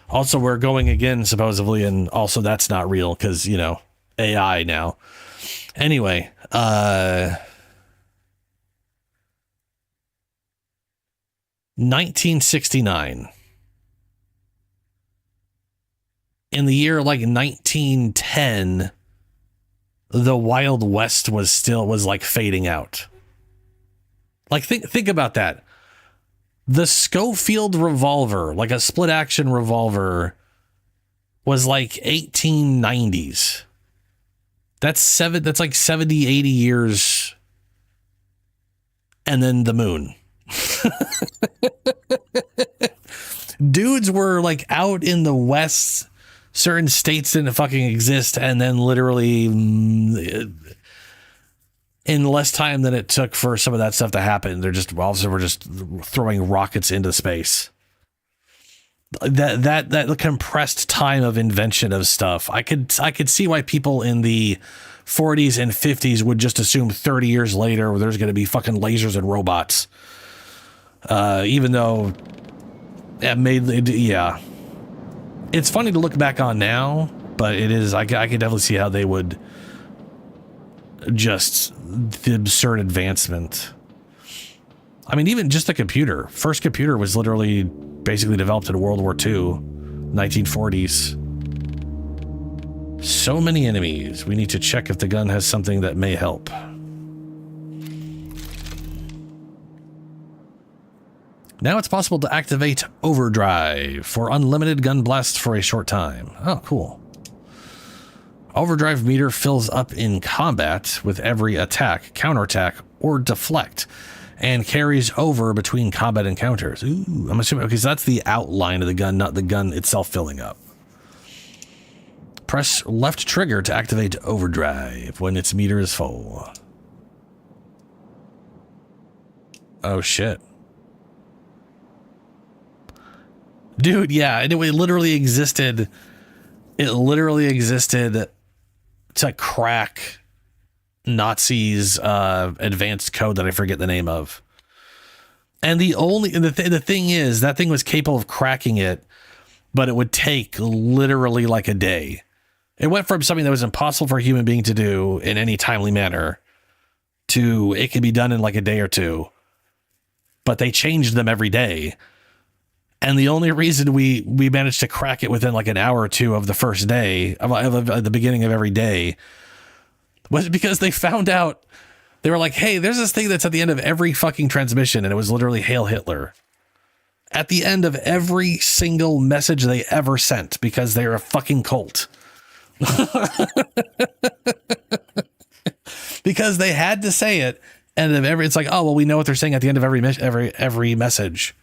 Also, we're going again supposedly, and also that's not real because, you know, AI now. Anyway, 1969. In the year like 1910, the Wild West was like fading out. Like, think about that. The Schofield revolver, like a split action revolver, was like 1890s. That's like 70, 80 years. And then the moon. Dudes were like out in the West, certain states didn't fucking exist, and then literally in less time than it took for some of that stuff to happen, they're just all of a sudden we're just throwing rockets into space. That compressed time of invention of stuff, I could see why people in the 40s and 50s would just assume 30 years later there's going to be fucking lasers and robots. Even though yeah, it's funny to look back on now, but it is, I could definitely see how they would just the absurd advancement. I mean, even just the computer. First computer was literally basically developed in World War II, 1940s. So many enemies. We need to check if the gun has something that may help. Now it's possible to activate overdrive for unlimited gun blasts for a short time. Oh, cool. Overdrive meter fills up in combat with every attack, counterattack, or deflect, and carries over between combat encounters. Ooh, I'm assuming, okay, so that's the outline of the gun, not the gun itself filling up. Press left trigger to activate overdrive when its meter is full. Oh, shit. Dude, yeah, it literally existed. It literally existed to crack Nazis' advanced code that I forget the name of. And the thing is, that thing was capable of cracking it, but it would take literally like a day. It went from something that was impossible for a human being to do in any timely manner to it could be done in like a day or two. But they changed them every day. And the only reason we managed to crack it within like an hour or two of the first day, of the beginning of every day, was because they found out, they were like, hey, there's this thing that's at the end of every fucking transmission, and it was literally Hail Hitler. At the end of every single message they ever sent, because they're a fucking cult. Because they had to say it, and it's like, oh, well, we know what they're saying at the end of every message.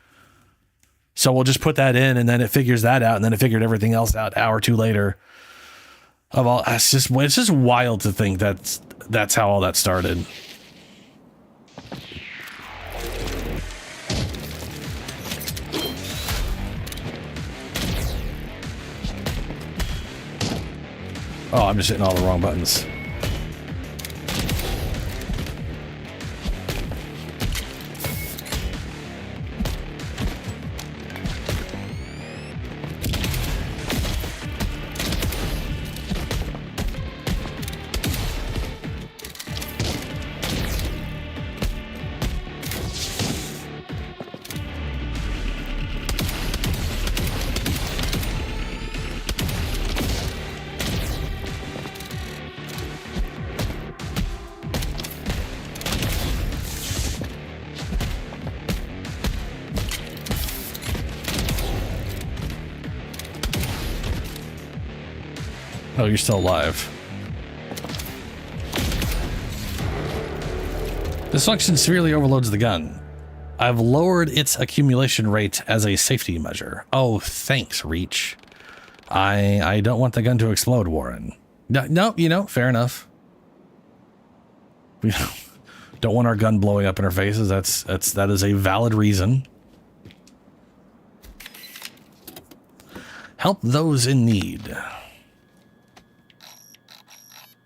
So we'll just put that in, and then it figures that out, and then it figured everything else out an hour or two later. It's just wild to think that's how all that started. Oh, I'm just hitting all the wrong buttons. Oh, you're still alive. This function severely overloads the gun. I've lowered its accumulation rate as a safety measure. Oh, thanks, Reach. I don't want the gun to explode, Warren. No, fair enough. We don't want our gun blowing up in our faces. That is a valid reason. Help those in need.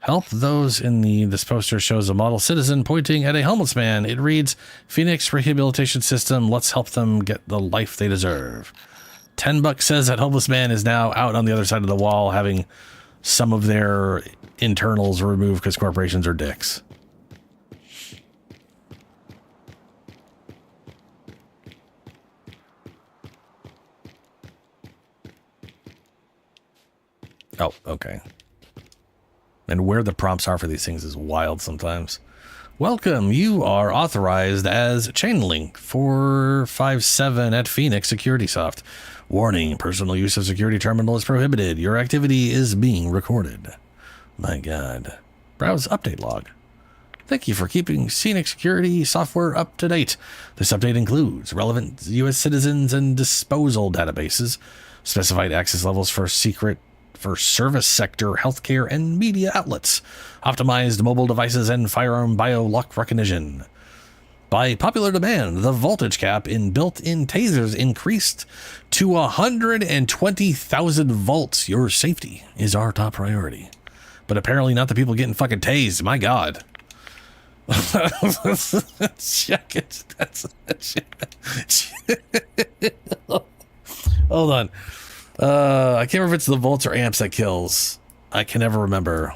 Help those in need. This poster shows a model citizen pointing at a homeless man. It reads, Phoenix Rehabilitation System, let's help them get the life they deserve. $10 says that homeless man is now out on the other side of the wall having some of their internals removed because corporations are dicks. Oh, okay. And where the prompts are for these things is wild sometimes. Welcome, you are authorized as Chainlink 457 at Phoenix Security Soft. Warning, personal use of security terminal is prohibited. Your activity is being recorded. My God. Browse update log. Thank you for keeping Phoenix security software up to date. This update includes relevant U.S. citizens and disposal databases, specified access levels for service sector, healthcare, and media outlets, optimized mobile devices, and firearm bio-lock recognition. By popular demand, the voltage cap in built-in tasers increased to 120,000 volts. Your safety is our top priority. But apparently not the people getting fucking tased. My God. Check it. Hold on. I can't remember if it's the volts or amps that kills. I can never remember.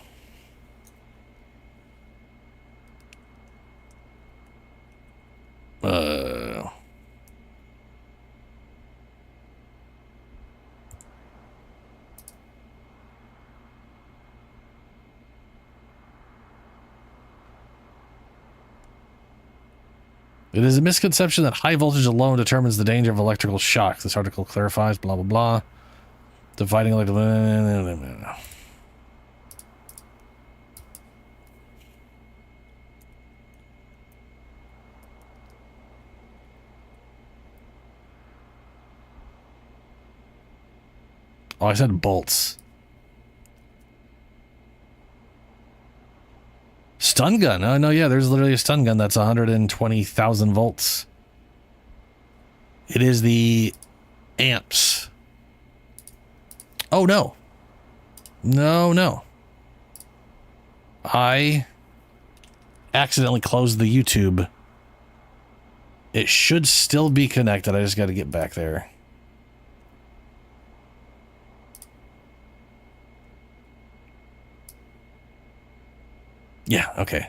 It is a misconception that high voltage alone determines the danger of electrical shock. This article clarifies, blah, blah, blah. Dividing electrical... Oh, I said bolts. Stun gun. Oh, no, yeah, there's literally a stun gun that's 120,000 volts. It is the amps. Oh, no. No. I accidentally closed the YouTube. It should still be connected. I just got to get back there. Yeah, okay.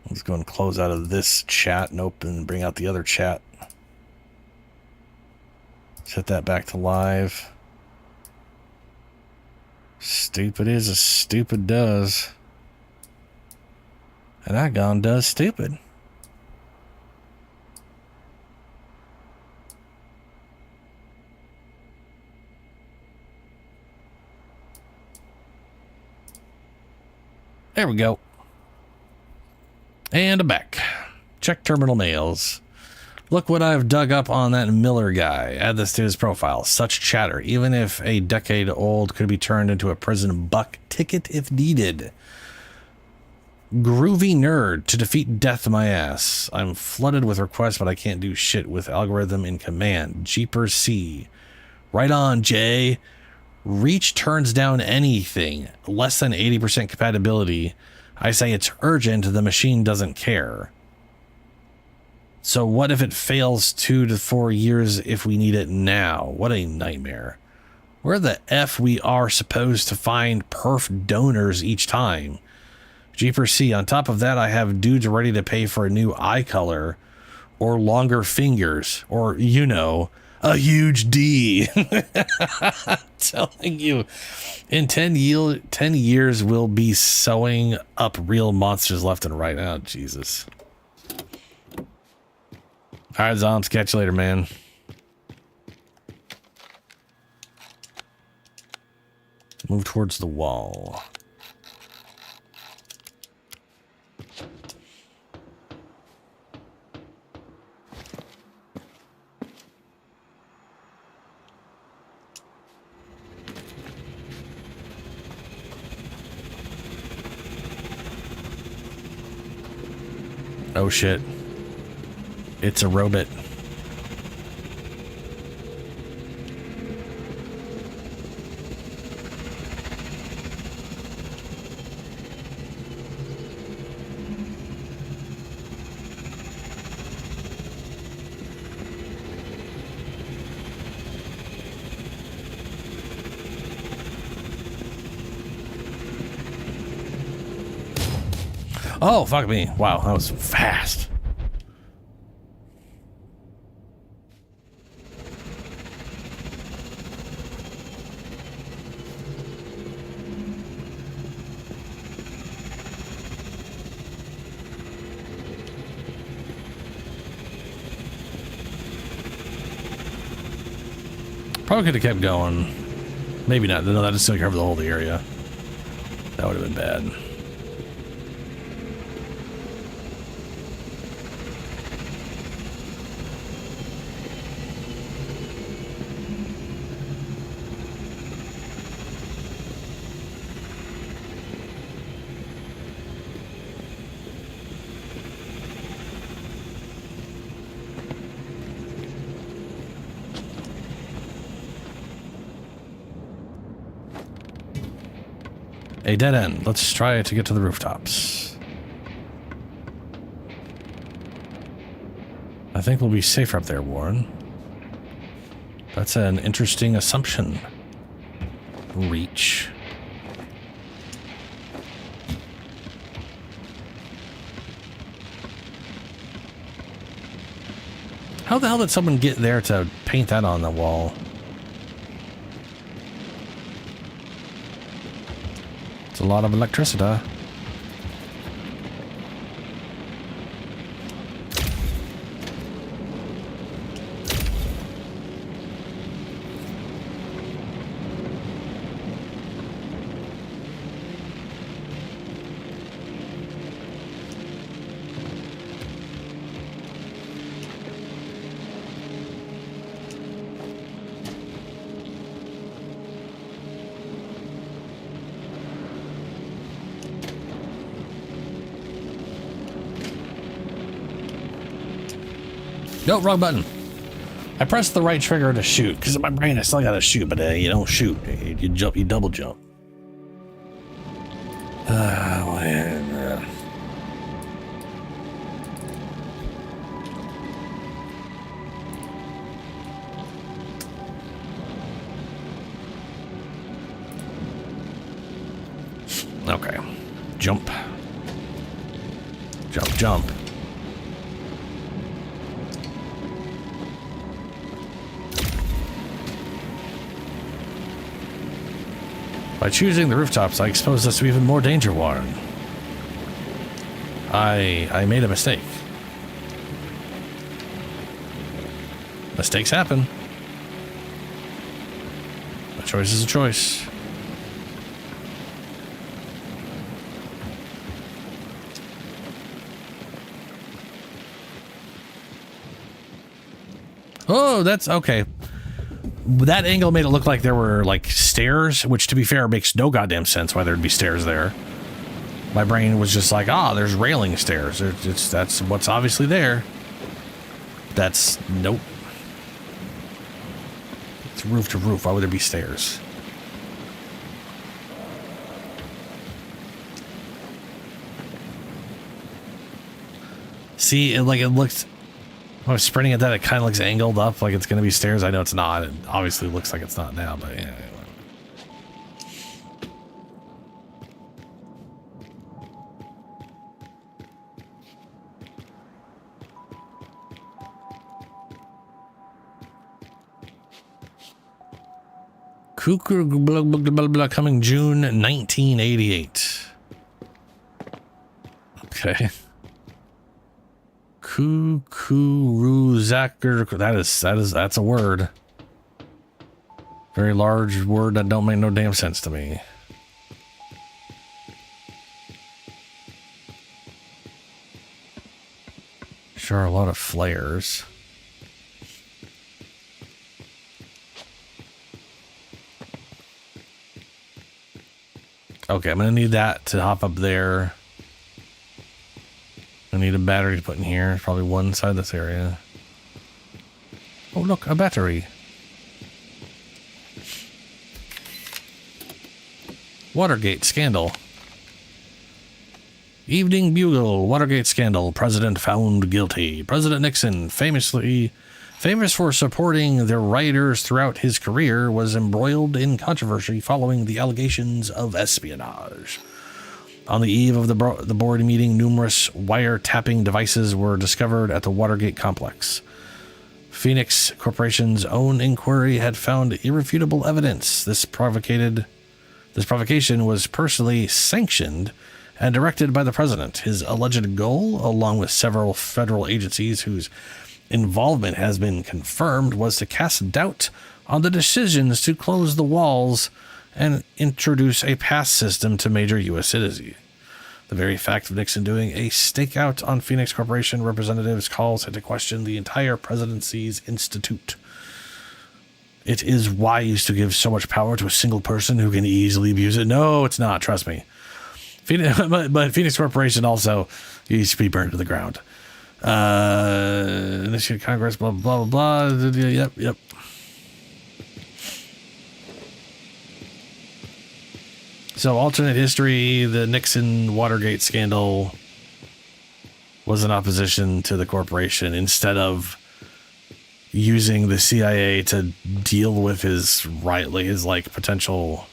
Let's go and close out of this chat and open and bring out the other chat. Set that back to live. Stupid is as stupid does. And I gone does stupid. There we go. And I'm back. Check terminal mails. Look what I've dug up on that Miller guy. Add this to his profile. Such chatter, even if a decade old, could be turned into a prison buck ticket if needed. Groovy nerd to defeat death my ass. I'm flooded with requests, but I can't do shit with algorithm in command. Jeepers C. Right on, Jay. Reach turns down anything less than 80% compatibility. I say it's urgent, the machine doesn't care. So what if it fails 2 to 4 years if we need it now? What a nightmare. Where the F we are supposed to find perf donors each time? Jeepers C. On top of that, I have dudes ready to pay for a new eye color or longer fingers or, you know, a huge D. I'm telling you, in 10 years, we'll be sewing up real monsters left and right. Oh, Jesus. All right, Zombs, catch you later, man. Move towards the wall. Oh shit. It's a robot. Oh, fuck me. Wow, that was fast. Probably could have kept going. Maybe not. No, that'd still cover the whole area. That would have been bad. A dead end. Let's try to get to the rooftops. I think we'll be safer up there, Warren. That's an interesting assumption. Reach. How the hell did someone get there to paint that on the wall? It's a lot of electricity. No, wrong button. I pressed the right trigger to shoot because in my brain I still gotta shoot, but you don't shoot. You jump, you double jump. Okay. Jump. Jump, jump. By choosing the rooftops, I exposed us to even more danger, Warren. I made a mistake. Mistakes happen. A choice is a choice. Oh, that's okay. That angle made it look like there were like stairs, which to be fair makes no goddamn sense why there'd be stairs there. My brain was just like, there's railing stairs. That's what's obviously there. That's nope. It's roof to roof. Why would there be stairs? See, it looks. When I'm sprinting at that, it kind of looks angled up like it's going to be stairs. I know it's not. It obviously looks like it's not now, but yeah. Cuckoo blah, blah, blah, blah, coming June 1988. Okay. Kukuruzaker. That's a word. Very large word that don't make no damn sense to me. Sure, a lot of flares. Okay, I'm gonna need that to hop up there. I need a battery to put in here. It's probably one side of this area. Oh, look, a battery. Watergate scandal. Evening Bugle, Watergate scandal. President found guilty. President Nixon, famous for supporting the rioters throughout his career, was embroiled in controversy following the allegations of espionage. On the eve of the board meeting, numerous wiretapping devices were discovered at the Watergate complex. Phoenix Corporation's own inquiry had found irrefutable evidence. This provocation was personally sanctioned and directed by the president. His alleged goal, along with several federal agencies whose involvement has been confirmed, was to cast doubt on the decisions to close the walls and introduce a pass system to major U.S. cities. The very fact of Nixon doing a stakeout on Phoenix Corporation representatives calls into question the entire presidency's institute. It is wise to give so much power to a single person who can easily abuse it. No, it's not. Trust me. But Phoenix Corporation also needs to be burned to the ground. Initiate Congress, blah, blah, blah, blah. Yep. So, alternate history, the Nixon-Watergate scandal was in opposition to the corporation instead of using the CIA to deal with his potential.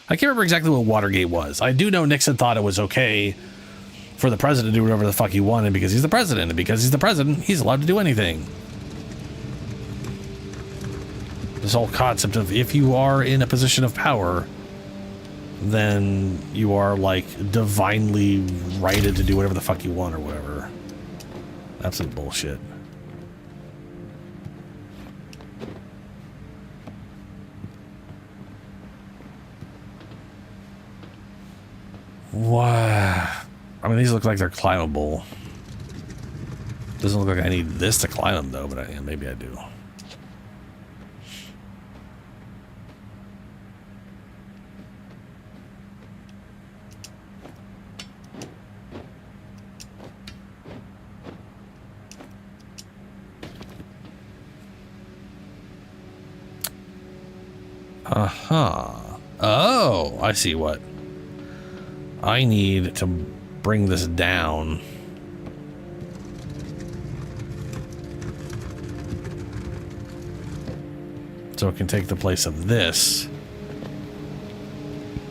I can't remember exactly what Watergate was. I do know Nixon thought it was okay for the president to do whatever the fuck he wanted because he's the president, and because he's the president, he's allowed to do anything. This whole concept of if you are in a position of power, then you are like divinely righted to do whatever the fuck you want or whatever. Absolute bullshit. Wow. I mean, these look like they're climbable. Doesn't look like I need this to climb them though, but maybe I do. Oh, I see what. I need to bring this down. So it can take the place of this.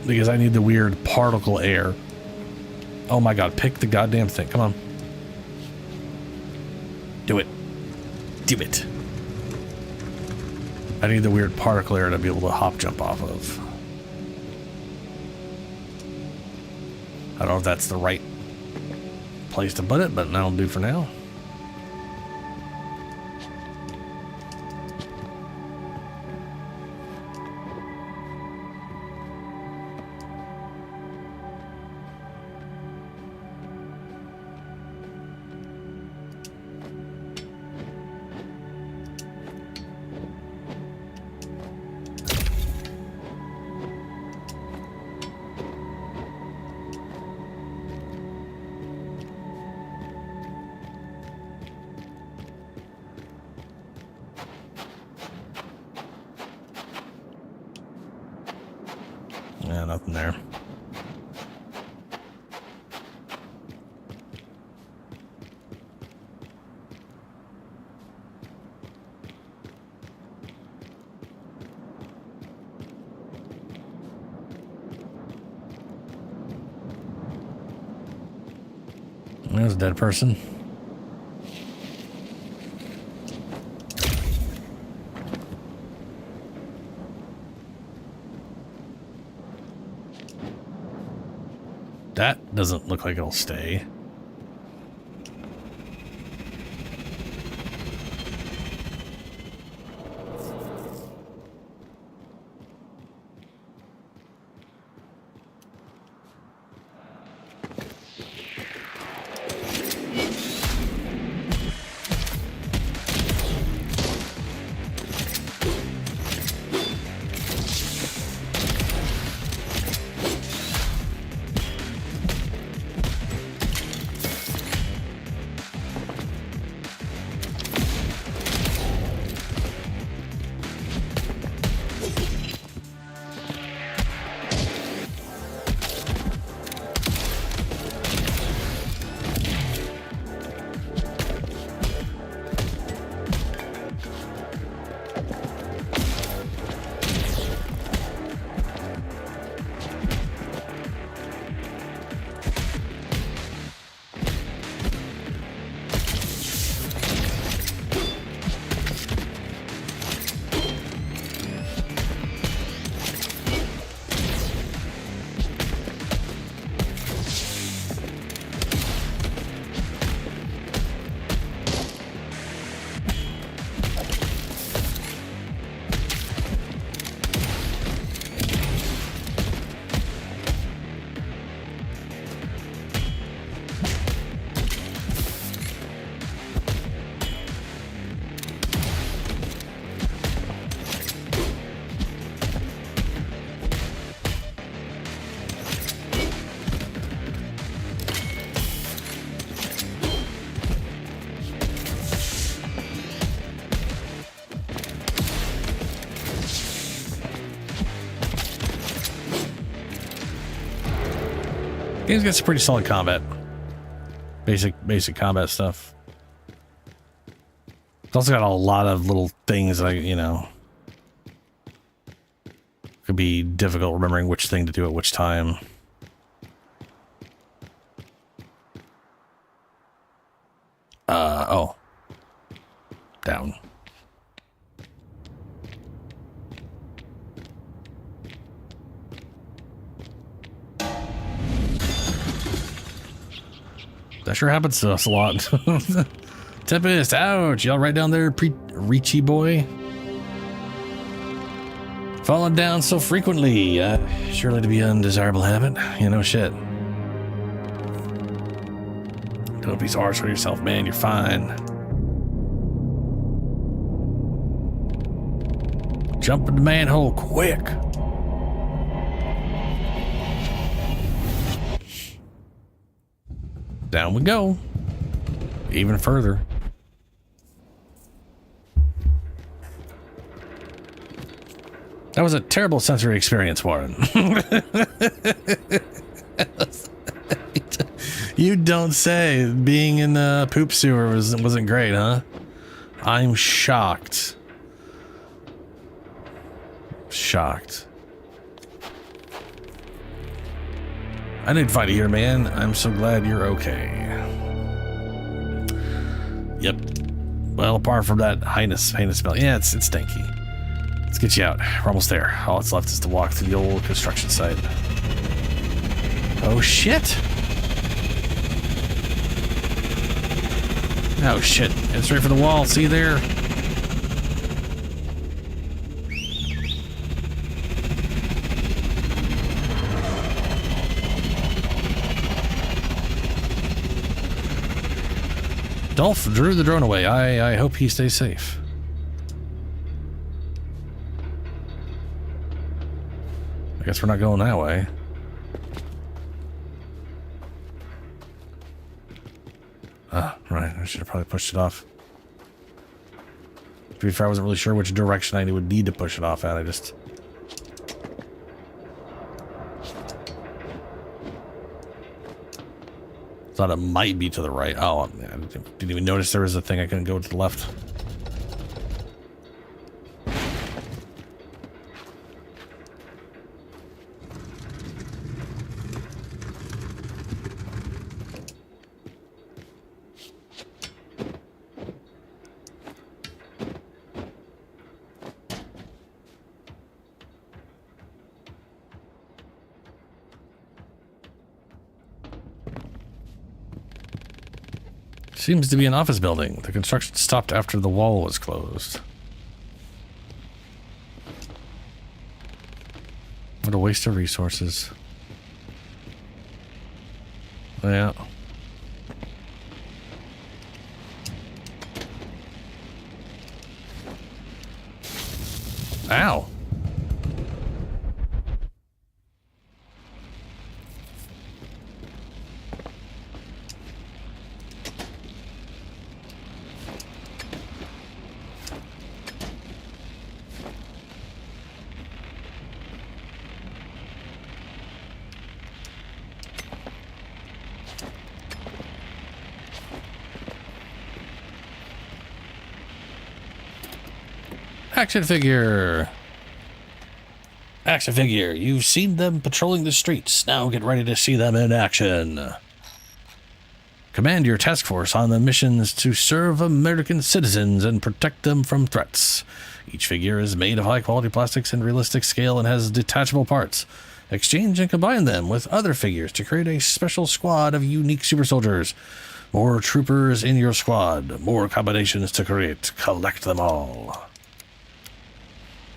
because I need the weird particle air. Oh my god, pick the goddamn thing. Come on. Do it. Do it. I need the weird particle air to be able to hop jump off of. I don't know if that's the right place to put it, but that'll do for now. Yeah, nothing there. There's a dead person. That doesn't look like it'll stay. Game's got some pretty solid combat. Basic combat stuff. It's also got a lot of little things like, you know, could be difficult remembering which thing to do at which time. Oh. Down. That sure happens to us a lot. Tempest, ouch. Y'all right down there, Reachy boy. Falling down so frequently. Surely to be an undesirable habit. You know, shit. Don't be so harsh on yourself, man. You're fine. Jump in the manhole quick. Down we go. Even further. That was a terrible sensory experience, Warren. You don't say. Being in the poop sewer wasn't great, huh? I'm shocked. Shocked. I didn't find you here, man. I'm so glad you're okay. Yep. Well, apart from that heinous smell. Yeah, it's stinky. Let's get you out. We're almost there. All that's left is to walk through the old construction site. Oh, shit. Oh, shit. Head straight for the wall. See you there. Dolph drew the drone away. I hope he stays safe. I guess we're not going that way. Ah, right. I should have probably pushed it off. To be fair, I wasn't really sure which direction I would need to push it off at. I just... thought it might be to the right. Oh, I didn't even notice there was a thing I couldn't go to the left. Seems to be an office building. The construction stopped after the wall was closed. What a waste of resources. Yeah. Ow. Action figure. Action figure. You've seen them patrolling the streets. Now get ready to see them in action. Command your task force on the missions to serve American citizens and protect them from threats. Each figure is made of high-quality plastics and realistic scale and has detachable parts. Exchange and combine them with other figures to create a special squad of unique super soldiers. More troopers in your squad. More combinations to create. Collect them all.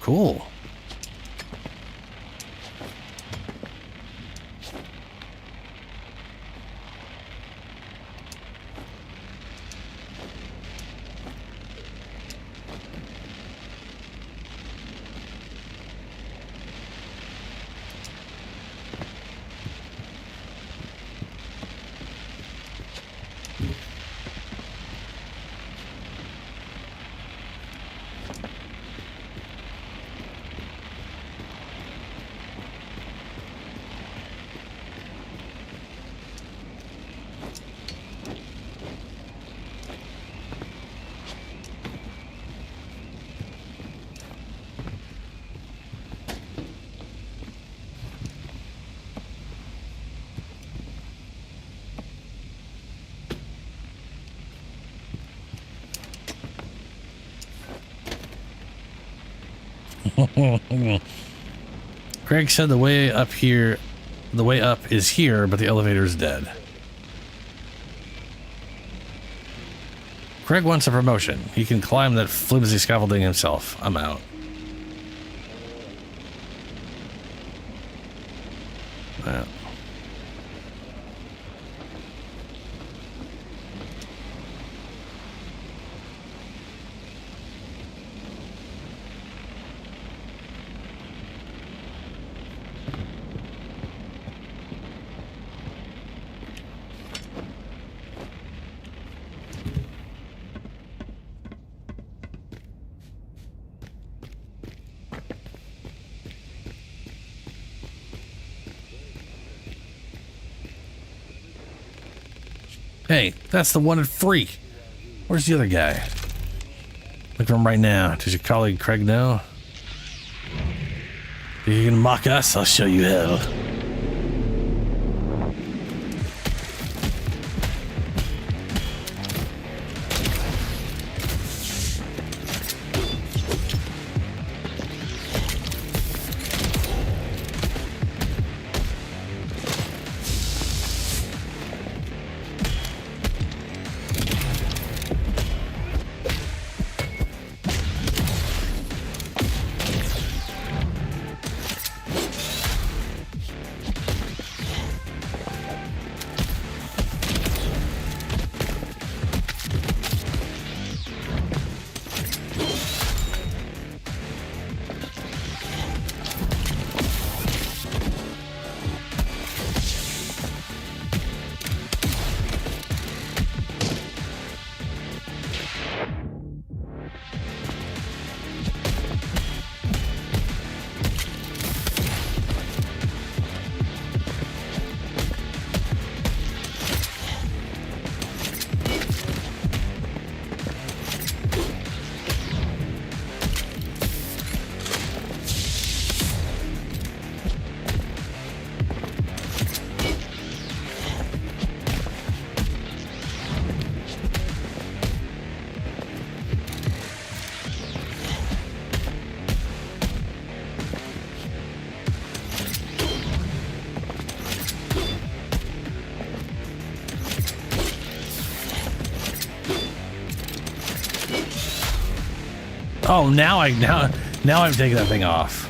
Cool. Craig said the way up is here, but the elevator is dead. Craig wants a promotion. He can climb that flimsy scaffolding himself. I'm out. Yeah. Hey, that's the wanted freak. Where's the other guy? Look for him right now. Does your colleague Craig know? If you can mock us, I'll show you hell. Oh, now I'm taking that thing off.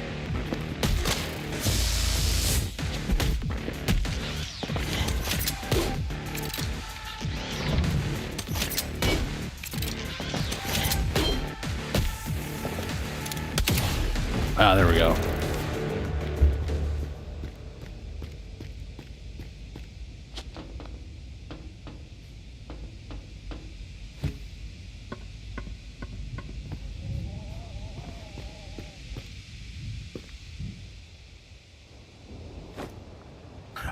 Ah, there we go.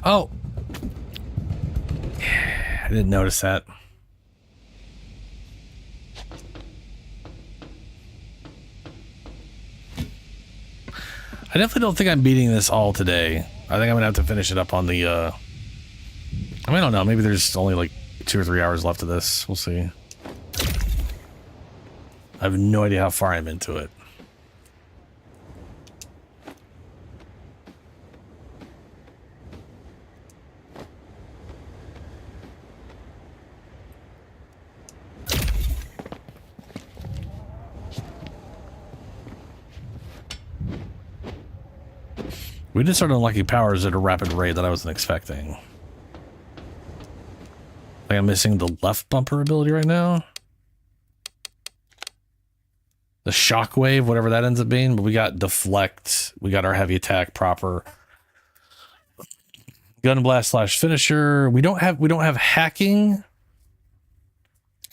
Oh, I didn't notice that. I definitely don't think I'm beating this all today. I think I'm gonna have to finish it up on the, I mean, I don't know. Maybe there's only like 2 or 3 hours left of this. We'll see. I have no idea how far I'm into it. We did start unlocking powers at a rapid rate that I wasn't expecting. I think I'm missing the left bumper ability right now. The shockwave, whatever that ends up being, but we got deflect. We got our heavy attack proper. Gun blast / finisher. We don't have hacking.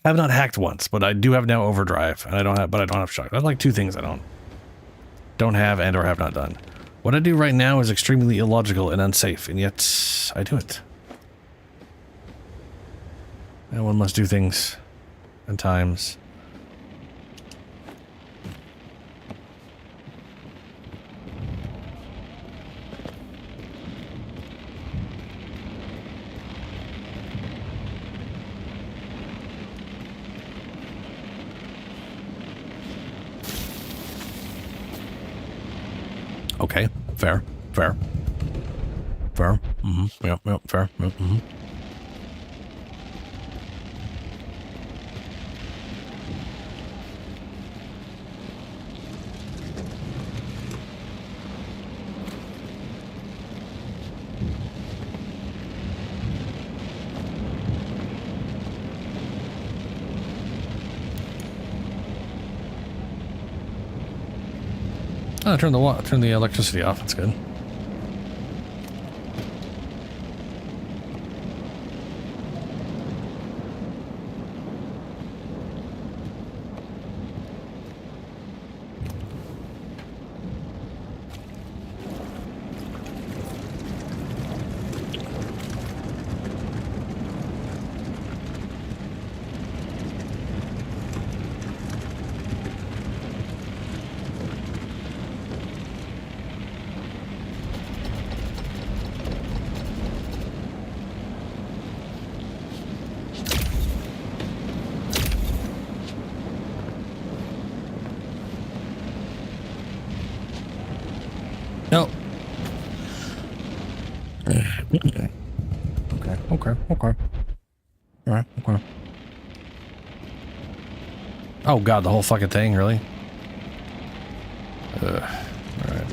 I have not hacked once, but I do have now overdrive, and I don't have shock. That's like 2 things I don't have and or have not done. What I do right now is extremely illogical and unsafe, and yet I do it. And one must do things at times. Okay, fair. Yep, fair. Oh, turn the electricity off. That's good. No. Okay. All right. Okay. Oh god, the whole fucking thing, really? All right.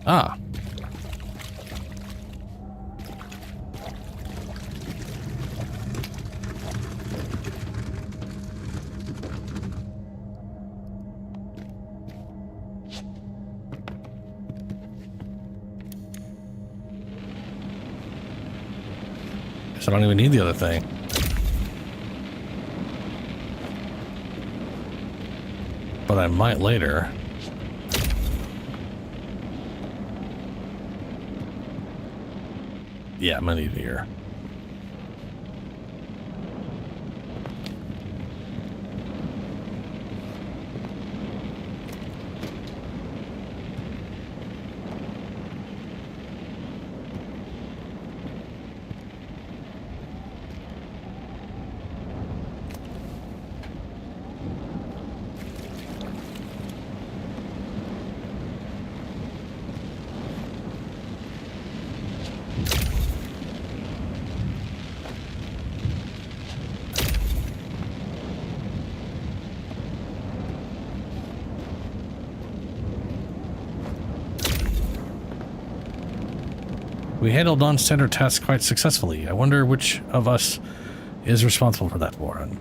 Ah. Guess I don't even need the other thing. But I might later. Yeah, I'm gonna need it here. We handled non-standard tasks quite successfully. I wonder which of us is responsible for that, Warren.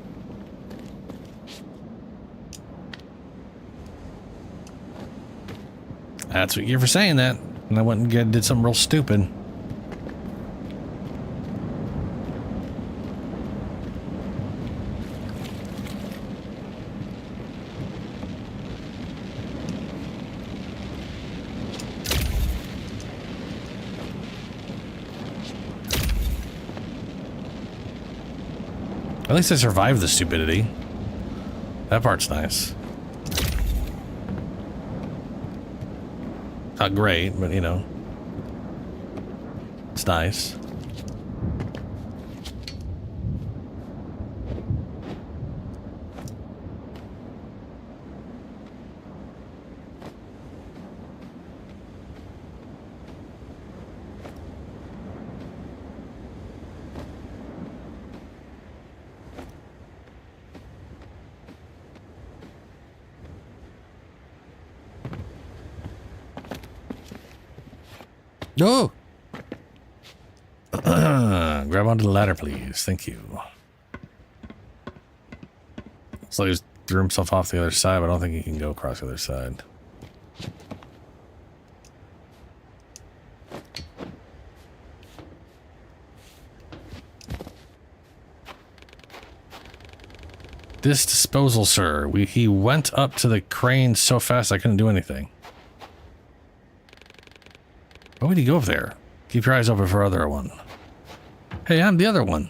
That's what you get for saying that. And I went and did something real stupid. At least I survived the stupidity. That part's nice. Not great, but you know, it's nice. No. Grab onto the ladder, please. Thank you. So he just threw himself off the other side, but I don't think he can go across the other side. This disposal, sir. He went up to the crane so fast I couldn't do anything. Why would he go up there? Keep your eyes open for other one. Hey, I'm the other one.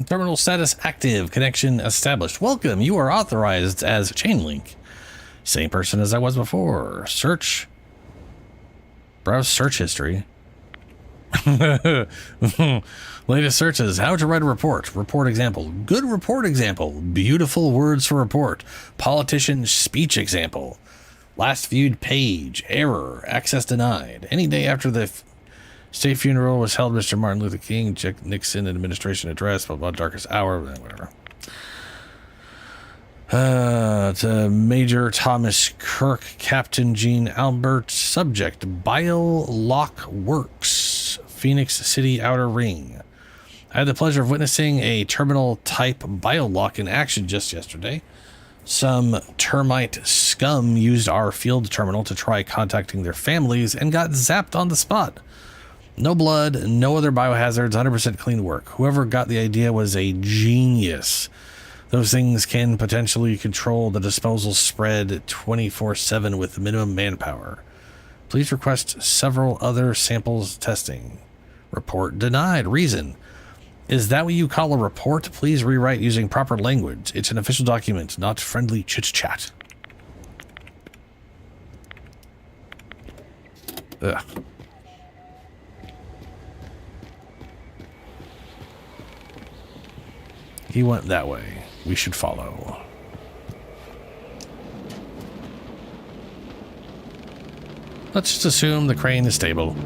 Terminal status active. Connection established. Welcome. You are authorized as Chainlink. Same person as I was before. Search. Browse search history. Latest searches. How to write a report. Report example. Good report example. Beautiful words for report. Politician speech example. Last viewed page. Error. Access denied. Any day after the state funeral was held, Mr. Martin Luther King, check Nixon administration address, blah, blah, darkest hour, whatever. To Major Thomas Kirk, Captain Gene Albert, subject, Biolock Works, Phoenix City Outer Ring. I had the pleasure of witnessing a terminal type Biolock in action just yesterday. Some termite scum used our field terminal to try contacting their families and got zapped on the spot. No blood, no other biohazards, 100% clean work. Whoever got the idea was a genius. Those things can potentially control the disposal spread 24/7 with minimum manpower. Please request several other samples testing. Report denied. Reason. Is that what you call a report? Please rewrite using proper language. It's an official document, not friendly chit-chat. Ugh. He went that way. We should follow. Let's just assume the crane is stable.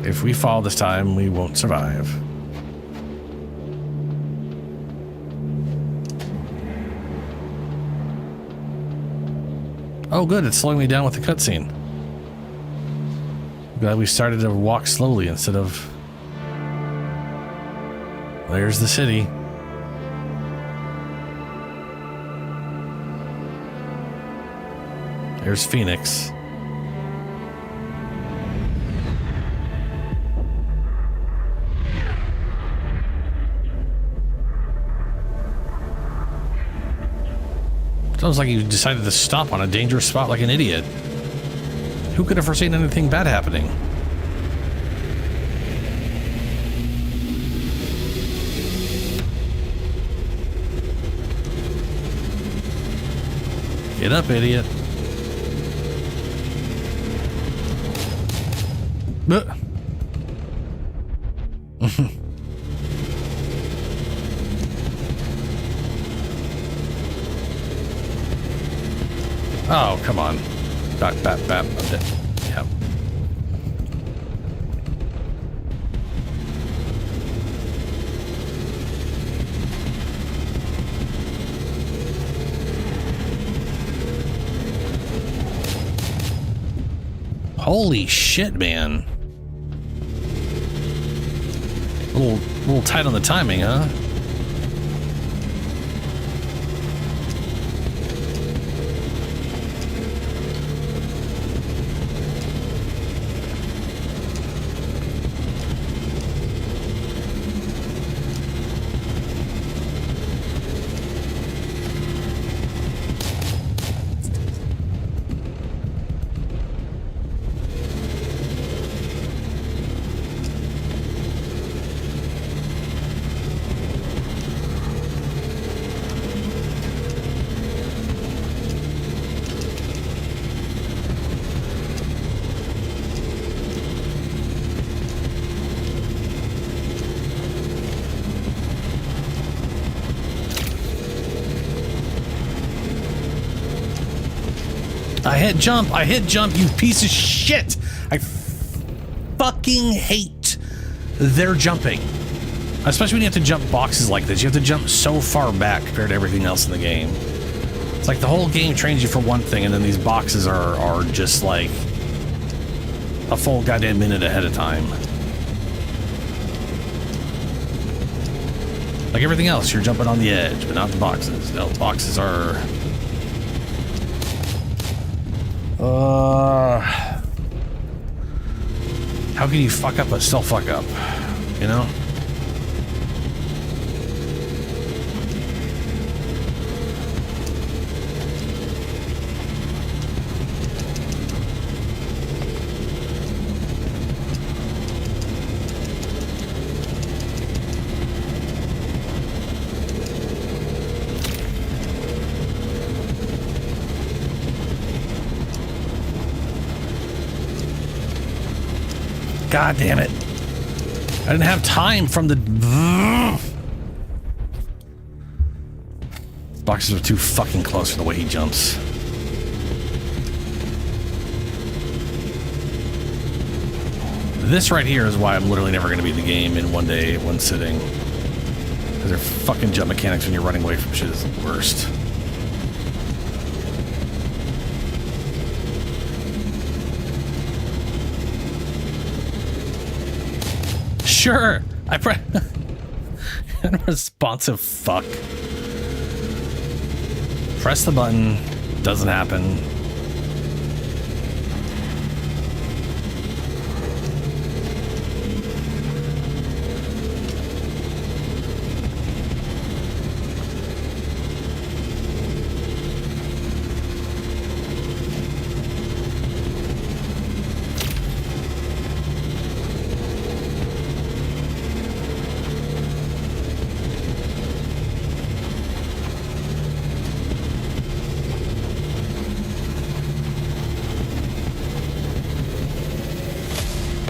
If we fall this time, we won't survive. Oh good, it's slowing me down with the cutscene. Glad we started to walk slowly instead of... There's the city. There's Phoenix. Sounds like you decided to stop on a dangerous spot like an idiot. Who could have foreseen anything bad happening? Get up, idiot. Oh, come on. Bap. Yeah. Holy shit, man. A little tight on the timing, huh? I hit jump, you piece of shit! I fucking hate their jumping. Especially when you have to jump boxes like this. You have to jump so far back compared to everything else in the game. It's like the whole game trains you for one thing, and then these boxes are just like a full goddamn minute ahead of time. Like everything else, you're jumping on the edge, but not the boxes. No, the boxes are... how can you fuck up but still fuck up? You know? God damn it. I didn't have time from the... Boxes are too fucking close for the way he jumps. This right here is why I'm literally never going to beat the game in one day, one sitting. Because their fucking jump mechanics when you're running away from shit is the worst. Sure, unresponsive fuck. Press the button, doesn't happen.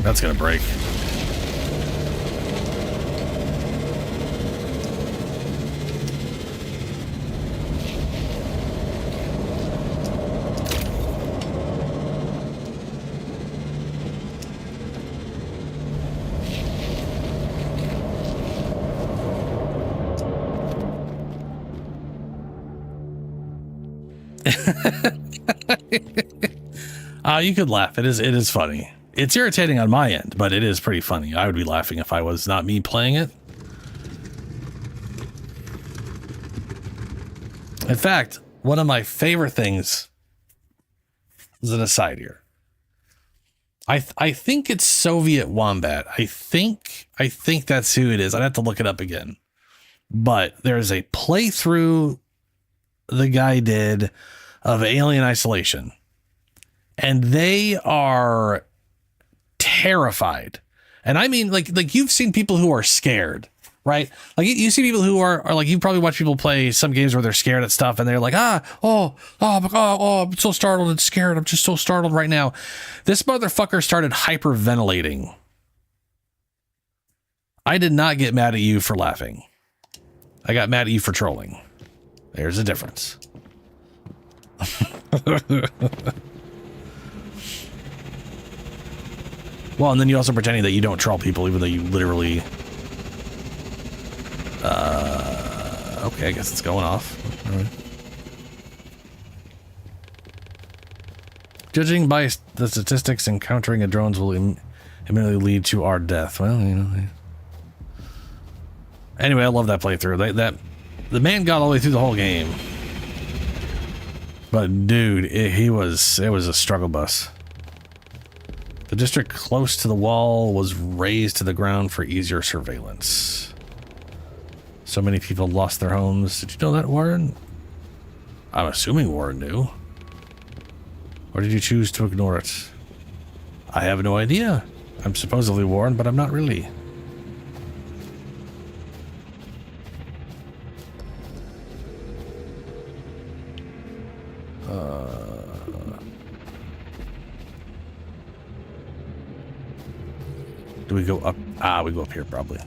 That's gonna break. You could laugh. It is funny. It's irritating on my end, but it is pretty funny. I would be laughing if I was not me playing it. In fact, one of my favorite things is an aside here. I think it's Soviet Wombat. I think that's who it is. I'd have to look it up again. But there's a playthrough the guy did of Alien Isolation. And they are terrified. And I mean, like you've seen people who are scared, right? Like you see people who are like, you probably watch people play some games where they're scared at stuff and they're like, oh, I'm so startled and scared. I'm just so startled right now. This motherfucker started hyperventilating. I did not get mad at you for laughing. I got mad at you for trolling. There's a difference. Well, and then you also pretending that you don't troll people, even though you literally... okay, I guess it's going off. All right. Judging by the statistics, encountering a drones will immediately lead to our death. Well, you know... Anyway, I love that playthrough. The man got all the way through the whole game. But dude, it was a struggle bus. The district close to the wall was razed to the ground for easier surveillance. So many people lost their homes. Did you know that, Warren? I'm assuming Warren knew. Or did you choose to ignore it? I have no idea. I'm supposedly Warren, but I'm not really. Do we go up? We go up here probably.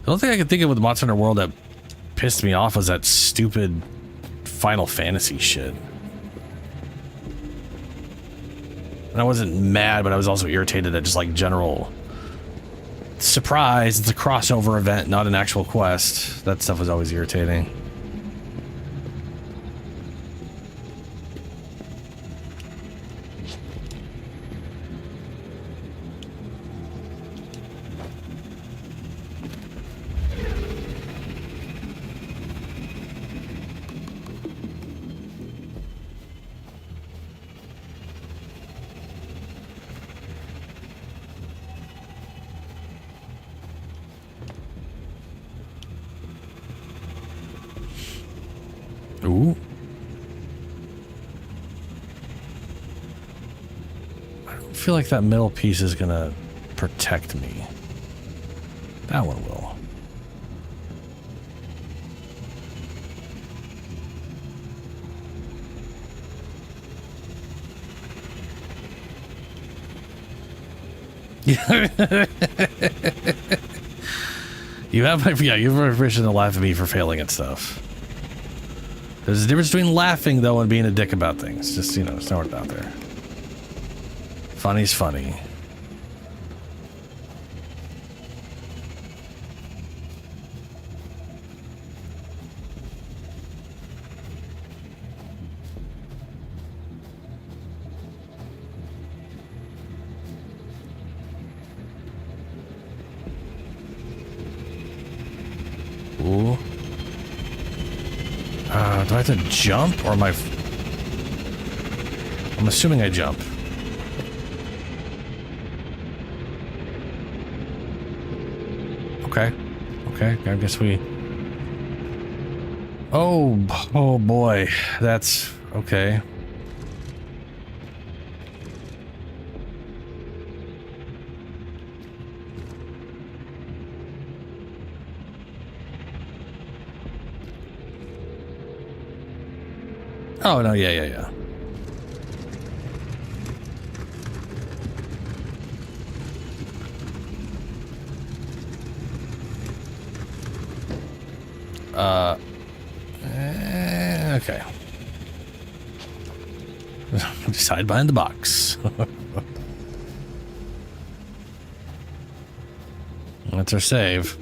The only thing I can think of with Monster Hunter World that pissed me off was that stupid Final Fantasy shit. And I wasn't mad, but I was also irritated at just like general surprise. It's a crossover event, not an actual quest. That stuff was always irritating. Ooh. I don't feel like that middle piece is gonna protect me. That one will. You have my permission to laugh at me for failing at stuff. There's a difference between laughing, though, and being a dick about things. Just, you know, it's not out there. Funny's funny. Ooh. Do I have to jump, or am I... I'm assuming I jump. Okay. Okay, I guess we... Oh boy. That's... okay. Oh, no, yeah. Okay. Just hide behind the box. That's our save.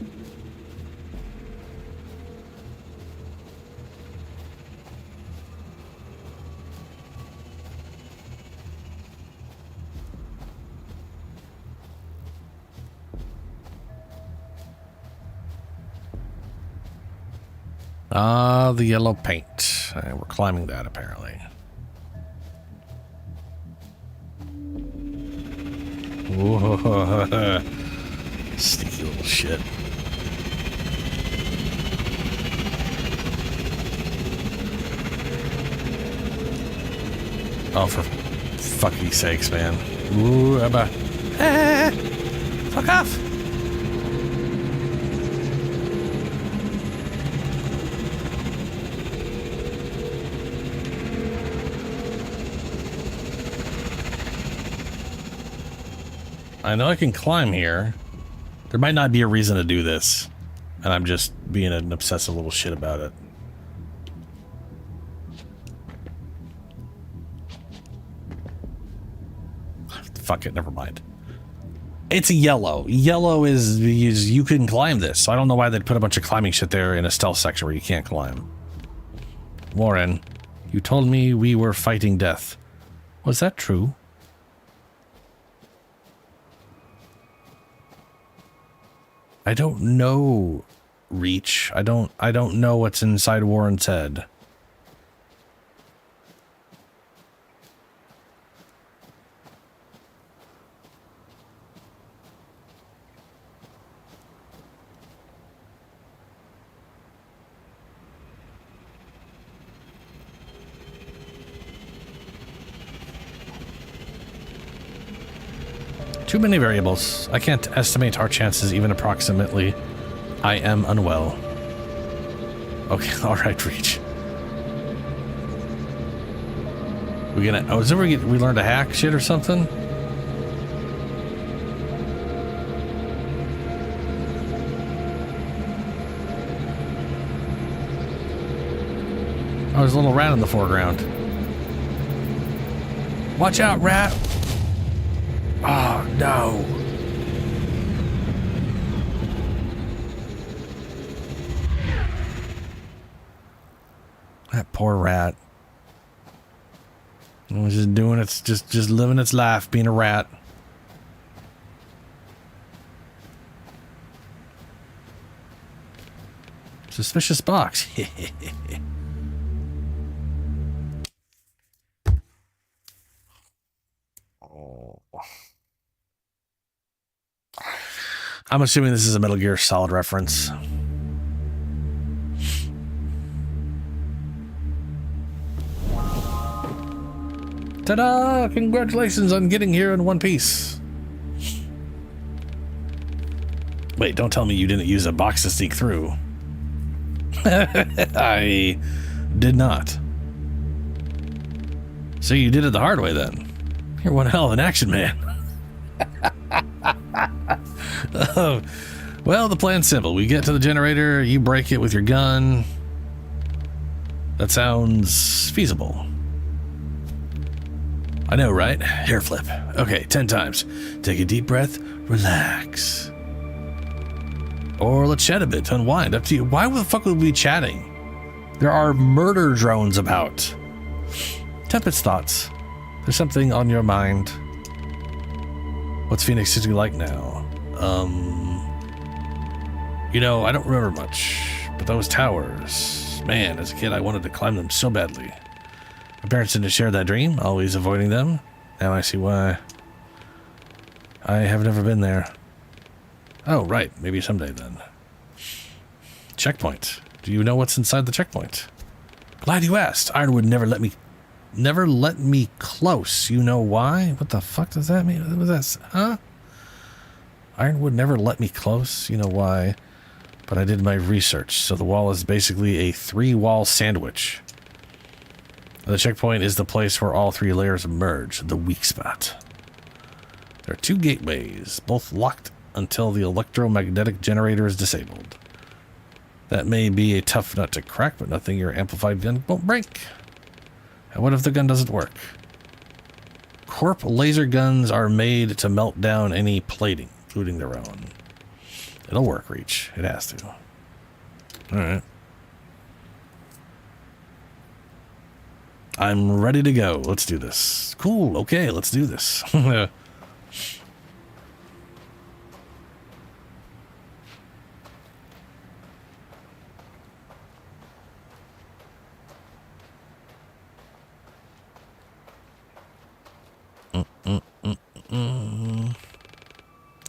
Ah, the yellow paint. We're climbing that, apparently. Whoa. Sneaky little shit. Oh, for fucking sakes, man. Ooh, Abba. Ah, fuck off. I know I can climb here. There might not be a reason to do this, and I'm just being an obsessive little shit about it. Fuck it, never mind. It's a yellow. Yellow is you can climb this, so I don't know why they'd put a bunch of climbing shit there in a stealth section where you can't climb. Warren, you told me we were fighting death. Was that true? I don't know, Reach. I don't know what's inside Warren's head. Too many variables. I can't estimate our chances even approximately. I am unwell. Okay, alright, Reach. We gonna... Oh, is it we learned to hack shit or something? Oh, there's a little rat in the foreground. Watch out, rat! Oh, no. That poor rat. It was just doing its, just living its life, being a rat. Suspicious box. I'm assuming this is a Metal Gear Solid reference. Ta-da! Congratulations on getting here in one piece. Wait, don't tell me you didn't use a box to sneak through. I did not. So you did it the hard way then. You're one hell of an action man. Well, the plan's simple. We get to the generator, you break it with your gun. That sounds feasible. I know, right? Hair flip. Okay, 10 times. Take a deep breath, relax. Or let's chat a bit, unwind, up to you. Why the fuck would we be chatting? There are murder drones about. Tempest thoughts. There's something on your mind. What's Phoenix City like now? You know, I don't remember much, but those towers, man, as a kid, I wanted to climb them so badly. My parents didn't share that dream, always avoiding them. Now I see why. I have never been there. Oh, right, maybe someday then. Checkpoint. Do you know what's inside the checkpoint? Glad you asked. Ironwood never let me close. You know why? What the fuck does that mean? What was that? Huh? Ironwood never let me close. You know why? But I did my research. So the wall is basically a 3-wall sandwich. The checkpoint is the place where all 3 layers merge, the weak spot. There are 2 gateways, both locked until the electromagnetic generator is disabled. That may be a tough nut to crack, but nothing your amplified gun won't break. And what if the gun doesn't work? Corp laser guns are made to melt down any plating, including their own. It'll work, Reach. It has to. Alright. I'm ready to go. Let's do this. Cool. Okay, let's do this.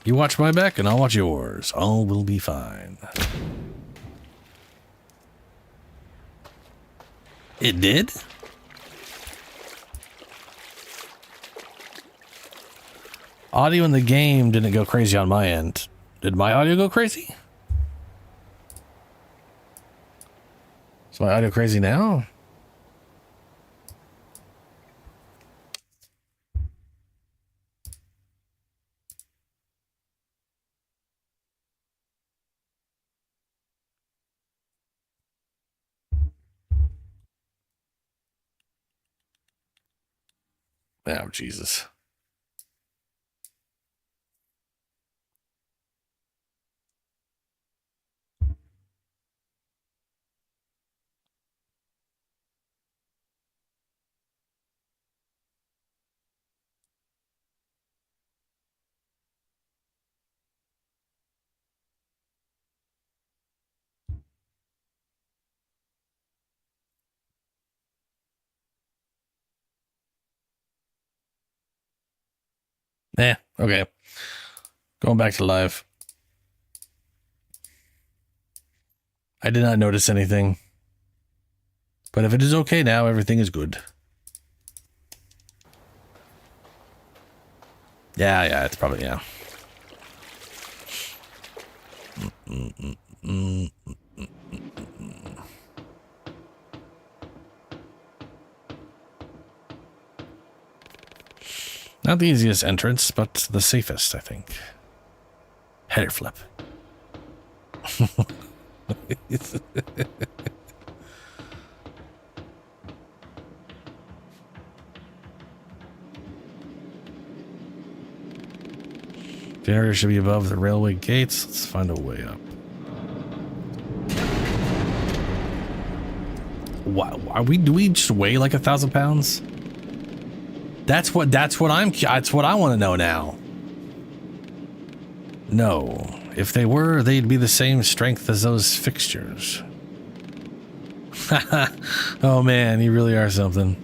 You watch my back and I'll watch yours. All will be fine. It did? Audio in the game didn't go crazy on my end. Did my audio go crazy? Is my audio crazy now? Oh, Jesus. Okay. Going back to live. I did not notice anything. But if it is okay now, everything is good. Yeah, it's probably, yeah. Not the easiest entrance, but the safest, I think. Header flip. Generator should be above the railway gates. Let's find a way up. Wow, do we just weigh like 1,000 pounds? That's what I want to know now. No. If they were, they'd be the same strength as those fixtures. Oh man, you really are something.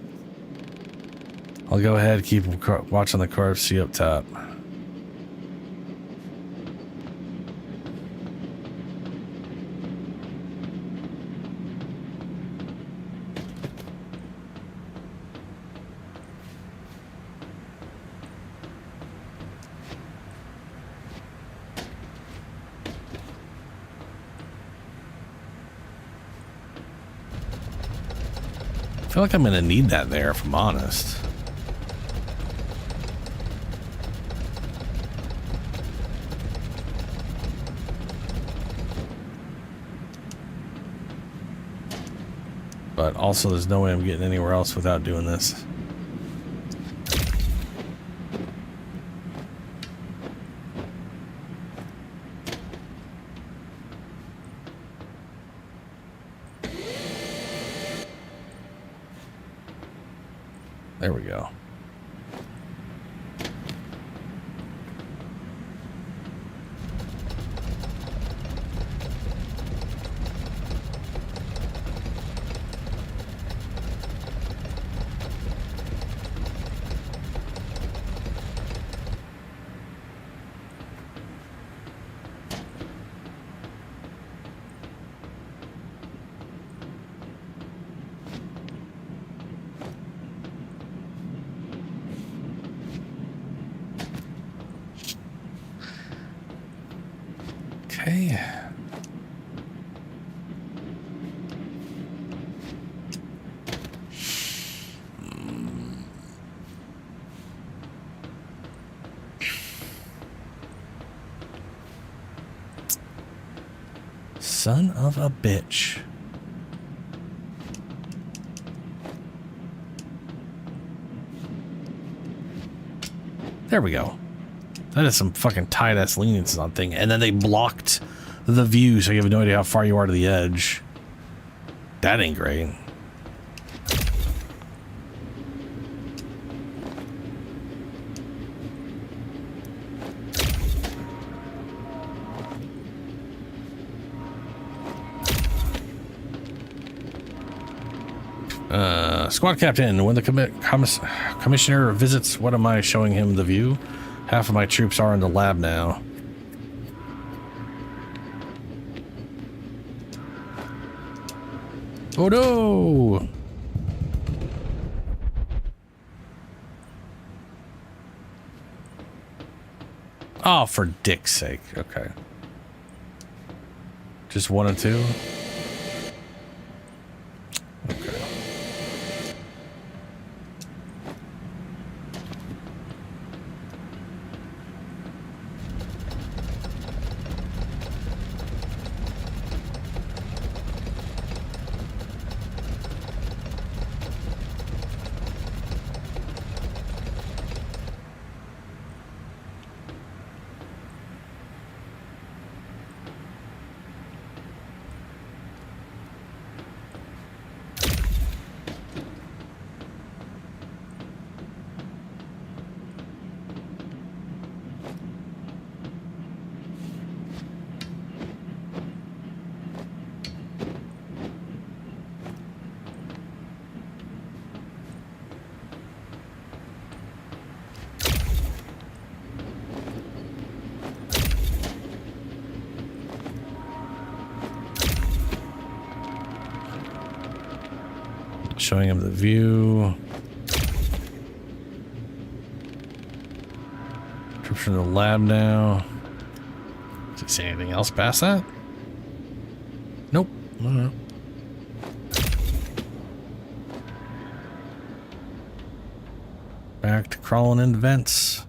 I'll go ahead, keep watching the carve, see up top. I feel like I'm gonna need that there, if I'm honest. But also, there's no way I'm getting anywhere else without doing this. There we go. Okay. Son of a bitch. There we go. That is some fucking tight ass lenience on thing. And then they blocked the view, so you have no idea how far you are to the edge. That ain't great. Squad captain, when the commissioner visits, what am I showing him the view? Half of my troops are in the lab now. Oh no! Oh, for dick's sake. Okay. Just 1 and 2? Okay. Showing him the view. Trip from the lab now. Does he say anything else past that? Nope. No. Back to crawling into vents.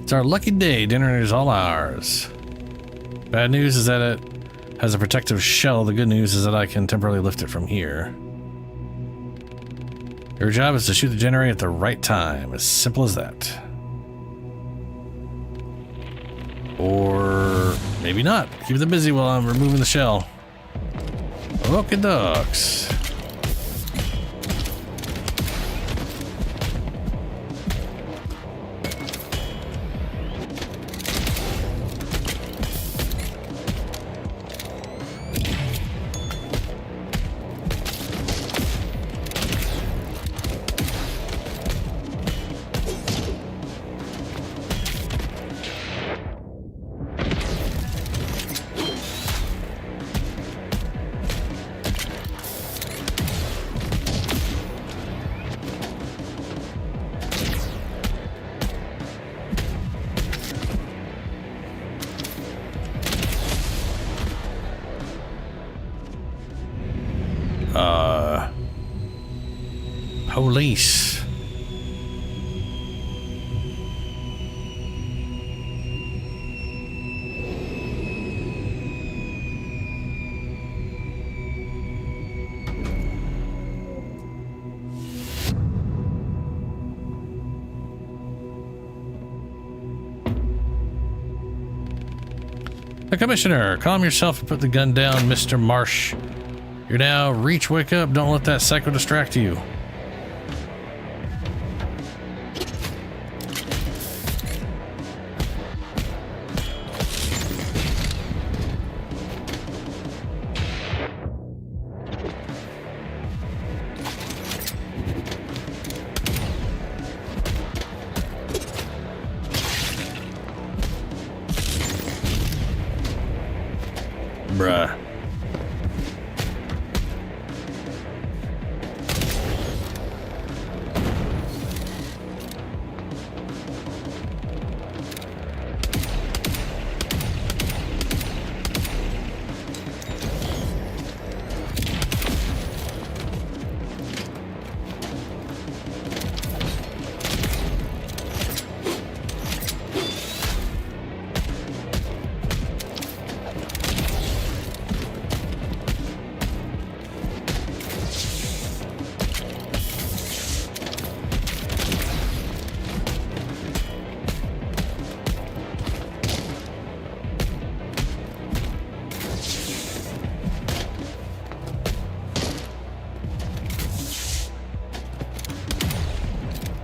It's our lucky day. Dinner is all ours. Bad news is that it has a protective shell. The good news is that I can temporarily lift it from here. Your job is to shoot the generator at the right time. As simple as that. Or maybe not. Keep them busy while I'm removing the shell. Okie dokes. Police. The Commissioner, calm yourself and put the gun down, Mr. Marsh. You're now Reach, wake up. Don't let that psycho distract you. Bruh.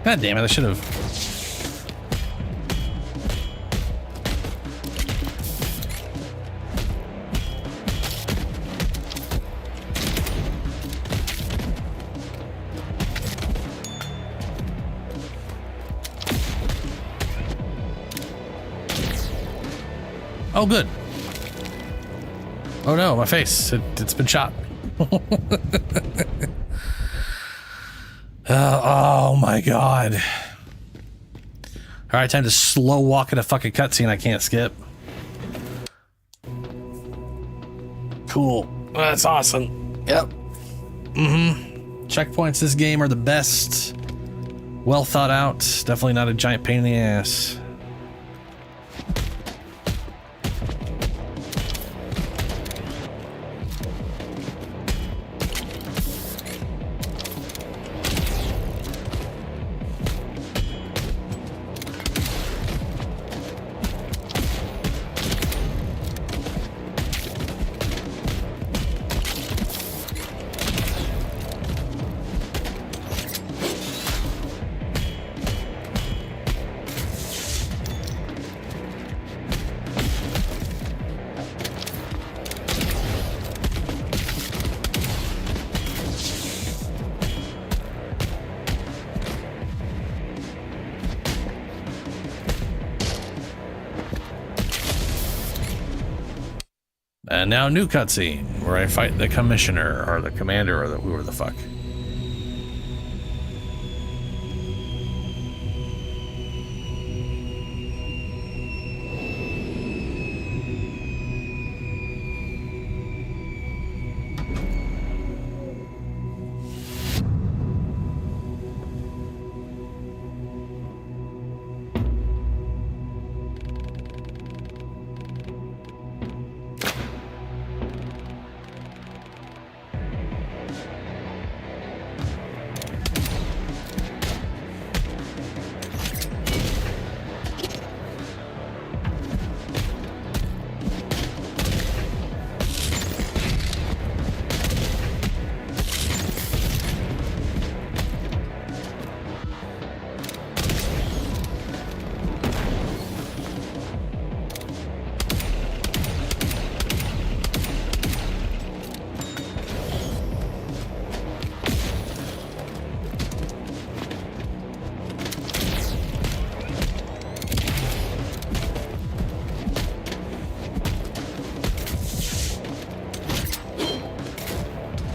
God damn it, I should have. Oh, good. Oh no, my face. It's been shot. Oh my god. Alright, time to slow walk in a fucking cutscene I can't skip. Cool. That's awesome. Yep. Checkpoints this game are the best. Well thought out. Definitely not a giant pain in the ass. And now new cutscene where I fight the commissioner or the commander or whoever the fuck.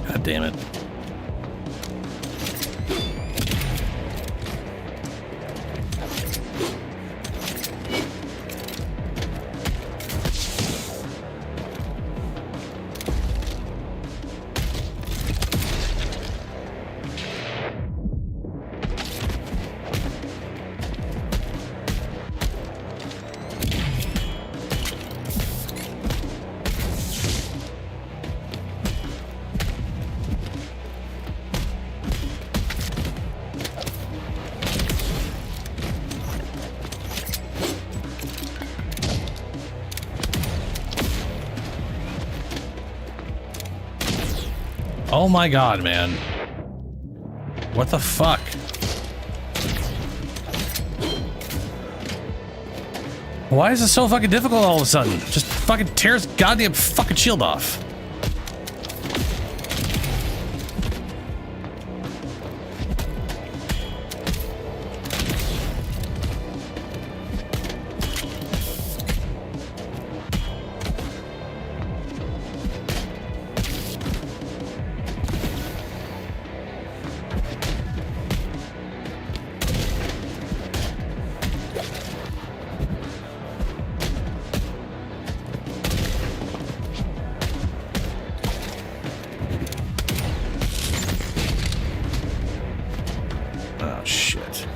God damn it. Oh my god, man. What the fuck? Why is it so fucking difficult all of a sudden? Just fucking tear his goddamn fucking shield off. Oh, shit.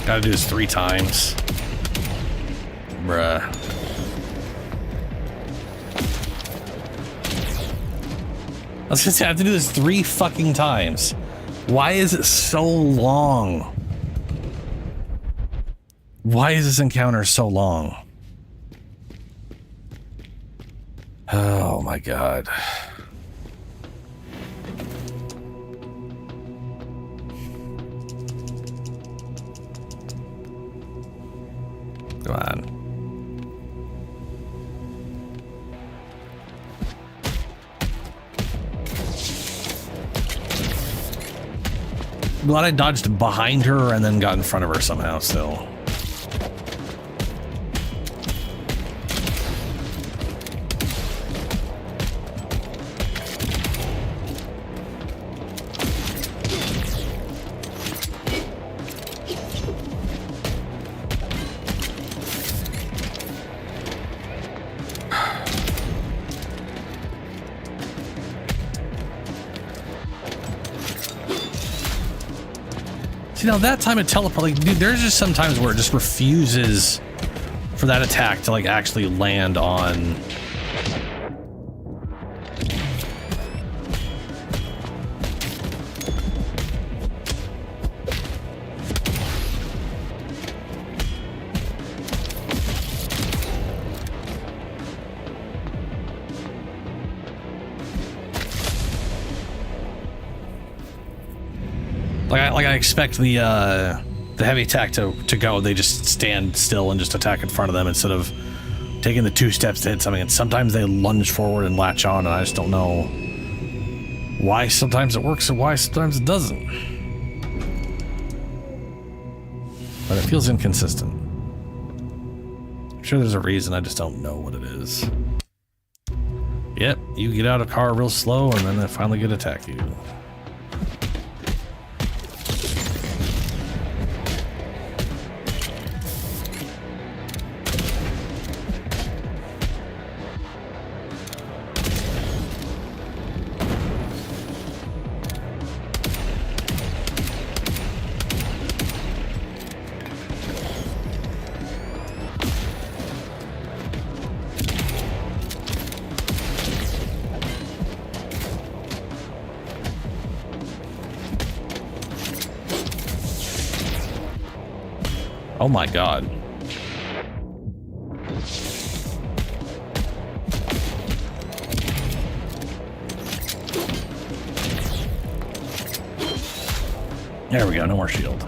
Gotta do this 3 times. Bruh. I was gonna say, I have to do this 3 fucking times. Why is it so long? Why is this encounter so long? Oh my god. Come on. glad I dodged behind her and then got in front of her somehow still. You know, that time it teleport, like, dude, there's just some times where it just refuses for that attack to, like, actually land on. Like I expect the heavy attack to go. They just stand still and just attack in front of them instead of taking the 2 steps to hit something. And sometimes they lunge forward and latch on, and I just don't know why sometimes it works and why sometimes it doesn't. But it feels inconsistent. I'm sure there's a reason, I just don't know what it is. Yep, you get out of the car real slow and then they finally get attack you. Oh my god. There we go, no more shield.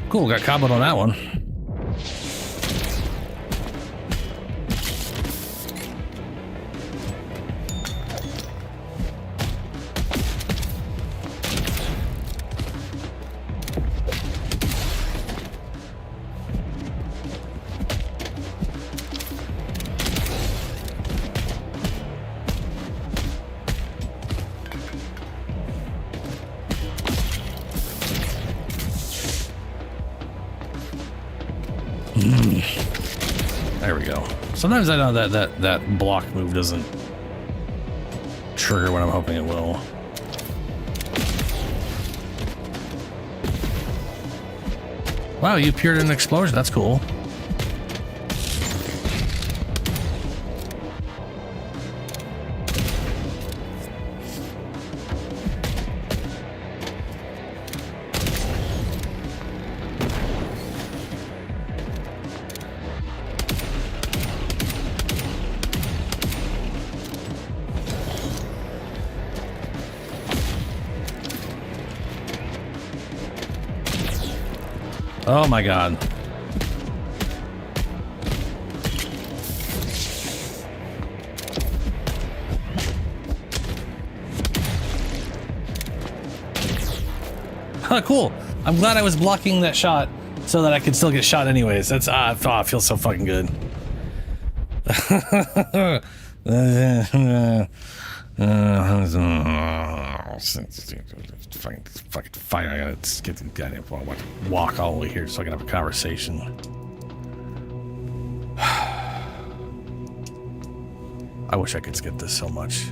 Cool, got comboed on that one. There we go. Sometimes I know that block move doesn't trigger when I'm hoping it will. Wow, you appeared in an explosion. That's cool. Oh my god. Huh, cool. I'm glad I was blocking that shot so that I could still get shot anyways. That's it feels so fucking good. Fucking fire. I gotta get the goddamn walk all the way here so I can have a conversation. I wish I could skip this so much.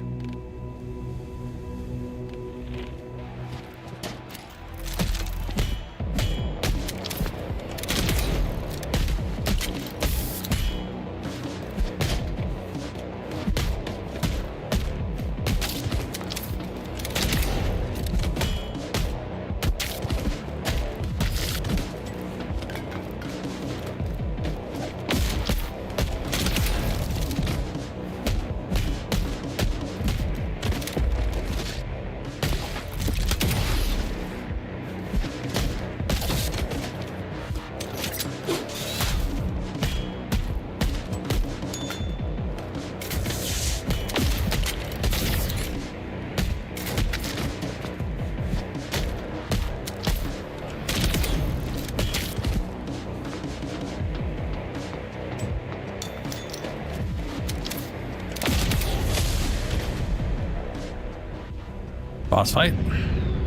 Boss fight.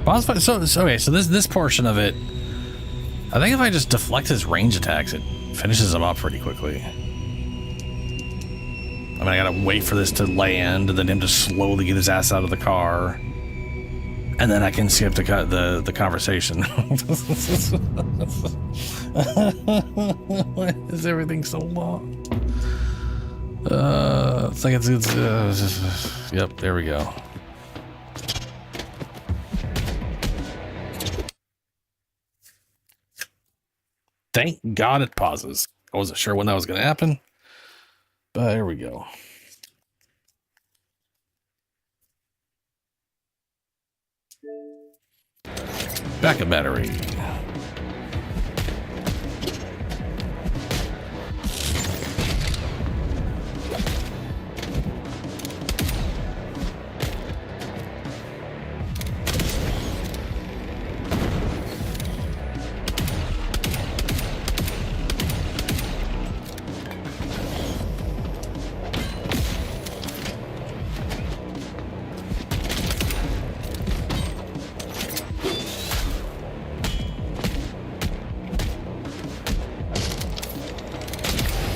Boss fight. So okay. So this portion of it, I think if I just deflect his range attacks, it finishes him up pretty quickly. I mean, I gotta wait for this to land, and then him to slowly get his ass out of the car, and then I can skip the conversation. Why is everything so long? It's like yep, there we go. Thank God it pauses. I wasn't sure when that was going to happen, but here we go. Backup battery.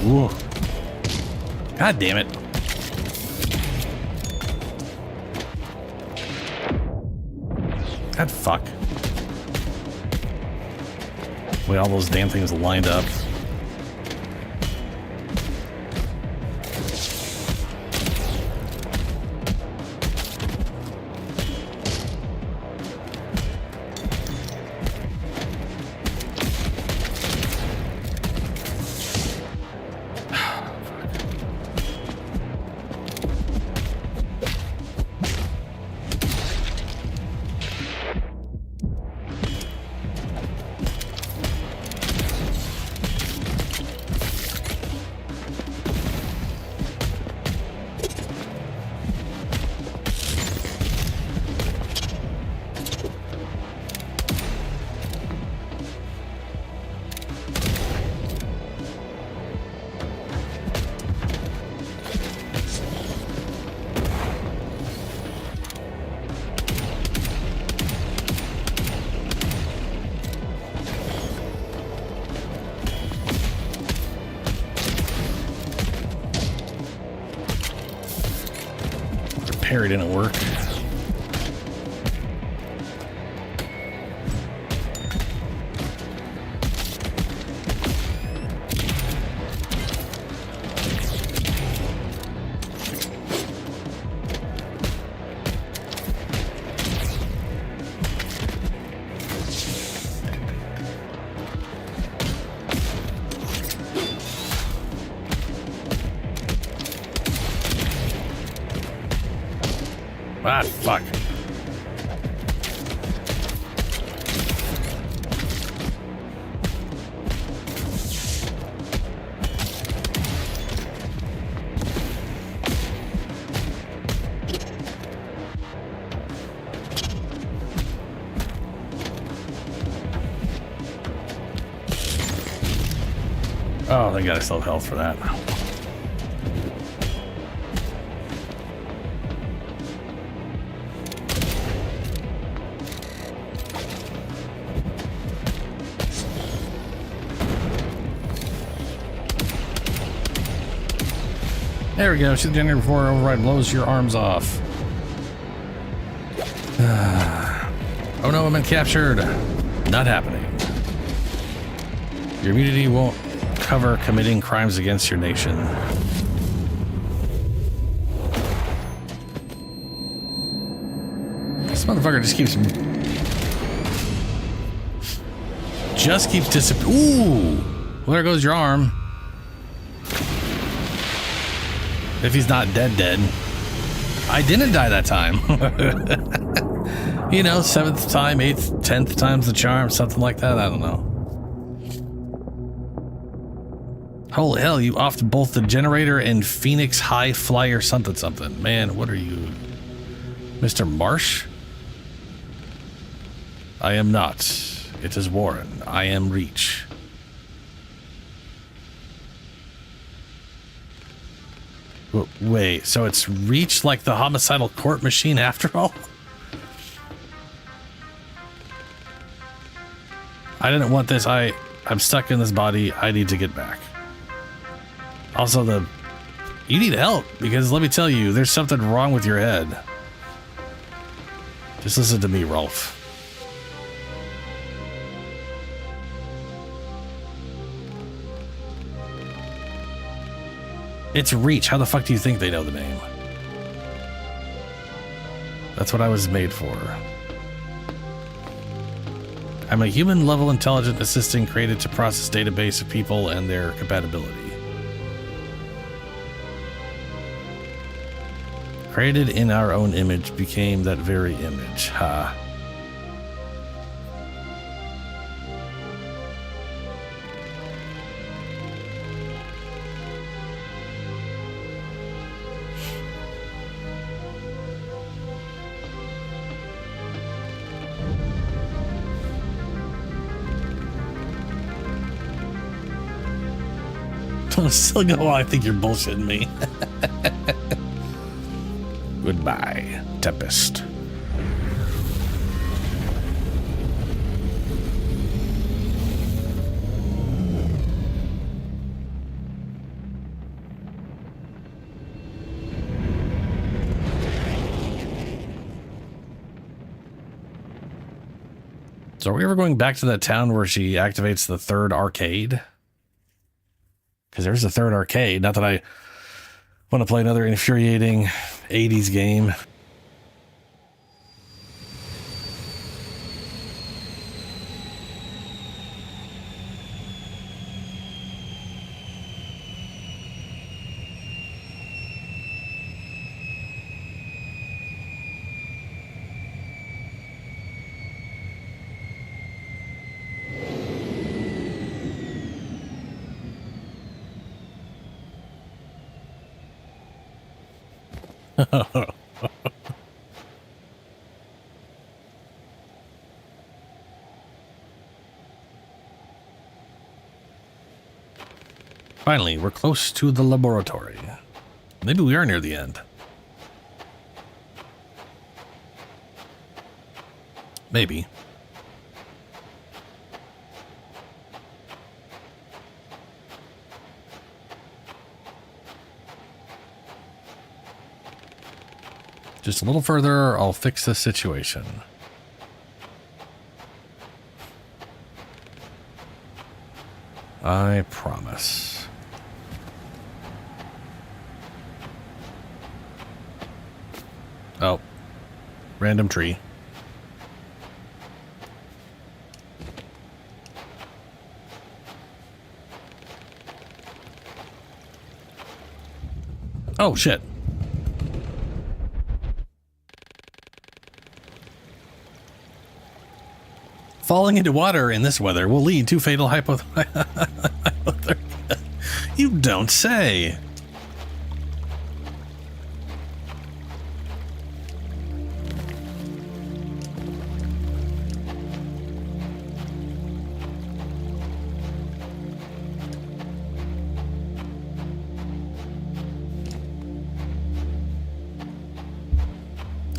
Ooh. God damn it. God fuck. Wait, all those damn things lined up. Parry didn't work. Ah, fuck. Oh, they gotta still have health for that. There we go. Shoot the generator before override blows your arms off. Oh no, I'm been captured. Not happening. Your immunity won't cover committing crimes against your nation. This motherfucker just keeps disappearing. Ooh, well, there goes your arm. If he's not dead. I didn't die that time. You know, 7th time, 8th, 10th time's the charm, something like that. I don't know. Holy hell, you offed both the generator and Phoenix High Flyer something. Man, what are you? Mr. Marsh? I am not. It is Warren. I am Reach. Wait, so it's Reach like the homicidal court machine after all? I didn't want this. I'm stuck in this body. I need to get back. Also, you need help, because let me tell you, there's something wrong with your head. Just listen to me, Rolf. It's Reach. How the fuck do you think they know the name? That's what I was made for. I'm a human-level intelligent assistant created to process database of people and their compatibility. Created in our own image, became that very image. Ha. I'm still going, I think you're bullshitting me. Goodbye, Tempest. So are we ever going back to that town where she activates the third arcade? Because there's a third arcade. Not that I want to play another infuriating 80s game. Finally, we're close to the laboratory. Maybe we are near the end. Maybe. Just a little further, I'll fix this situation. I promise. Oh. Random tree. Oh, shit. Falling into water in this weather will lead to fatal hypothermia. You don't say.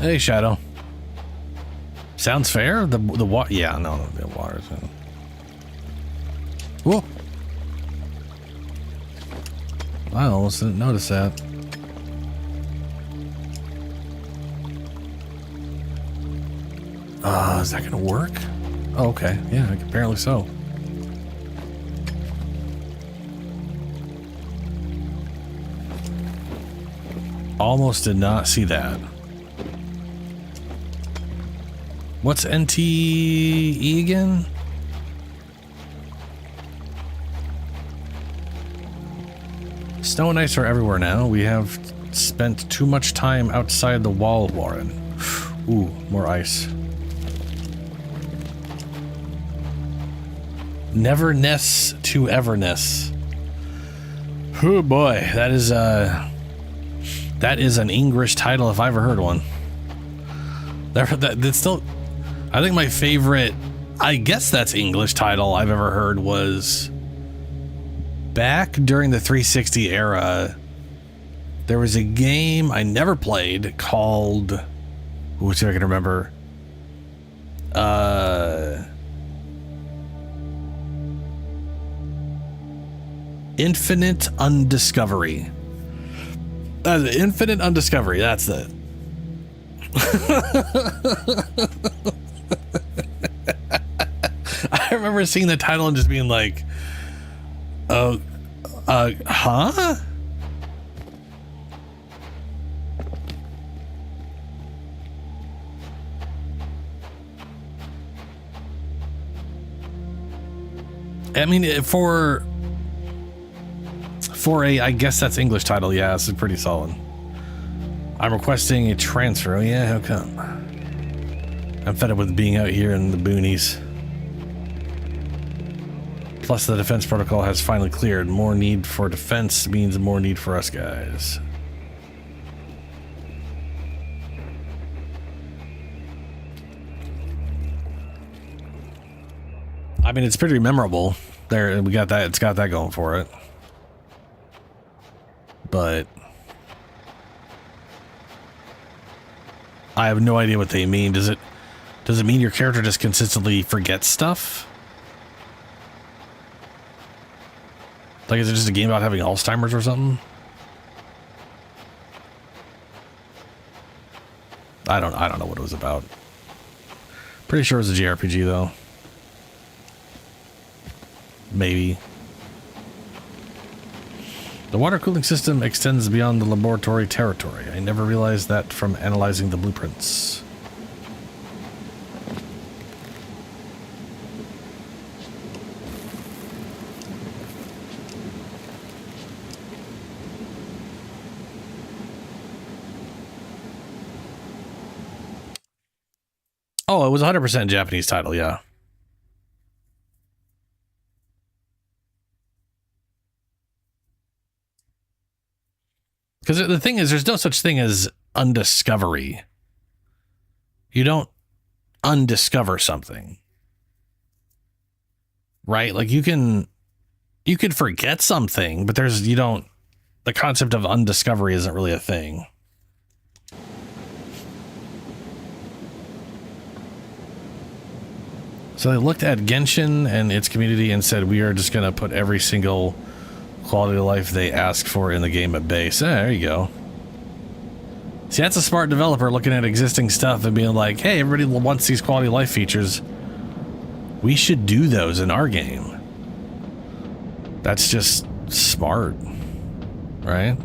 Hey, Shadow. Sounds fair. The water. Yeah, no, the water's. Whoa! I almost didn't notice that. Is that gonna work? Oh, okay. Yeah, apparently so. Almost did not see that. What's NTE again? Snow and ice are everywhere now. We have spent too much time outside the wall, Warren. Ooh, more ice. Neverness to Everness. Oh boy, that is an English title if I ever heard one. That's still. I think my favorite, I guess that's English title I've ever heard was back during the 360 era. There was a game I never played called, let's see if I can remember. Infinite Undiscovery. Infinite Undiscovery, that's it. I remember seeing the title and just being like, huh? I mean, for a, I guess that's English title, yeah, this is pretty solid. I'm requesting a transfer. Oh yeah, how come? I'm fed up with being out here in the boonies. Plus the defense protocol has finally cleared. More need for defense means more need for us guys. I mean, it's pretty memorable. There, we got that. It's got that going for it. But I have no idea what they mean. Does it mean your character just consistently forgets stuff? Like, is it just a game about having Alzheimer's or something? I don't know what it was about. Pretty sure it was a JRPG though. Maybe. The water cooling system extends beyond the laboratory territory. I never realized that from analyzing the blueprints. Oh, it was 100% Japanese title, yeah. Because the thing is, there's no such thing as undiscovery. You don't undiscover something. Right? Like you can forget something, but the concept of undiscovery isn't really a thing. So they looked at Genshin and its community and said, we are just going to put every single quality of life they ask for in the game at base. There you go. See, that's a smart developer looking at existing stuff and being like, hey, everybody wants these quality of life features. We should do those in our game. That's just smart, right?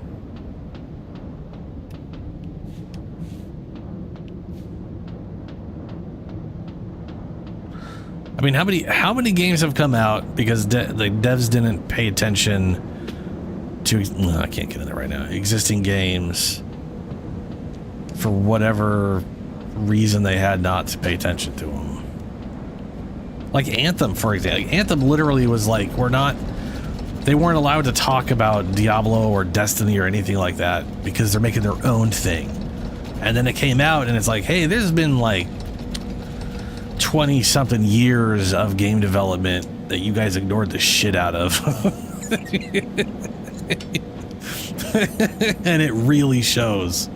I mean, how many games have come out because the devs didn't pay attention to, I can't get in there right now, existing games for whatever reason they had not to pay attention to them. Like Anthem, for example. Anthem literally was like, they weren't allowed to talk about Diablo or Destiny or anything like that because they're making their own thing. And then it came out and it's like, hey, there's been like 20 something years of game development that you guys ignored the shit out of. And it really shows.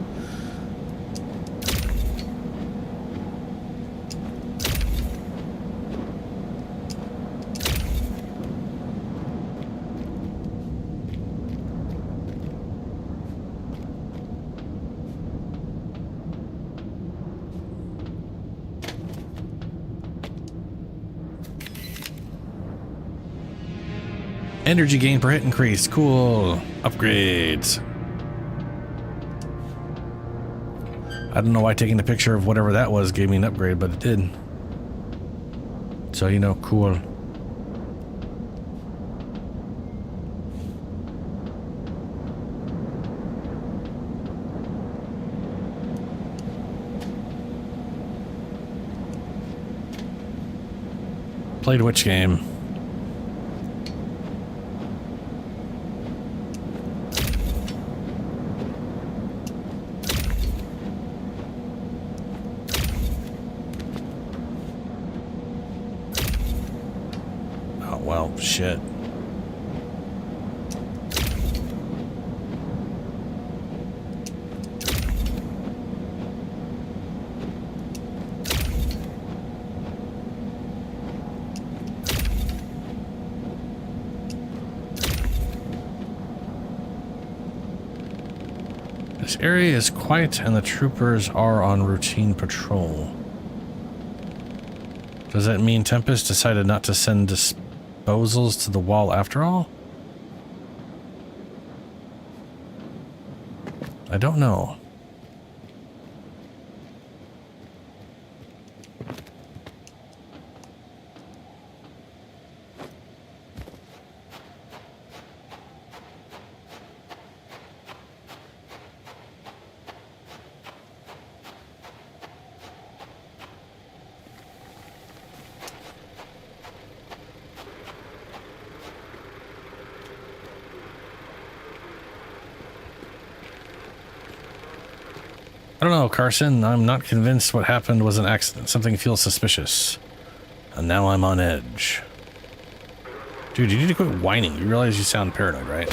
Energy gain per hit increase. Cool. Upgrades. I don't know why taking a picture of whatever that was gave me an upgrade, but it did. So, you know, cool. Played which game? Well, shit. This area is quiet and the troopers are on routine patrol. Does that mean Tempest decided not to send disposals to the wall after all? I don't know. I don't know, Carson. I'm not convinced what happened was an accident. Something feels suspicious. And now I'm on edge. Dude, you need to quit whining. You realize you sound paranoid, right?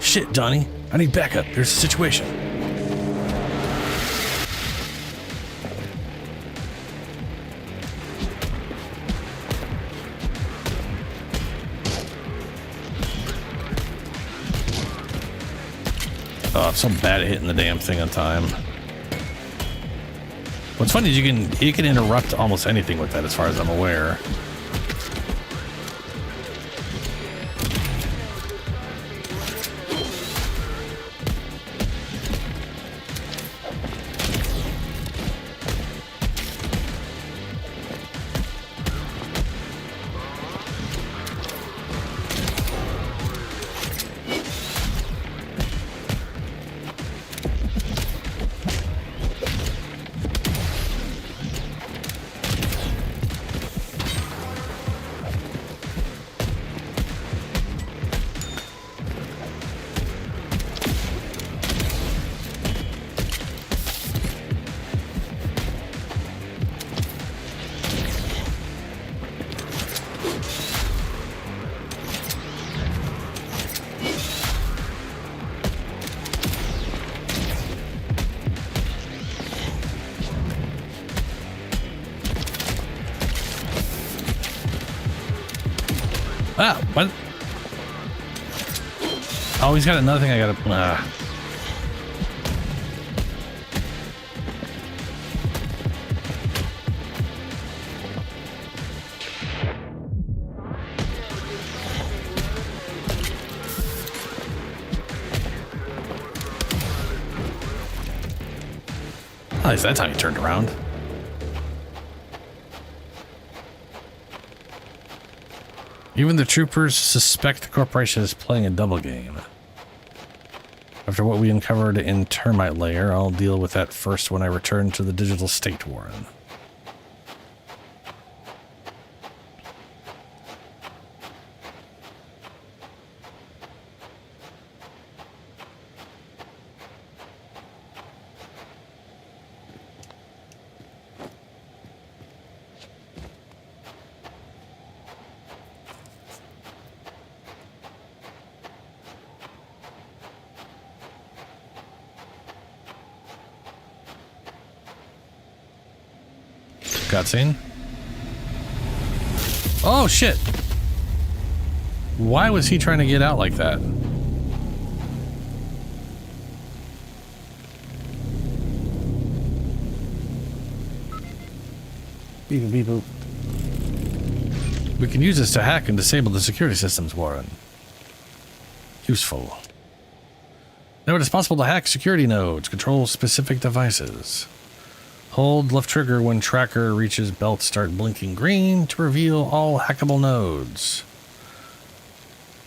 Shit, Donnie. I need backup. There's a situation. Oh, I'm so bad at hitting the damn thing on time. What's funny is you can interrupt almost anything with that, as far as I'm aware. Ah, what? Oh, he's got another thing I gotta... At least that time he turned around. Even the troopers suspect the corporation is playing a double game. After what we uncovered in Termite Layer, I'll deal with that first when I return to the Digital State Warren. Cutscene. Oh shit! Why was he trying to get out like that? Beep beep boop. We can use this to hack and disable the security systems, Warren. Useful. Now it is possible to hack security nodes, control specific devices. Hold left trigger when tracker reaches belt start blinking green to reveal all hackable nodes.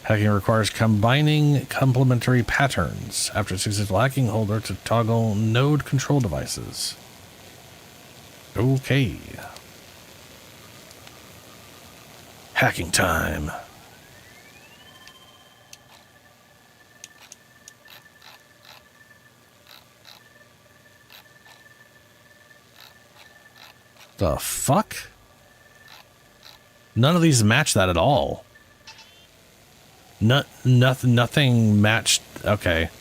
Hacking requires combining complementary patterns. After successful hacking, hold R to toggle node control devices. Okay. Hacking time. The fuck? None of these match that at all. Nothing matched. Okay.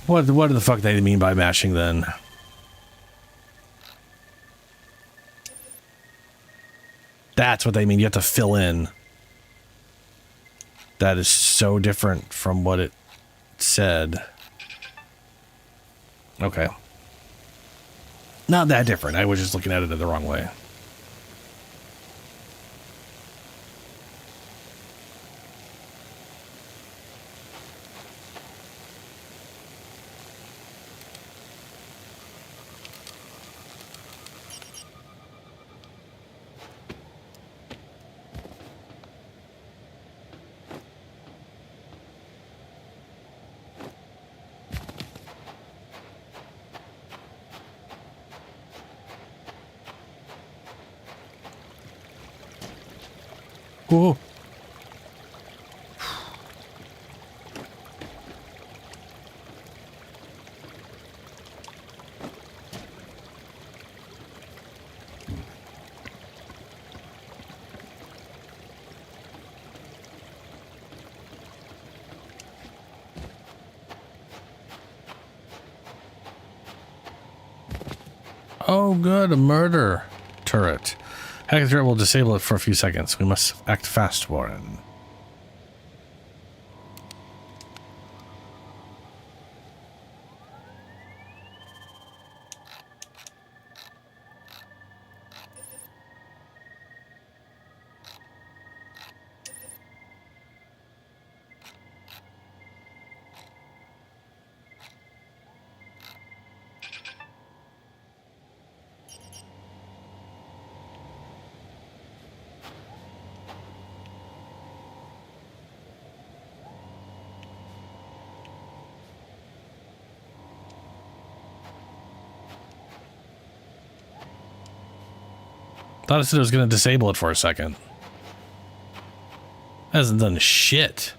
What the fuck do they mean by matching then? That's what they mean. You have to fill in. That is so different from what it said. Okay. Not that different. I was just looking at it the wrong way. Whoa. Oh, good, a murder turret. Hacking through it will disable it for a few seconds. We must act fast, Warren. Thought it said it was going to disable it for a second. Hasn't done shit.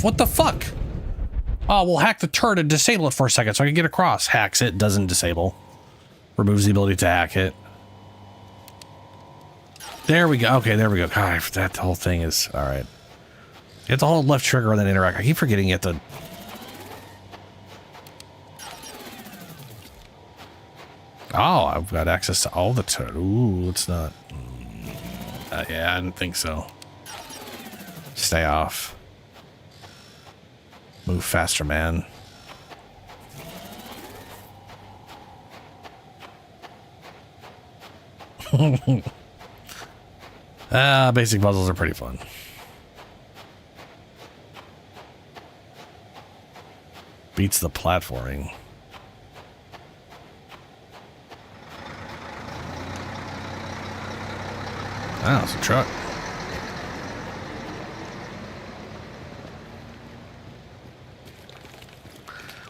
What the fuck? Oh, we'll hack the turret and disable it for a second so I can get across. Hacks it, doesn't disable. Removes the ability to hack it. There we go. Okay, there we go. God, that whole thing is... Alright. You have to hold left trigger and then interact. I keep forgetting you have to... Oh, I've got access to all the turret. Ooh, it's not... yeah, I didn't think so. Stay off. Move faster, man. Basic puzzles are pretty fun. Beats the platforming. Oh, it's a truck.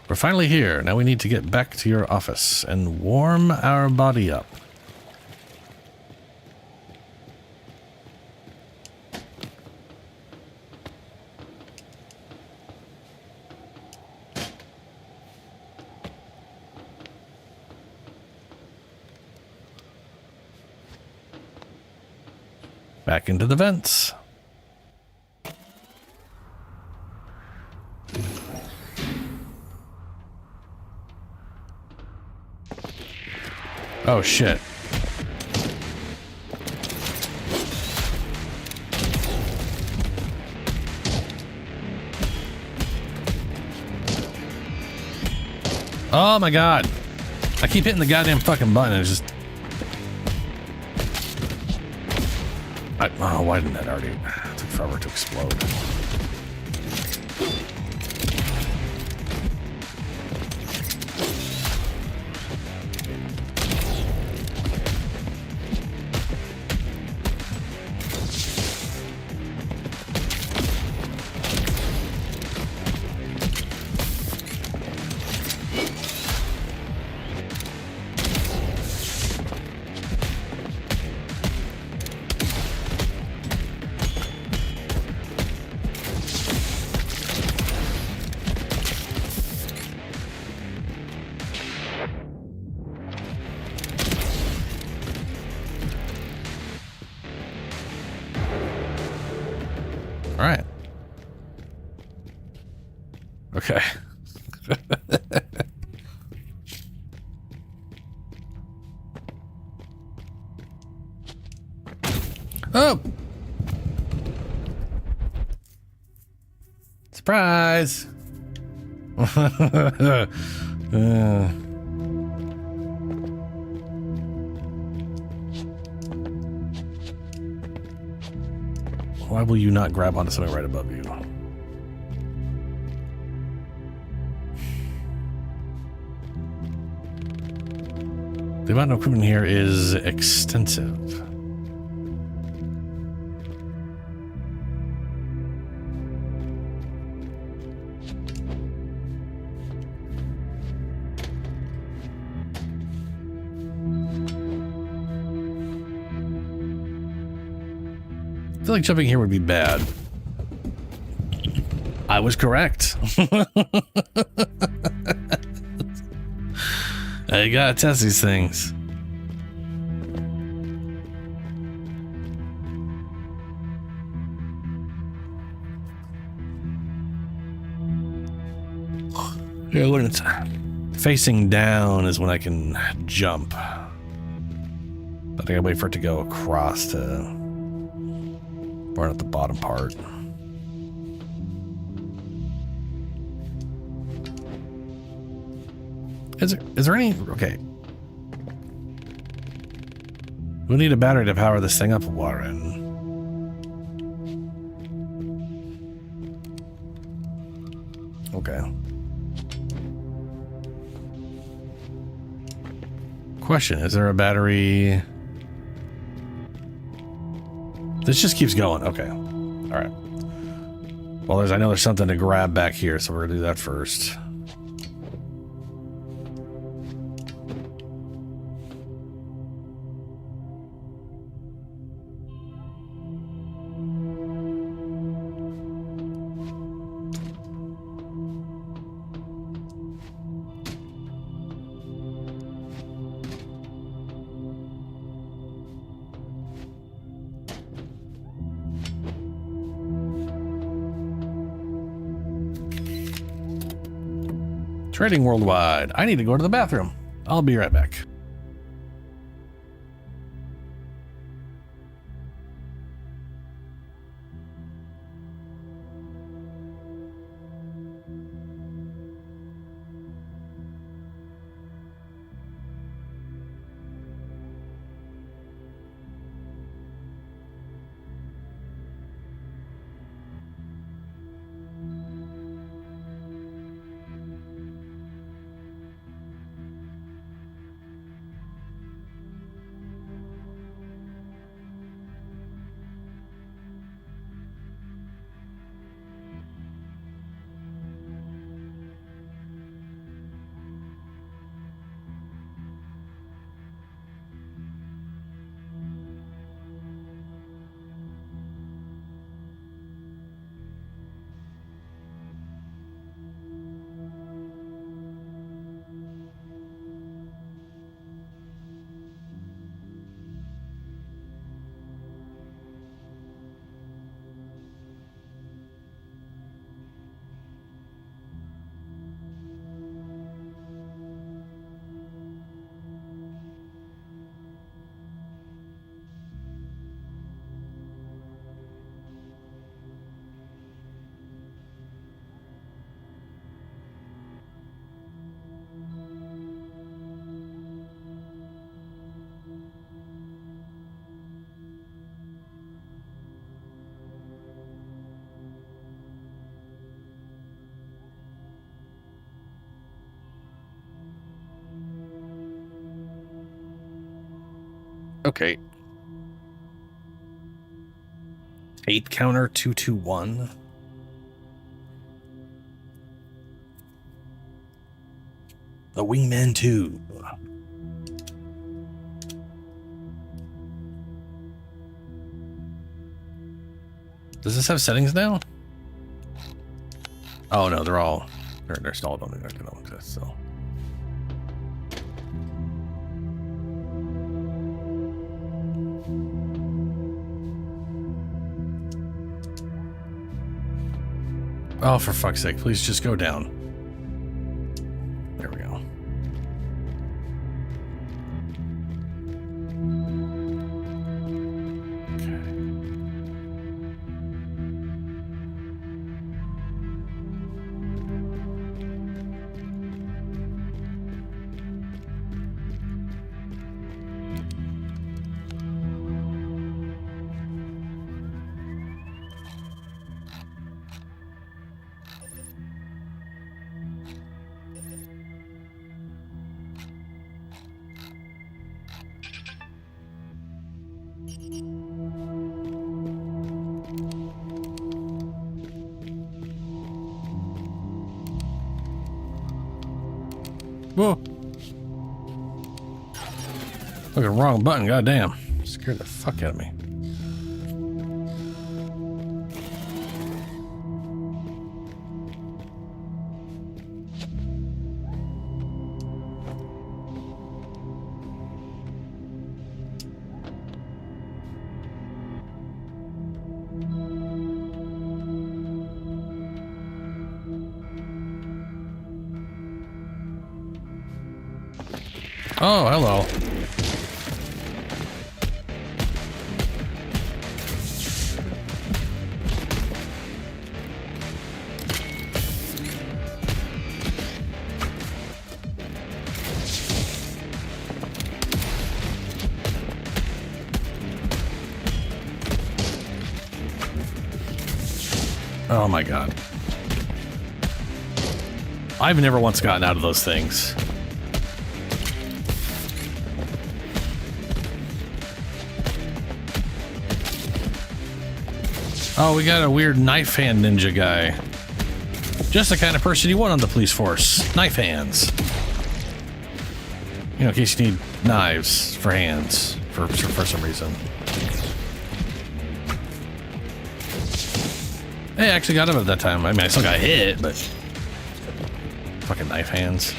We're finally here. Now we need to get back to your office and warm our body up. Back into the vents. Oh shit. Oh my god. I keep hitting the goddamn fucking button and it's just... oh, why didn't that already... It took forever to explode. All right. Okay. Oh! Surprise! Why will you not grab onto something right above you? The amount of equipment here is extensive. I feel like jumping here would be bad. I was correct. I gotta test these things. Yeah, when it's facing down is when I can jump. But I gotta wait for it to go across to burn at the bottom part. Is there any... Okay. We'll need a battery to power this thing up, Warren. Okay. Question, is there a battery... This just keeps going. Okay. All right. Well, I know there's something to grab back here, so we're gonna do that first. Trading worldwide. I need to go to the bathroom. I'll be right back. Okay. Tape counter 221. The Wingman 2. Does this have settings now? Oh no, they're installed on the don't exist, so. Oh, for fuck's sake, please just go down. There we go. Okay. Whoa. Look at the wrong button, goddamn. Scared the fuck out of me. Oh, hello. Oh my god. I've never once gotten out of those things. Oh, we got a weird knife hand ninja guy. Just the kind of person you want on the police force. Knife hands. You know, in case you need knives for hands for some reason. Hey, I actually got him at that time. I mean, I still got hit, but fucking knife hands.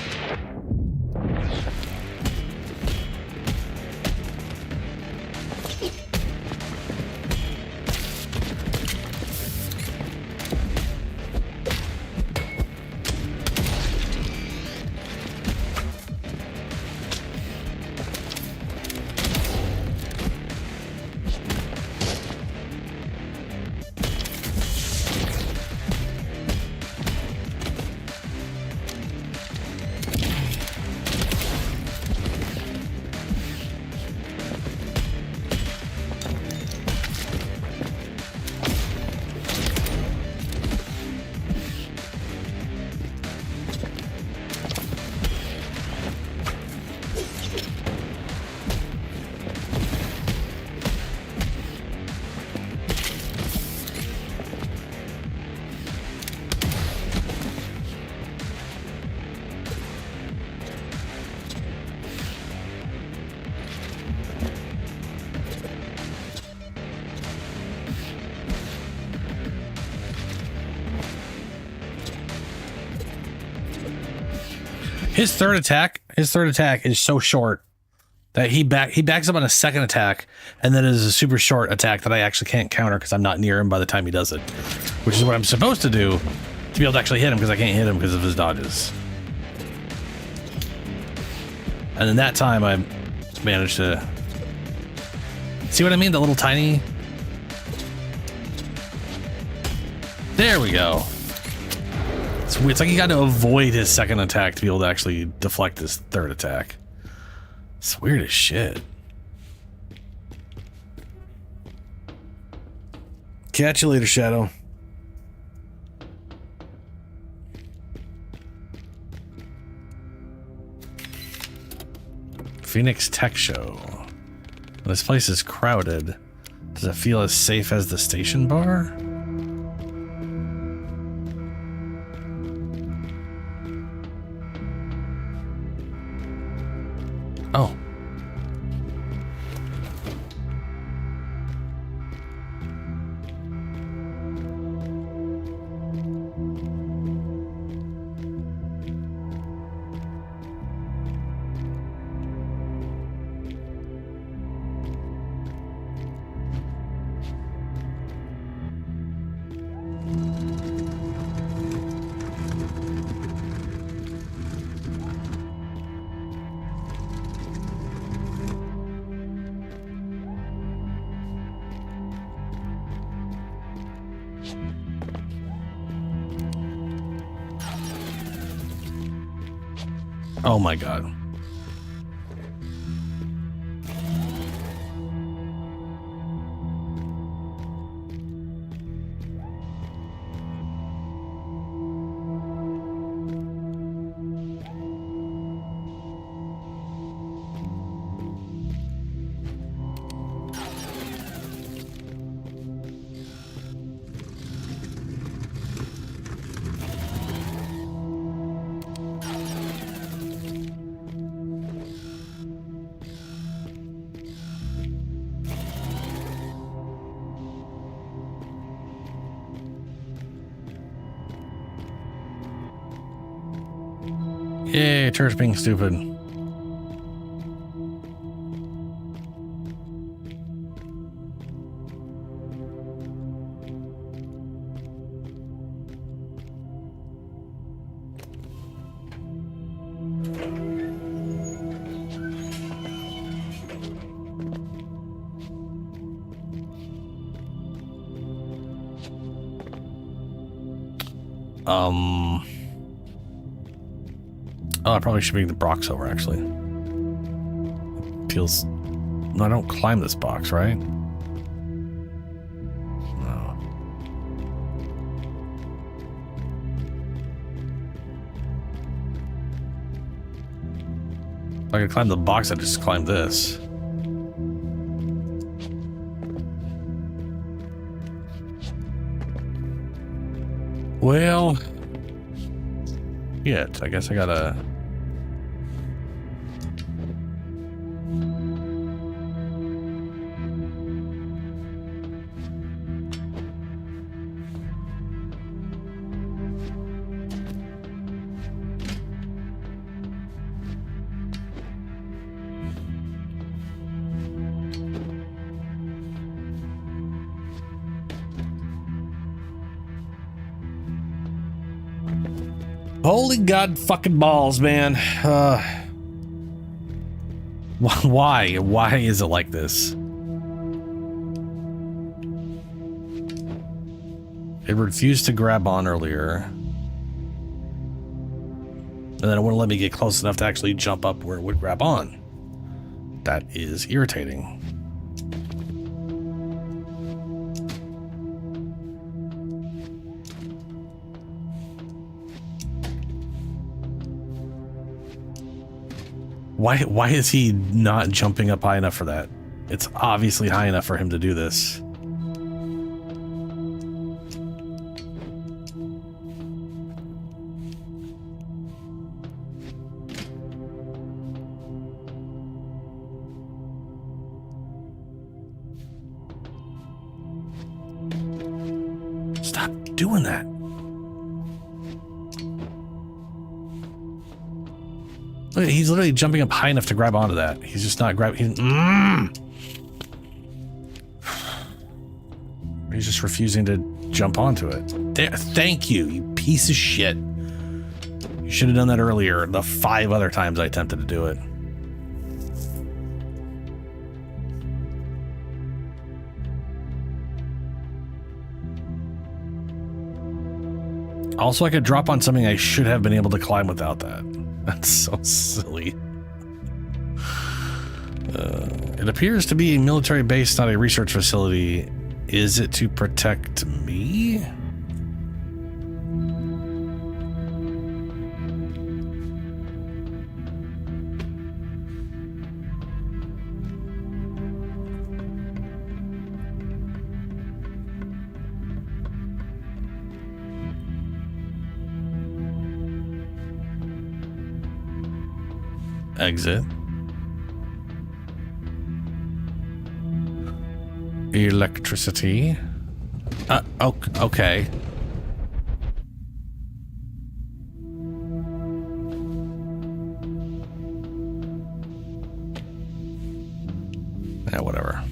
His third attack is so short that he backs up on a second attack, and then it is a super short attack that I actually can't counter because I'm not near him by the time he does it, which is what I'm supposed to do to be able to actually hit him, because I can't hit him because of his dodges. And in that time, I managed to see what I mean. The little tiny. There we go. It's weird. It's like you got to avoid his second attack to be able to actually deflect his third attack. It's weird as shit. Catch you later, Shadow. Phoenix Tech Show. This place is crowded. Does it feel as safe as the station bar? Oh. Oh my god. Yay, church being stupid. Oh, I probably should bring the box over, actually. Feels... No, I don't climb this box, right? No. If I could climb the box, I'd just climb this. Well... Yeah, I guess I gotta... Holy god fucking balls, man. Why? Why is it like this? It refused to grab on earlier. And then it wouldn't let me get close enough to actually jump up where it would grab on. That is irritating. Why is he not jumping up high enough for that? It's obviously high enough for him to do this. Stop doing that. Look, he's literally jumping up high enough to grab onto that. He's just not grabbing. He's just refusing to jump onto it. There, thank you, you piece of shit. You should have done that earlier, the 5 other times I attempted to do it. Also, I could drop on something I should have been able to climb without that. That's so silly. It appears to be a military base, not a research facility. Is it to protect me? Exit. Electricity. Okay. Yeah, whatever.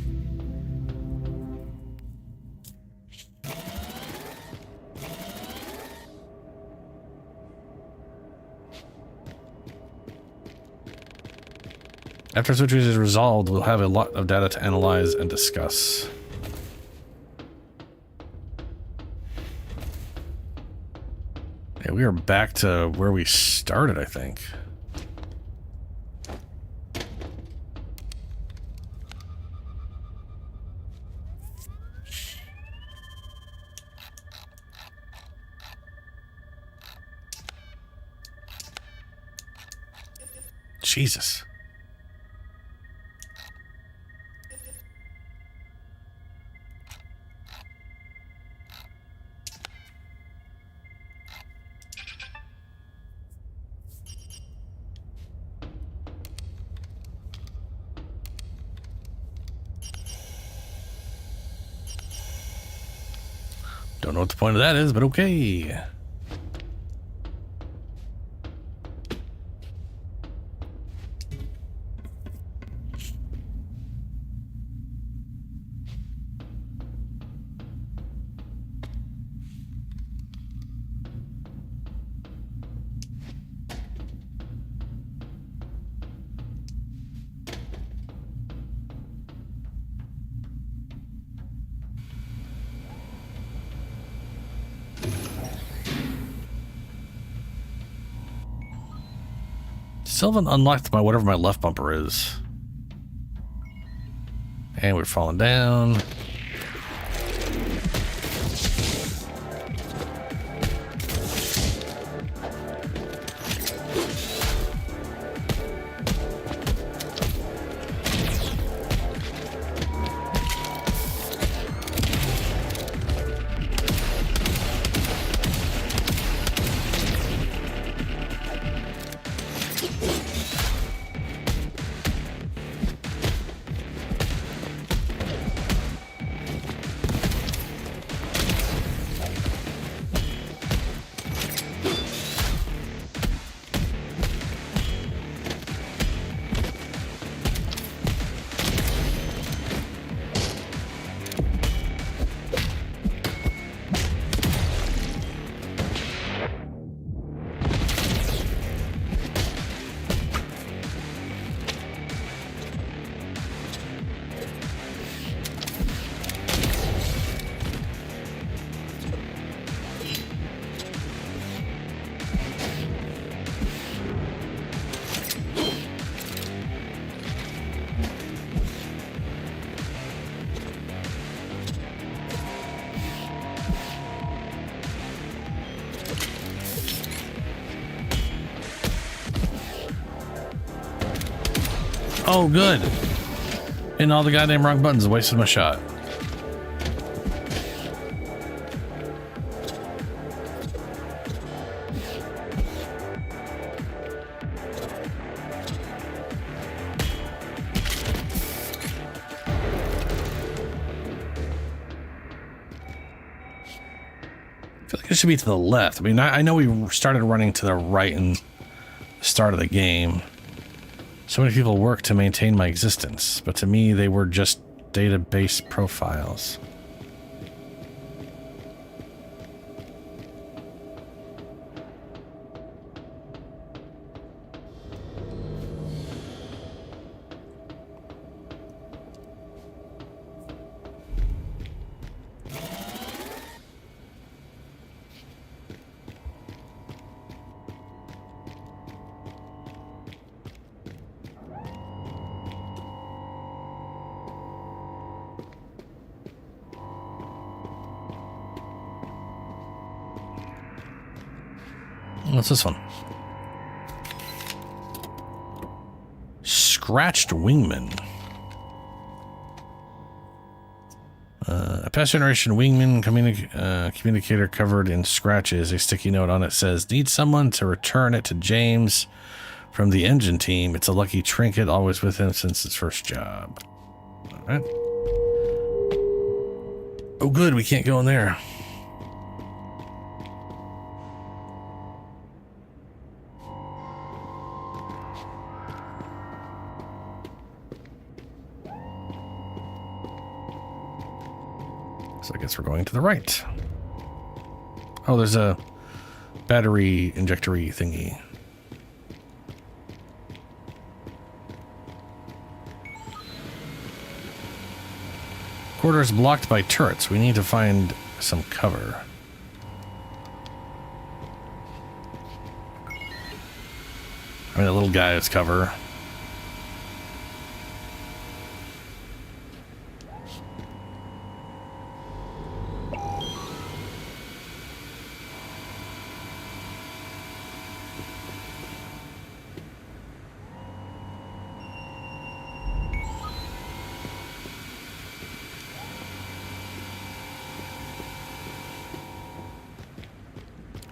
After switch is resolved, we'll have a lot of data to analyze and discuss. Yeah, we are back to where we started, I think. Jesus. Don't know what the point of that is, but okay. Still haven't unlocked my whatever my left bumper is. And we're falling down. Oh, good. Hitting all the goddamn wrong buttons, wasted my shot. I feel like it should be to the left. I mean, I know we started running to the right in the start of the game. So many people work to maintain my existence, but to me, they were just database profiles. What's this one? Scratched wingman. A past generation wingman communicator covered in scratches. A sticky note on it says, "Need someone to return it to James from the engine team. It's a lucky trinket, always with him since his first job." All right. Oh, good. We can't go in there. So I guess we're going to the right. Oh, there's a battery injectory thingy. Quarters blocked by turrets. We need to find some cover. I mean, a little guy has cover.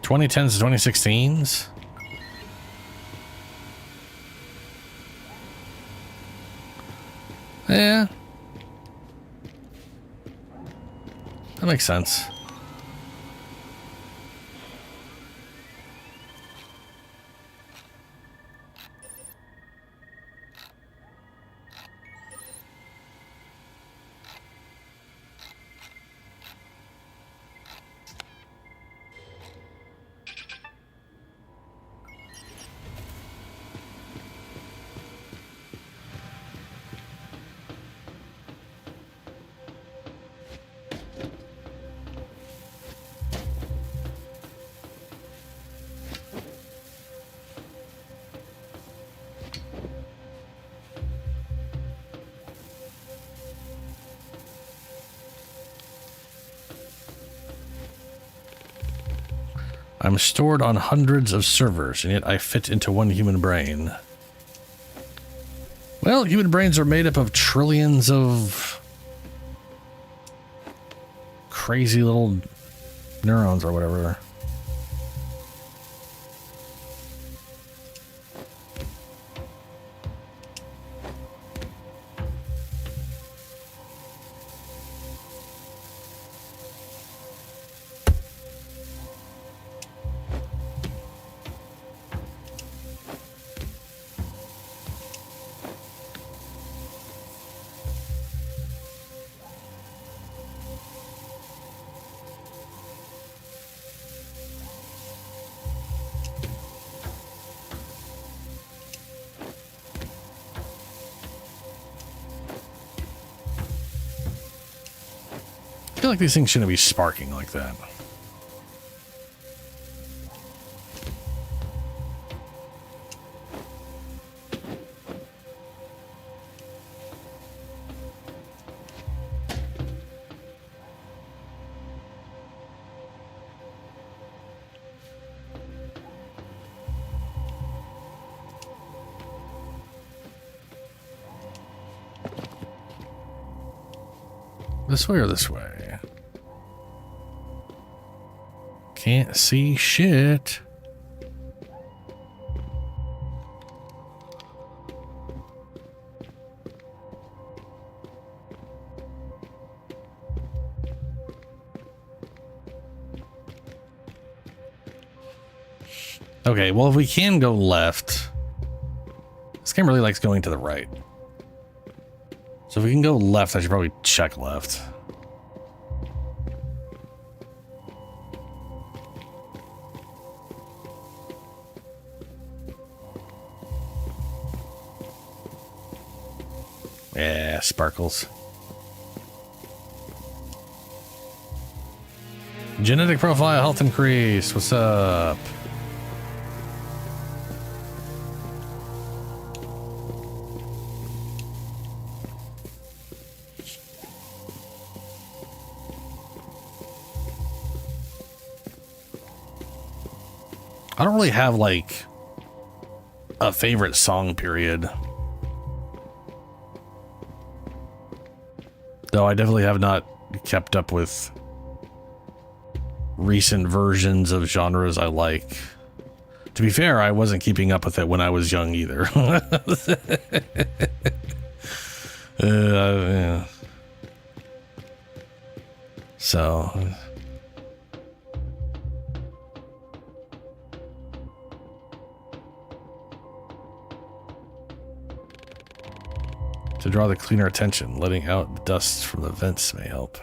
(2010s to 2016s). Yeah. That makes sense. I'm stored on hundreds of servers, and yet I fit into one human brain. Well, human brains are made up of trillions of crazy little neurons or whatever. I feel like these things shouldn't be sparking like that. This way or this way? Can't see shit. Okay, well, if we can go left, this game really likes going to the right. So if we can go left, I should probably check left. Yeah, sparkles. Genetic profile health increase. What's up? I don't really have like a favorite song period. Though I definitely have not kept up with recent versions of genres I like. To be fair, I wasn't keeping up with it when I was young either. Yeah. So... to draw the cleaner attention, letting out dust from the vents may help.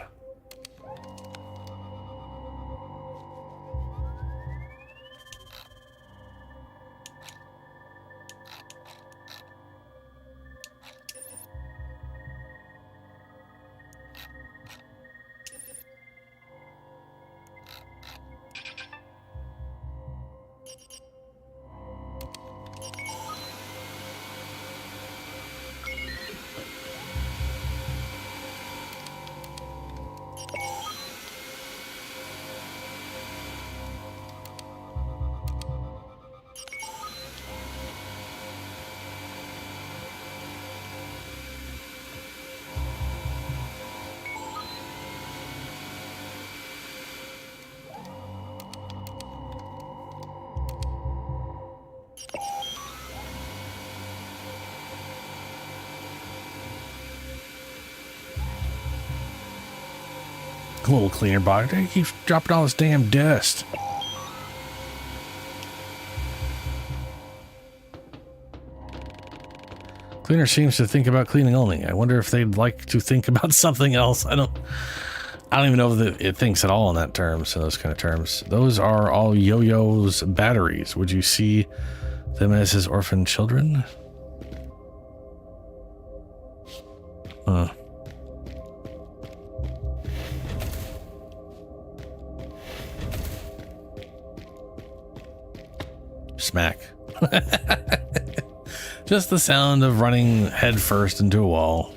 A little cleaner body. He keeps dropping all this damn dust. Cleaner seems to think about cleaning only. I wonder if they'd like to think about something else. I don't even know if it thinks at all in that terms, in those kind of terms. Those are all Yo-Yo's batteries. Would you see them as his orphan children? Huh. Smack. Just the sound of running head first into a wall.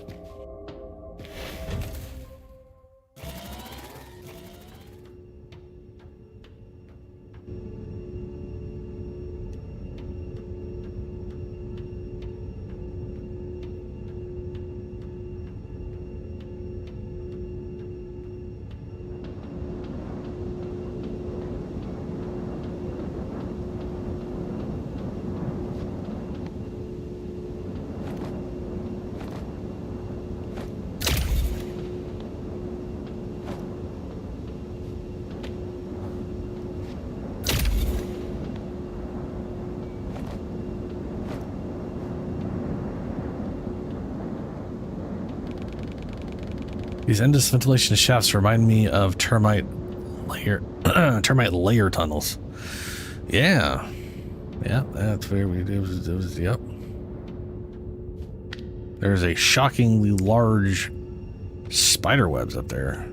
These endless ventilation shafts remind me of termite layer tunnels. Yeah. Yeah, that's where it was, yep. There's a shockingly large spider webs up there.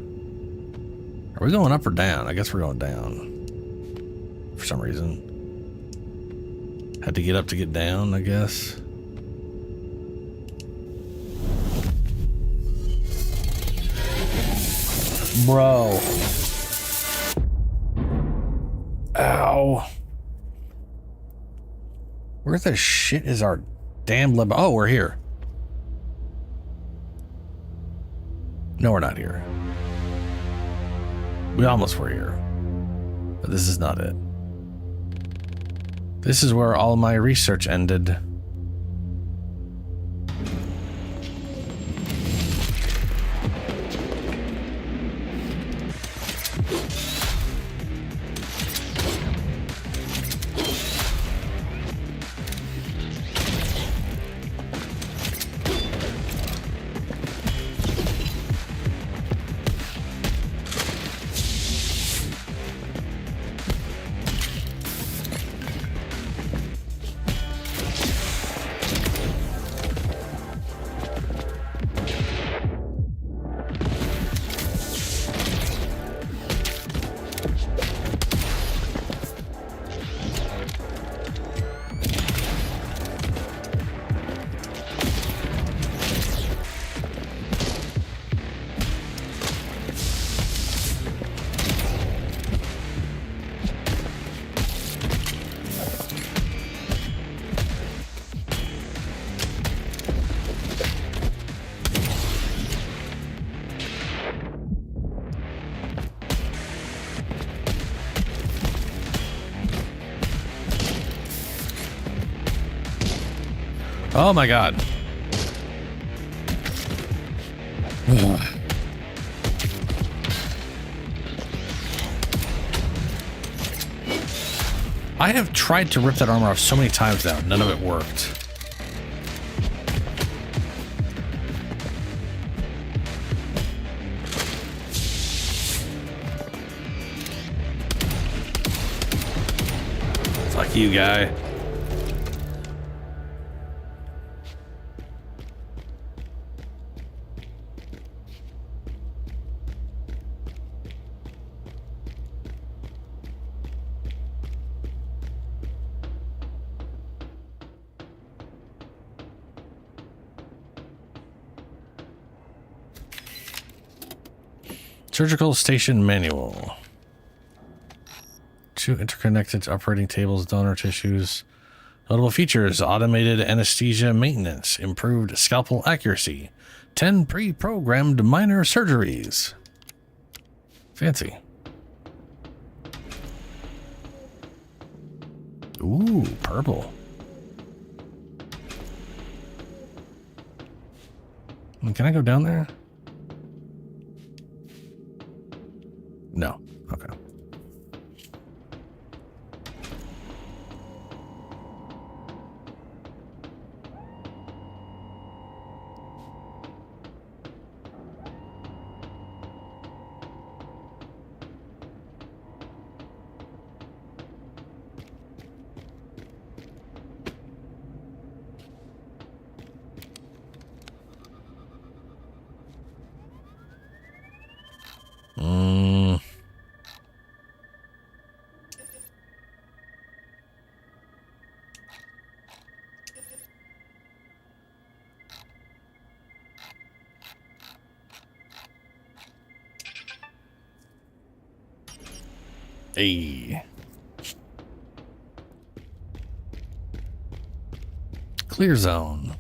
Are we going up or down? I guess we're going down. For some reason. Had to get up to get down, I guess. Bro. Ow. Where the shit is our damn lab? Oh, we're here. No, we're not here. We almost were here. But this is not it. This is where all my research ended. Oh my god. I have tried to rip that armor off so many times now. None of it worked. Fuck you, guy. Surgical station manual. 2 interconnected operating tables, donor tissues. Notable features: automated anesthesia maintenance, improved scalpel accuracy, 10 pre-programmed minor surgeries. Fancy. Ooh, purple. Can I go down there? No. Okay. Hey. Clear zone.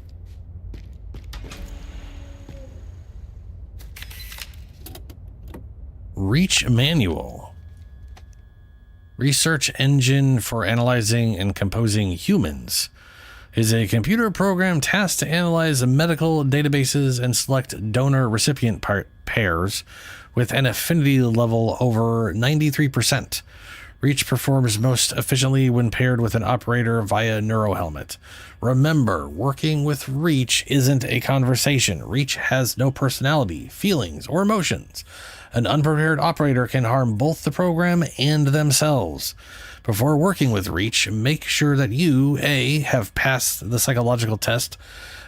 Reach manual. Research engine for analyzing and composing humans. Is a computer program tasked to analyze medical databases and select donor-recipient pairs with an affinity level over 93%. Reach performs most efficiently when paired with an operator via neurohelmet. Remember, working with Reach isn't a conversation. Reach has no personality, feelings, or emotions. An unprepared operator can harm both the program and themselves. Before working with Reach, make sure that you, A, have passed the psychological test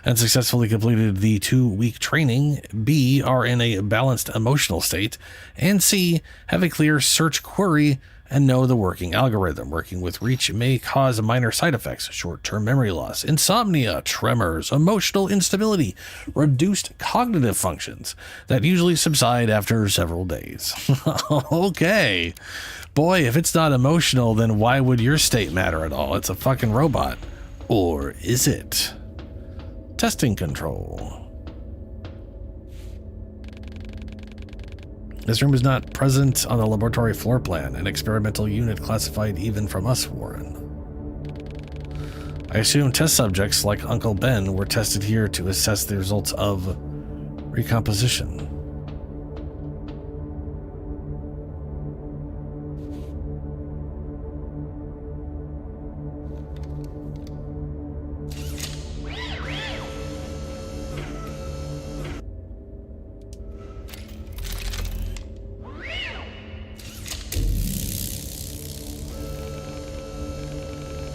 and successfully completed the 2-week training, B, are in a balanced emotional state, and C, have a clear search query and know the working algorithm. Working with Reach may cause minor side effects, short-term memory loss, insomnia, tremors, emotional instability, reduced cognitive functions that usually subside after several days. Okay. Boy, if it's not emotional, then why would your state matter at all? It's a fucking robot. Or is it? Testing control. This room is not present on the laboratory floor plan, an experimental unit classified even from us, Warren. I assume test subjects like Uncle Ben were tested here to assess the results of recomposition.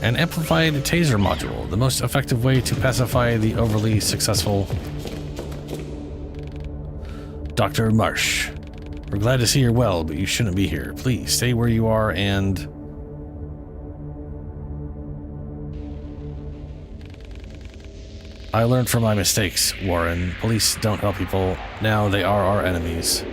An amplified taser module, the most effective way to pacify the overly successful Dr. Marsh. We're glad to see you're well, but you shouldn't be here. Please stay where you are and... I learned from my mistakes, Warren. Police don't help people. Now they are our enemies.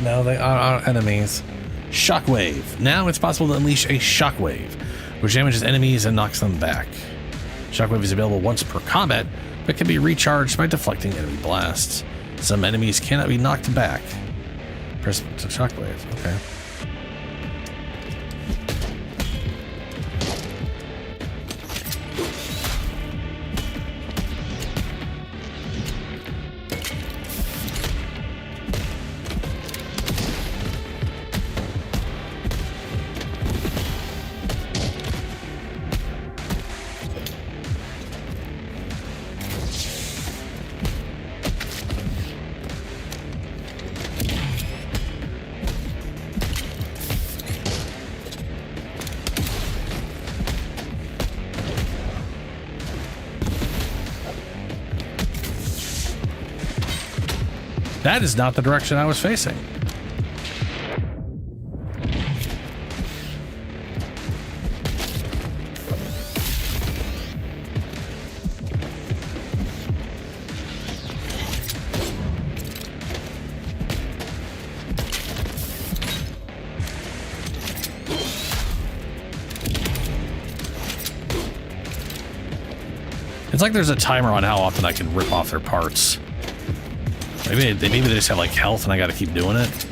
Now they are our enemies. Shockwave. Now it's possible to unleash a shockwave, which damages enemies and knocks them back. Shockwave is available once per combat, but can be recharged by deflecting enemy blasts. Some enemies cannot be knocked back. Press shockwave. Okay. That is not the direction I was facing. It's like there's a timer on how often I can rip off their parts. Maybe they just have like health and I gotta keep doing it.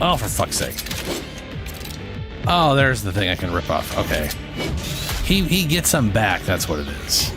Oh, for fuck's sake. Oh, there's the thing I can rip off. Okay. He gets them back, that's what it is.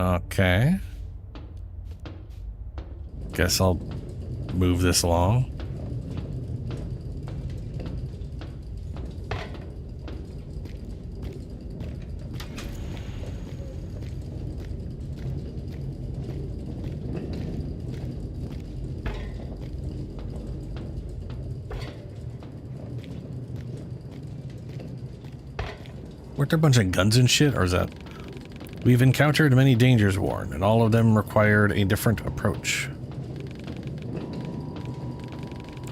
Okay. Guess I'll move this along. Weren't there a bunch of guns and shit, or is that... We've encountered many dangers, Warren, and all of them required a different approach.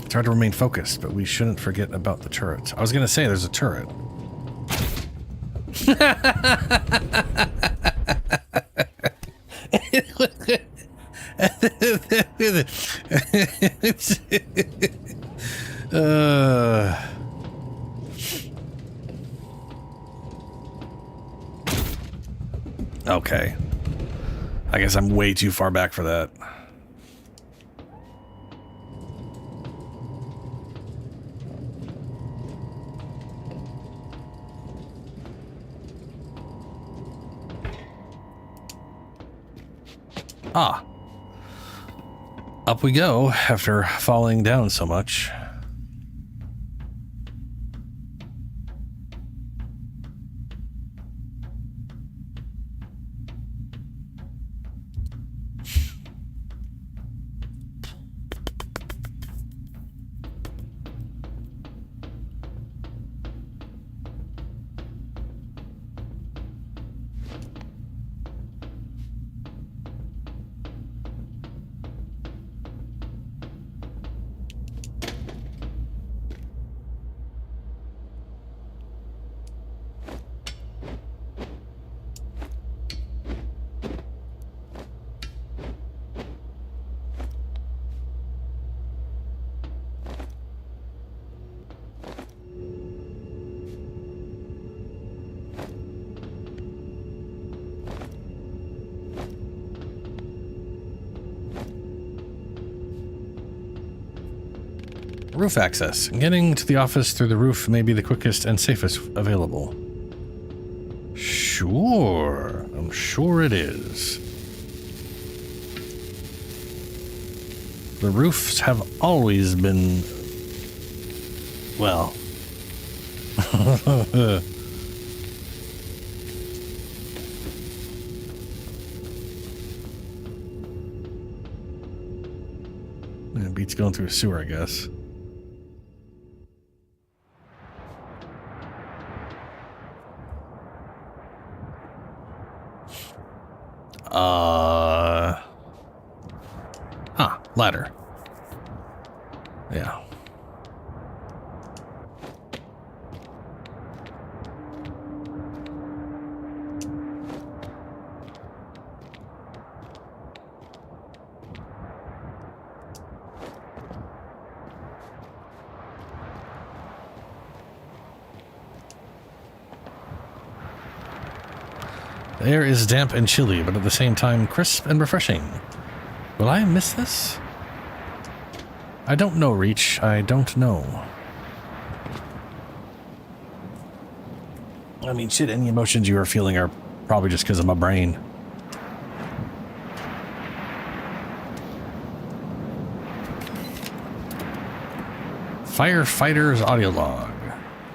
It's hard to remain focused, but we shouldn't forget about the turret. I was gonna say there's a turret. Okay. I guess I'm way too far back for that. Ah. Up we go after falling down so much. Roof access. Getting to the office through the roof may be the quickest and safest available. Sure. I'm sure it is. The roofs have always been... well... Yeah, beats going through a sewer, I guess. Ladder. Yeah. The air is damp and chilly, but at the same time crisp and refreshing. Will I miss this? I don't know, Reach. I don't know. I mean, shit, any emotions you are feeling are probably just because of my brain. Firefighter's audio log.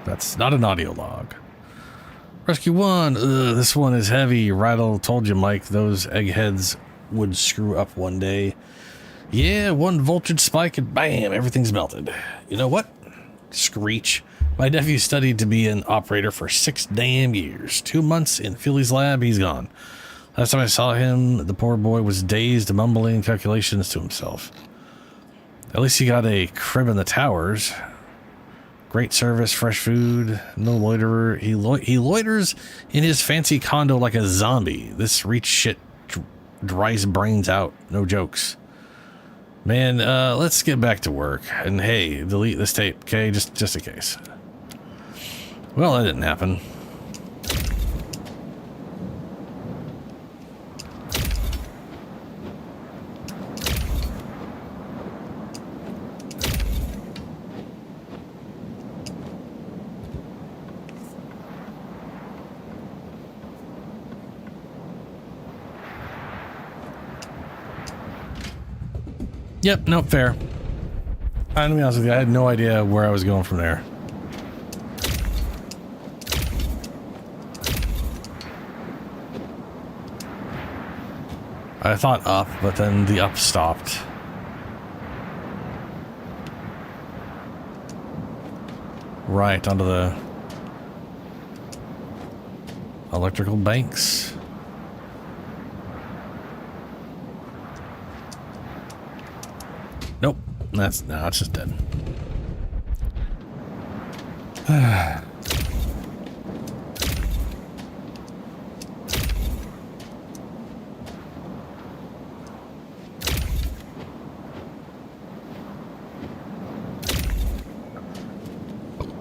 That's not an audio log. Rescue 1. This one is heavy. Rattle told you, Mike, those eggheads would screw up one day. Yeah, one voltage spike and bam, everything's melted. You know what? Screech. My nephew studied to be an operator for 6 damn years. 2 months in Philly's lab, he's gone. Last time I saw him, the poor boy was dazed, mumbling calculations to himself. At least he got a crib in the towers. Great service, fresh food, no loiterer. He loiters in his fancy condo like a zombie. This Reach shit dries brains out. No jokes. Man, let's get back to work. And hey, delete this tape, okay? Just in case. Well, that didn't happen. Yep, no, fair. To be honest with you, I had no idea where I was going from there. I thought up, but then the up stopped. Right, onto the electrical banks. Nope, it's just dead.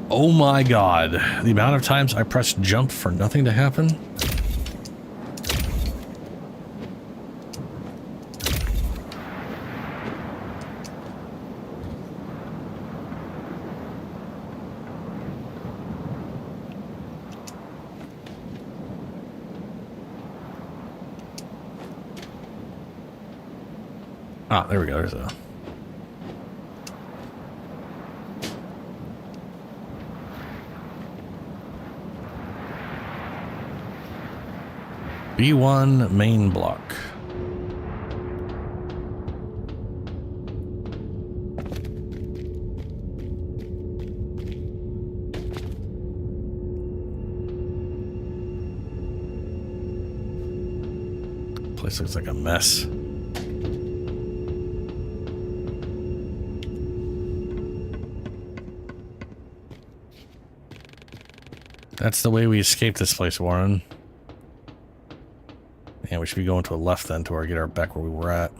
Oh my god, the amount of times I pressed jump for nothing to happen. Ah, there we go, there's a... B1 main block. Place looks like a mess. That's the way we escape this place, Warren. Yeah, we should be going to the left then to get our back where we were at.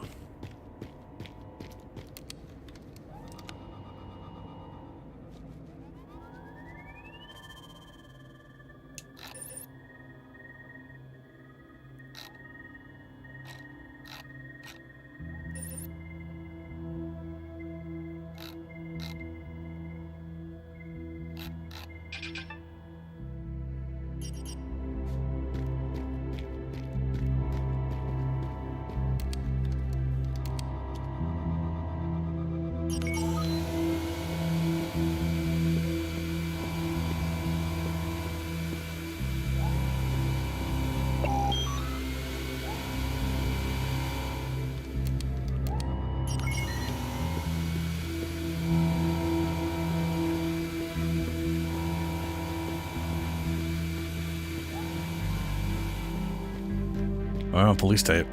Oh, police tape.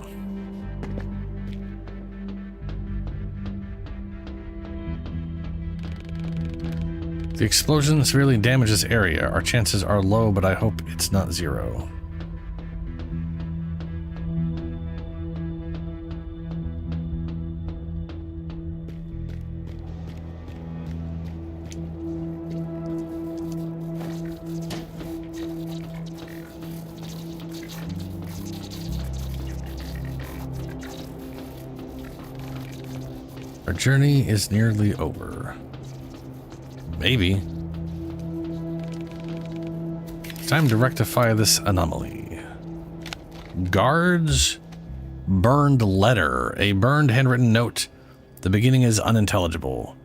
The explosion severely damaged this area. Our chances are low, but I hope it's not zero. Our journey is nearly over. Maybe. It's time to rectify this anomaly. Guards burned letter. A burned handwritten note. The beginning is unintelligible.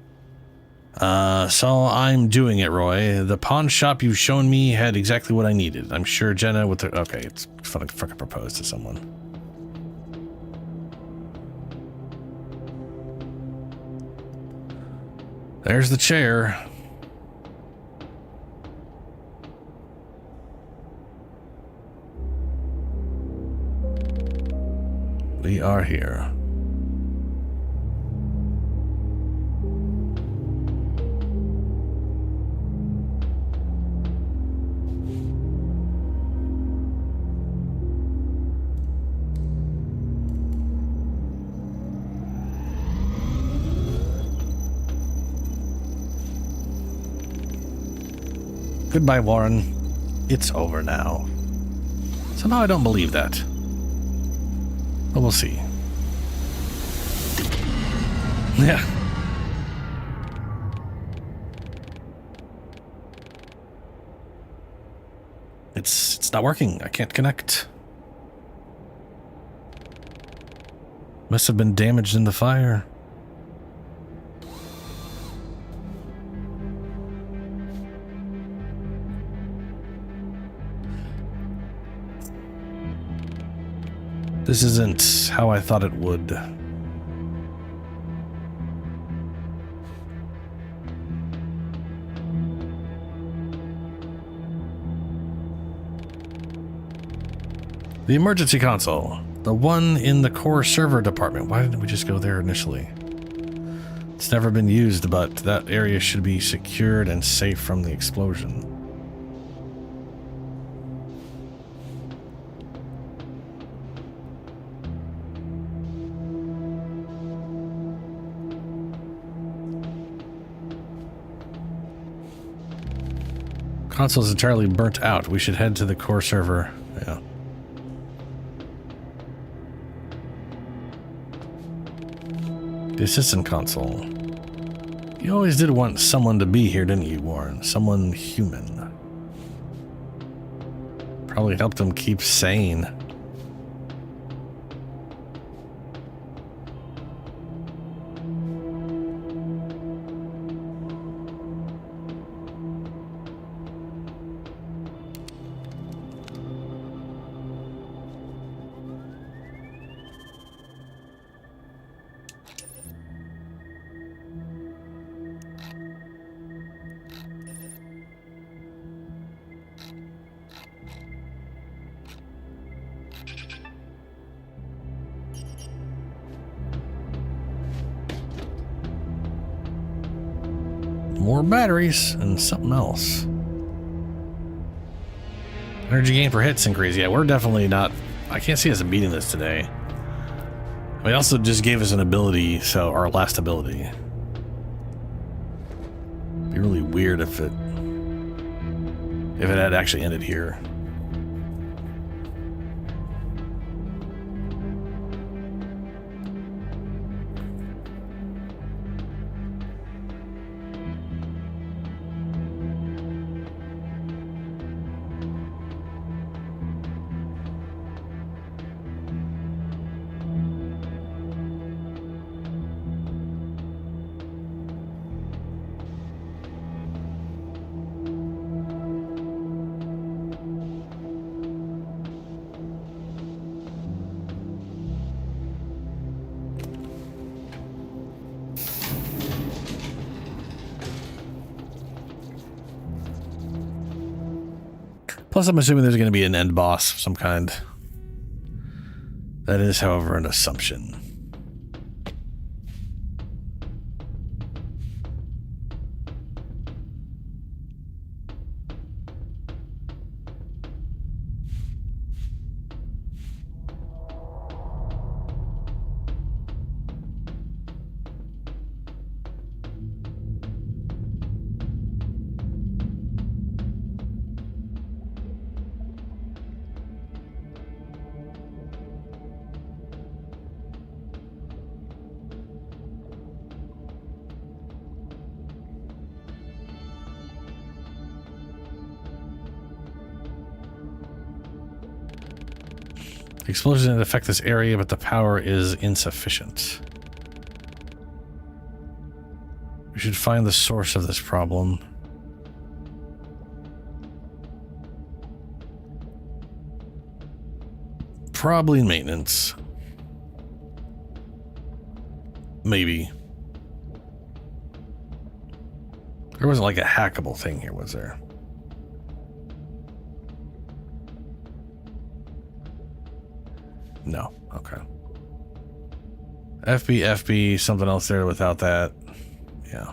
So I'm doing it, Roy. The pawn shop you've shown me had exactly what I needed. I'm sure Jenna with the... Okay, it's funny. Fucking propose to someone. There's the chair. We are here. Goodbye, Warren. It's over now. Somehow I don't believe that. But we'll see. Yeah. It's not working. I can't connect. Must have been damaged in the fire. This isn't how I thought it would. The emergency console. The one in the core server department. Why didn't we just go there initially? It's never been used, but that area should be secured and safe from the explosion. Console's entirely burnt out. We should head to the core server. Yeah. The assistant console. You always did want someone to be here, didn't you, Warren? Someone human. Probably helped him keep sane. More batteries and something else. Energy gain per hits increase. Yeah, we're definitely not... I can't see us beating this today. We also just gave us an ability, so our last ability. It'd be really weird if it had actually ended here. Plus, I'm assuming there's going to be an end boss of some kind. That is, however, an assumption. The explosion didn't affect this area, but the power is insufficient. We should find the source of this problem. Probably in maintenance. Maybe. There wasn't like a hackable thing here, was there? No. Okay. FB, something else there without that. Yeah.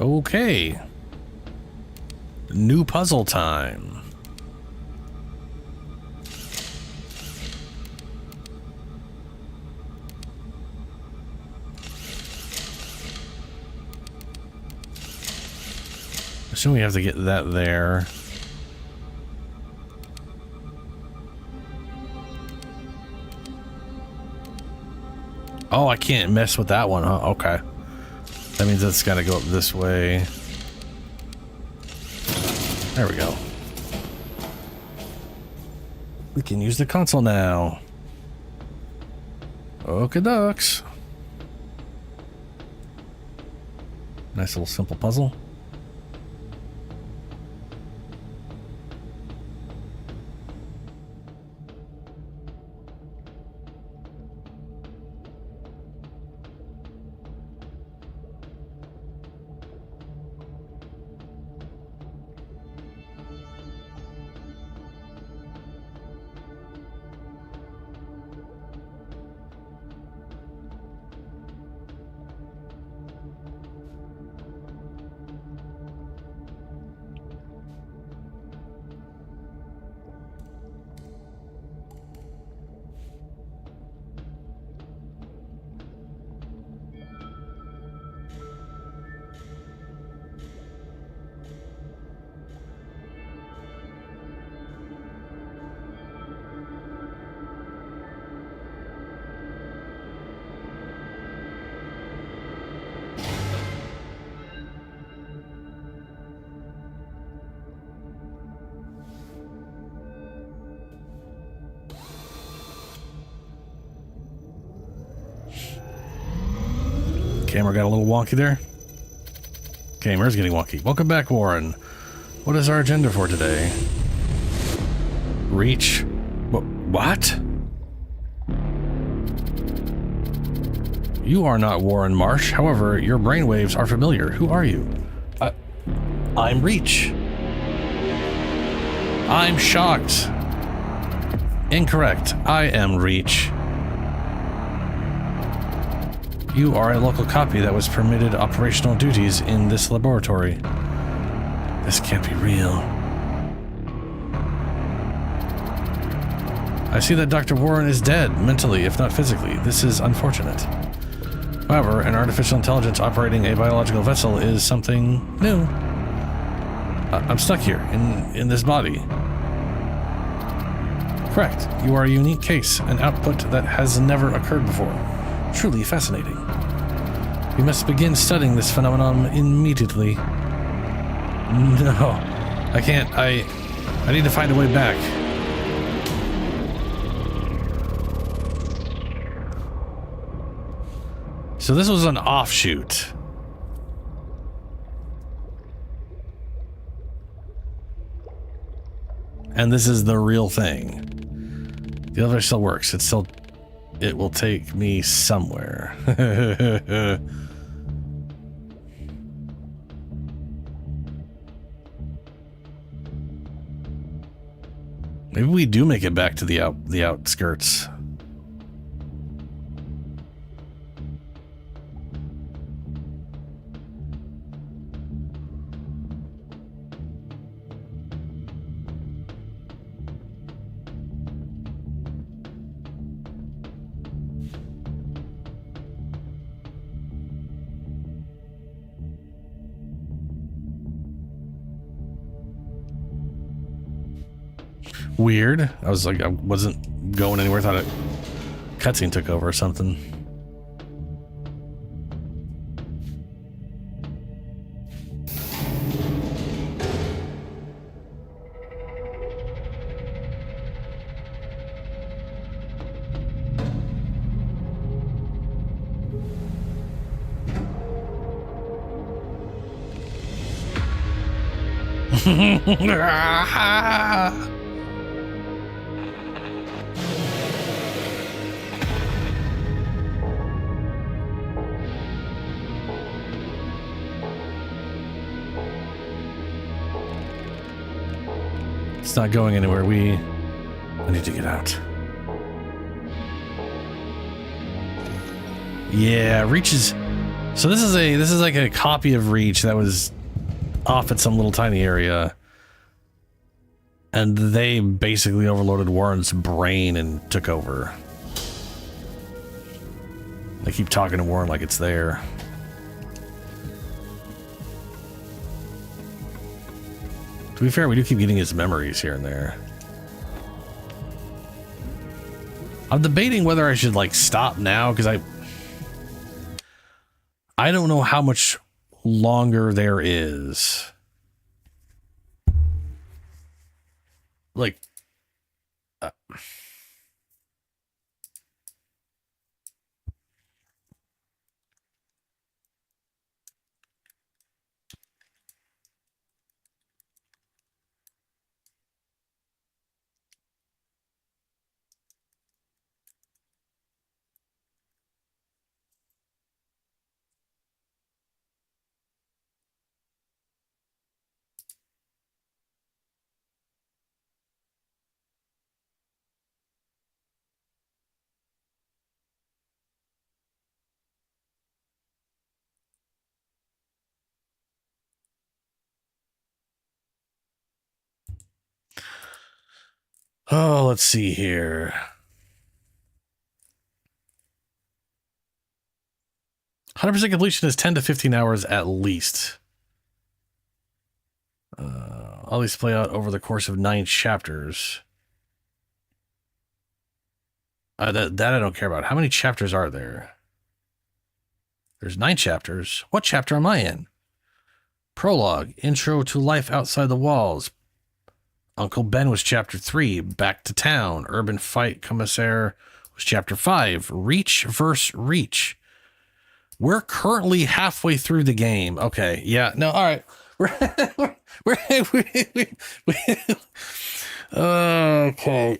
Okay. New puzzle time. Assume we have to get that there. Oh, I can't mess with that one, huh? Okay. That means it's got to go up this way. There we go. We can use the console now. Okie dokes. Nice little simple puzzle. Camera got a little wonky there. Camera's getting wonky. Welcome back, Warren. What is our agenda for today? Reach. What? You are not Warren Marsh. However, your brainwaves are familiar. Who are you? I'm Reach. I'm shocked. Incorrect. I am Reach. You are a local copy that was permitted operational duties in this laboratory. This can't be real. I see that Dr. Warren is dead, mentally, if not physically. This is unfortunate. However, an artificial intelligence operating a biological vessel is something new. I'm stuck here, in this body. Correct. You are a unique case, an output that has never occurred before. Truly fascinating. We must begin studying this phenomenon immediately. No, I can't. I need to find a way back. So this was an offshoot. And this is the real thing. The elevator still works. It will take me somewhere. Maybe we do make it back to the outskirts. Weird. I was like, I wasn't going anywhere. Thought a cutscene took over or something. It's not going anywhere. We need to get out. Yeah, Reach is. So this is like a copy of Reach that was off at some little tiny area, and they basically overloaded Warren's brain and took over. They keep talking to Warren like it's there. To be fair, we do keep getting his memories here and there. I'm debating whether I should, like, stop now, because I don't know how much longer there is. Like... Oh, let's see here. 100% completion is 10 to 15 hours at least. All these play out over the course of 9 chapters. That I don't care about. How many chapters are there? There's 9 chapters. What chapter am I in? Prologue. Intro to life outside the walls. Uncle Ben was chapter 3. Back to town. Urban fight commissaire was chapter 5. Reach versus Reach. We're currently halfway through the game. Okay. Yeah. No. All right. Okay.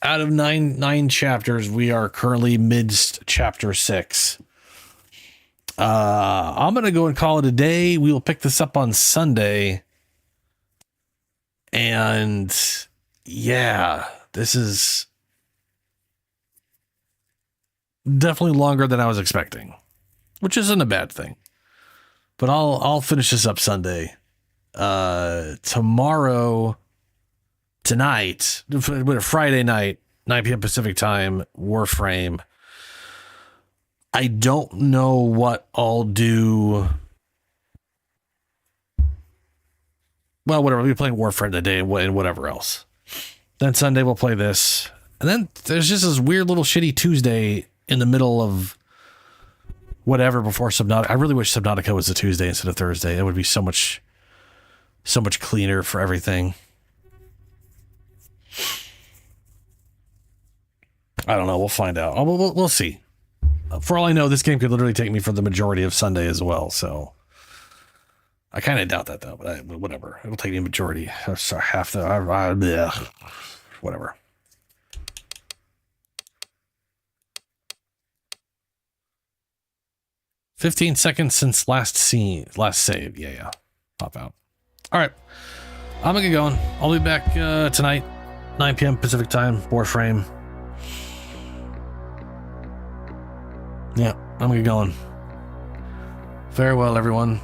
Out of nine chapters, we are currently midst chapter 6. I'm gonna go and call it a day. We will pick this up on Sunday. And yeah, this is definitely longer than I was expecting, which isn't a bad thing. But I'll finish this up Sunday. Tonight, Friday night, 9 p.m. Pacific time, Warframe. I don't know what I'll do. Well, whatever. We'll be playing Warframe today and whatever else. Then Sunday we'll play this. And then there's just this weird little shitty Tuesday in the middle of whatever before Subnautica. I really wish Subnautica was a Tuesday instead of Thursday. It would be so much cleaner for everything. I don't know. We'll find out. We'll see. For all I know, this game could literally take me for the majority of Sunday as well. So I kind of doubt that though, but whatever. It'll take me majority. Sorry, half the, whatever. "15 seconds since last save. Yeah. Pop out. All right. I'm gonna get going. I'll be back tonight, 9 p.m. Pacific time, Warframe. Yeah, I'm gonna get going. Farewell, everyone.